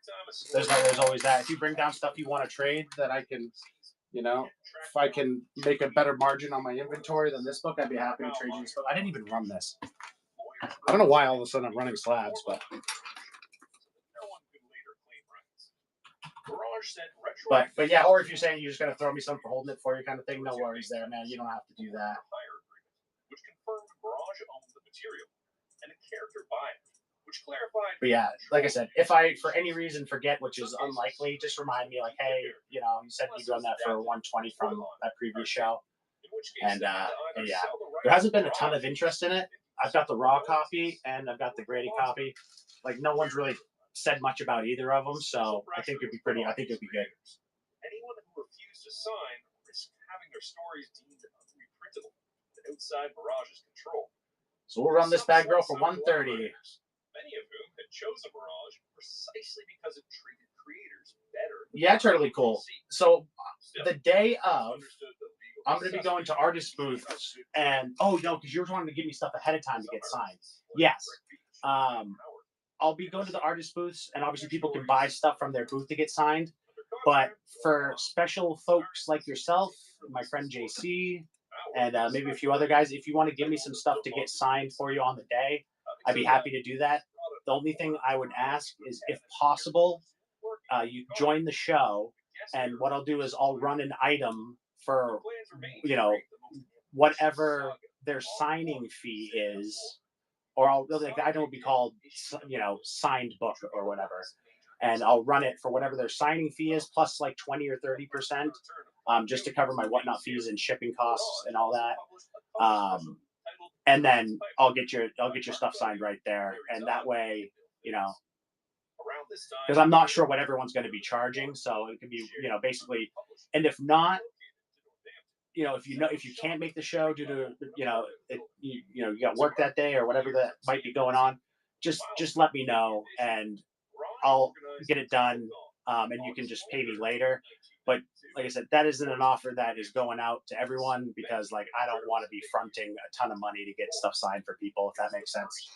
[SPEAKER 2] There's always that. If you bring down stuff you want to trade, that I can, if I can make a better margin on my inventory than this book, I'd be happy to trade you this book. I didn't even run this. I don't know why all of a sudden I'm running slabs, but. But yeah, or if you're saying you're just gonna throw me some for holding it for you, kind of thing, no worries there, man. You don't have to do that.
[SPEAKER 8] Which confirmed Mirage owns the material and a character buyer, which clarified.
[SPEAKER 2] But yeah, like I said, if I for any reason forget, which is unlikely, just remind me, like, hey, you said you'd run that for 120 from that previous show, and yeah, there hasn't been a ton of interest in it. I've got the raw copy and I've got the graded copy. Like, no one's really said much about either of them, so I think it'd be good.
[SPEAKER 8] Anyone who refused to sign risked having their stories deemed unreprintable outside Mirage's control.
[SPEAKER 2] So we'll run this bad girl for 130.
[SPEAKER 8] Many of whom had chosen Mirage precisely because it treated creators better.
[SPEAKER 2] Yeah, it's really cool. So the day of, I'm going to be going to artist booths, and because you were trying to give me stuff ahead of time to get signed. Yes. I'll be going to the artist booths, and obviously people can buy stuff from their booth to get signed. But for special folks like yourself, my friend JC, and maybe a few other guys, if you want to give me some stuff to get signed for you on the day, I'd be happy to do that. The only thing I would ask is, if possible, you join the show, and what I'll do is I'll run an item for, whatever their signing fee is, or I'll like I know it would be called, signed book or whatever, and I'll run it for whatever their signing fee is plus like 20 or 30%, just to cover my whatnot fees and shipping costs and all that. And then I'll get your stuff signed right there, and that way, because I'm not sure what everyone's going to be charging, so it could be, basically, and if not, if you can't make the show due to, you got work that day or whatever that might be going on, just let me know and I'll get it done, and you can just pay me later. But like I said, that isn't an offer that is going out to everyone, because like I don't want to be fronting a ton of money to get stuff signed for people, if that makes sense.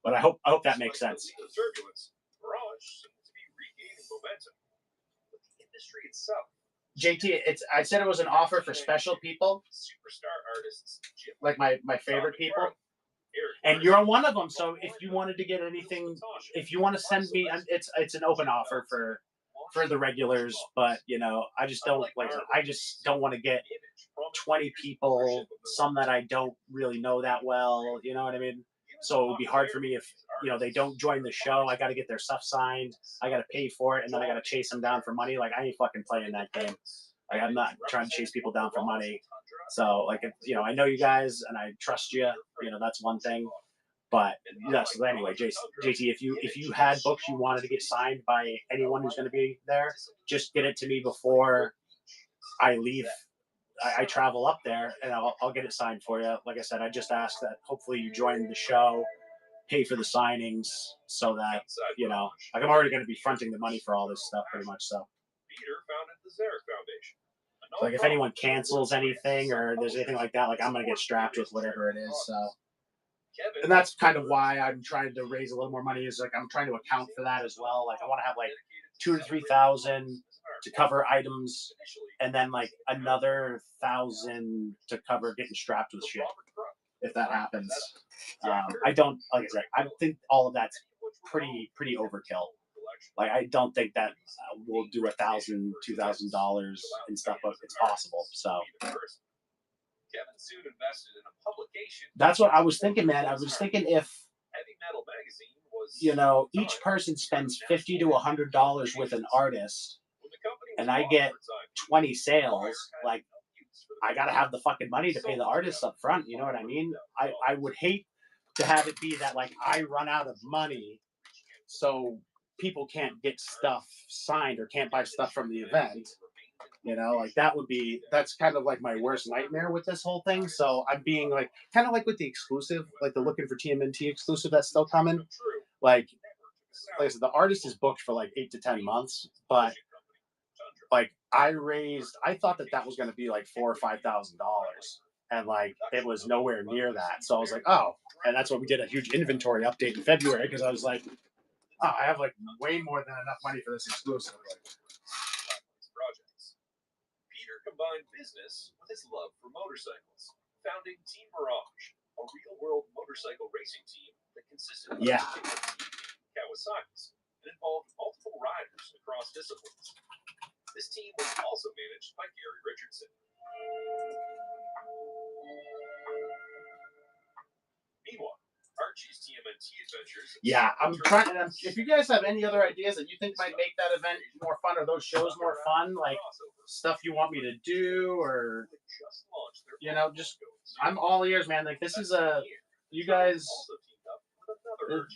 [SPEAKER 2] But I hope that makes sense. JT, I said it was an offer for special people, like my favorite people, and you're one of them. So if you wanted to get anything, if you want to send me, it's an open offer for the regulars, but I just don't want to get 20 people, some that I don't really know that well. You know what I mean? So it would be hard for me if they don't join the show. I got to get their stuff signed. I got to pay for it, and then I got to chase them down for money. Like, I ain't fucking playing that game. Like, I'm not trying to chase people down for money. So like, I know you guys and I trust you. That's one thing. But so anyway, JT, if you had books you wanted to get signed by anyone who's going to be there, just get it to me before I leave. I travel up there, and I'll get it signed for you. Like I said, I just ask that hopefully you join the show, pay for the signings, so that like I'm already going to be fronting the money for all this stuff pretty much. So like if anyone cancels anything or there's anything like that, like I'm going to get strapped with whatever it is. So, and that's kind of why I'm trying to raise a little more money. Is like I'm trying to account for that as well. Like I want to have like 2,000 to 3,000 to cover items, and then like another 1,000 to cover getting strapped with shit, if that happens. I don't, like I said, I think all of that's pretty overkill. Like I don't think that we'll do $1,000, $2,000 and stuff, but it's possible. So that's what I was thinking, man. I was thinking if each person spends $50 to $100 with an artist, and I get 20 sales, like I gotta have the fucking money to pay the artists up front. You know what I mean? I would hate to have it be that like I run out of money, so people can't get stuff signed or can't buy stuff from the event. Like that's kind of like my worst nightmare with this whole thing. So I'm being like, kind of like with the exclusive, like the Looking for TMNT exclusive that's still coming. Like I said, the artist is booked for like 8 to 10 months, but like I thought that was going to be like $4,000 or $5,000, and like it was nowhere near that. So I was like, oh, and that's why we did a huge inventory update in February, because I was like, oh, I have like way more than enough money for this exclusive.
[SPEAKER 8] Peter combined business with his love for motorcycles, founding Team Mirage, a real-world motorcycle racing team that consisted of Kawasaki's and involved multiple riders across disciplines. This team was also managed by Gary Richardson. Meanwhile, Archie's TMNT adventures.
[SPEAKER 2] Yeah, I'm trying. If you guys have any other ideas that you think might make that event more fun, or those shows more fun, like stuff you want me to do, or just I'm all ears, man. Like this is you guys.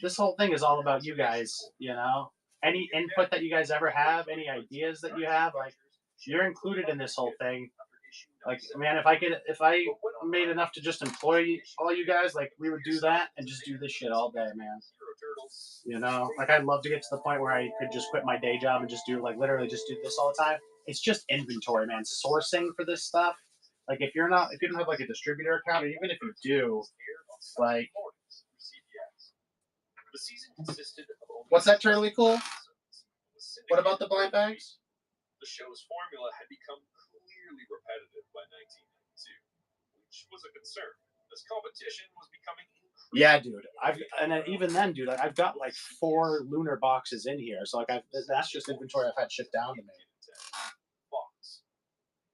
[SPEAKER 2] This whole thing is all about you guys. Any input that you guys ever have, any ideas that you have, like you're included in this whole thing. Like, man, if I made enough to just employ all you guys, like we would do that and just do this shit all day, man. Like I'd love to get to the point where I could just quit my day job and just do literally just do this all the time. It's just inventory, man. Sourcing for this stuff. Like if you don't have like a distributor account, or even if you do, like. What's that, Charlie Cool? What about the blind bags?
[SPEAKER 8] The show's formula had become clearly repetitive by 1992, which was a concern, as competition was becoming increasingly.
[SPEAKER 2] Yeah, dude. Even then, dude, I've got like 4 lunar boxes in here, so like that's just inventory I've had shipped down to me.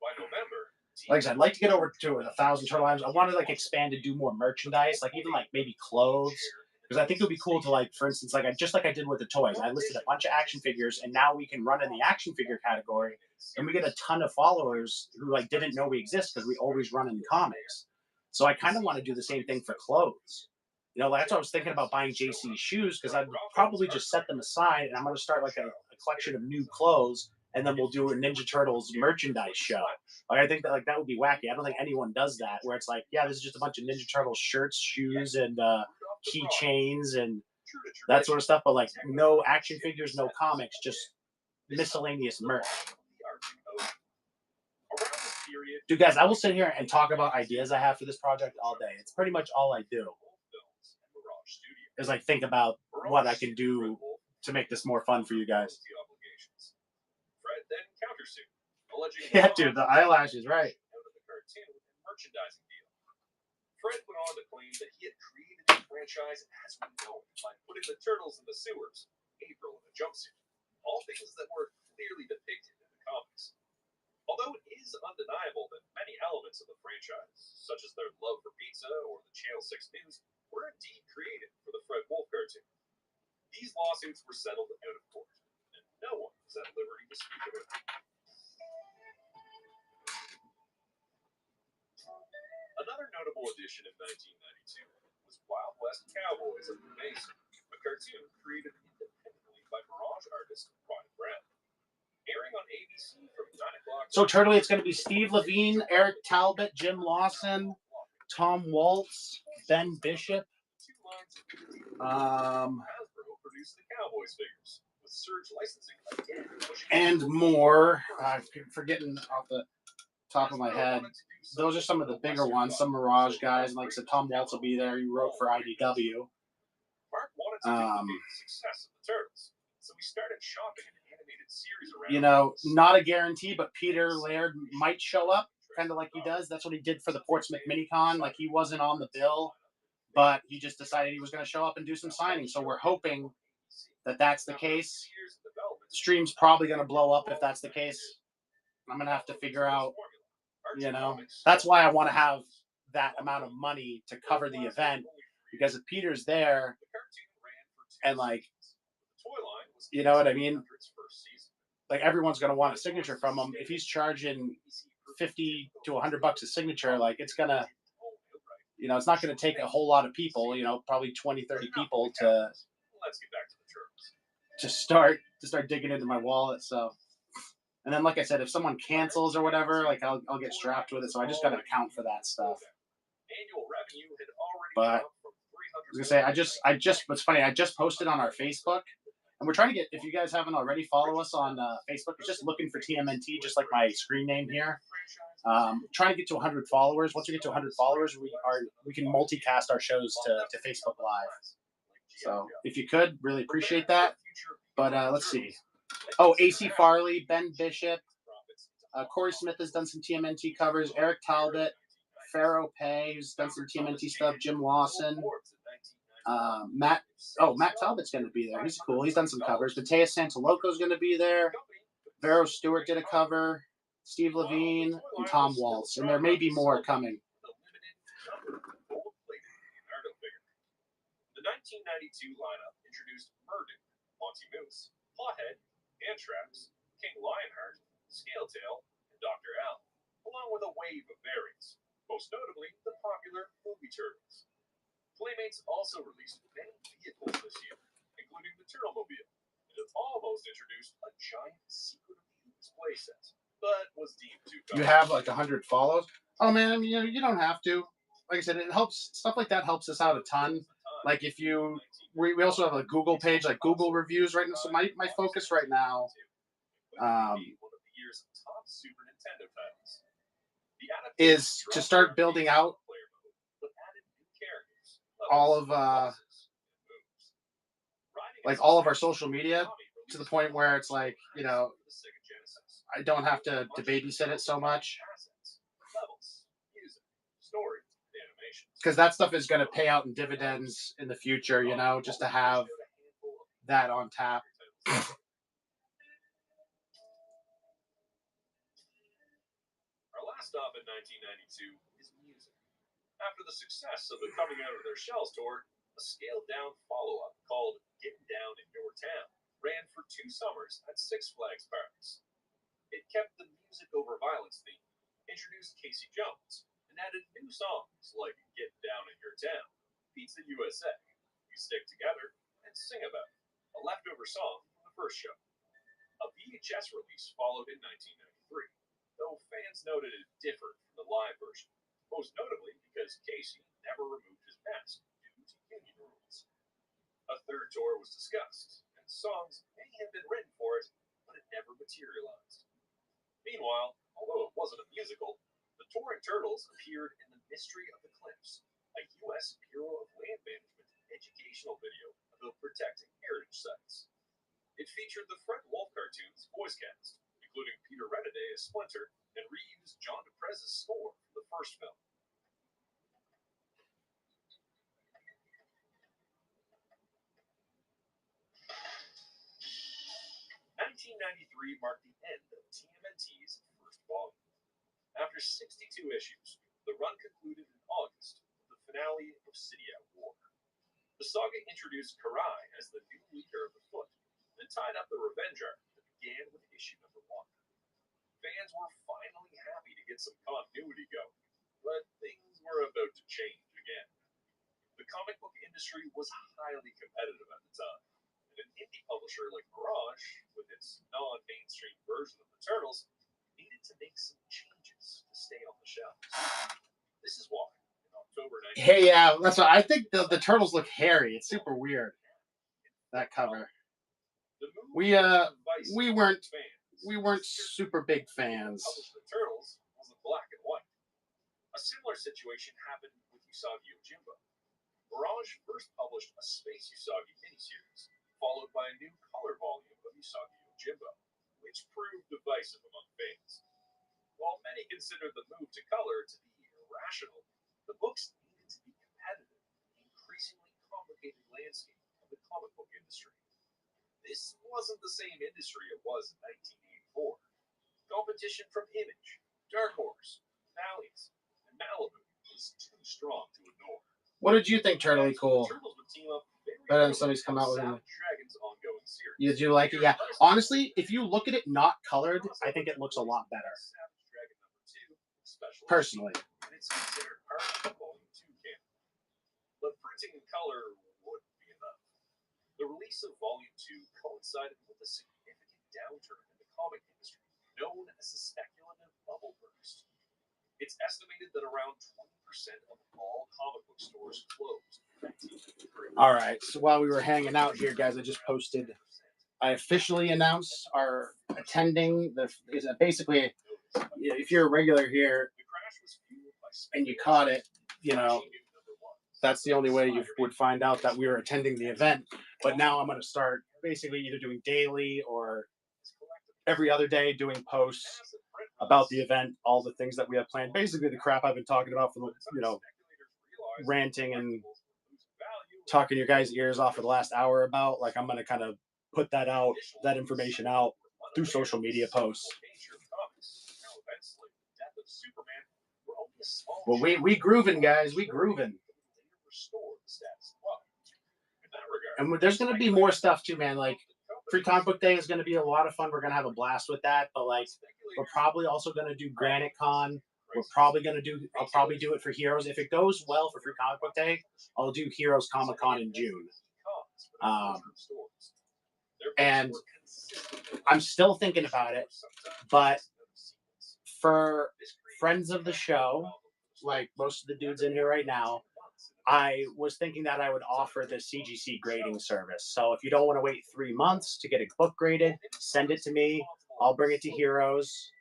[SPEAKER 8] By November,
[SPEAKER 2] like I said, I'd like to get over to 1,000 turtle items. I want to like expand and do more merchandise, like even like maybe clothes. Because I think it would be cool to like, for instance, like I did with the toys. I listed a bunch of action figures, and now we can run in the action figure category, and we get a ton of followers who like didn't know we exist because we always run in comics. So I kind of want to do the same thing for clothes. You know, like, that's what I was thinking about buying JC's shoes, because I'd probably just set them aside, and I'm going to start like a collection of new clothes, and then we'll do a Ninja Turtles merchandise show. Like I think that like that would be wacky. I don't think anyone does that, where it's like, yeah, this is just a bunch of Ninja Turtles shirts, shoes, and keychains and that sort of stuff, but like no action figures, no comics, just miscellaneous merch. Dude, guys, I will sit here and talk about ideas I have for this project all day. It's pretty much all I do. Is like think about what I can do to make this more fun for you guys. Yeah, dude, the eyelashes, right?
[SPEAKER 8] Fred went on to claim that he had created the franchise as we know it by putting the turtles in the sewers, April in a jumpsuit, all things that were clearly depicted in the comics. Although it is undeniable that many elements of the franchise, such as their love for pizza or the Channel 6 news, were indeed created for the Fred Wolf cartoon. These lawsuits were settled out of court, and no one is at liberty to speak of it. Another notable addition in 1992 was Wild West Cowboys of the Mason, a cartoon created independently by Mirage artist Ron Brown. Airing on ABC from 9 o'clock.
[SPEAKER 2] So, Turtley, it's going to be Steve Levine, Eric Talbot, Jim Lawson, Tom Waltz, Ben Bishop.
[SPEAKER 8] Hasbro produced the Cowboys figures, with Surge licensing again.
[SPEAKER 2] And more. I'm forgetting off the top of my head. Those are some of the bigger ones, some Mirage guys. Like I said, Tom Waltz will be there. He wrote for IDW.
[SPEAKER 8] Mark wanted to duplicate the success of the Turtles, so we started shopping an animated series around.
[SPEAKER 2] You know, not a guarantee, but Peter Laird might show up, kind of like he does. That's what he did for the Portsmouth Minicon. Like, he wasn't on the bill, but he just decided he was going to show up and do some signings. So we're hoping that that's the case. The stream's probably going to blow up if that's the case. I'm going to have to figure out, you know, that's why I want to have that amount of money to cover the event, because if Peter's there and like, you know what I mean? Like, everyone's going to want a signature from him. If he's charging $50 to $100 a signature, like, it's going to, you know, it's not going to take a whole lot of people, you know, probably 20, 30 people to start digging into my wallet. So, and then, like I said, if someone cancels or whatever, like, I'll get strapped with it. So I just got to account for that stuff. But I was gonna say, I just what's funny, I just posted on our Facebook, and we're trying to get, if you guys haven't already, follow us on Facebook. It's just looking for TMNT, just like my screen name here. Trying to get to 100 followers. Once we get to 100 followers, we can multicast our shows to Facebook Live. So if you could, really appreciate that. But let's see. Oh, AC Farley, Ben Bishop, Corey Smith has done some TMNT covers. Eric Talbot, Pharaoh Pay, who's done some TMNT stuff. Jim Lawson, Matt Talbot's going to be there. He's cool. He's done some covers. Mateus Santaloco's going to be there. Vero Stewart did a cover. Steve Levine and Tom Waltz, and there may be more coming.
[SPEAKER 8] The 1992 lineup introduced Murdoch, Monty Moose, Pothead, Anthrax, King Lionheart, Scaletail, and Dr. Al, along with a wave of variants, most notably the popular movie Turtles. Playmates also released many vehicles this year, including the Turtlemobile, and it almost introduced a giant Secret of Use playset, but was deemed too
[SPEAKER 2] You have like 100 follows? Oh man, I mean, you don't have to. Like I said, it helps. Stuff like that helps us out a ton. Like if you, we also have a Google page, like Google reviews right now. So my focus right now, is to start building out all of all of our social media to the point where it's like, you know, I don't have to babysit it so much, because that stuff is going to pay out in dividends in the future, you know, just to have that on tap.
[SPEAKER 8] Our last stop in 1992 is music. After the success of the Coming Out of Their Shells tour, a scaled-down follow-up called Getting Down in Your Town ran for 2 summers at Six Flags parks. It kept the music over violence theme, introduced Casey Jones, and added new songs like Getting Down in Your Town, Pizza USA, You Stick Together, and Sing About It, a leftover song from the first show. A VHS release followed in 1993, though fans noted it differed from the live version, most notably because Casey never removed his mask due to union rules. A third tour was discussed, and songs may have been written for it, but it never materialized. Meanwhile, although it wasn't a musical, the Touring Turtles appeared in The Mystery of the Cliffs, a U.S. Bureau of Land Management educational video about protecting heritage sites. It featured the Fred Wolf cartoons voice cast, including Peter Renaday as Splinter, and reused John DePrez's score from the first film. '93 marked the end of TMNT's first volume. After 62 issues, the run concluded in August with the finale of City at War. The saga introduced Karai as the new leader of the Foot, and tied up the revenge arc that began with issue number 1. Fans were finally happy to get some continuity going, but things were about to change again. The comic book industry was highly competitive at the time, and an indie publisher like Mirage, with its non-mainstream version of the Turtles, needed to make some changes to stay on the shelves. This is why, in October 19...
[SPEAKER 2] Hey, yeah, that's what I think. The turtles look hairy. It's super weird. That cover. We weren't super big fans.
[SPEAKER 8] The Turtles was in black and white. A similar situation happened with Usagi Yojimbo. Mirage first published a Space Usagi miniseries, followed by a new color volume of Usagi Yojimbo, which proved divisive among fans. While many considered the move to color to be irrational, the books needed to be competitive in the increasingly complicated landscape of the comic book industry. This wasn't the same industry it was in 1984. Competition from Image, Dark Horse, Valiant, and Malibu was too strong to ignore.
[SPEAKER 2] What did you think, Turtle Cool?
[SPEAKER 8] The Turtles would team up
[SPEAKER 2] Better than somebody's come out with it.
[SPEAKER 8] Dragon's ongoing series.
[SPEAKER 2] Did you like it? Yeah. Honestly, if you look at it not colored, I think it looks a lot better. Personally.
[SPEAKER 8] And it's considered part of the Volume 2 canon. But printing in color wouldn't be enough. The release of Volume 2 coincided with a significant downturn in the comic industry, known as the speculative bubble burst. It's estimated that around 20% of all comic book stores closed in 1993.
[SPEAKER 2] All right. So while we were hanging out here, guys, I officially announced our attending basically, if you're a regular here and you caught it, that's the only way you would find out that we were attending the event. But now I'm going to start basically either doing daily or every other day doing posts about the event, all the things that we have planned. Basically the crap I've been talking about for ranting and talking your guys' ears off for the last hour about. Like, I'm going to kind of put that information out through social media posts. Well, we grooving, guys. We grooving. And there's going to be more stuff too, man. Like, Free Comic Book Day is going to be a lot of fun. We're going to have a blast with that. But, like, we're probably also going to do Granite Con. I'll probably do it for Heroes. If it goes well for Free Comic Book Day, I'll do Heroes Comic Con in June. And I'm still thinking about it. But for friends of the show, like most of the dudes in here right now, I was thinking that I would offer the CGC grading service. So if you don't want to wait 3 months to get a book graded, send it to me. I'll bring it to Heroes.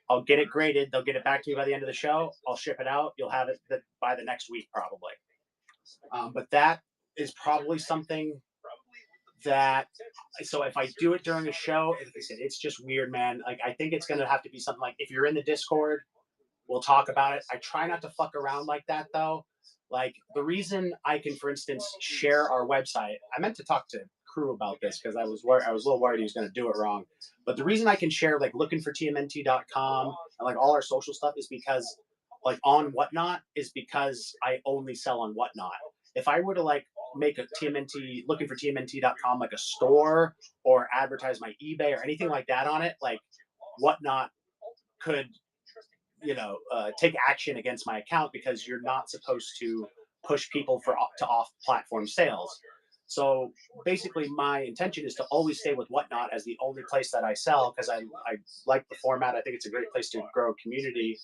[SPEAKER 2] I'll get it graded. They'll get it back to me by the end of the show. I'll ship it out. You'll have it by the next week, probably. But that is probably something that, so if I do it during a show, like I said, it's just weird, man. Like, I think it's going to have to be something like, if you're in the Discord, we'll talk about it. I try not to fuck around like that, though. Like, the reason I can, for instance, share our website, I meant to talk to crew about this because I was a little worried he was going to do it wrong. But the reason I can share, like, lookingfortmnt.com and like all our social stuff is because like on Whatnot is because I only sell on Whatnot. If I were to like make a TMNT, looking for TMNT.com, like a store, or advertise my eBay or anything like that on it, like Whatnot could, take action against my account because you're not supposed to push people to off-platform sales. So basically, my intention is to always stay with Whatnot as the only place that I sell because I like the format. I think it's a great place to grow a community.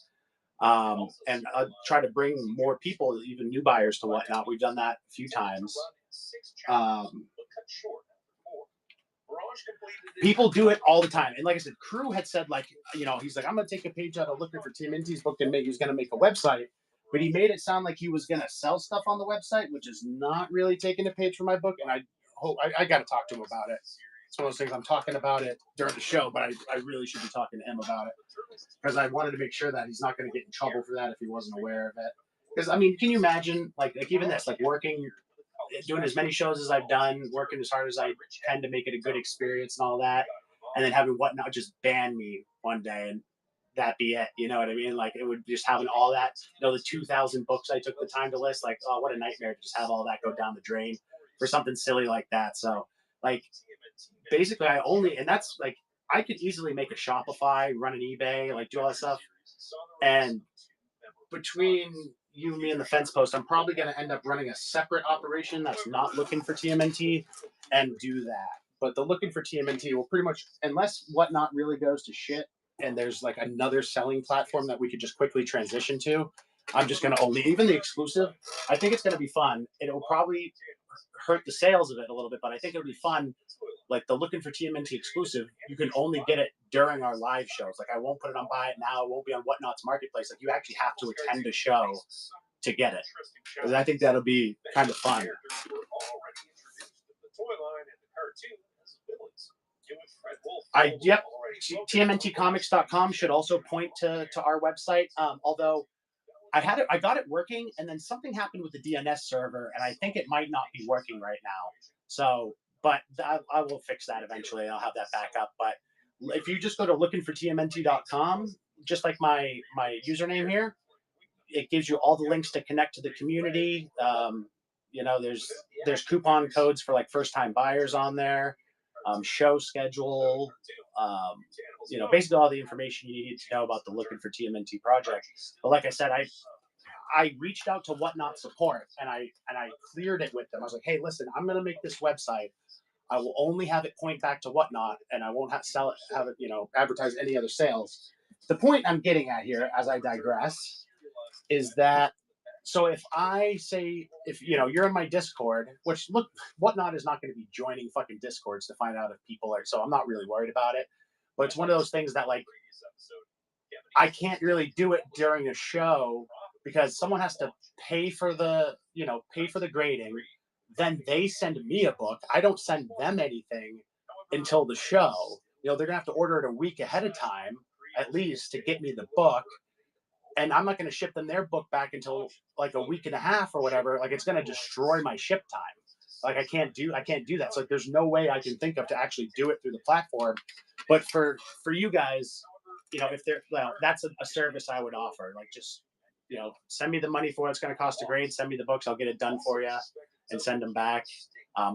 [SPEAKER 2] And try to bring more people, even new buyers, to Whatnot. We've done that a few times. People do it all the time. And like I said, Crew had said, like, he's like, I'm going to take a page out of Looking for TMNT's book and he was going to make a website. But he made it sound like he was going to sell stuff on the website, which is not really taking a page from my book. And I got to talk to him about it. It's one of those things, I'm talking about it during the show, but I really should be talking to him about it. Because I wanted to make sure that he's not going to get in trouble for that if he wasn't aware of it. Because, I mean, can you imagine, like even this, like doing as many shows as I've done, working as hard as I can to make it a good experience and all that, and then having Whatnot just ban me one day and that be it, you know what I mean? Like, it would just having all that, the 2,000 books I took the time to list, like, oh, what a nightmare to just have all that go down the drain for something silly like that. So, like, basically and that's like, I could easily make a Shopify, run an eBay, like do all that stuff. And between you, me, and the fence post, I'm probably going to end up running a separate operation that's not Looking for TMNT and do that. But the Looking for TMNT will pretty much, unless Whatnot really goes to shit and there's like another selling platform that we could just quickly transition to, I'm just going to only, even the exclusive, I think it's going to be fun. It'll probably hurt the sales of it a little bit, but I think it'll be fun. Like the Looking for TMNT exclusive, you can only get it during our live shows. Like I won't put it on Buy It Now. It won't be on Whatnot's marketplace. Like you actually have to attend a show to get it. And I think that'll be kind of fun. TMNTcomics.com should also point to our website. Although I got it working, and then something happened with the DNS server, and I think it might not be working right now. So, but I will fix that eventually. I'll have that back up. But if you just go to lookingfortmnt.com, just like my username here, it gives you all the links to connect to the community. There's coupon codes for like first time buyers on there. Show schedule, basically all the information you need to know about the Looking for TMNT project. But like I said, I reached out to Whatnot support and I cleared it with them. I was like, hey, listen, I'm going to make this website. I will only have it point back to Whatnot, and I won't have it, advertise any other sales. The point I'm getting at here, as I digress, is that so if you're in my Discord, which look, Whatnot is not going to be joining fucking Discords to find out if people are, so I'm not really worried about it. But it's one of those things that like I can't really do it during a show because someone has to pay for the grading. Then they send me a book. I don't send them anything until the show. They're gonna have to order it a week ahead of time, at least, to get me the book. And I'm not going to ship them their book back until like a week and a half or whatever. Like it's going to destroy my ship time. Like I can't do that. So like, there's no way I can think of to actually do it through the platform. But for you guys, that's a service I would offer. Like just, send me the money for what it's going to cost to grade. Send me the books. I'll get it done for you and send them back.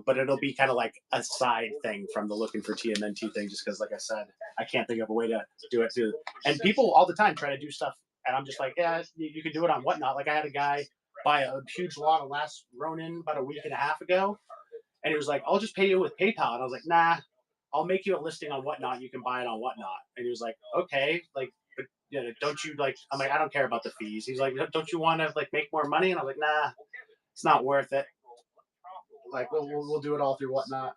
[SPEAKER 2] But it'll be kind of like a side thing from the Looking for TMNT thing, just because, like I said, I can't think of a way to do it too. And people all the time try to do stuff. And I'm just like, yeah, you can do it on Whatnot. Like I had a guy buy a huge lot of Last Ronin about a week and a half ago. And he was like, I'll just pay you with PayPal. And I was like, nah, I'll make you a listing on Whatnot. You can buy it on Whatnot. And he was like, okay, like, but don't you like, I'm like, I don't care about the fees. He's like, don't you want to like make more money? And I was like, nah, it's not worth it. Like, we'll do it all through Whatnot.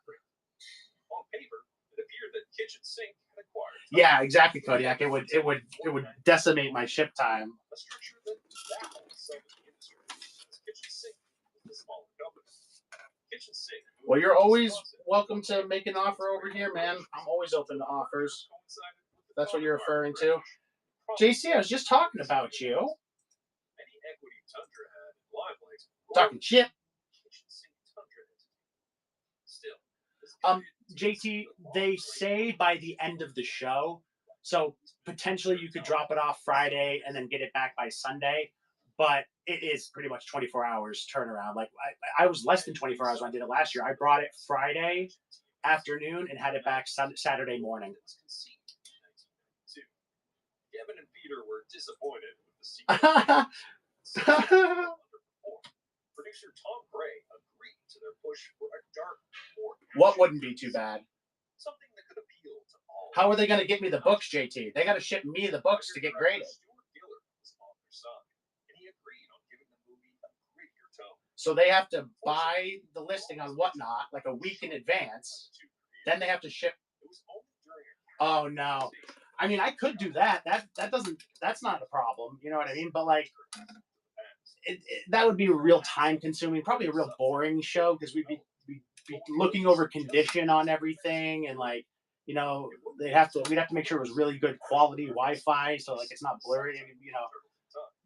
[SPEAKER 8] On paper, it appeared that kitchen sink had acquired.
[SPEAKER 2] Yeah, exactly, Kodiak. It would decimate my ship time.
[SPEAKER 8] A structure that some in the industry as kitchen sink is a smaller company. Kitchen sink.
[SPEAKER 2] Well, you're always welcome to make an offer over here, man. I'm always open to offers. That's what you're referring to. JC, I was just talking about you.
[SPEAKER 8] Any equity Tundra had in Limelight.
[SPEAKER 2] Talking shit.
[SPEAKER 8] Kitchen sink Tundra entity. Still.
[SPEAKER 2] JT, they say by the end of the show. So potentially you could drop it off Friday and then get it back by Sunday, but it is pretty much 24 hours turnaround. Like I was less than 24 hours when I did it last year. I brought it Friday afternoon and had it back Saturday morning.
[SPEAKER 8] Kevin and Peter were disappointed with the sequel. Producer Tom Gray agreed to their push for a dark, more
[SPEAKER 2] What wouldn't be too bad?
[SPEAKER 8] something that could appeal to all.
[SPEAKER 2] How are they going to get me the books, JT? They got to ship me the books to get graded.
[SPEAKER 8] Stuart Gillard was on their side, and he agreed on giving the movie a grittier tone.
[SPEAKER 2] So they have to buy the listing on Whatnot like a week in advance. Then they have to ship.
[SPEAKER 8] It was only during
[SPEAKER 2] Oh no. I mean, I could do that. That's not a problem. You know what I mean? But like, that would be a real time consuming, probably a real boring show because we'd be looking over condition on everything and like, you know, we'd have to make sure it was really good quality Wi-Fi so like it's not blurry. You know,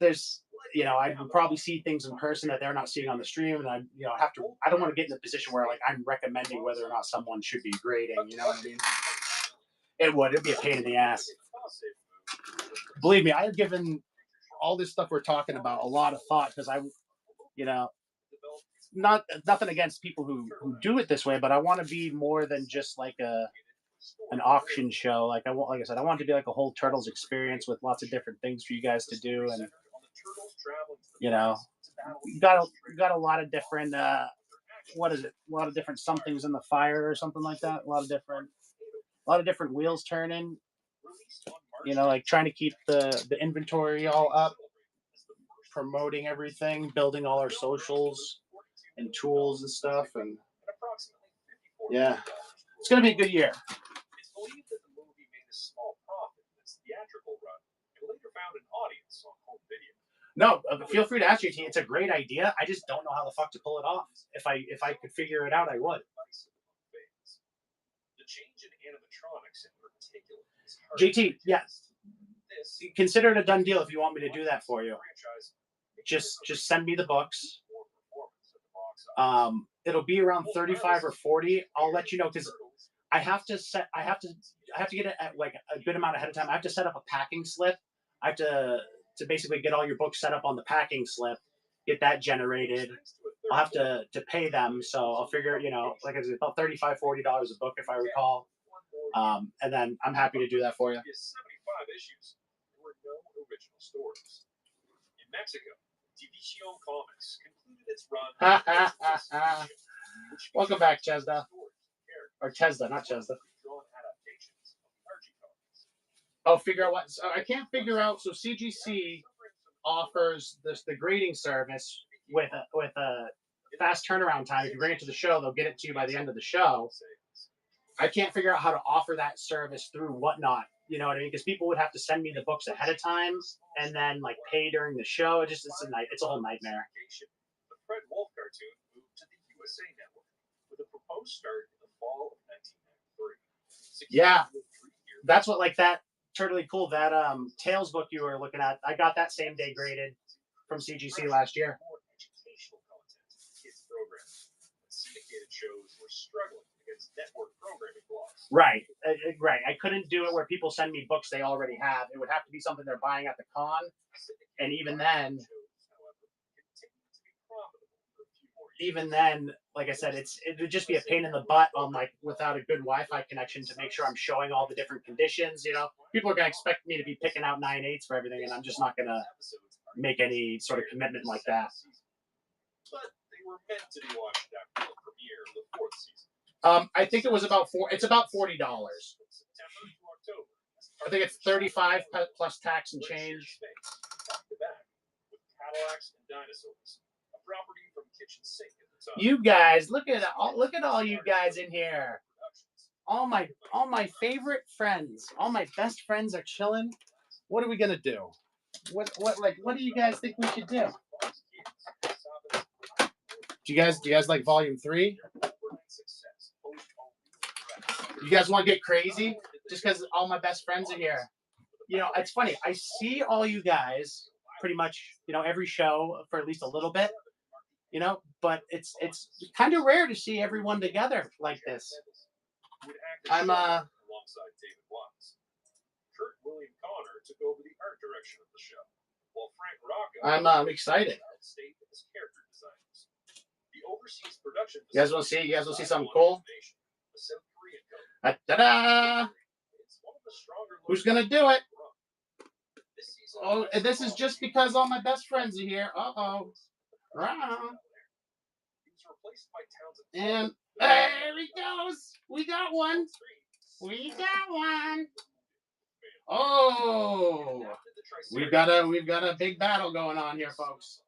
[SPEAKER 2] there's, you know, I would probably see things in person that they're not seeing on the stream, and I, you know, I don't want to get in the position where like I'm recommending whether or not someone should be grading. You know what I mean? It'd be a pain in the ass. Believe me, I have given all this stuff we're talking about a lot of thought because you know, nothing against people who do it this way, but I want to be more than just like an auction show. Like I said, I want it to be like a whole Turtles experience with lots of different things for you guys to do, and you know, you got a lot of different what is it? A lot of different somethings in the fire or something like that. A lot of different wheels turning. You know, like trying to keep the inventory all up, promoting everything, building all our socials and tools and stuff, and yeah, it's gonna be a good year.
[SPEAKER 8] It's believed that the movie made a small profit in its theatrical run and later found an audience on home video.
[SPEAKER 2] No, feel free to ask JT. It's a great idea. I just don't know how the fuck to pull it off. If I could figure it out, I would.
[SPEAKER 8] The change in animatronics in particular is hard
[SPEAKER 2] JT,
[SPEAKER 8] to
[SPEAKER 2] yeah.
[SPEAKER 8] This
[SPEAKER 2] Consider it a done deal if you want me to do that for you.
[SPEAKER 8] franchise
[SPEAKER 2] Just send me the books.
[SPEAKER 8] more performance at the box office.
[SPEAKER 2] It'll be around 35 or 40. I'll let you know because I have to get it at like a good amount ahead of time. I have to set up a packing slip. I have to basically get all your books set up on the packing slip, get that generated. I'll have to pay them, so I'll figure, you know, like I said, about $35, $40 a book if I recall. And then I'm happy to do that for you.
[SPEAKER 8] 75 issues, there were no original stories. In Mexico, Division Comics concluded its run.
[SPEAKER 2] Welcome back, Chesda. Or Chesda, not Chesda. Oh, figure out what. So I can't figure out. So CGC offers the grading service with a fast turnaround time. If you bring it to the show, they'll get it to you by the end of the show. I can't figure out how to offer that service through Whatnot. You know what I mean? Because people would have to send me the books ahead of time and then like pay during the show. It's a whole nightmare.
[SPEAKER 8] The Fred Wolf cartoon moved to the USA Network with a proposed start in the fall of 1993.
[SPEAKER 2] Yeah, that's what like that totally cool. That Tales book you were looking at, I got that same day graded from CGC last year.
[SPEAKER 8] More educational content in kids' programs. Syndicated shows were struggling against network programming blocks.
[SPEAKER 2] Right. I couldn't do it where people send me books they already have. It would have to be something they're buying at the con, and even then, like I said, it would just be a pain in the butt on like without a good Wi-Fi connection to make sure I'm showing all the different conditions. You know, people are gonna expect me to be picking out 9/8 for everything, and I'm just not gonna make any sort of commitment like that.
[SPEAKER 8] But they were meant to be watched after the premiere of the 4th season.
[SPEAKER 2] I think it was about It's about $40.
[SPEAKER 8] September to October.
[SPEAKER 2] I think it's 35 plus tax and change.
[SPEAKER 8] Back to back with Cadillacs and Dinosaurs, a property from Kitchen Sink at the time.
[SPEAKER 2] You guys, look at all you guys in here. All my favorite friends, all my best friends are chilling. What are we gonna do? What do you guys think we should do? Do you guys like volume 3? You guys want to get crazy? Just because all my best friends are here. You know, it's funny. I see all you guys pretty much, you know, every show for at least a little bit. You know, but it's kind of rare to see everyone together like this. I'm
[SPEAKER 8] alongside David Watts. Kurt took over the art direction of the show, while Frank Rocco
[SPEAKER 2] I'm excited.
[SPEAKER 8] stayed as character designers. The overseas production.
[SPEAKER 2] You guys want to see? You guys want to see something cool?
[SPEAKER 8] The South Korean company.
[SPEAKER 2] Ta-da!
[SPEAKER 8] It's one of the stronger.
[SPEAKER 2] Who's gonna do it?
[SPEAKER 8] This season,
[SPEAKER 2] Oh, and this is just because all my best friends are here. Uh-oh.
[SPEAKER 8] He was replaced by Townsend.
[SPEAKER 2] And there he goes. We got one. We got one. Oh, we've got a big battle going on here, folks.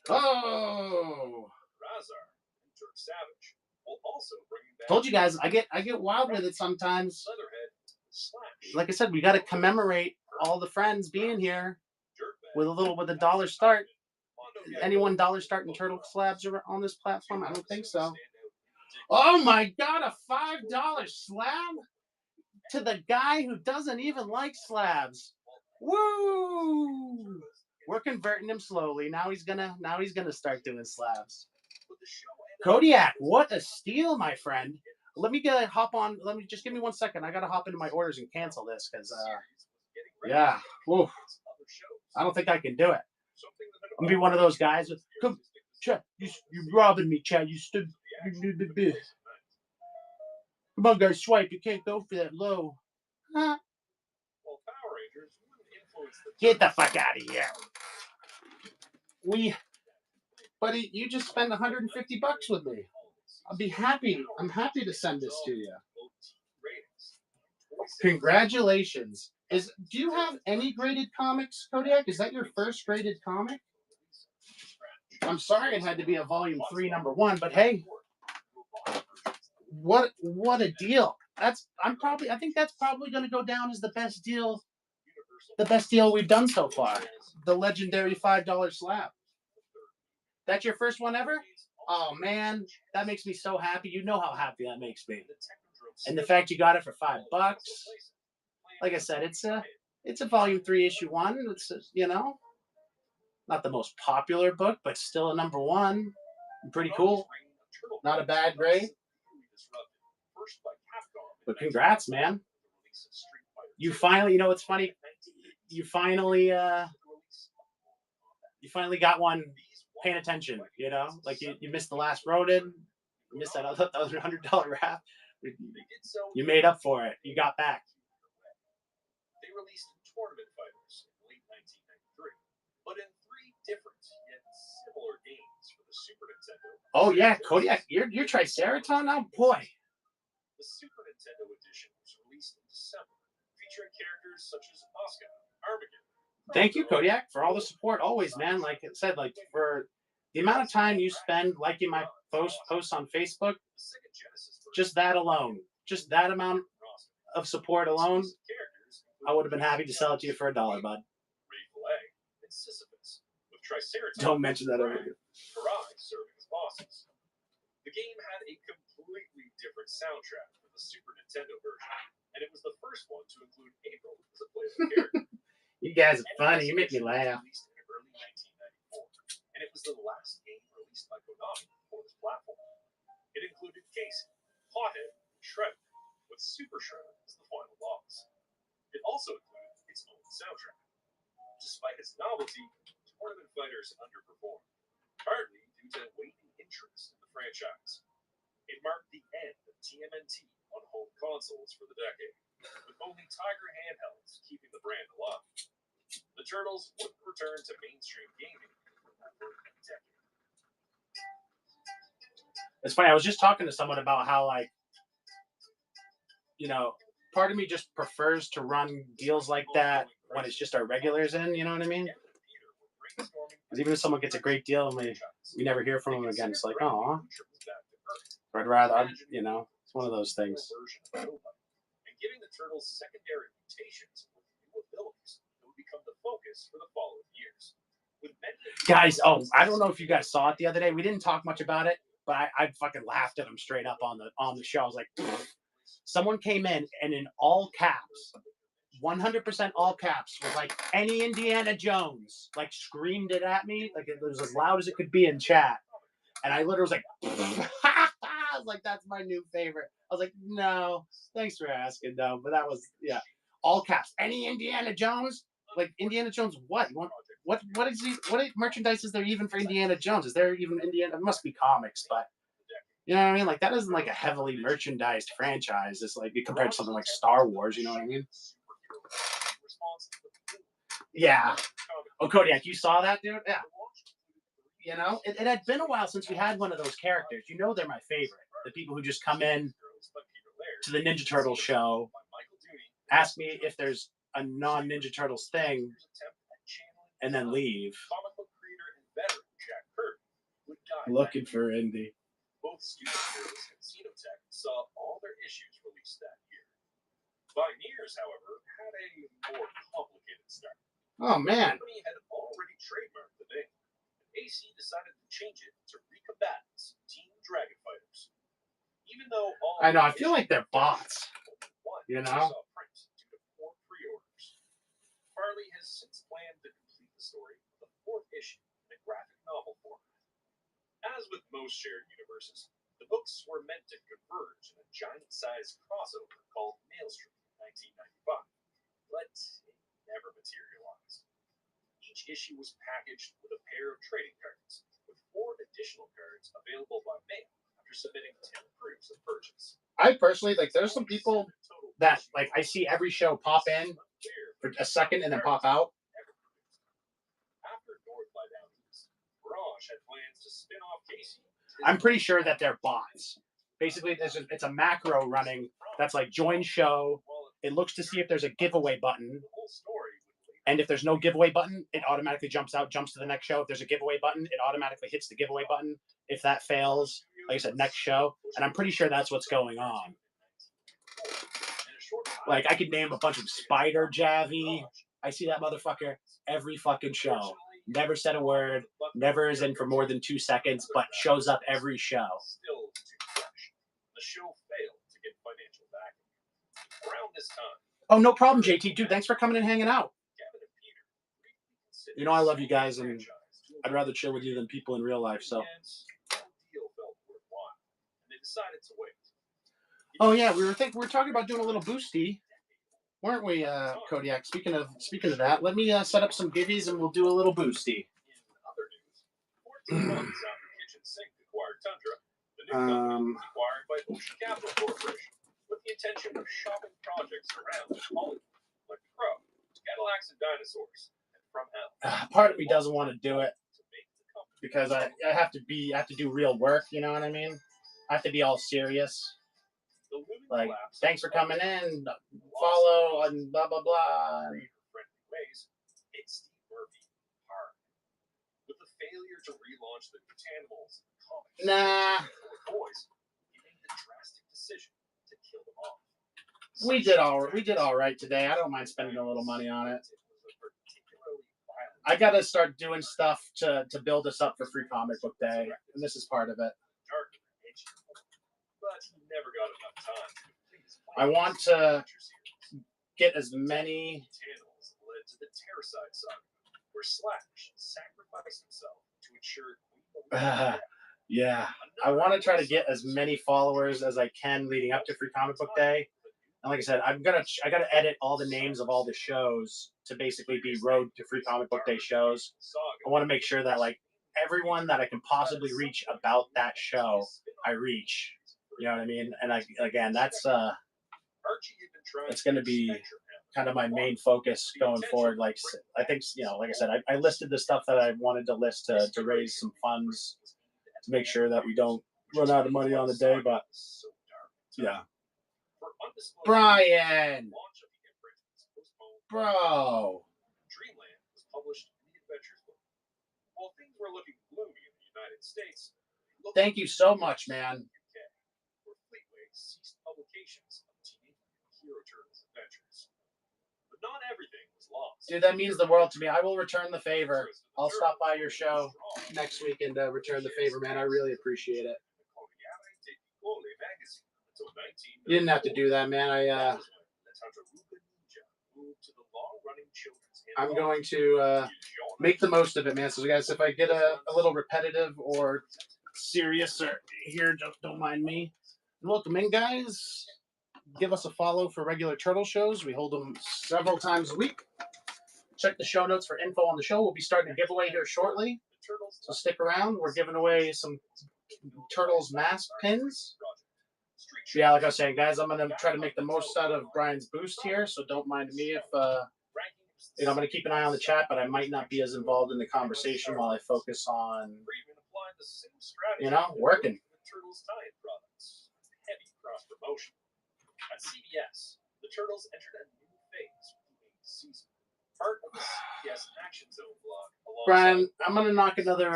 [SPEAKER 2] Oh,
[SPEAKER 8] Razar and Turk Savage will also bring back.
[SPEAKER 2] told you guys, I get wild with it sometimes.
[SPEAKER 8] Leatherhead, Slash,
[SPEAKER 2] Like I said, we got to commemorate all the friends being here with a dollar start. Anyone dollar starting turtle slabs are on this platform? I don't think so. Oh my God, a $5 slab to the guy who doesn't even like slabs. Woo! We're converting him slowly. Now he's gonna start doing slabs. Kodiak, what a steal, my friend. Let me hop on. Just give me 1 second. I gotta hop into my orders and cancel this because yeah. Woo. I don't think I can do it. I'm gonna be one of those guys. Come, Chad, you robbing me, Chad. You stood. Come on, guys, swipe. You can't go for that low. Huh? Get the fuck out of here. Buddy, you just spent $150 with me. I'll be happy. I'm happy to send this to you. Congratulations. Do you have any graded comics, Kodiak? Is that your first graded comic? I'm sorry it had to be a volume 3 #1, but hey, what a deal. I think that's probably going to go down as the best deal we've done so far. The legendary $5 slab. That's your first one ever? Oh man, that makes me so happy. You know how happy that makes me. And the fact you got it for $5. Like I said, it's a volume 3 issue 1. It's not the most popular book, but still a #1. Pretty cool. Not a bad grade. But congrats, man. You finally, it's funny. You finally got one paying attention, like you missed the last Rodin, you missed that other $100 wrap. You made up for it. You got back.
[SPEAKER 8] They released Tournament Fighters in late 1993, but in 3 different yet similar games for the Super Nintendo.
[SPEAKER 2] Oh yeah, Kodiak, you're Triceraton now, boy.
[SPEAKER 8] The Super Nintendo edition was released in December, featuring characters such as Oscar, Armageddon.
[SPEAKER 2] Thank you, Kodiak, for all the support always, man. Like I said, for the amount of time you spend liking my posts on Facebook, just that alone, just that amount of support alone, I would have been happy to sell it to you for $1, bud. Don't mention that over here.
[SPEAKER 8] Serving as bosses. The game had a completely different soundtrack for the Super Nintendo version, and it was the first one to include April as a playable character.
[SPEAKER 2] You guys are funny. You make me laugh.
[SPEAKER 8] Released in early 1994, and it was the last game released by Konami for this platform. It included Casey, Pothead, and Shredder, with Super Shredder as the final boss. It also included its own soundtrack. Despite its novelty, Tournament Fighters underperformed, partly due to waning interest in the franchise. It marked the end of TMNT on home consoles for the decade, with only Tiger handhelds keeping the brand alive. The Turtles wouldn't return to mainstream gaming for over a decade.
[SPEAKER 2] It's funny. I was just talking to someone about how, part of me just prefers to run deals like that when it's just our regulars in. You know what I mean? Because even if someone gets a great deal and we never hear from them again, it's like, oh, I'd rather, it's one of those things.
[SPEAKER 8] And giving the Turtles secondary mutations with new abilities that would become the focus for the following years.
[SPEAKER 2] Guys, I don't know if you guys saw it the other day. We didn't talk much about it, but I fucking laughed at them straight up on the show. I was like, someone came in and in all caps, 100% all caps, was like, any Indiana Jones, screamed it at me, it was as loud as it could be in chat. And I literally was like, I was like, that's my new favorite. I was like, no, thanks for asking, no. But that was, yeah. all caps. Any Indiana Jones? Like Indiana Jones? What? You want? What is he? What merchandise is there even for Indiana Jones? Is there even Indiana? It must be comics, but you know what I mean. Like that isn't like a heavily merchandised franchise. It's like compared to something like Star Wars. You know what I mean? Yeah. Oh, Kodiak, you saw that, dude? Yeah. You know, it had been a while since we had one of those characters. You know, they're my favorite. The people who just come in to the Ninja Turtles show, ask me if there's a non-Ninja Turtles thing, and then leave. Looking for Indy.
[SPEAKER 8] Both Studio Series and Xenotech saw all their issues released that year. Pioneers, however, had a more complicated start.
[SPEAKER 2] Oh, man.
[SPEAKER 8] The company had already trademarked the name, and AC decided to change it to Recombatants Team Dragon Fighters. Even though all
[SPEAKER 2] I know, I feel like they're bots. You know?
[SPEAKER 8] Saw print due to poor pre-orders. Farley has since planned to complete the story with a fourth issue in a graphic novel format. As with most shared universes, the books were meant to converge in a giant-sized crossover called Maelstrom in 1995, but it never materialized. Each issue was packaged with a pair of trading cards, with 4 additional cards available by mail after submitting 10 proofs of purchase.
[SPEAKER 2] I personally, like, there's some people that, like, I see every show pop in for a second and then pop out.
[SPEAKER 8] After North by Down East, Raj had plans to spin off Casey.
[SPEAKER 2] I'm pretty sure that they're bots. Basically, it's a macro running that's like join show. It looks to see if there's a giveaway button. And if there's no giveaway button, it automatically jumps out, jumps to the next show. If there's a giveaway button, it automatically hits the giveaway button. If that fails, like I said, next show. And I'm pretty sure that's what's going on. Like, I could name a bunch of Spider Javi. I see that motherfucker every fucking show. Never said a word, never is in for more than 2 seconds, but shows up every show.
[SPEAKER 8] Still too fresh. The show failed to get financial backing. Around this time,
[SPEAKER 2] Oh, no problem, JT. Dude, thanks for coming and hanging out.
[SPEAKER 8] Gavin and Peter briefly considered
[SPEAKER 2] You know I love you guys, and
[SPEAKER 8] franchise to
[SPEAKER 2] I'd rather chill with you than people in real life, so.
[SPEAKER 8] and no deal felt worthwhile, and they decided to wait.
[SPEAKER 2] Oh, yeah, we were talking about doing a little boosty, weren't we, Kodiak? Speaking of that, let me set up some givvies and we'll do a little boosty.
[SPEAKER 8] In other news, 14 months after Kitchen Sink acquired Tundra, the new company was acquired by Ocean Capital Corporation with the intention of shopping projects around Hollywood, like Crow, Cadillacs and Dinosaurs, and From Hell.
[SPEAKER 2] Part of me doesn't want to do it because I have to do real work, you know what I mean? I have to be all serious. Like, thanks for coming in, follow, and blah, blah, blah.
[SPEAKER 8] Hit Steve Murphy hard. With the failure to relaunch the Botanimals comics boys, he made the drastic decision to kill them off.
[SPEAKER 2] We did all right today. I don't mind spending a little money on it. I gotta start doing stuff to build us up for Free Comic Book Day, and this is part of it.
[SPEAKER 8] But he never got enough time to complete his plan.
[SPEAKER 2] I want to get as many.
[SPEAKER 8] Botanimals led to the Terracide saga, where Slash sacrificed himself to ensure Queen
[SPEAKER 2] Yeah, I want to try to get as many followers as I can leading up to Free Comic Book Day. And like I said, I gotta edit all the names of all the shows to basically be Road to Free Comic Book Day shows. I want to make sure that like everyone that I can possibly reach about that show, I reach. You know what I mean? And again, that's going to be kind of my main focus going forward. Like, I think, you know, like I said, I listed the stuff that I wanted to list to raise some funds to make sure that we don't run out of money on the day. But yeah, Brian, bro.
[SPEAKER 8] Dreamland was published in the Adventures book. While things were looking gloomy in the United States,
[SPEAKER 2] Thank you so much, man.
[SPEAKER 8] where Fleetway ceased publications of Teenage Mutant Hero Turtles Adventures. But not everything was lost.
[SPEAKER 2] Dude, that means the world to me. I will return the favor. I'll stop by your show next week and return the favor, man. I really appreciate it. You didn't have to do that, man. I'm going to make the most of it, man. So, guys, if I get a little repetitive or serious or here, don't mind me. And welcome in, guys. give us a follow for regular turtle shows. We hold them several times a week. Check the show notes for info on the show. We'll be starting a giveaway here shortly, so stick around. We're giving away some Turtles mask pins. Yeah, like I was saying, guys, I'm going to try to make the most out of Brian's boost here, so don't mind me if, I'm going to keep an eye on the chat, but I might not be as involved in the conversation while I focus on, working.
[SPEAKER 8] Turtles tie-in products. Heavy cross promotion. At CBS, the Turtles entered a new phase with the 8th season. Part of the CBS Action Zone blog.
[SPEAKER 2] Brian, I'm gonna knock another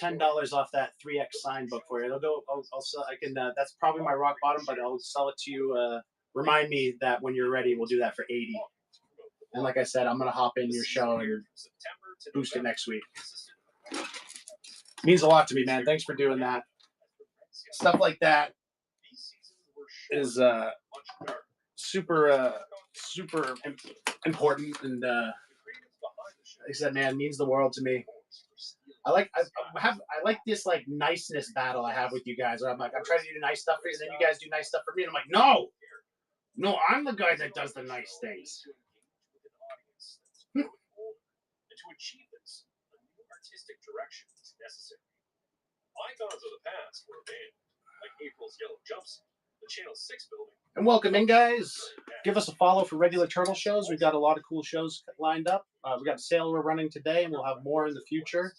[SPEAKER 2] $10 off that 3X sign book for you. It'll go. I'll sell. I can. That's probably my rock bottom, but I'll sell it to you. Remind me that when you're ready, we'll do that for 80. And like I said, I'm gonna hop in your show and boost it next week. Means a lot to me, man. Thanks for doing that. Stuff like that is super important, and like I said, man, means the world to me. I like this like niceness battle I have with you guys. Where I'm trying to do nice stuff for you, and then you guys do nice stuff for me, and I'm like, no, I'm the guy that does the nice things.
[SPEAKER 8] And to achieve this, a new artistic direction is necessary. Icons of the past were abandoned, like April's yellow jumpsuit, the Channel 6 building.
[SPEAKER 2] And welcome in, guys. Give us a follow for regular turtle shows. We've got a lot of cool shows lined up. We got a sale we're running today, and we'll have more in the future.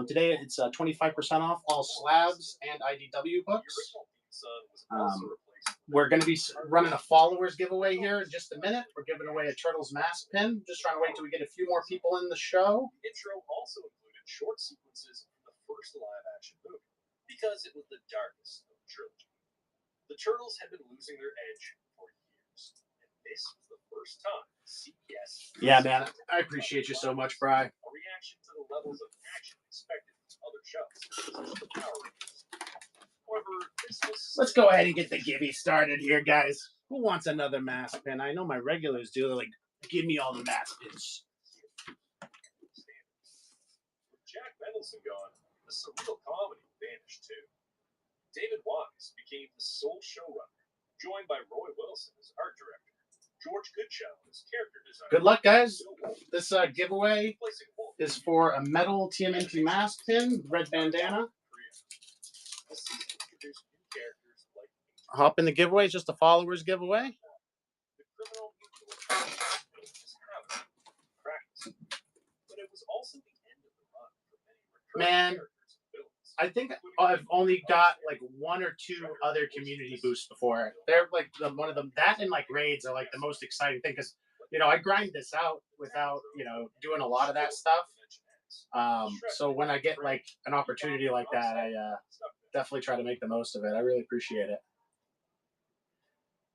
[SPEAKER 2] Today it's 25% off all slabs and IDW books. We're going to be running a followers giveaway here in just a minute. We're giving away a Turtles mask pin. Just trying to wait till we get a few more people in the show.
[SPEAKER 8] The intro also included short sequences from the first live-action movie, because it was the darkest of the trilogy. The Turtles had been losing their edge for years, and this was the first time CBS...
[SPEAKER 2] Yeah, man, I appreciate you so much, Bri.
[SPEAKER 8] A reaction to the levels of action expected from other shows, such as the Power Rangers. However, this was...
[SPEAKER 2] Let's go ahead and get the gibby started here, guys. Who wants another mask pin? I know my regulars do. They're like, give me all the mask pins.
[SPEAKER 8] With Jack Mendelson gone, the surreal comedy vanished too. David Wise became the sole showrunner, joined by Roy Wilson as art director, George Goodchild as character designer.
[SPEAKER 2] Good luck, guys. This giveaway is for a metal TMNT mask pin, red bandana. Hop in the giveaway. It's just a followers giveaway.
[SPEAKER 8] The criminal is habit, practice, but it was also the end of the run for many recurring
[SPEAKER 2] Man,
[SPEAKER 8] characters and villains.
[SPEAKER 2] I think I've only got like one or two other community boosts before. They're like one of them. That and like raids are like the most exciting thing because I grind this out without doing a lot of that stuff. So when I get like an opportunity like that, I definitely try to make the most of it. I really appreciate it.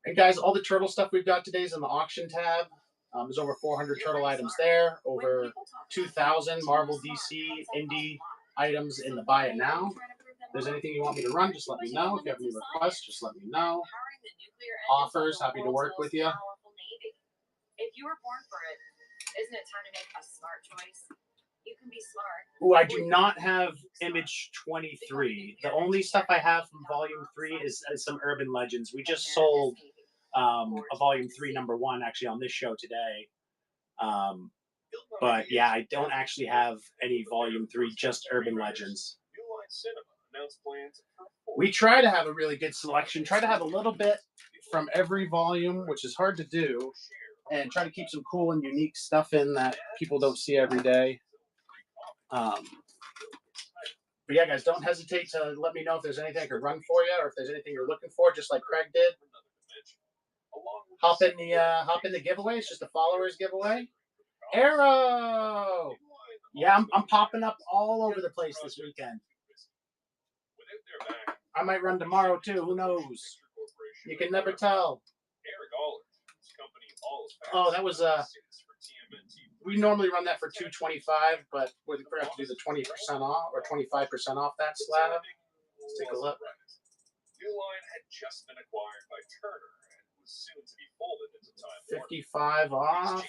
[SPEAKER 2] And guys, all the turtle stuff we've got today is in the auction tab. There's over 400 turtle items there, over 2,000 Marvel, DC, Indie items in the buy it now. If there's anything you want me to run, just let me know. If you have any requests, just let me know. Offers, happy to work with you.
[SPEAKER 5] If you were born for it, isn't it time to make a smart choice? You can be smart.
[SPEAKER 2] Ooh, I do not have image 23. The only stuff I have from volume 3 is some urban legends. We just sold a volume 3 #1 actually on this show today. But yeah, I don't actually have any volume 3, just urban legends. We try to have a really good selection. Try to have a little bit from every volume, which is hard to do, and try to keep some cool and unique stuff in that people don't see every day. But yeah, guys, don't hesitate to let me know if there's anything I could run for you, or if there's anything you're looking for, just like Craig did. Hop in the giveaway. It's just a followers giveaway. Arrow. Yeah, I'm popping up all over the place this weekend. I might run tomorrow too. Who knows? You can never tell. Oh, that was we normally run that for $225, but we forgot to do the 20% off or 25% off that slab. Let's take a look.
[SPEAKER 8] New Line had just been acquired by Turner and was soon to be folded into Time Warner.
[SPEAKER 2] 55 off.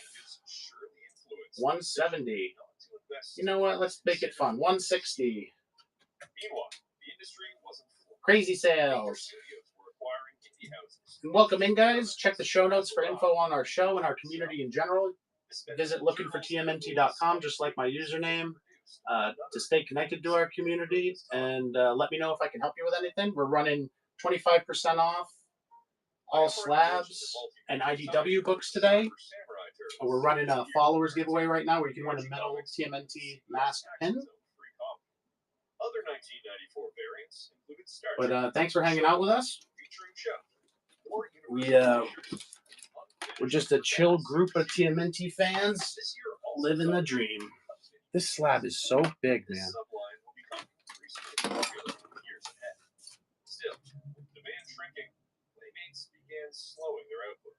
[SPEAKER 2] 170. You know what? Let's make it fun. 160.
[SPEAKER 8] Meanwhile, the industry wasn't full.
[SPEAKER 2] Crazy sales.
[SPEAKER 8] Studios were acquiring indie houses,
[SPEAKER 2] Welcome in, guys. Check the show notes for info on our show and our community in general. Visit lookingfortmnt.com, just like my username, to stay connected to our community. And let me know if I can help you with anything. We're running 25% off all slabs and IDW books today. We're running a followers giveaway right now where you can win a metal TMNT mask pin.
[SPEAKER 8] Other 1994 variants included Star
[SPEAKER 2] But thanks for hanging out with us. We're just a chill group of TMNT fans living the dream. This slab is so big, man.
[SPEAKER 8] Still, demand shrinking, playmates began slowing their output.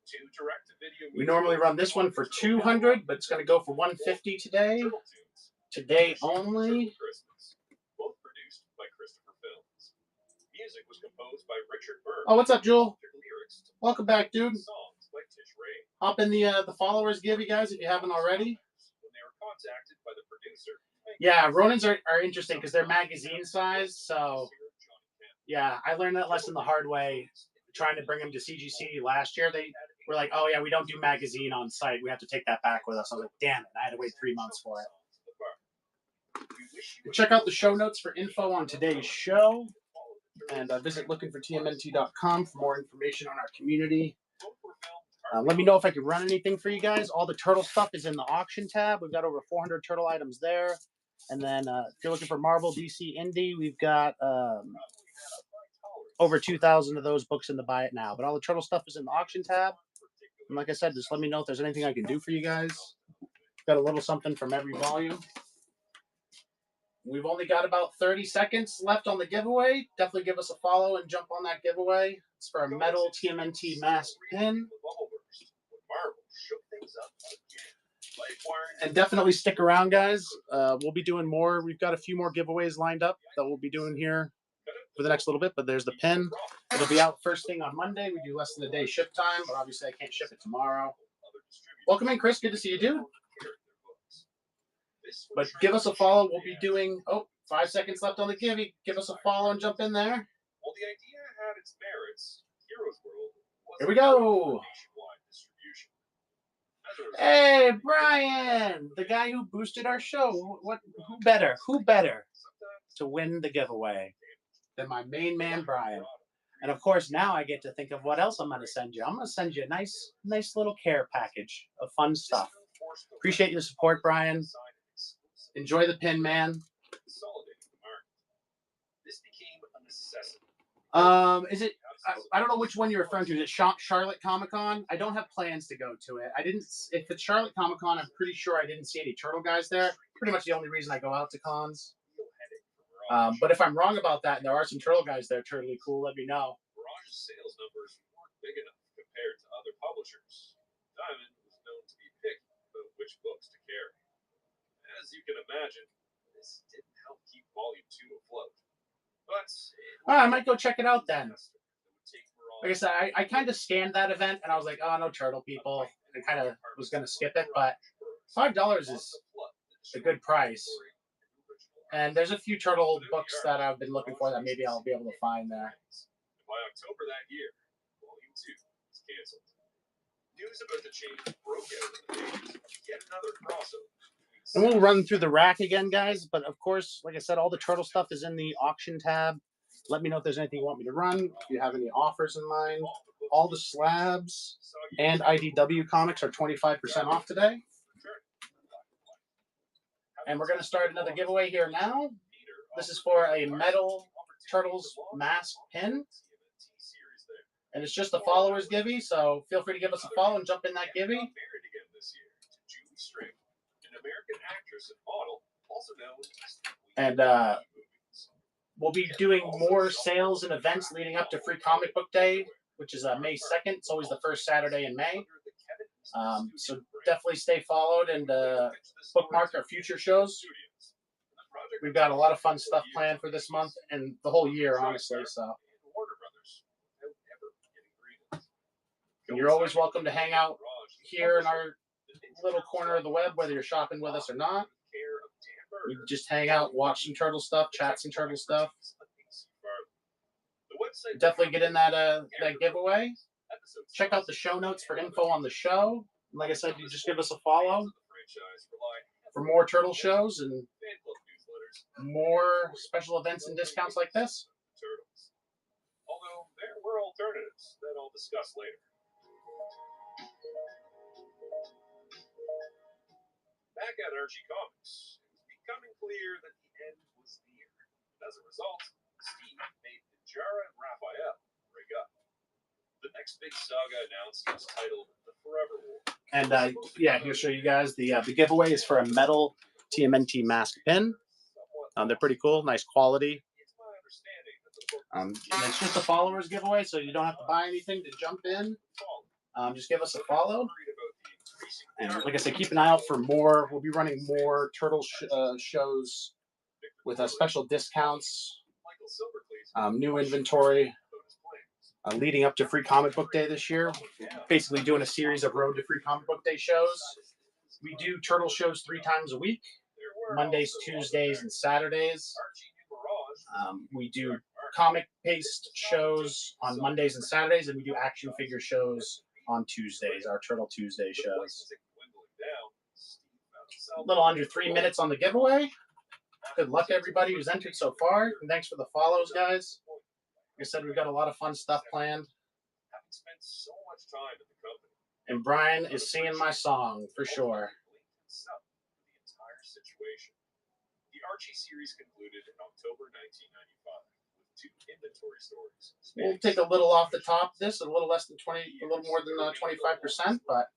[SPEAKER 8] Two direct-to-video
[SPEAKER 2] We normally run this one for $200, but it's going to go for $150 today. Today only.
[SPEAKER 8] Both produced by Christopher Films. Music was composed by Richard Burns.
[SPEAKER 2] Oh, what's up, Jewel? Welcome back, dude.
[SPEAKER 8] Songs by Tish Ray.
[SPEAKER 2] Hop in the followers give you guys if you haven't already.
[SPEAKER 8] When they were contacted by the producer.
[SPEAKER 2] Yeah, Ronins are interesting because they're magazine size. So, yeah, I learned that lesson the hard way trying to bring them to CGC last year. They were like, oh, yeah, we don't do magazine on site. We have to take that back with us. I was like, damn it. I had to wait 3 months for it. Check out the show notes for info on today's show. And visit lookingfortmnt.com for more information on our community. Let me know if I can run anything for you guys. All the turtle stuff is in the auction tab. We've got over 400 turtle items there. And then if you're looking for Marvel, DC, Indie, we've got over 2,000 of those books in the buy it now. But all the turtle stuff is in the auction tab. And like I said, just let me know if there's anything I can do for you guys. Got a little something from every volume. We've only got about 30 seconds left on the giveaway. Definitely give us a follow and jump on that giveaway. It's for a metal TMNT mask pin. And definitely stick around, guys. We'll be doing more. We've got a few more giveaways lined up that we'll be doing here for the next little bit. But there's the pin. It'll be out first thing on Monday. We do less than a day ship time, but obviously I can't ship it tomorrow. Welcome in, Chris. Good to see you, dude. But give us a follow. We'll be doing, 5 seconds left on the give. Give us a follow and jump in there.
[SPEAKER 8] While the idea had its merits, Heroes World was
[SPEAKER 2] Here we go.
[SPEAKER 8] nationwide distribution.
[SPEAKER 2] Hey, Brian, the guy who boosted our show. Who better to win the giveaway than my main man, Brian? And of course, now I get to think of what else I'm going to send you. I'm going to send you a nice little care package of fun stuff. Appreciate your support, Brian. Enjoy the pin, man.
[SPEAKER 8] This became a necessity.
[SPEAKER 2] Is it? I don't know which one you're referring to. Is it Charlotte Comic Con? I don't have plans to go to it. I didn't. If it's Charlotte Comic Con, I'm pretty sure I didn't see any turtle guys there. Pretty much the only reason I go out to cons. But if I'm wrong about that, and there are some turtle guys there, totally cool. Let me know.
[SPEAKER 8] Mirage's sales numbers weren't big enough compared to other publishers. Diamond was known to be picky about which books to carry. As you can imagine, this didn't help keep Volume 2 afloat. But
[SPEAKER 2] I might go check it out then. Like I said, I kind of scanned that event, and I was like, oh, no turtle people. I kind of was going to skip it, but $5 is a good price. And there's a few turtle books that I've been looking for that maybe I'll be able to find there.
[SPEAKER 8] By October that year, Volume 2 was canceled. News about the change broke out in the pages of yet another crossover.
[SPEAKER 2] And we'll run through the rack again, guys. But of course, like I said, all the turtle stuff is in the auction tab. Let me know if there's anything you want me to run. If you have any offers in mind. All the slabs and IDW comics are 25% off today. And we're going to start another giveaway here now. This is for a metal Turtles mask pin. And it's just a followers givey, so feel free to give us a follow and jump in that givey. And we'll be doing more sales and events leading up to Free Comic Book Day, which is May 2nd. It's always the first Saturday in May. So definitely stay followed and bookmark our future shows. We've got a lot of fun stuff planned for this month and the whole year, honestly. So and you're always welcome to hang out here in our little corner of the web, whether you're shopping with us or not. You can just hang out, watch some turtle stuff, chat some turtle stuff. Definitely get in that giveaway. Check out the show notes for info on the show. Like I said, you just give us a follow for more turtle shows and more special events and discounts like this.
[SPEAKER 8] Although there were alternatives that I'll discuss later. Back at Archie Comics, it was becoming clear that the end was near. As a result, Steve made Jara and Raphael break up. The next big saga announced was titled The Forever War.
[SPEAKER 2] And yeah, he'll show you guys the giveaway is for a metal TMNT mask pin. They're pretty cool, nice quality.
[SPEAKER 8] It's my understanding that the book
[SPEAKER 2] And it's just a followers giveaway, so you don't have to buy anything to jump in. Just give us a follow. And like I said, keep an eye out for more. We'll be running more turtle shows with special discounts, new inventory, leading up to Free Comic Book Day this year. Basically doing a series of Road to Free Comic Book Day shows. We do turtle shows 3 times a week, Mondays, Tuesdays, and Saturdays. We do comic-based shows on Mondays and Saturdays, and we do action figure shows on Tuesdays, our Turtle Tuesday shows. A little under 3 minutes on the giveaway. Good luck, everybody who's entered so far. And thanks for the follows, guys. Like I said, we've got a lot of fun stuff planned.
[SPEAKER 8] having spent so much time at the company.
[SPEAKER 2] And Brian is singing my song, for sure.
[SPEAKER 8] The entire situation. The Archie series concluded in October 1995 with 2 inventory stories.
[SPEAKER 2] We'll take a little off the top of this, a little less than 20, a little more than 25%, but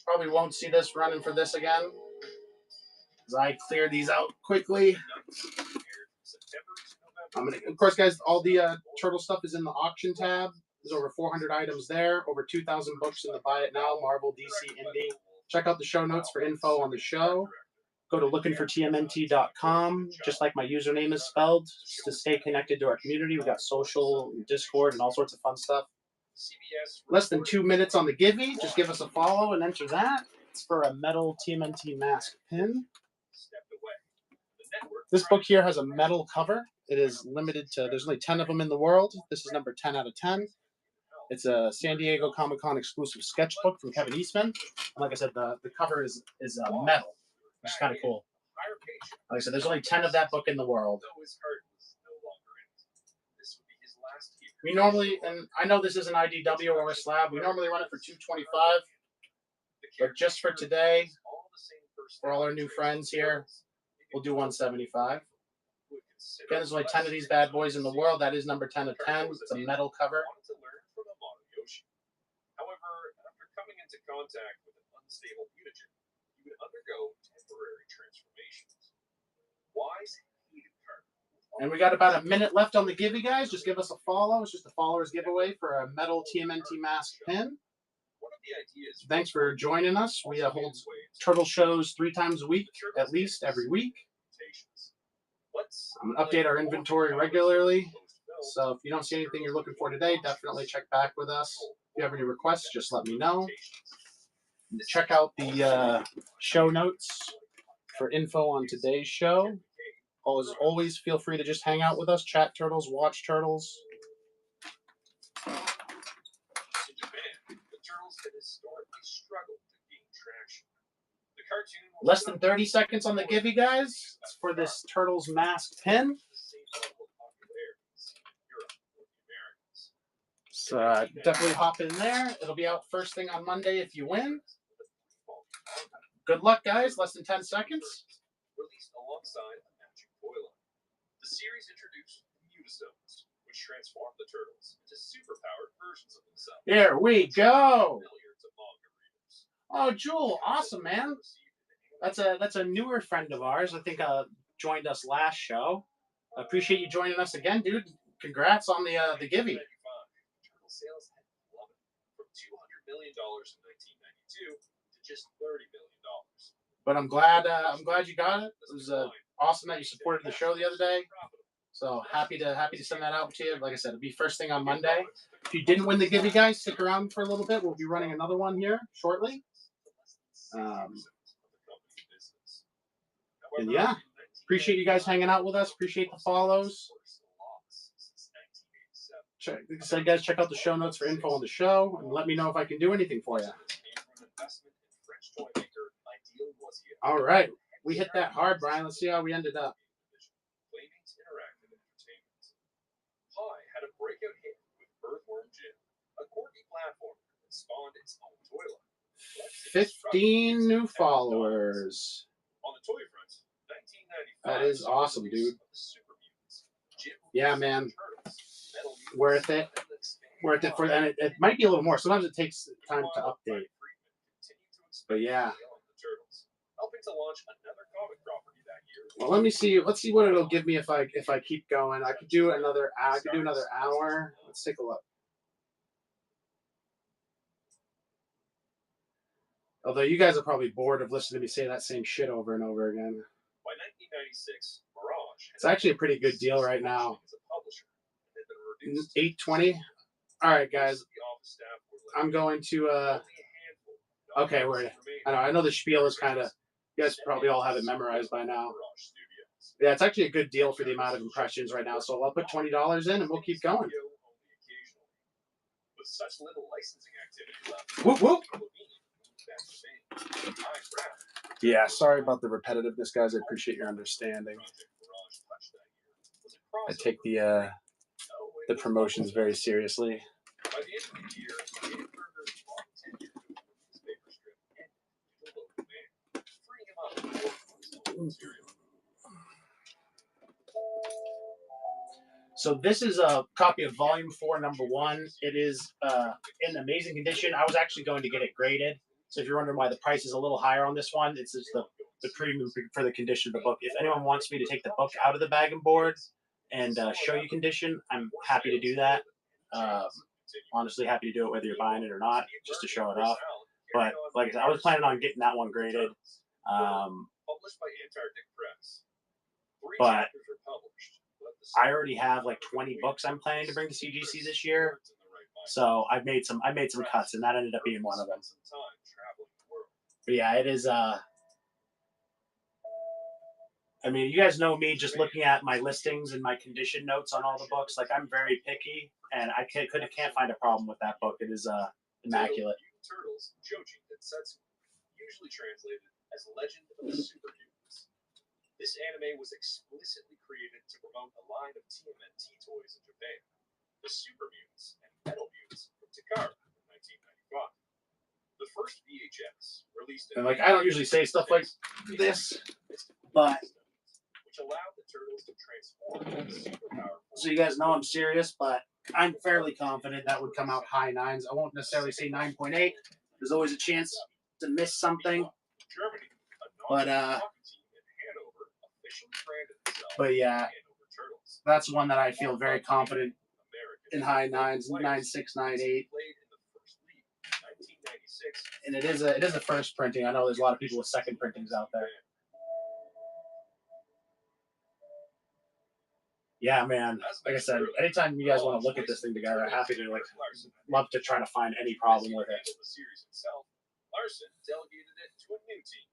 [SPEAKER 2] probably won't see this running for this again. As I clear these out quickly. Of course, guys, all the turtle stuff is in the auction tab. There's over 400 items there, over 2,000 books in the Buy It Now, Marvel, DC, Indie. Check out the show notes for info on the show. Go to lookingfortmnt.com, just like my username is spelled, to stay connected to our community. We've got social, Discord, and all sorts of fun stuff. Less than 2 minutes on the Givey. Just give us a follow and enter that. It's for a metal TMNT mask pin. This book here has a metal cover. It is limited to, there's only 10 of them in the world. This is number 10 out of 10. It's a San Diego Comic-Con exclusive sketchbook from Kevin Eastman. And like I said, the cover is metal, which is kind of cool. Like I said, there's only 10 of that book in the world. We normally, and I know this is an IDW or a slab, we normally run it for $225. But just for today, for all our new friends here, we'll do $175. Again, there's only 10 of these bad boys in the world. That is number 10 of 10. It's a metal cover.
[SPEAKER 8] However, after coming into contact with an unstable mutagen, you would undergo temporary transformations. Wise hated Carter.
[SPEAKER 2] And we got about a minute left on the Givey, guys. Just give us a follow. It's just a followers giveaway for a metal TMNT mask pin. Thanks for joining us. We hold turtle shows 3 times a week, at least every week. I'm going to update our inventory regularly. So if you don't see anything you're looking for today, definitely check back with us. If you have any requests, just let me know. Check out the show notes for info on today's show. Always feel free to just hang out with us, chat turtles, watch turtles.
[SPEAKER 8] In Japan, the turtles had historically struggled to gain traction. The cartoon was
[SPEAKER 2] Less than 30 seconds on the Givey, guys. It's for this Turtles mask pin. So definitely hop in there. It'll be out first thing on Monday if you win. Good luck, guys. Less than 10 seconds.
[SPEAKER 8] Released alongside a matching toy line. The series introduced mutastones, which transformed the turtles into superpowered versions of themselves.
[SPEAKER 2] Here we go.
[SPEAKER 8] Familiar to manga readers.
[SPEAKER 2] Oh, Jewel, awesome, man. That's a newer friend of ours. I think joined us last show. I appreciate you joining us again, dude. Congrats on the Givey.
[SPEAKER 8] Turtle sales had plummeted from $200 million in 1992 to just $30 million.
[SPEAKER 2] But I'm glad you got it. It was awesome that you supported the show the other day. So happy to send that out to you. Like I said, it'll be first thing on Monday. If you didn't win the Givey, guys, stick around for a little bit. We'll be running another one here shortly. And yeah, appreciate you guys hanging out with us. Appreciate the follows. So you guys check out the show notes for info on the show and let me know if I can do anything for you. All right. We hit that hard, Brian. Let's see how we ended up.
[SPEAKER 8] Pi had a breakout hit with Earthworm Jim, a quirky platform that spawned its own toy line.
[SPEAKER 2] 15 new followers.
[SPEAKER 8] On the toy front, 1995.
[SPEAKER 2] That is awesome, dude. Yeah, man. Worth it. Worth it for, and it might be a little more. Sometimes it takes time to update. But yeah.
[SPEAKER 8] Helping to launch another comic property that year.
[SPEAKER 2] Well, let me see. Let's see what it'll give me if I keep going. I could do another. I could do another hour. Let's take a look. Although you guys are probably bored of listening to me say that same shit over and over again.
[SPEAKER 8] By 1996, Mirage.
[SPEAKER 2] It's actually a pretty good deal right now. $8.20. All right, guys. I'm going to. Okay, I know the spiel is kind of. You guys probably all have it memorized by now. Yeah, it's actually a good deal for the amount of impressions right now. So I'll put $20 in and we'll keep going.
[SPEAKER 8] With such little licensing activity left.
[SPEAKER 2] Whoop whoop. Yeah, sorry about the repetitiveness, guys. I appreciate your understanding. I take the promotions very seriously.
[SPEAKER 8] By the end of the year, David Berger's long tenure with the newspaper strip ended due to low demand, freeing him up to work on his own material.
[SPEAKER 2] So this is a copy of Volume 4, Number 1. It is in amazing condition. I was actually going to get it graded. So if you're wondering why the price is a little higher on this one, it's just the premium for the condition of the book. If anyone wants me to take the book out of the bag and board and show you condition, I'm happy to do that. Honestly, happy to do it whether you're buying it or not, just to show it off. But like I said, I was planning on getting that one graded.
[SPEAKER 8] Published by Antarctic Press.
[SPEAKER 2] But I already have like 20 books I'm planning to bring to CGC this year. So I made some cuts, and that ended up being one of them. But yeah, it is. I mean, you guys know me just looking at my listings and my condition notes on all the books. Like, I'm very picky, and I can't find a problem with that book. It is immaculate.
[SPEAKER 8] Turtles, Joji Densetsu, usually translated as Legend of the Super Mutants. This anime was explicitly created to promote a line of TMNT toys in Japan, the Super Mutants and Metal Mutants from Takara in 1995. The first VHS released in,
[SPEAKER 2] and like, I don't usually say stuff like this, but
[SPEAKER 8] which allowed the turtles to transform into superpower.
[SPEAKER 2] So you guys know I'm serious, but I'm fairly confident that would come out high 9s. I won't necessarily say 9.8. There's always a chance to miss something.
[SPEAKER 8] Germany,
[SPEAKER 2] But yeah, that's one that I feel very confident in high 9s, 9.6, 9.8. And it is a first printing. I know there's a lot of people with second printings out there. Yeah, man. Like I said, anytime you guys want to look at this thing together, I'm happy to love to try to find any problem with it.
[SPEAKER 8] Larson delegated it to a new team.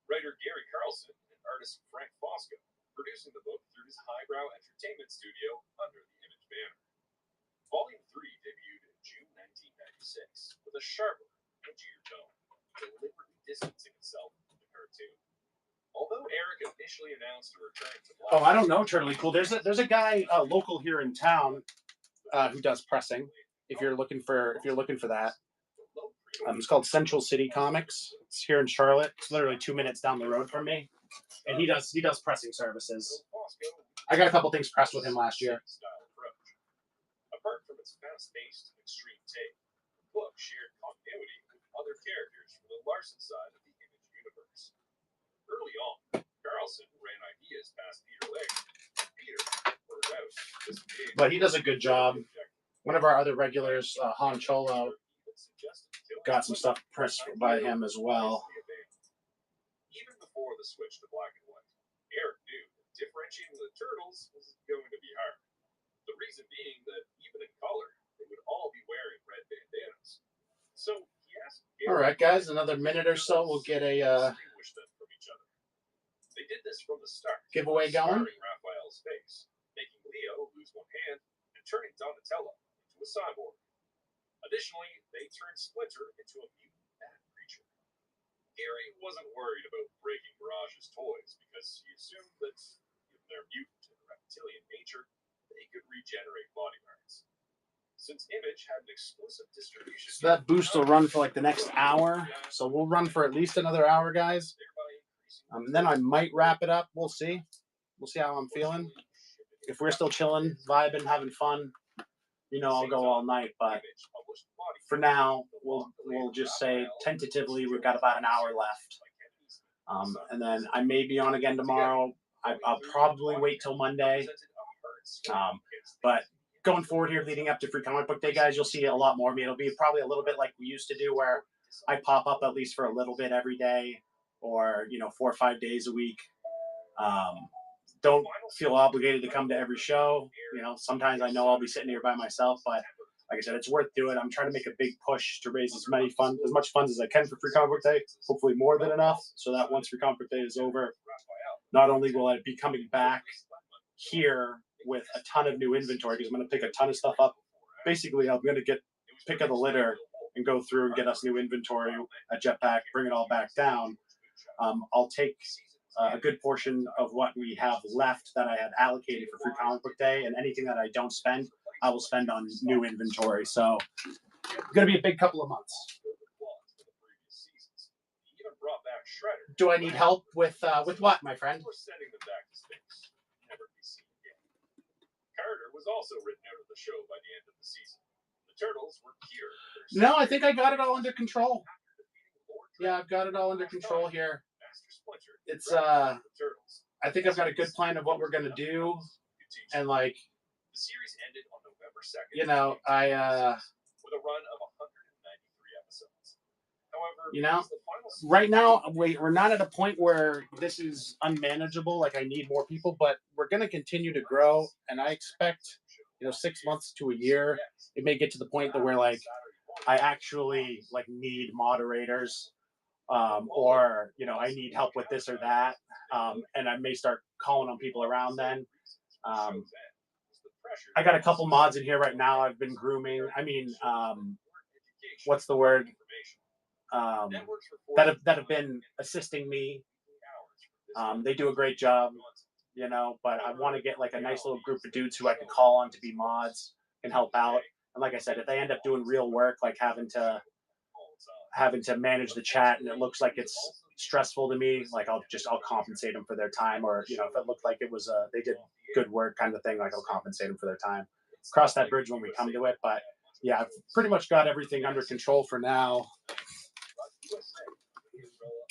[SPEAKER 8] Writer Gary Carlson and artist Frank Fosco, producing the book through his highbrow entertainment studio under the Image banner. Volume 3 debuted in June 1996 with a sharper, edgier tone, deliberately distancing itself from the cartoon. Although Eric initially announced a return to
[SPEAKER 2] Oh, I don't know, Turtley Cool. There's a guy local here in town who does pressing. If you're looking for that, it's called Central City Comics. It's here in Charlotte. It's literally 2 minutes down the road from me, and he does pressing services. I got a couple things pressed with him last year.
[SPEAKER 8] Apart from its fast-paced and extreme take, the book shared continuity with other characters from the Larson side of the Image universe. Early on, Carlson ran ideas past Peter Laird. Peter worked out.
[SPEAKER 2] But he does a good job. One of our other regulars, Han Cholo, got some stuff pressed by him as well.
[SPEAKER 8] Even before the switch to black and white, Eric knew that differentiating the turtles was going to be hard. The reason being that even in color, they would all be wearing red bandanas. So he asked Eric,
[SPEAKER 2] all right, guys, another minute or so, we'll get a.
[SPEAKER 8] distinguish them from each other. They They did this from the start.
[SPEAKER 2] giveaway going.
[SPEAKER 8] Starting Raphael's face, making Leo lose one hand, and turning Donatello into a cyborg. Additionally, they turned Splinter into a mutant bat creature. Gary wasn't worried about breaking Mirage's toys because he assumed that, given their mutant and reptilian nature, they could regenerate body parts. Since Image had an exclusive distribution,
[SPEAKER 2] So that boost will run for like the next hour. So we'll run for at least another hour, guys. Then I might wrap it up. We'll see. We'll see how I'm feeling. If we're still chilling, vibing, having fun, I'll go all night. But for now, we'll just say tentatively we've got about an hour left. And then I may be on again tomorrow. I'll probably wait till Monday. But going forward here, leading up to Free Comic Book Day, guys, you'll see a lot more of me. It'll be probably a little bit like we used to do, where I pop up at least for a little bit every day, or 4 or 5 days a week. Don't feel obligated to come to every show. Sometimes I know I'll be sitting here by myself, but like I said, it's worth doing. I'm trying to make a big push to raise as much funds as I can for Free Comic Book Day. Hopefully more than enough, so that once Free Comic Book Day is over, not only will I be coming back here with a ton of new inventory, because I'm going to pick a ton of stuff up. Basically, I'm going to get pick of the litter and go through and get us new inventory at Jetpack, bring it all back down. I'll take a good portion of what we have left that I had allocated for Free Comic Book Day, and anything that I don't spend, I will spend on new inventory. So it's going to be a big couple of months. Do I need help with what, my friend?
[SPEAKER 8] Carter was also written out of the show by the end of the season. The Turtles were cured.
[SPEAKER 2] No, I think I got it all under control. Yeah, I've got it all under control here. It's I think I've got a good plan of what we're gonna do, and like,
[SPEAKER 8] the series ended on November 2nd. With a run of 193 episodes. However,
[SPEAKER 2] right now we're not at a point where this is unmanageable. Like, I need more people, but we're gonna continue to grow, and I expect 6 months to a year, it may get to the point that where like I actually like need moderators. Or I need help with this or that, and I may start calling on people around then. I got a couple mods in here right now I've been grooming. I mean, what's the word? That have been assisting me. They do a great job, but I want to get like a nice little group of dudes who I can call on to be mods and help out. And like I said, if they end up doing real work, like having to manage the chat, and it looks like it's stressful to me, like I'll compensate them for their time, or if it looked like it was they did good work kind of thing, like I'll compensate them for their time. Cross that bridge when we come to it, but yeah, I've pretty much got everything under control for now.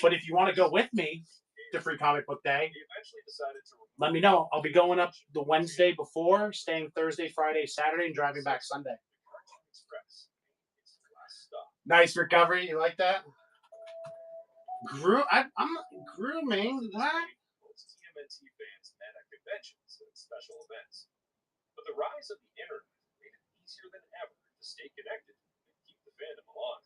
[SPEAKER 2] But if you want to go with me to Free Comic Book Day, let me know. I'll be going up the Wednesday before, staying Thursday, Friday, Saturday, and driving back Sunday. Nice recovery. You like that? I'm grooming. What?
[SPEAKER 8] Most TMNT fans met at conventions and special events. But the rise of the internet made it easier than ever to stay connected and keep the fandom alive.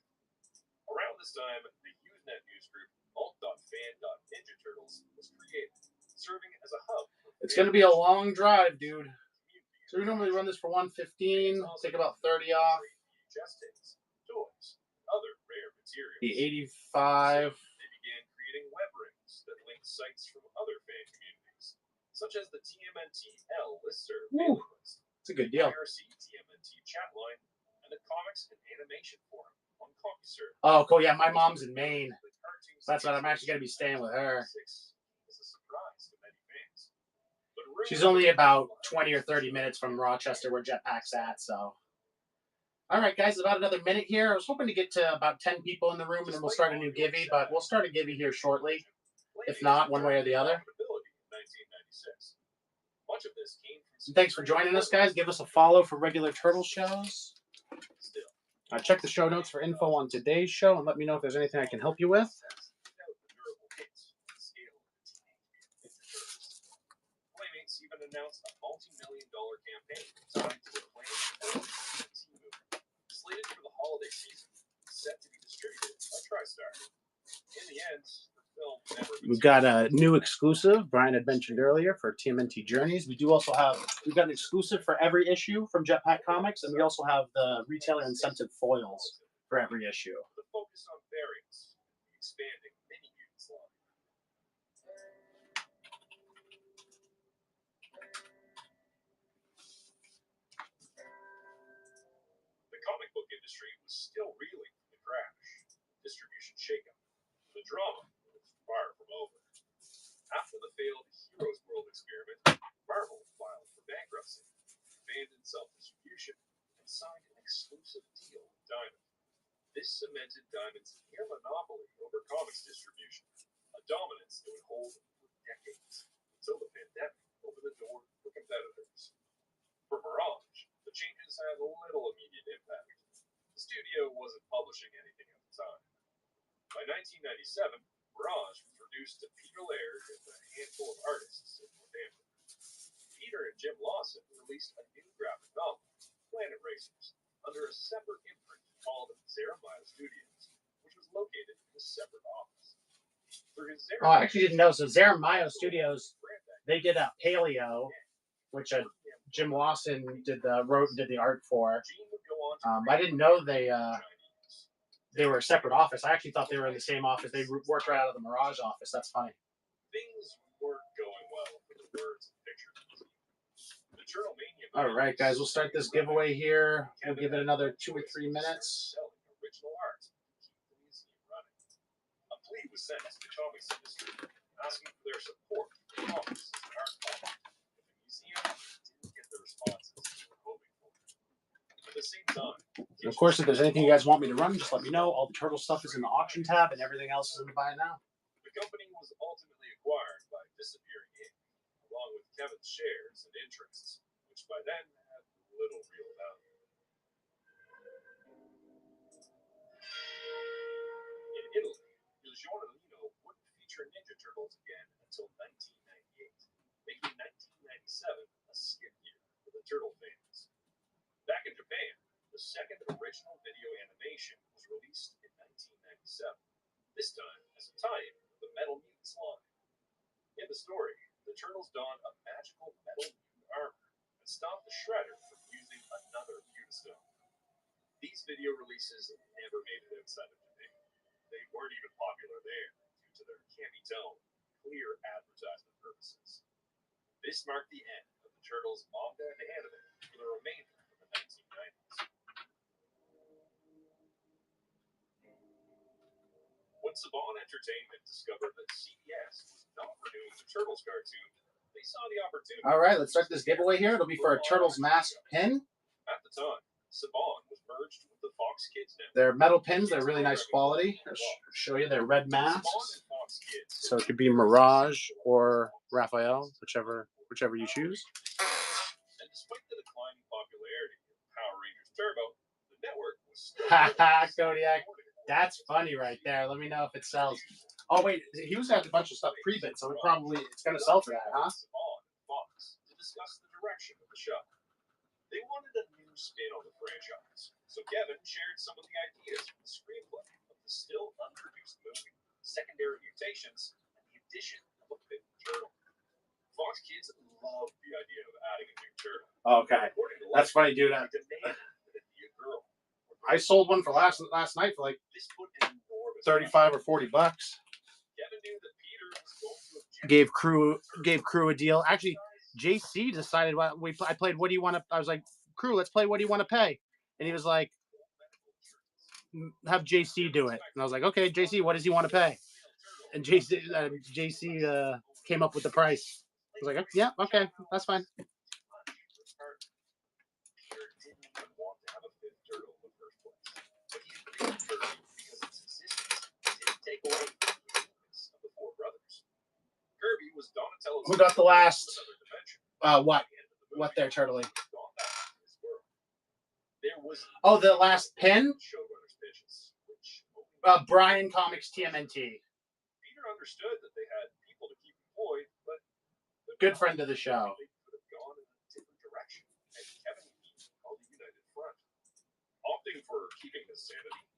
[SPEAKER 8] Around this time, the Usenet news group alt.fan.ninja Turtles was created, serving as a hub.
[SPEAKER 2] It's going to be a long drive, dude. So we normally run this for 115, take about 30 off.
[SPEAKER 8] Toys, other rare materials.
[SPEAKER 2] The 85.
[SPEAKER 8] They began creating web rings that linked sites from other fan communities, such as the TMNT-L listserv mailing list,
[SPEAKER 2] It's a good deal.
[SPEAKER 8] IRC TMNT chat line, and the comics and animation forum on CompuServe.
[SPEAKER 2] Oh, cool. Yeah, my mom's in Maine. That's what I'm actually going to be staying with her. She's only about 20 or 30 minutes from Rochester, where Jetpack's at, so. All right, guys, about another minute here. I was hoping to get to about 10 people in the room, and then we'll start a new Givey, but we'll start a Givey here shortly. If not, one way or the other. And thanks for joining us, guys. Give us a follow for regular Turtle shows. Check the show notes for info on today's show, and let me know if there's anything I can help you with.
[SPEAKER 8] Playmates even announced a multi-million-dollar campaign tied to the planned movie, slated for the holiday season, set to be distributed by TriStar. In the end, the
[SPEAKER 2] We've got a new exclusive Brian had mentioned earlier for TMNT Journeys. We've got an exclusive for every issue from Jetpack Comics, and we also have the retailer incentive foils for every issue.
[SPEAKER 8] The focus on variants, expanding mini mutants line. The comic book industry was still reeling from the crash, distribution shakeup, the drama was far from over. After the failed Heroes World experiment, Marvel filed for bankruptcy, abandoned self-distribution, and signed an exclusive deal with Diamond. This cemented Diamond's near monopoly over comics distribution, a dominance it would hold for decades, until the pandemic opened the door for competitors. For Mirage, the changes had little immediate impact. The studio wasn't publishing anything at the time. By 1997, Mirage was reduced to Peter Laird and a handful of artists in Northampton. Peter and Jim Lawson released a new graphic novel, Planet Racers, under a separate imprint called Zeramaya Studios, which was located in a separate office.
[SPEAKER 2] I actually didn't know. So Zeramaya Studios, they did a Paleo, which Jim Lawson did the art for. I didn't know they were a separate office. I actually thought they were in the same office. They worked right out of the Mirage office. That's funny.
[SPEAKER 8] Things weren't going well for the words and pictures. The Journal Mania.
[SPEAKER 2] All right, guys, we'll start this giveaway here. We'll give it another 2 or 3 minutes.
[SPEAKER 8] Original art to keep the museum running. A plea was sent to the comics industry asking for their support for comics as an art form. But the museum didn't get the responses they were hoping for. At the same time,
[SPEAKER 2] And of course, if there's anything you guys want me to run, just let me know. All the Turtle stuff is in the auction tab, and everything else is in the buy it now.
[SPEAKER 8] the company was ultimately acquired by Disappearing Inc., along with Kevin's shares and interests, which by then had little real value. In Italy, Il Giornalino wouldn't feature Ninja Turtles again until 1998, making 1997 a skip year for the Turtle fans. Back in Japan, the second original video animation was released in 1997, this time as a tie-in with the Metal Mutants line. In the story, the Turtles don a magical metal mutant armor and stop the Shredder from using another Mutastone. These video releases never made it outside of Japan. They weren't even popular there due to their campy tone and clear advertisement purposes. This marked the end of the Turtles' manga and anime for the remainder of the 1990s. When Saban Entertainment discovered that CBS was not renewing the Turtles cartoon, they saw the opportunity.
[SPEAKER 2] All right, let's start this giveaway here. It'll be for a Turtles mask pin.
[SPEAKER 8] At the time, Saban was merged with the Fox Kids Network.
[SPEAKER 2] They're metal pins. They're really nice quality. I'll show you. They're red masks. So it could be Mirage or Raphael, whichever you choose.
[SPEAKER 8] And despite the declining popularity of Power Rangers Turbo, the network was still.
[SPEAKER 2] Haha, Kodiak. That's funny right there. Let me know if it sells. Oh, wait. He was having a bunch of stuff pre-bid, so it's going to sell for that, huh?
[SPEAKER 8] Saban and Fox to discuss the direction of the show. They wanted a new spin on the franchise, so Kevin shared some of the ideas from the screenplay of the still unproduced movie, Secondary Mutations, and the addition of a fifth turtle. Fox Kids loved the idea of adding a new turtle.
[SPEAKER 2] Okay. That's funny, dude.
[SPEAKER 8] They demanded that it be a girl.
[SPEAKER 2] I sold one for last night for like
[SPEAKER 8] This put an enormous
[SPEAKER 2] 35 or 40 bucks.
[SPEAKER 8] Kevin knew that Peter was going to object.
[SPEAKER 2] Gave crew a deal. Actually, JC decided I played. What do you want to? I was like, crew, let's play. What do you want to pay? And he was like, have JC do it. And I was like, okay, JC, what does he want to pay? And JC came up with the price. I was like, yeah, okay, that's fine.
[SPEAKER 8] Peter didn't even want to have a fifth turtle in the first place, but he agreed with Kirby because its existence didn't take away from the uniqueness of the four brothers. Kirby was Donatello's.
[SPEAKER 2] Who got the last?
[SPEAKER 8] Another dimension.
[SPEAKER 2] What they're turtling?
[SPEAKER 8] Gone back to his world. There was
[SPEAKER 2] Oh, the last pin?
[SPEAKER 8] showrunners pitches, which only
[SPEAKER 2] Brian Comics TMNT.
[SPEAKER 8] Peter understood that they had people to keep employed, but
[SPEAKER 2] Good friend of the show.
[SPEAKER 8] They could have gone in a different direction, and Kevin and Pete called the United Front. Opting for keeping his sanity,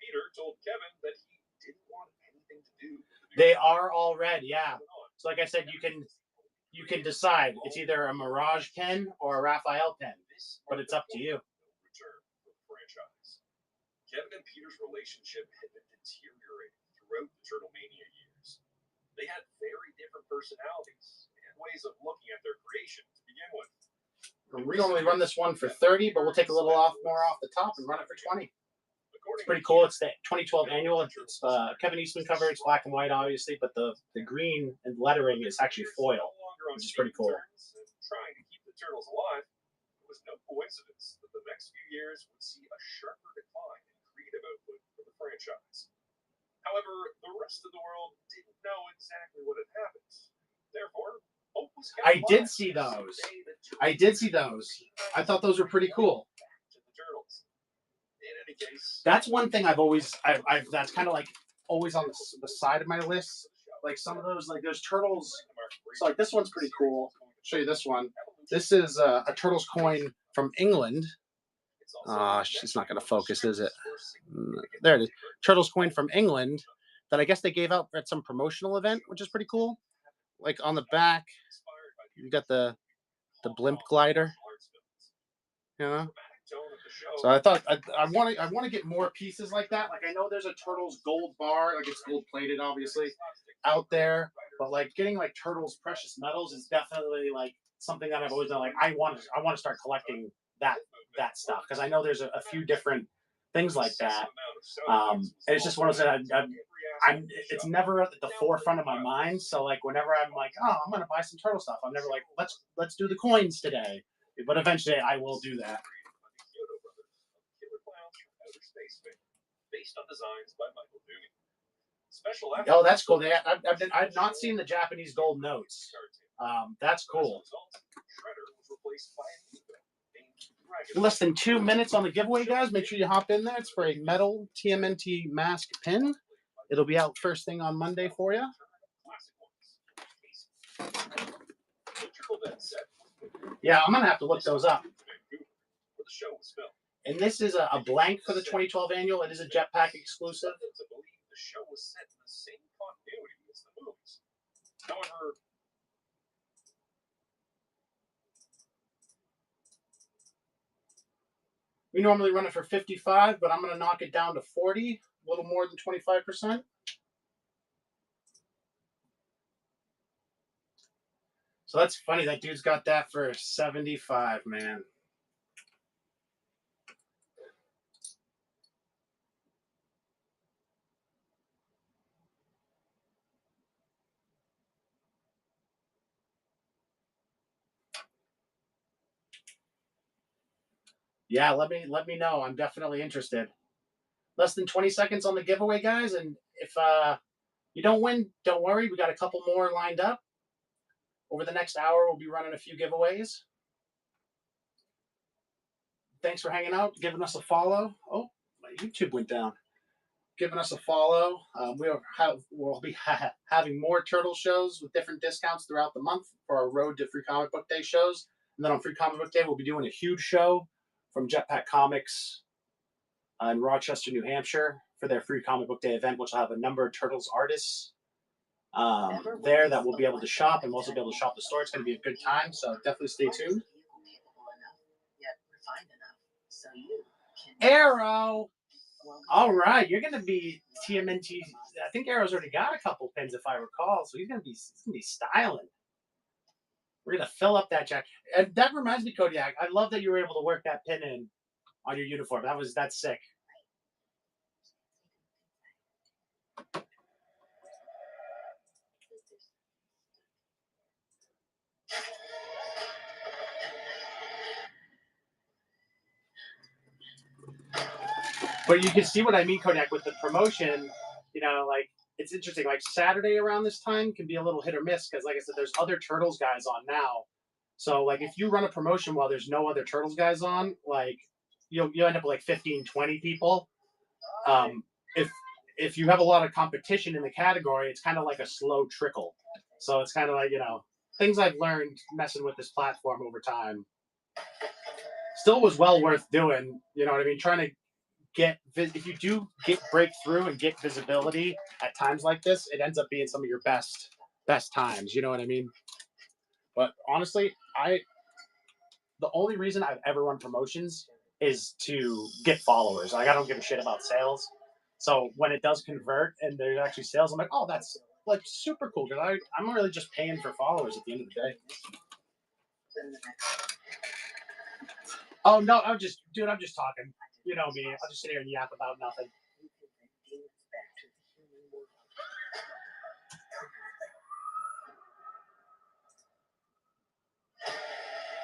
[SPEAKER 8] Peter told Kevin that he didn't want anything to do with the new
[SPEAKER 2] They are all red, yeah. So like I said, you can decide. It's either a Mirage pen or a Raphael pen, but it's up to you.
[SPEAKER 8] Return for the franchise. Kevin and Peter's relationship had been deteriorating throughout the Turtlemania years. They had very different personalities and ways of looking at their creation to begin with.
[SPEAKER 2] We normally run this one for 30, but we'll take a little more off the top and run it for 20. It's pretty cool. It's the 2012 annual. It's Kevin Eastman cover. It's black and white, obviously, but the green and lettering is actually foil, which is pretty cool.
[SPEAKER 8] Trying to keep the Turtles alive, it was no coincidence that the next few years would see a sharper decline in creative output for the franchise. However, the rest of the world didn't know exactly what had happened. Therefore, hope was kept
[SPEAKER 2] I did
[SPEAKER 8] alive
[SPEAKER 2] see
[SPEAKER 8] to
[SPEAKER 2] those.
[SPEAKER 8] say that
[SPEAKER 2] I did see those. I thought those were pretty cool.
[SPEAKER 8] back to the Turtles. In any case,
[SPEAKER 2] That's one thing I've that's kind of like always on the side of my list. Like some of those, like those turtles. So like this one's pretty cool. I'll show you this one. This is a Turtles coin from England. It's not going to focus, is it? There it is. Turtles coin from England that I guess they gave out at some promotional event, which is pretty cool. Like on the back, you got the blimp glider. You know. So I thought I want to get more pieces like that. Like I know there's a Turtles gold bar, like it's gold plated, obviously, out there. But like getting like Turtles precious metals is definitely like something that I've always done. Like I want to start collecting that stuff because I know there's a few different things like that. And it's just one of those that it's never at the forefront of my mind. So like whenever I'm like, oh, I'm gonna buy some Turtle stuff, I'm never like, let's do the coins today. But eventually I will do that.
[SPEAKER 8] Based on designs by Michael Dugan. Special
[SPEAKER 2] Oh, that's cool. I've not seen the Japanese gold notes. That's cool. Less than 2 minutes on the giveaway, guys. Make sure you hop in there. It's for a metal TMNT mask pin. It'll be out first thing on Monday for you. Yeah, I'm gonna have to look those up. And this is a blank for the 2012 annual. It is a Jetpack exclusive.
[SPEAKER 8] The show was set in the same continuity as the movies. However,
[SPEAKER 2] we normally run it for 55, but I'm going to knock it down to 40, a little more than 25%. So that's funny. That dude's got that for 75, man. you Yeah, let me know. I'm definitely interested. Less than 20 seconds on the giveaway, guys. And if you don't win, don't worry. We got a couple more lined up. Over the next hour, we'll be running a few giveaways. Thanks for hanging out, giving us a follow. Oh, my YouTube went down. Giving us a follow. We'll be having more Turtle shows with different discounts throughout the month for our Road to Free Comic Book Day shows. And then on Free Comic Book Day, we'll be doing a huge show from Jetpack Comics in Rochester, New Hampshire for their Free Comic Book Day event, which will have a number of Turtles artists there that we'll be able to shop, and we'll also be able to shop the store. It's going to be a good time, so definitely stay tuned. Arrow! All right, you're going to be TMNT. I think Arrow's already got a couple pins, if I recall, so he's going to be styling. We're going to fill up that jacket. And that reminds me, Kodiak, I love that you were able to work that pin in on your uniform. That's sick. But you can see what I mean, Kodak, with the promotion. You know, like, it's interesting. Like, Saturday around this time can be a little hit or miss because, like I said, there's other Turtles guys on now. So, like, if you run a promotion while there's no other Turtles guys on, like, you'll end up with, like, 15, 20 people. If you have a lot of competition in the category, it's kind of like a slow trickle. So it's kind of like, you know, things I've learned messing with this platform over time. Still was well worth doing, you know what I mean? Trying to break through and get visibility at times like this, it ends up being some of your best times. You know what I mean? But honestly, the only reason I've ever run promotions is to get followers. Like I don't give a shit about sales. So when it does convert and there's actually sales, I'm like, oh, that's like super cool because I'm really just paying for followers at the end of the day. Oh no, I'm just talking. You know me. I'll just sit here and yap about nothing.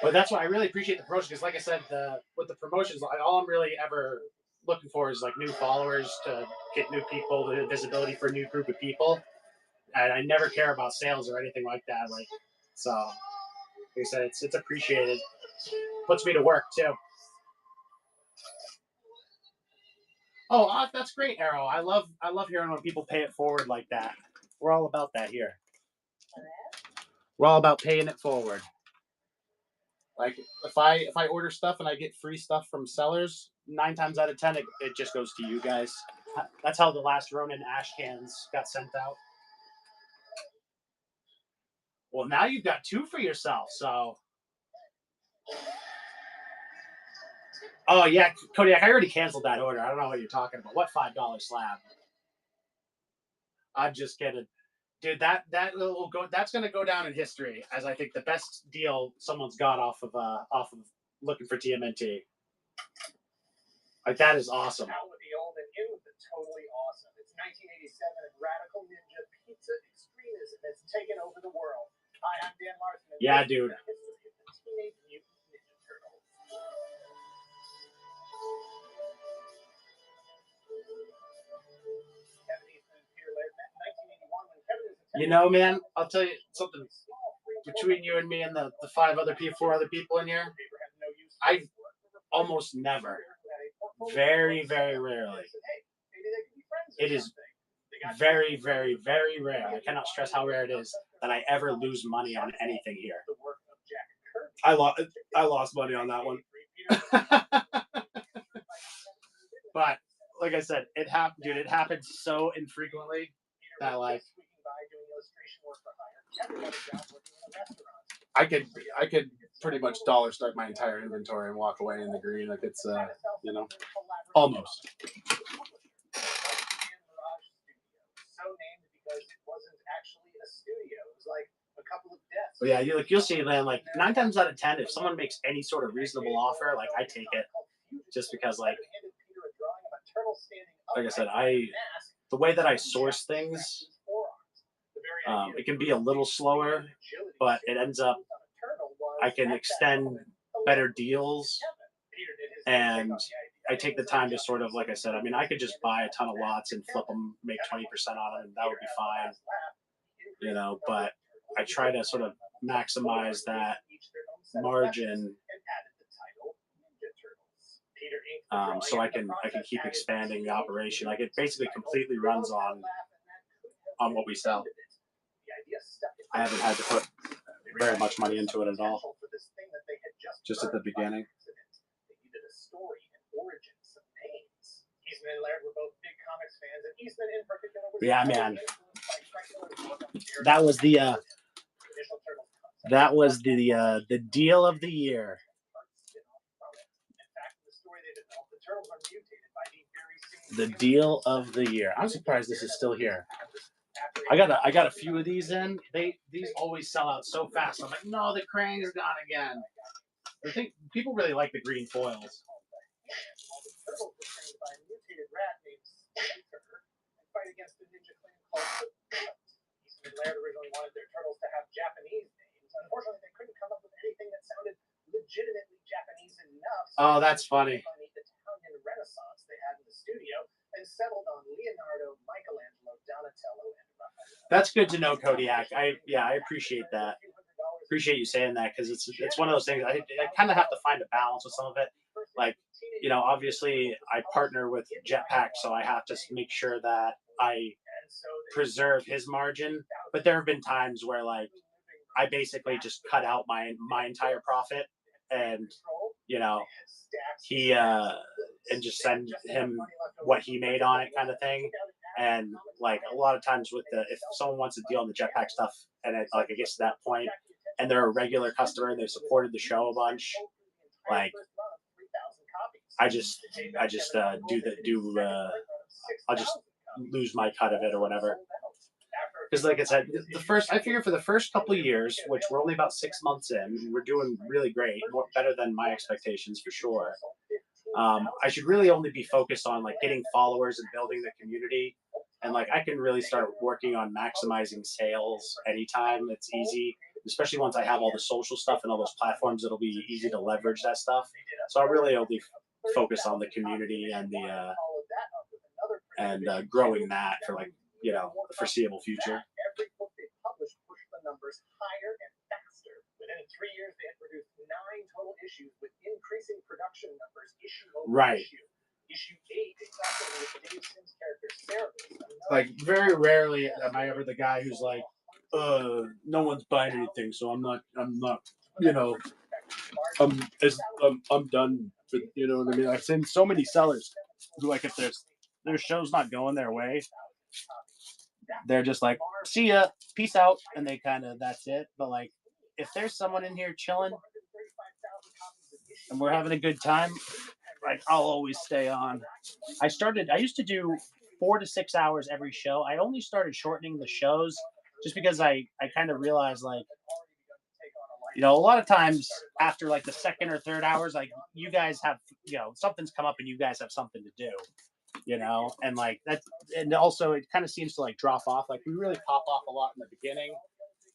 [SPEAKER 2] But that's why I really appreciate the promotion because, like I said, with the promotions, all I'm really ever looking for is like new followers to get new people, the visibility for a new group of people. And I never care about sales or anything like that. Like, so, like I said, it's appreciated. Puts me to work too. Oh, that's great, Arrow. I love hearing when people pay it forward like that. We're all about that here. We're all about paying it forward. Like if I order stuff and I get free stuff from sellers, 9 times out of 10 it just goes to you guys. That's how the last Ronin ash cans got sent out. Well, now you've got 2 for yourself, so. Oh yeah, Kodiak, I already canceled that order. I don't know what you're talking about. What $5 slab? I'm just kidding. Dude, that will go. That's going to go down in history as I think the best deal someone's got off of looking for TMNT. Like that is awesome.
[SPEAKER 9] Out with the old and in with the totally awesome. It's 1987 and Radical Ninja Pizza Extremism has taken over the world. Hi, I'm Dan Larson. And
[SPEAKER 2] yeah, dude.
[SPEAKER 9] Teenage Mutant Ninja Turtles.
[SPEAKER 2] You know, man, I'll tell you something. Between you and me and the 4 other people in here, I almost never, very, very rarely. It is very, very, very rare. I cannot stress how rare it is that I ever lose money on anything here. I lost money on that one. But like I said, it happened, dude. It happens so infrequently that like I could pretty much dollar start my entire inventory and walk away in the green. Like it's you know, almost. But yeah, you'll see, man. Like 9 times out of 10, if someone makes any sort of reasonable offer, like I take it, just because like I said, the way that I source things, it can be a little slower, but it ends up I can extend better deals, and I take the time to sort of, like I said, I mean, I could just buy a ton of lots and flip them, make 20% on them, and that would be fine, you know. But I try to sort of maximize that margin, so I can keep expanding the operation. Like it basically completely runs on what we sell. I haven't had to put very much money into it at all. Just at the beginning. Yeah, man. That was the deal of the year. The deal of the year. I'm surprised this is still here. I got a few of these in. These always sell out so fast. I'm like, no, the Krang's gone again. I think people really like the green foils.
[SPEAKER 9] Originally wanted their turtles to have Japanese names. Unfortunately, they couldn't come up with anything that sounded legitimately Japanese enough.
[SPEAKER 2] Oh, that's funny.
[SPEAKER 9] The Italian Renaissance they had in the studio and settled on Leonardo, Michelangelo, Donatello, and Raphael.
[SPEAKER 2] That's good to know, Kodiak. I appreciate that. Appreciate you saying that because it's one of those things. I kind of have to find a balance with some of it. Like, you know, obviously I partner with Jetpack, so I have to make sure that I preserve his margin. But there have been times where like I basically just cut out my entire profit, and you know, and just send him what he made on it, kind of thing. And like a lot of times with if someone wants to deal on the jetpack stuff, and like it gets to that point, and they're a regular customer and they've supported the show a bunch, like I'll just lose my cut of it or whatever. Because like I said, I figure for the first couple of years, which we're only about 6 months in, we're doing really great, better than my expectations for sure. I should really only be focused on like getting followers and building the community. And like I can really start working on maximizing sales anytime it's easy, especially once I have all the social stuff and all those platforms. It'll be easy to leverage that stuff. So I really only focus on the community and growing that for like the foreseeable future.
[SPEAKER 9] Every book they published pushed the numbers higher and faster. Within 3 years, they had produced 9 total issues with increasing production numbers issue over issue. Issue 8 exactly with Dave Sim's character Sarah.
[SPEAKER 2] Like very rarely am I ever the guy who's like, no one's buying anything, so I'm not, I'm done. But you know what I mean? I've seen so many sellers who like if their show's not going their way, they're just like, see ya, peace out, and they that's it. But like if there's someone in here chilling and we're having a good time, like I'll always stay on. I used to do 4 to 6 hours every show. I only started shortening the shows just because I kind of realized like, a lot of times after like the second or third hours, like you guys have, something's come up and you guys have something to do, and like that. And also it kind of seems to like drop off. Like we really pop off a lot in the beginning.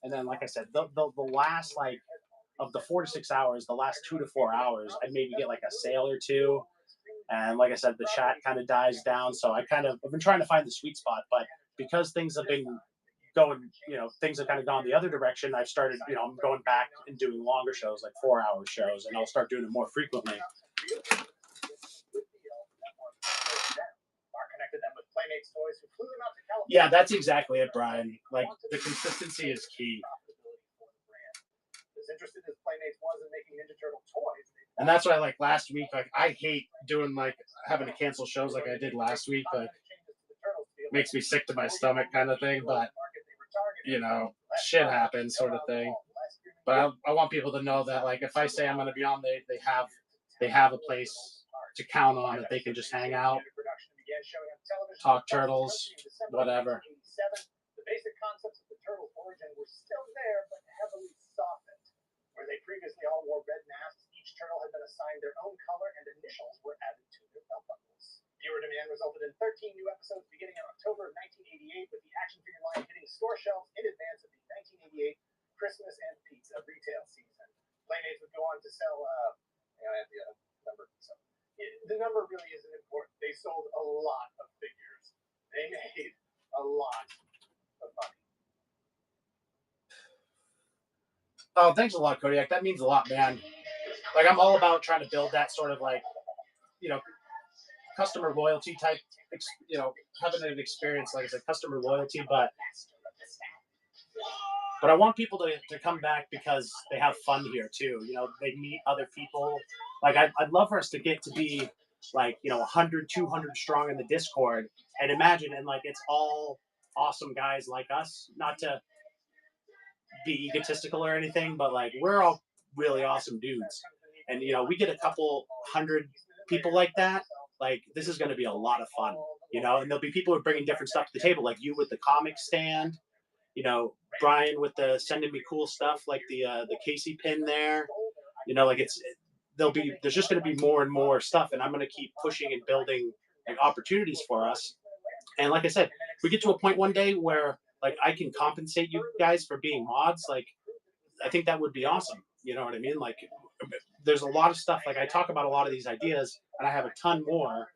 [SPEAKER 2] And then, like I said, the last like of the 4 to 6 hours, the last 2 to 4 hours, I maybe get like a sale or two. And like I said, the chat kind of dies down. So I've been trying to find the sweet spot, but because things have been going, things have kind of gone the other direction, I've started, I'm going back and doing longer shows, like 4-hour shows, and I'll start doing it more frequently. Yeah, that's exactly it, Brian. Like the consistency is key.
[SPEAKER 9] Interested as Playmates was in making Ninja Turtle toys.
[SPEAKER 2] And that's why, like last week, like I hate doing like having to cancel shows like I did last week. Like makes me sick to my stomach, kind of thing. But shit happens, sort of thing. But I want people to know that, like, if I say I'm going to be on, they have a place to count on that they can just hang out, talk turtles, whatever.
[SPEAKER 9] The basic concepts of the turtle origin were still there, but heavily softened. Where they previously all wore red masks, each turtle had been assigned their own color and initials were added to their belt buckles. Viewer demand resulted in 13 new episodes beginning in October of 1988, with the action figure line hitting store shelves in advance of the 1988 Christmas and Pizza retail season. Playmates would go on to sell, I have the number. So the number really isn't important. They sold a lot of figures. They made a lot of money.
[SPEAKER 2] Oh, thanks a lot, Kodiak. That means a lot, man. Like, I'm all about trying to build that sort of like, customer loyalty type, having an experience, like I said, customer loyalty, but I want people to come back because they have fun here too. They meet other people. Like, I'd love for us to get to be like, 100, 200 strong in the Discord, and imagine, and like, it's all awesome guys like us, not to be egotistical or anything, but like we're all really awesome dudes, and we get a couple hundred people like that. Like this is going to be a lot of fun, and there'll be people who are bringing different stuff to the table, like you with the comic stand, Brian with the sending me cool stuff like the Casey pin there, like there's just going to be more and more stuff, and I'm going to keep pushing and building like opportunities for us. And like I said, we get to a point one day where like I can compensate you guys for being mods. Like I think that would be awesome. You know what I mean? Like there's a lot of stuff, like I talk about a lot of these ideas and I have a ton more.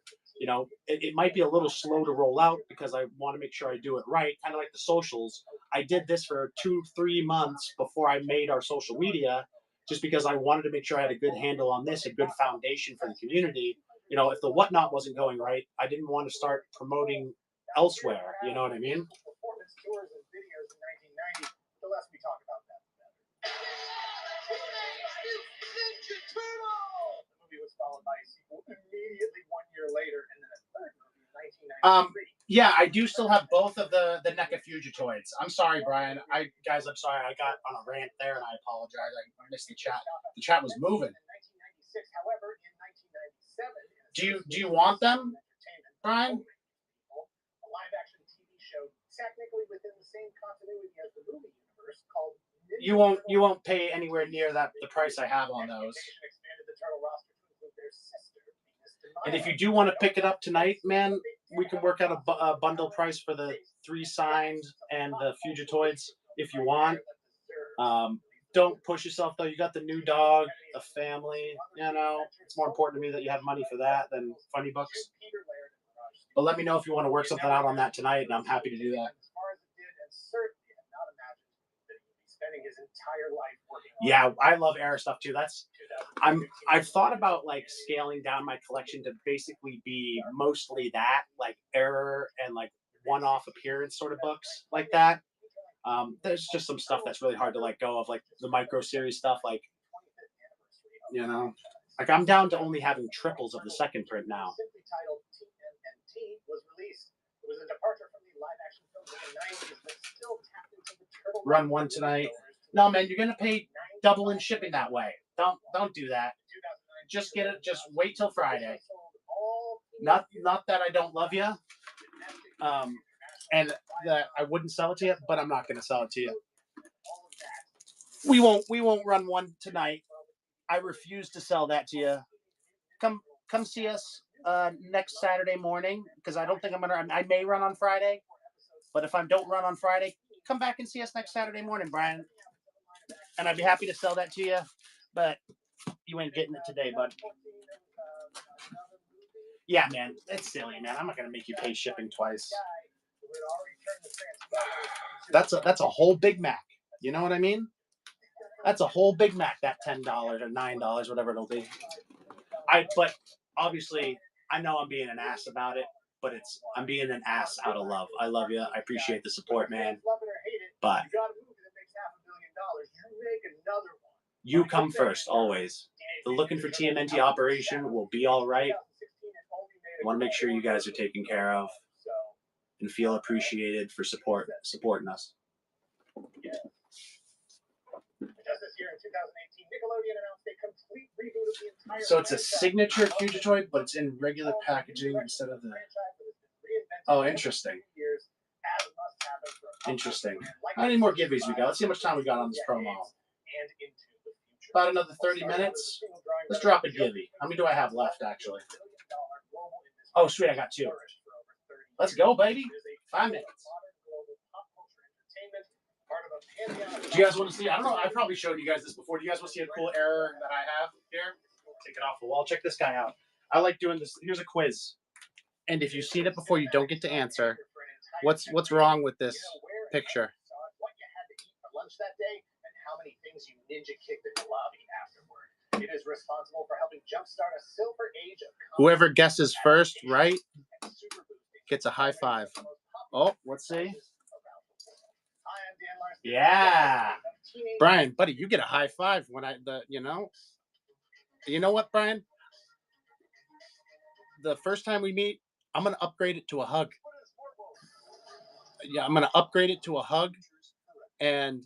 [SPEAKER 2] It might be a little slow to roll out because I want to make sure I do it right. Kind of like the socials. I did this for 2-3 months before I made our social media, just because I wanted to make sure I had a good handle on this, a good foundation for the community. If the whatnot wasn't going right, I didn't want to start promoting elsewhere. You know what I mean?
[SPEAKER 9] Performance tours and videos in 1990. The less we talk about that, the better. Ninja Turtle! The movie was followed by a sequel immediately 1
[SPEAKER 2] Yeah, I do still have both of the NECA Fugitoids. I'm sorry, Brian. I'm sorry. I got on a rant there, and I apologize. I missed the chat. The chat was moving.
[SPEAKER 9] However, in 1997,
[SPEAKER 2] Do you want them, Brian?
[SPEAKER 9] a live-action TV show technically within the same continuity as the movie universe called.
[SPEAKER 2] You won't pay anywhere near the price I have on those.
[SPEAKER 9] Expanded the turtle roster to include their sister,
[SPEAKER 2] And if you do want to pick it up tonight, man, we can work out a bundle price for the 3 signed and the Fugitoids if you want. Don't push yourself, though. You got the new dog, a family, you know. It's more important to me that you have money for that than funny bucks. But let me know if you want to work something out on that tonight, and I'm happy to do that.
[SPEAKER 9] His entire life working on
[SPEAKER 2] Yeah, I love Era stuff too. I've thought about like scaling down my collection to basically be mostly that, like Era and like one-off appearance sort of books like that. There's just some stuff that's really hard to let go of, like the micro series stuff, like, you know, like I'm down to only having triples of the second print now.
[SPEAKER 9] Simply titled TMNT was released. It was a departure from the live-action films of the 90s, but still tapped into the turtle.
[SPEAKER 2] Run one tonight. No, man, you're gonna pay double in shipping that way. Don't do that. Just get it. Just wait till Friday. Not that I don't love you, and that I wouldn't sell it to you, but I'm not gonna sell it to you. We won't run one tonight. I refuse to sell that to you. Come see us next Saturday morning, because I don't think I may run on Friday, but if I don't run on Friday, come back and see us next Saturday morning, Brian. And I'd be happy to sell that to you, but you ain't getting it today, bud. Yeah, man, it's silly, man. I'm not gonna make you pay shipping twice. That's a whole Big Mac. You know what I mean? That's a whole Big Mac. That $10 or $9, whatever it'll be. But obviously, I know I'm being an ass about it, but I'm being an ass out of love. I love you. I appreciate the support, man. But you come first, always. The Looking for TMNT operation will be all right. I want to make sure you guys are taken care of and feel appreciated for supporting us. So it's a signature Fugitoid, but it's in regular packaging instead of the... Oh, interesting. Interesting. How many more giveaways we got? Let's see how much time we got on this promo. About another 30 minutes. Let's drop a givey. How many do I have left, actually? Oh, sweet, I got 2. Let's go, baby. 5 minutes. Do you guys want to see? I don't know. I probably showed you guys this before. Do you guys want to see a cool error that I have here? Take it off the wall. Check this guy out. I like doing this. Here's a quiz. And if you've seen it before, you don't get to answer. What's wrong with this picture?
[SPEAKER 9] What you had to eat for lunch that day, and how many things you ninja kicked in the lobby afterward. It is responsible for helping jumpstart a silver age of...
[SPEAKER 2] Whoever guesses first, right, gets a high five. Oh, let's see. Yeah, Brian, buddy, you get a high five when you know what, Brian? The first time we meet, I'm gonna upgrade it to a hug. Yeah, I'm gonna upgrade it to a hug, and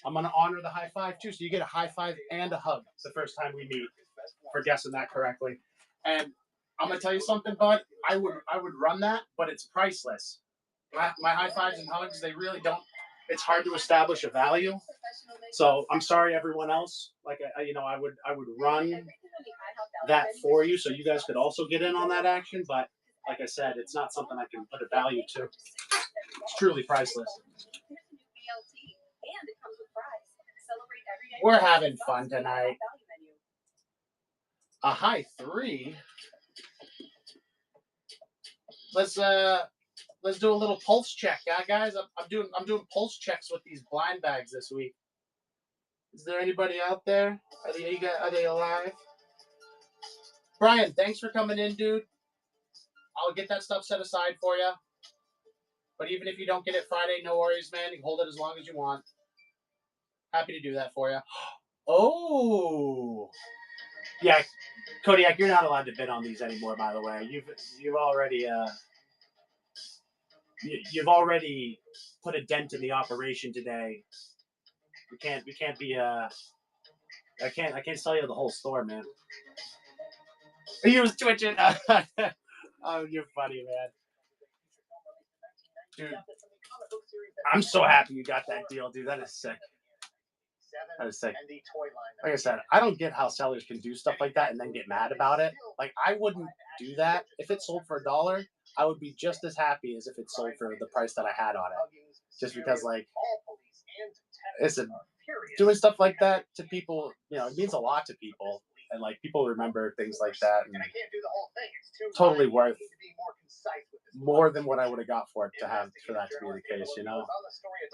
[SPEAKER 2] I'm gonna honor the high five too. So you get a high five and a hug the first time we meet for guessing that correctly. And I'm gonna tell you something, bud. I would run that, but it's priceless. My high fives and hugs, they really don't. It's hard to establish a value. So I'm sorry, everyone else. Like I would run that for you, so you guys could also get in on that action. But like I said, it's not something I can put a value to. It's truly priceless. We're having fun tonight. A high 3. Let's do a little pulse check, guys. I'm doing pulse checks with these blind bags this week. Is there anybody out there? Are they alive? Brian, thanks for coming in, dude. I'll get that stuff set aside for you. But even if you don't get it Friday, no worries, man. You can hold it as long as you want. Happy to do that for you. Oh, yeah, Kodiak, you're not allowed to bid on these anymore. By the way, you've already you've already put a dent in the operation today. We can't be I can't sell you the whole store, man. He was twitching. Oh, you're funny, man. Dude, I'm so happy you got that deal, dude. That is sick. That is sick. Like I said, I don't get how sellers can do stuff like that and then get mad about it. Like, I wouldn't do that. If it sold for $1, I would be just as happy as if it sold for the price that I had on it. Just because, like, listen, doing stuff like that to people, you know, it means a lot to people. And, like, people remember things like that. And totally worth more than what I would have got for it to have for that to be the case, you know?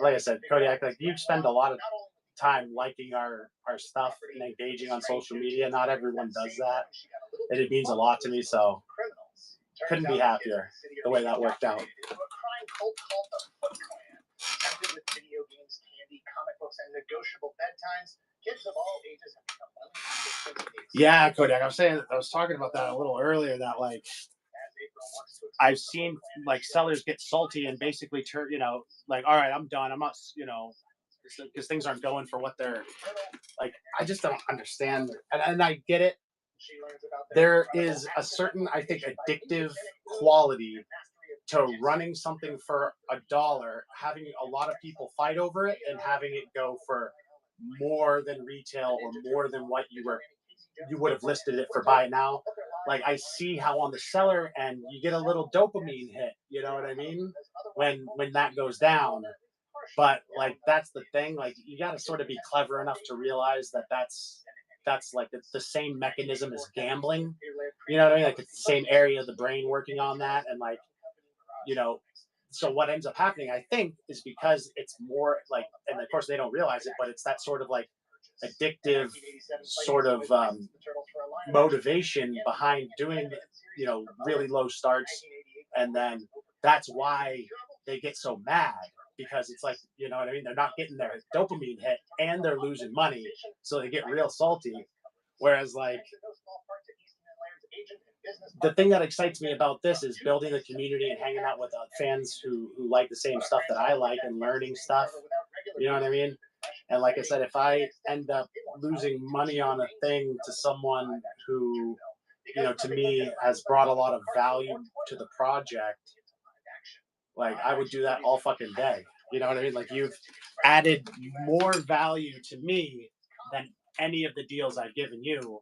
[SPEAKER 2] Like I said, Kodiak, like, you spend a lot of time liking our stuff and engaging on social media. Not everyone does that. And it means a lot to me, so couldn't be happier the way that worked out. Yeah, Kodak. I was talking about that a little earlier. That, like, I've seen, like, sellers get salty and basically turn, you know, like, all right, I'm done. I'm not, you know, because things aren't going for what they're like. I just don't understand, and I get it. There is a certain, I think, addictive quality to running something for $1, having a lot of people fight over it, and having it go for more than retail or more than what you would have listed it for buy now. Like, I see how on the seller end you get a little dopamine hit, you know what I mean, when that goes down. But, like, that's the thing, like, you got to sort of be clever enough to realize that that's like it's the same mechanism as gambling, you know what I mean? Like, it's the same area of the brain working on that. And, like, you know, so what ends up happening, I think, is because it's more like, and of course they don't realize it, but it's that sort of, like, addictive sort of motivation behind doing, you know, really low starts. And then that's why they get so mad, because it's like, you know what I mean? They're not getting their dopamine hit and they're losing money. So they get real salty. Whereas, like, the thing that excites me about this is building a community and hanging out with fans who like the same stuff that I like and learning stuff. You know what I mean? And like I said, if I end up losing money on a thing to someone who, you know, to me has brought a lot of value to the project, like, I would do that all fucking day. You know what I mean? Like, you've added more value to me than any of the deals I've given you.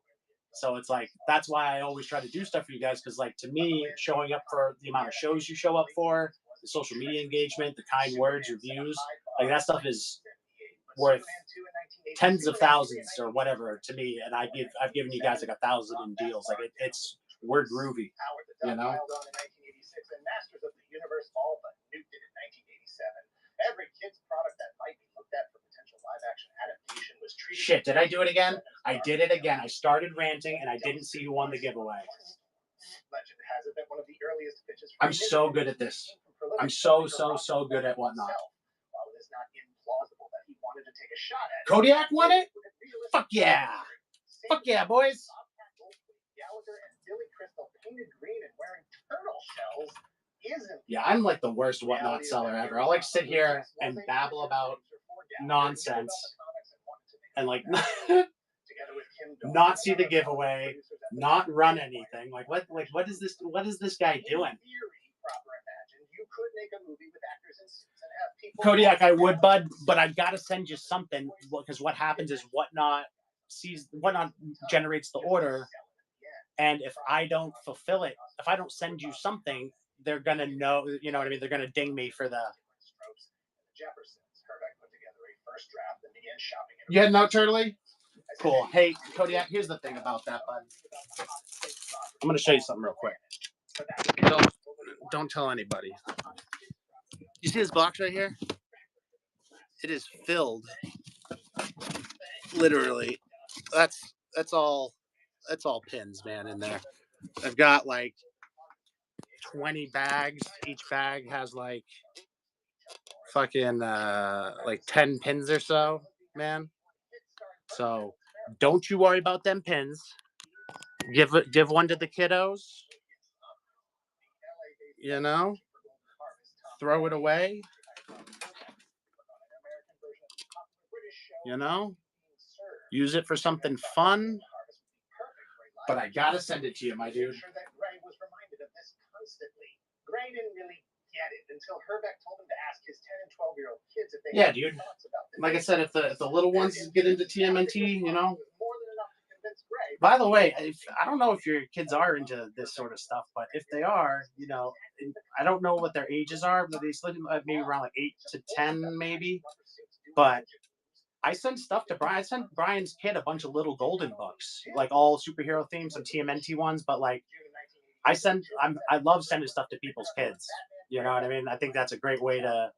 [SPEAKER 2] So it's like, that's why I always try to do stuff for you guys. Because, like, to me, showing up for the amount of shows you show up for, the social media engagement, the kind words, reviews, like, that stuff is worth tens of thousands or whatever to me. And I've given you guys like 1,000 in deals. Like, we're groovy, you know? Every kid's product that might be looked at for potential live-action adaptation was treated. Shit, did I do it again? I did it again. I started ranting and I didn't see who won the giveaway. Legend has it that one of the earliest pitches. I'm so good at this. I'm so good at whatnot. While it is not implausible that he wanted to take a shot at it. Kodiak won it? Fuck yeah! Fuck yeah, boys! Gallagher and Billy Crystal painted green and wearing turtle shells. Yeah, I'm like the worst whatnot seller ever. I'll, like, sit here and babble about nonsense and, like, not see the giveaway, not run anything. Like, what is this guy doing? Kodiak, I would, bud, but I've got to send you something, because what happens is whatnot generates the order, and if I don't fulfill it, if I don't send you something, they're gonna know, you know what I mean? They're gonna ding me for the. You heading out, Turtley? Cool. Hey, Kodiak, here's the thing about that, bud. I'm gonna show you something real quick. Don't tell anybody. You see this box right here? It is filled. Literally, that's all pins, man, in there. I've got like 20 bags. Each bag has like fucking like 10 pins or so, man. So don't you worry about them pins. Give one to the kiddos. You know? throw it away. You know, use it for something fun. But I gotta send it to you, my dude.
[SPEAKER 9] Sure that Gray was reminded of this constantly. Gray didn't really get it until Herbeck told him to ask his 10 and 12-year-old kids if they
[SPEAKER 2] Yeah,
[SPEAKER 9] had
[SPEAKER 2] dude.
[SPEAKER 9] thoughts about this.
[SPEAKER 2] Like I said, if the little ones get into TMNT, you know.
[SPEAKER 9] More than enough to convince Gray.
[SPEAKER 2] By the way, I don't know if your kids are into this sort of stuff, but if they are, you know, I don't know what their ages are, but they still maybe around like 8 to 10, maybe. But I send stuff to Brian. I sent Brian's kid a bunch of little golden books, like all superhero themes, some TMNT ones. But like, I love sending stuff to people's kids. You know what I mean? I think that's a great way to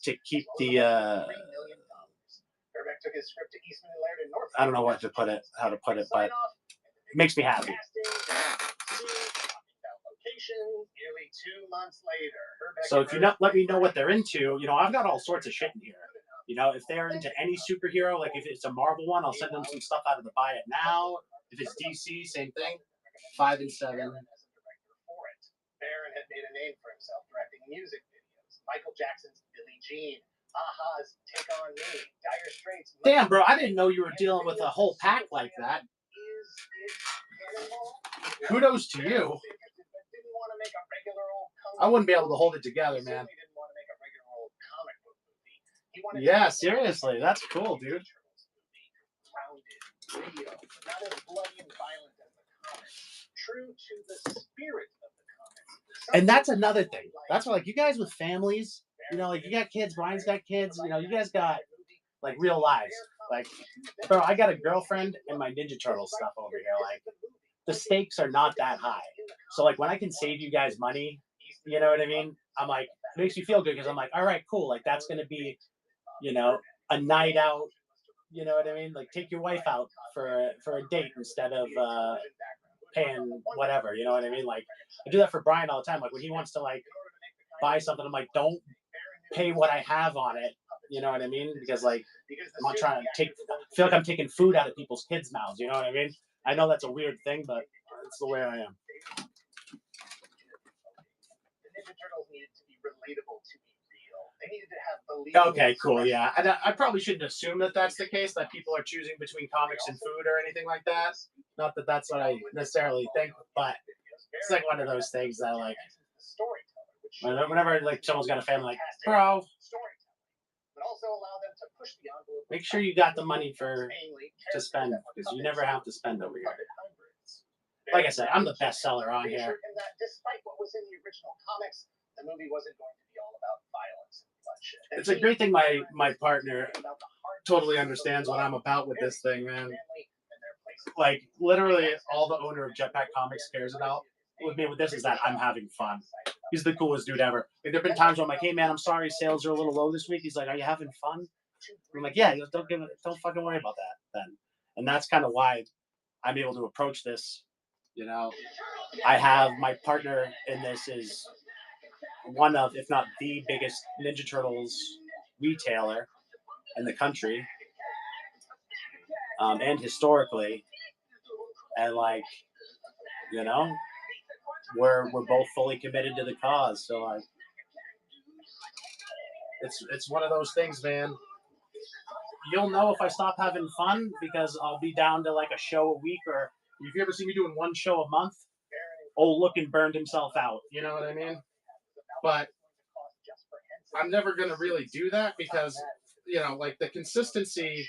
[SPEAKER 2] keep the.
[SPEAKER 9] Herbeck took his script to Eastman and Laird in North.
[SPEAKER 2] I don't know how to put it, but it makes me happy.
[SPEAKER 9] Nearly 2 months later, Herbeck
[SPEAKER 2] So if you let me know what they're into, you know, I've got all sorts of shit in here. You know, if they're into any superhero, like if it's a Marvel one, I'll send them some stuff out of the Buy It Now. If it's DC, same thing. 5 and 7.
[SPEAKER 9] Barron had made a name for himself directing music videos. Michael Jackson's Billie Jean, Aha's Take On Me, Dire Straits.
[SPEAKER 2] Damn, bro, I didn't know you were dealing with a whole pack like that. Kudos to you. I wouldn't be able to hold it together, man. Yeah, seriously, that's cool, dude. And that's another thing. That's why, like, you guys with families, you know, like, you got kids, Brian's got kids, you know, you guys got, like, real lives. Like, bro, I got a girlfriend and my Ninja Turtle stuff over here. Like, the stakes are not that high. So, like, when I can save you guys money, you know what I mean? I'm like, it makes me feel good because I'm like, all right, cool. Like, that's going to be, you know, a night out. You know what I mean? Like, take your wife out for a date instead of paying whatever. You know what I mean? Like, I do that for Brian all the time. Like, when he wants to, like, buy something, I'm like, don't pay what I have on it. You know what I mean? Because, like, I'm not trying to feel like I'm taking food out of people's kids' mouths. You know what I mean? I know that's a weird thing, but it's the way I am.
[SPEAKER 9] The Ninja Turtles needed to be relatable to be real. They needed to have believable.
[SPEAKER 2] Okay, cool, yeah. I probably shouldn't assume that that's the case, that people are choosing between comics and food or anything like that. Not that that's what I necessarily think, but it's like one of those things that, like, whenever, like, someone's got a family, like, bro, make sure you got the money to spend, because you never have to spend over here. Like I said, I'm the best seller on here.
[SPEAKER 9] Despite what was in the original comics, the movie wasn't going to be all about violence and bloodshed.
[SPEAKER 2] It's a great thing my partner totally understands what I'm about with this thing, man. Like, literally, all the owner of Jetpack Comics cares about with me with this is that I'm having fun. He's the coolest dude ever. Like, there have been times where I'm like, hey, man, I'm sorry, sales are a little low this week. He's like, are you having fun? I'm like, yeah, don't fucking worry about that then. And that's kind of why I'm able to approach this. You know, I have my partner in this is one of, if not the biggest Ninja Turtles retailer in the country, and historically, and, like, you know, we're both fully committed to the cause. So, like, it's one of those things, man. You'll know if I stop having fun because I'll be down to, like, a show a week, or if you ever see me doing one show a month, old Lookin' burned himself out. You know what I mean? But I'm never going to really do that because, you know, like, the consistency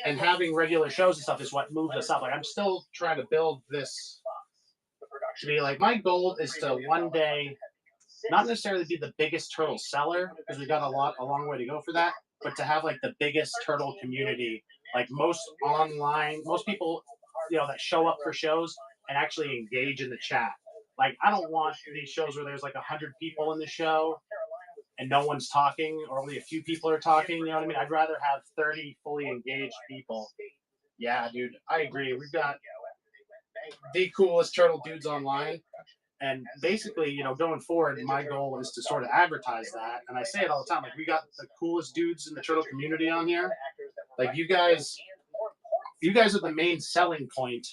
[SPEAKER 2] and having regular shows and stuff is what moves us up. Like, I'm still trying to build this to be, like, my goal is to one day not necessarily be the biggest turtle seller, because we got a long way to go for that, but to have, like, the biggest turtle community. Like, most people, you know, that show up for shows and actually engage in the chat. Like, I don't want these shows where there's like 100 people in the show and no one's talking, or only a few people are talking. You know what I mean? I'd rather have 30 fully engaged people. Yeah, dude, I agree. We've got the coolest turtle dudes online. And basically, you know, going forward, my goal is to sort of advertise that. And I say it all the time. Like, we got the coolest dudes in the turtle community on here. Like, you guys are the main selling point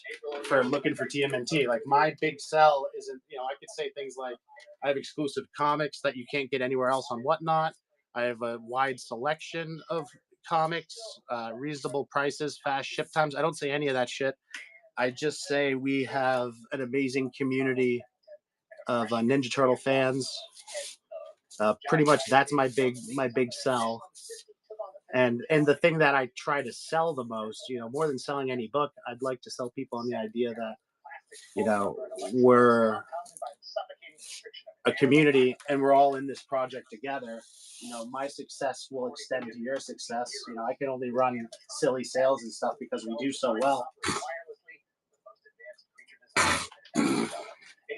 [SPEAKER 2] for looking for TMNT. Like, my big sell isn't, you know, I could say things like, I have exclusive comics that you can't get anywhere else on Whatnot. I have a wide selection of comics, reasonable prices, fast ship times. I don't say any of that shit. I just say we have an amazing community of Ninja Turtle fans. Pretty much that's my big sell. And the thing that I try to sell the most, more than selling any book, I'd like to sell people on the idea that, we're a community and we're all in this project together. My success will extend to your success. I can only run silly sales and stuff because we do so well.
[SPEAKER 9] A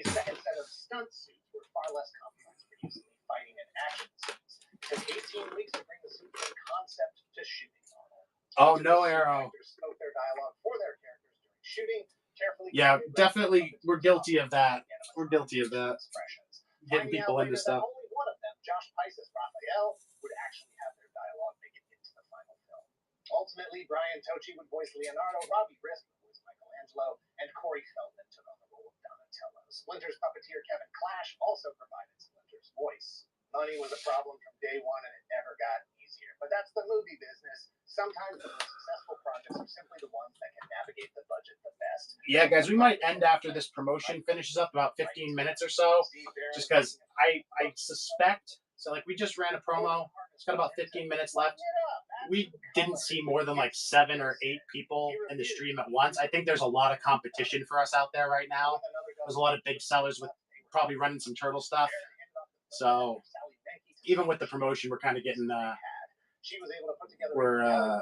[SPEAKER 9] second set of stunt suits were far less complex for use in fighting and action scenes. It took 18 weeks to bring the suit from concept to shooting.
[SPEAKER 2] Oh no, Arrow.
[SPEAKER 9] Spoke their dialogue for their characters during shooting. Carefully.
[SPEAKER 2] Yeah, definitely. We're guilty of that. Getting people into stuff.
[SPEAKER 9] Only one of them, Josh Pice's Raphael, would actually have their dialogue make it into the final film. Ultimately, Brian Tochi would voice Leonardo, Robbie Brisk would voice Michelangelo, and Corey Feldman took on the role of Donatello. Splinter's puppeteer Kevin Clash also provided Splinter's voice. Money was a problem from day one, and it never got easier. But that's the movie business. Sometimes the most successful projects are simply the ones that can navigate the budget the best.
[SPEAKER 2] Yeah, guys, we might end after this promotion finishes up, about 15 minutes or so, just because I suspect, so like we just ran a promo, it's got about 15 minutes left. We didn't see more than like 7 or 8 people in the stream at once. I think there's a lot of competition for us out there right now. There's a lot of big sellers with probably running some turtle stuff. So even with the promotion, we're kind of getting, we're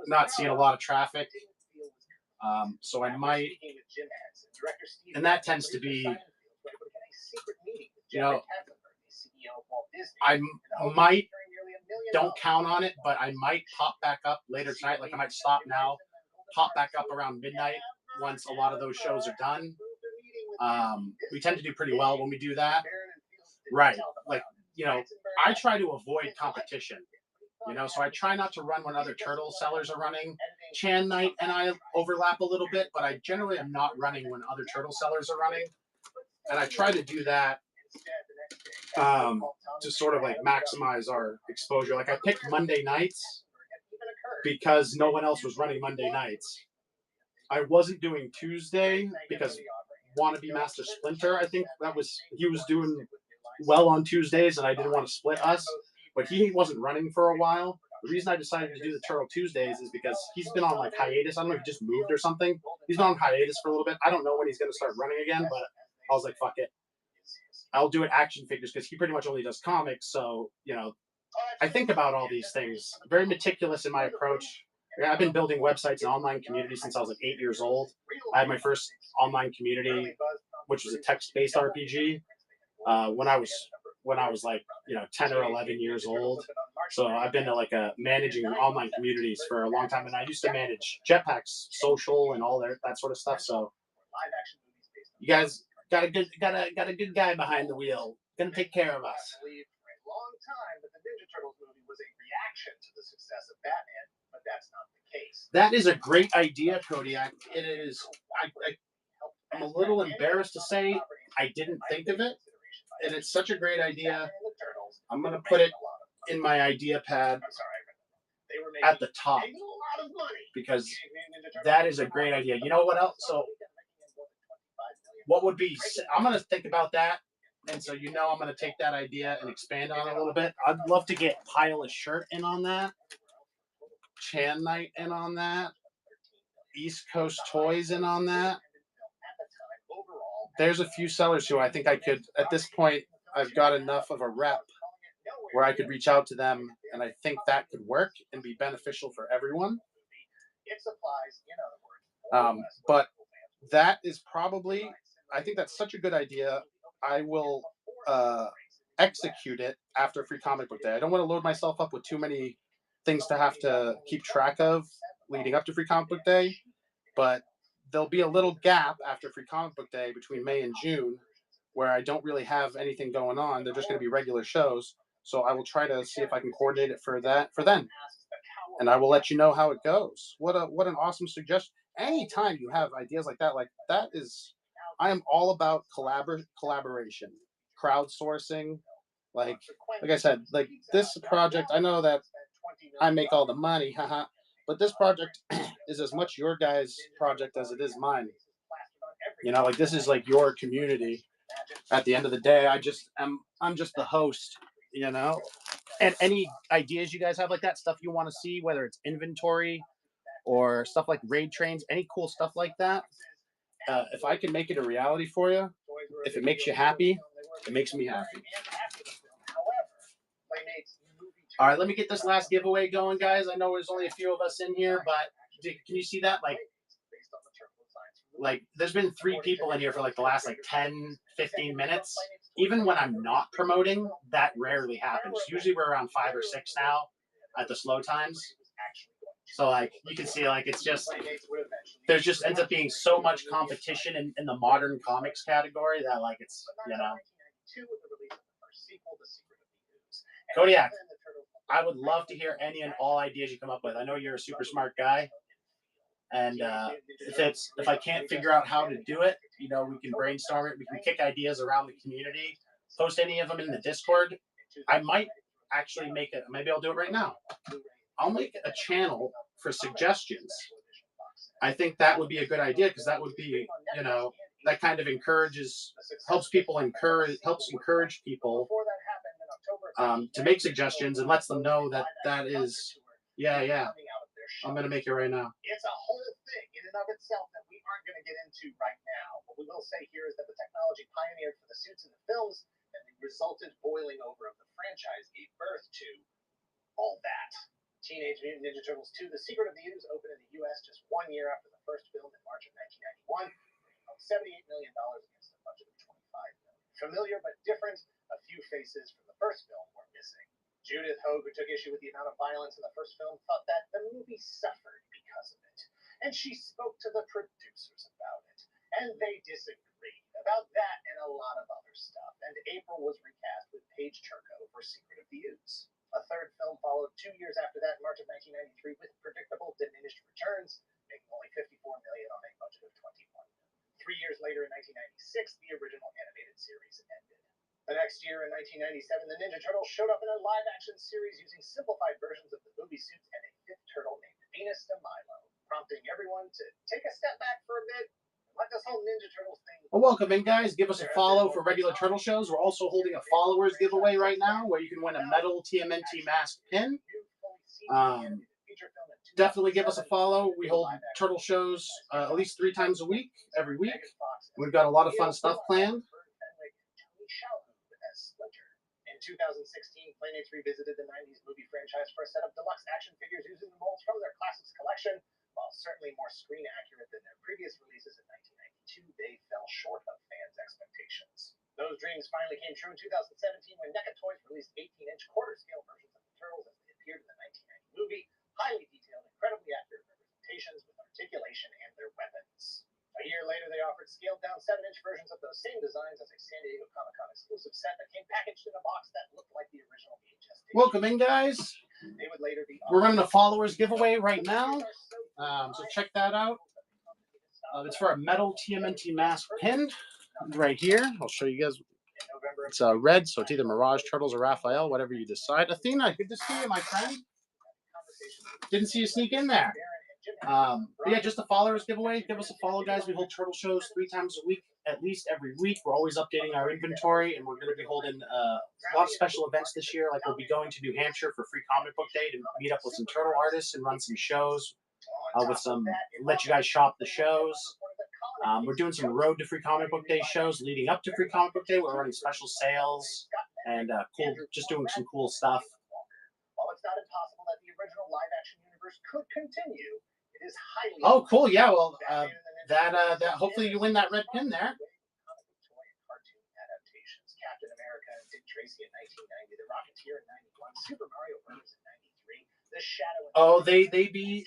[SPEAKER 2] not seeing a lot of traffic. So I might, and that tends to be, I might, don't count on it, but I might pop back up later tonight. Like I might stop now, pop back up around midnight once a lot of those shows are done. We tend to do pretty well when we do that. Right. Like, I try to avoid competition, so I try not to run when other turtle sellers are running. Chan Knight and I overlap a little bit, but I generally am not running when other turtle sellers are running. And I try to do that to sort of like maximize our exposure. Like I picked Monday nights because no one else was running Monday nights. I wasn't doing Tuesday because Wannabe Master Splinter, I think he was doing well on Tuesdays and I didn't want to split us, but he wasn't running for a while. The reason I decided to do the Turtle Tuesdays is because he's been on like hiatus. I don't know if he just moved or something. He's been on hiatus for a little bit. I don't know when he's going to start running again, but I was like, fuck it. I'll do it action figures because he pretty much only does comics. So, I think about all these things. I'm very meticulous in my approach. I've been building websites and online communities since I was like 8 years old. I had my first online community, which was a text-based RPG, when I was like 10 or 11 years old. So I've been to like managing online communities for a long time, and I used to manage Jetpack's social and all that sort of stuff. So you guys got a good guy behind the wheel, gonna take care of us.
[SPEAKER 9] Long time that the Ninja Turtles movie was a reaction to the success of Batman, but that's not the case.
[SPEAKER 2] That is a great idea, Cody. I'm a little embarrassed to say I didn't think of it, and it's such a great idea. I'm gonna put it in my idea pad at the top because that is a great idea. You know what else? So what would be? I'm gonna think about that. And so I'm going to take that idea and expand on it a little bit. I'd love to get Pile of Shirt in on that. Chan Knight in on that. East Coast Toys in on that. There's a few sellers who I think I could, at this point, I've got enough of a rep where I could reach out to them, and I think that could work and be beneficial for everyone. But that is probably, I think that's such a good idea. I will execute it after Free Comic Book Day. I don't want to load myself up with too many things to have to keep track of leading up to Free Comic Book Day, but there'll be a little gap after Free Comic Book Day between May and June where I don't really have anything going on. They're just going to be regular shows, so I will try to see if I can coordinate it for then, and I will let you know how it goes. What an awesome suggestion. Anytime you have ideas like that is I am all about collaboration, crowdsourcing. Like I said, like this project, I know that I make all the money, haha. But this project is as much your guys' project as it is mine. You know, like this is like your community. At the end of the day, I'm just the host, you know. And any ideas you guys have like that, stuff you want to see, whether it's inventory or stuff like raid trains, any cool stuff like that. If I can make it a reality for you, if it makes you happy, it makes me happy. All right, let me get this last giveaway going, guys. I know there's only a few of us in here, but can you see that? Like there's been 3 people in here for like the last like 10, 15 minutes. Even when I'm not promoting, that rarely happens. Usually we're around 5 or 6 now at the slow times. So like you can see, like it's just there's just ends up being so much competition in the modern comics category that like it's, you know. Kodiak, I would love to hear any and all ideas you come up with. I know you're a super smart guy, and if I can't figure out how to do it, you know, we can brainstorm it. We can kick ideas around the community. Post any of them in the Discord. I might actually make it. Maybe I'll do it right now. I'll make a channel for suggestions. I think that would be a good idea because that would be, you know, that kind of helps encourage people to make suggestions and lets them know that is, yeah. I'm going to make it right now.
[SPEAKER 9] It's a whole thing in and of itself that we aren't going to get into right now. What we will say here is that the technology pioneered for the suits in the films and the resultant boiling over of the franchise gave birth to all that. Teenage Mutant Ninja Turtles 2: The Secret of the Ooze opened in the U.S. just 1 year after the first film in March of 1991, bringing home $78 million against a budget of $25 million. Familiar but different, a few faces from the first film were missing. Judith Hoag, who took issue with the amount of violence in the first film, thought that the movie suffered because of it, and she spoke to the producers about it, and they disagreed about that and a lot of other stuff, and April was recast with Paige Turco for Secret of the Ooze. A third film followed 2 years after that in March of 1993 with predictable diminished returns, making only $54 million on a budget of $21 million. 3 years later in 1996, the original animated series ended. The next year, in 1997, the Ninja Turtles showed up in a live-action series using simplified versions of the movie suits and a 5th turtle named Venus de Milo, prompting everyone to take a step back for a bit and let this whole Ninja Turtles thing.
[SPEAKER 2] Well, welcome in, guys. Give us a follow for regular Turtle shows. We're also holding a followers giveaway right now where you can win a metal TMNT mask pin. Definitely give us a follow. We hold Turtle shows at least 3 times a week, every week. We've got a lot of fun stuff planned.
[SPEAKER 9] In 2016, Playmates revisited the 90s movie franchise for a set of deluxe action figures using the molds from their classics collection. While certainly more screen accurate than their previous releases in 1992, they fell short of fans' expectations. Those dreams finally came true in 2017 when NECA Toys released 18-inch quarter-scale versions of the Turtles as they appeared in the 1990 movie, highly detailed, incredibly accurate representations with articulation and their weapons. A year later, they offered scaled-down 7-inch versions of those same designs as a San Diego Comic-Con exclusive set that came packaged in a box that looked like the original VHS tape.
[SPEAKER 2] Welcome in, guys.
[SPEAKER 9] They would later be
[SPEAKER 2] We're running a followers giveaway right now, so check that out. It's for a metal TMNT mask pin right here. I'll show you guys. It's red, so it's either Mirage Turtles or Raphael, whatever you decide. Athena, good to see you, my friend. Didn't see you sneak in there. But yeah, just a followers giveaway. Give us a follow, guys. We hold turtle shows 3 times a week, at least every week. We're always updating our inventory, and we're going to be holding a lot of special events this year. Like we'll be going to New Hampshire for Free Comic Book Day to meet up with some turtle artists and run some shows. Let you guys shop the shows. We're doing some Road to Free Comic Book Day shows leading up to Free Comic Book Day. We're running special sales and just doing some cool stuff.
[SPEAKER 9] While it's not impossible that the original live-action universe could continue, it is highly.
[SPEAKER 2] Oh, cool! Yeah, well, that hopefully you win that red pin there.
[SPEAKER 9] Cartoon adaptations: Captain America and Dick Tracy in 1990, The Rocketeer in 91, Super Mario Bros. In 93, The Shadow.
[SPEAKER 2] Oh, they be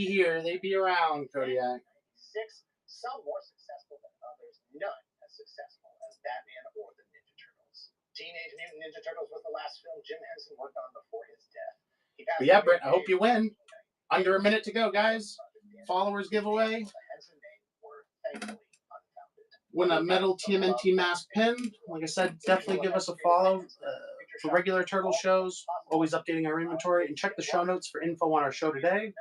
[SPEAKER 2] here, they be around, Kodiak.
[SPEAKER 9] 6, some more successful than others, none as successful as Batman or the Ninja Turtles. Teenage Mutant Ninja Turtles was the last film Jim Henson worked on before his death.
[SPEAKER 2] But yeah, Brett, I hope you win. Under a minute to go, guys. Followers giveaway. win a metal TMNT mask pin. Like I said, definitely give us a follow for regular turtle shows. Always updating our inventory, and check the show notes for info on our show today.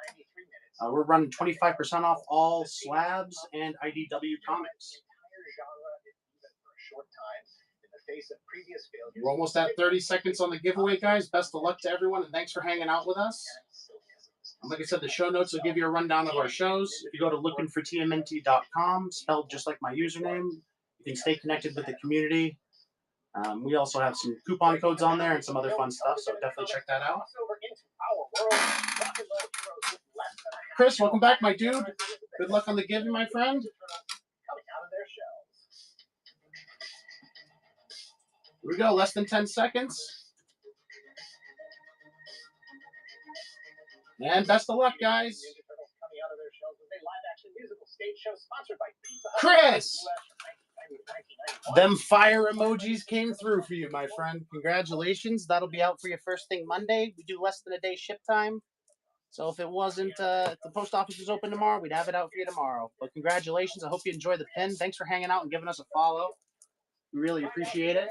[SPEAKER 2] We're running 25% off all slabs and IDW comics. We're almost at 30 seconds on the giveaway, guys. Best of luck to everyone, and thanks for hanging out with us. And like I said, the show notes will give you a rundown of our shows. If you go to lookingfortmnt.com, spelled just like my username, you can stay connected with the community. We also have some coupon codes on there and some other fun stuff, so definitely check that out. Chris, welcome back, my dude. Good luck on the giving, my friend. Here we go, less than 10 seconds. And best of luck, guys. Chris! Them fire emojis came through for you, my friend. Congratulations. That'll be out for you first thing Monday. We do less than a day ship time. So if it wasn't, if the post office was open tomorrow, we'd have it out for you tomorrow. But congratulations. I hope you enjoy the pin. Thanks for hanging out and giving us a follow. We really appreciate it.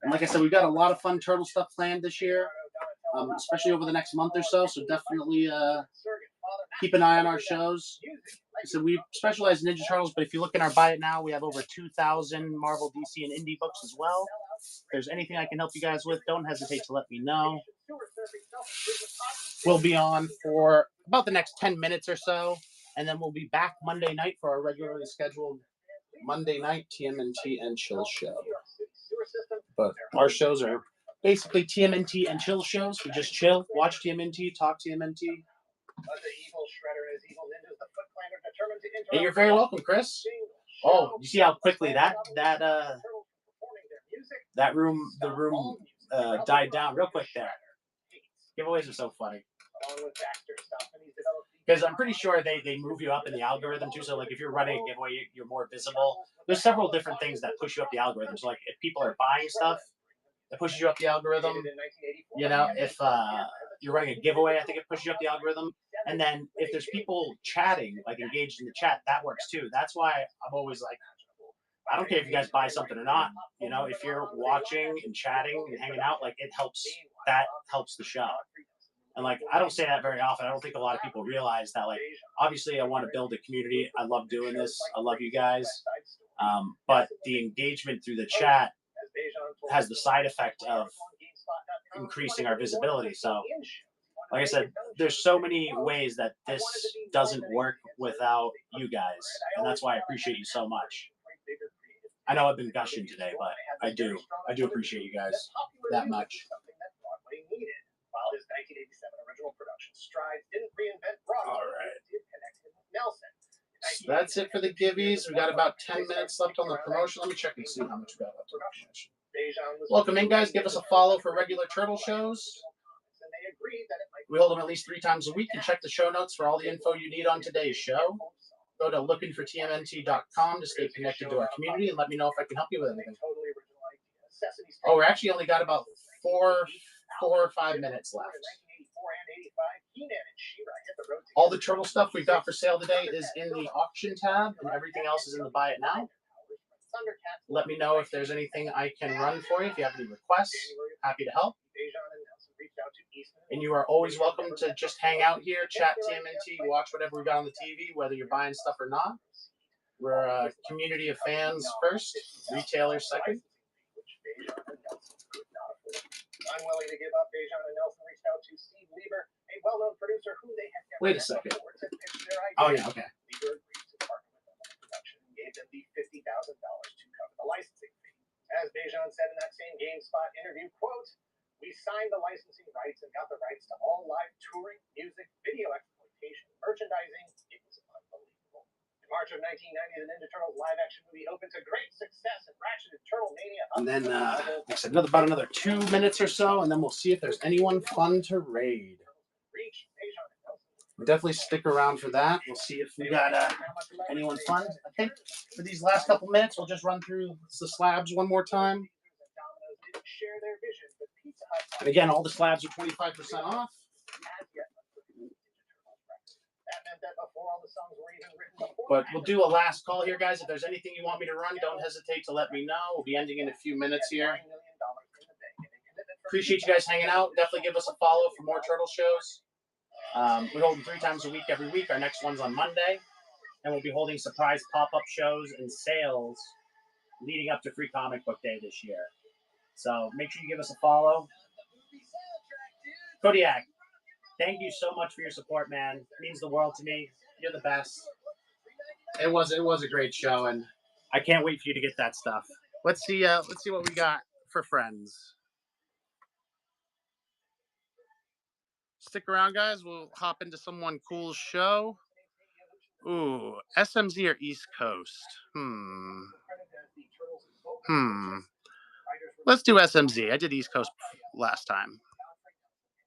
[SPEAKER 2] And like I said, we've got a lot of fun turtle stuff planned this year, especially over the next month or so. So definitely keep an eye on our shows. So we specialize in Ninja Turtles, but if you look in our Buy It Now, we have over 2,000 Marvel, DC, and indie books as well. If there's anything I can help you guys with, don't hesitate to let me know. We'll be on for about the next 10 minutes or so, and then we'll be back Monday night for our regularly scheduled Monday night TMNT and Chill show. But our shows are basically TMNT and Chill shows. We just chill, watch TMNT, talk TMNT. Hey, you're very welcome, Chris. Oh, you see how quickly the room died down real quick there. Giveaways are so funny. Because I'm pretty sure they move you up in the algorithm too. So like if you're running a giveaway, you're more visible. There's several different things that push you up the algorithm. So like if people are buying stuff, it pushes you up the algorithm. You know, if you're running a giveaway, I think it pushes you up the algorithm. And then if there's people chatting, like engaged in the chat, that works too. That's why I'm always like, I don't care if you guys buy something or not. You know, if you're watching and chatting and hanging out, like that helps the show. And like, I don't say that very often. I don't think a lot of people realize that, like, obviously I want to build a community. I love doing this. I love you guys. But the engagement through the chat has the side effect of increasing our visibility. So like I said, there's so many ways that this doesn't work without you guys. And that's why I appreciate you so much. I know I've been gushing today, but I do appreciate you guys that much. While his 1987 original production strides didn't reinvent Broadway, all right. It did connect him with Nelson. So that's it for the givvies. We got about 10 minutes left on the promotion. Let me check and see how much we got left on the promotion. Welcome in, guys. Give us a follow for regular turtle shows. We hold them at least 3 times a week, and check the show notes for all the info you need on today's show. Go to lookingfortmnt.com to stay connected to our community and let me know if I can help you with anything. Oh, we actually only got about 4 or 5 minutes left. All the turtle stuff we've got for sale today is in the auction tab, and everything else is in the Buy It Now. Let me know if there's anything I can run for you. If you have any requests, happy to help. And you are always welcome to just hang out here, chat TMNT, watch whatever we got on the TV, whether you're buying stuff or not. We're a community of fans first, retailers second. Unwilling to give up, Dejan and Nelson reached out to Steve Lieber, a well-known producer who they had never Wait a second. Oh, yeah, okay. Lieber agreed to partner with them on the production and gave them the $50,000 to cover the licensing fee. As Dejan said in that same GameSpot interview, quote, "We signed the licensing rights and got the rights to all live touring, music, video exploitation, merchandising. It was unbelievable." In March of 1990, the Ninja Turtles live-action movie opened to great success and ratcheted Turtle Mania up. And then, like I said, about another 2 minutes or so, and then we'll see if there's anyone fun to raid. We'll definitely stick around for that. We'll see if we got anyone fun. I think for these last couple minutes, we'll just run through the slabs one more time. And again, all the slabs are 25% off.
[SPEAKER 9] that before all the songs were even written. Before
[SPEAKER 2] But we'll do a last call here, guys. If there's anything you want me to run, don't hesitate to let me know. We'll be ending in a few minutes here. Appreciate you guys hanging out. Definitely give us a follow for more turtle shows. We hold them 3 times a week every week. Our next one's on Monday. And we'll be holding surprise pop-up shows and sales leading up to Free Comic Book Day this year. So make sure you give us a follow. Kodiak, thank you so much for your support, man. It means the world to me. You're the best. It was a great show, and I can't wait for you to get that stuff. Let's see what we got for friends. Stick around, guys. We'll hop into someone cool's show. Ooh, SMZ or East Coast? Let's do SMZ. I did East Coast last time.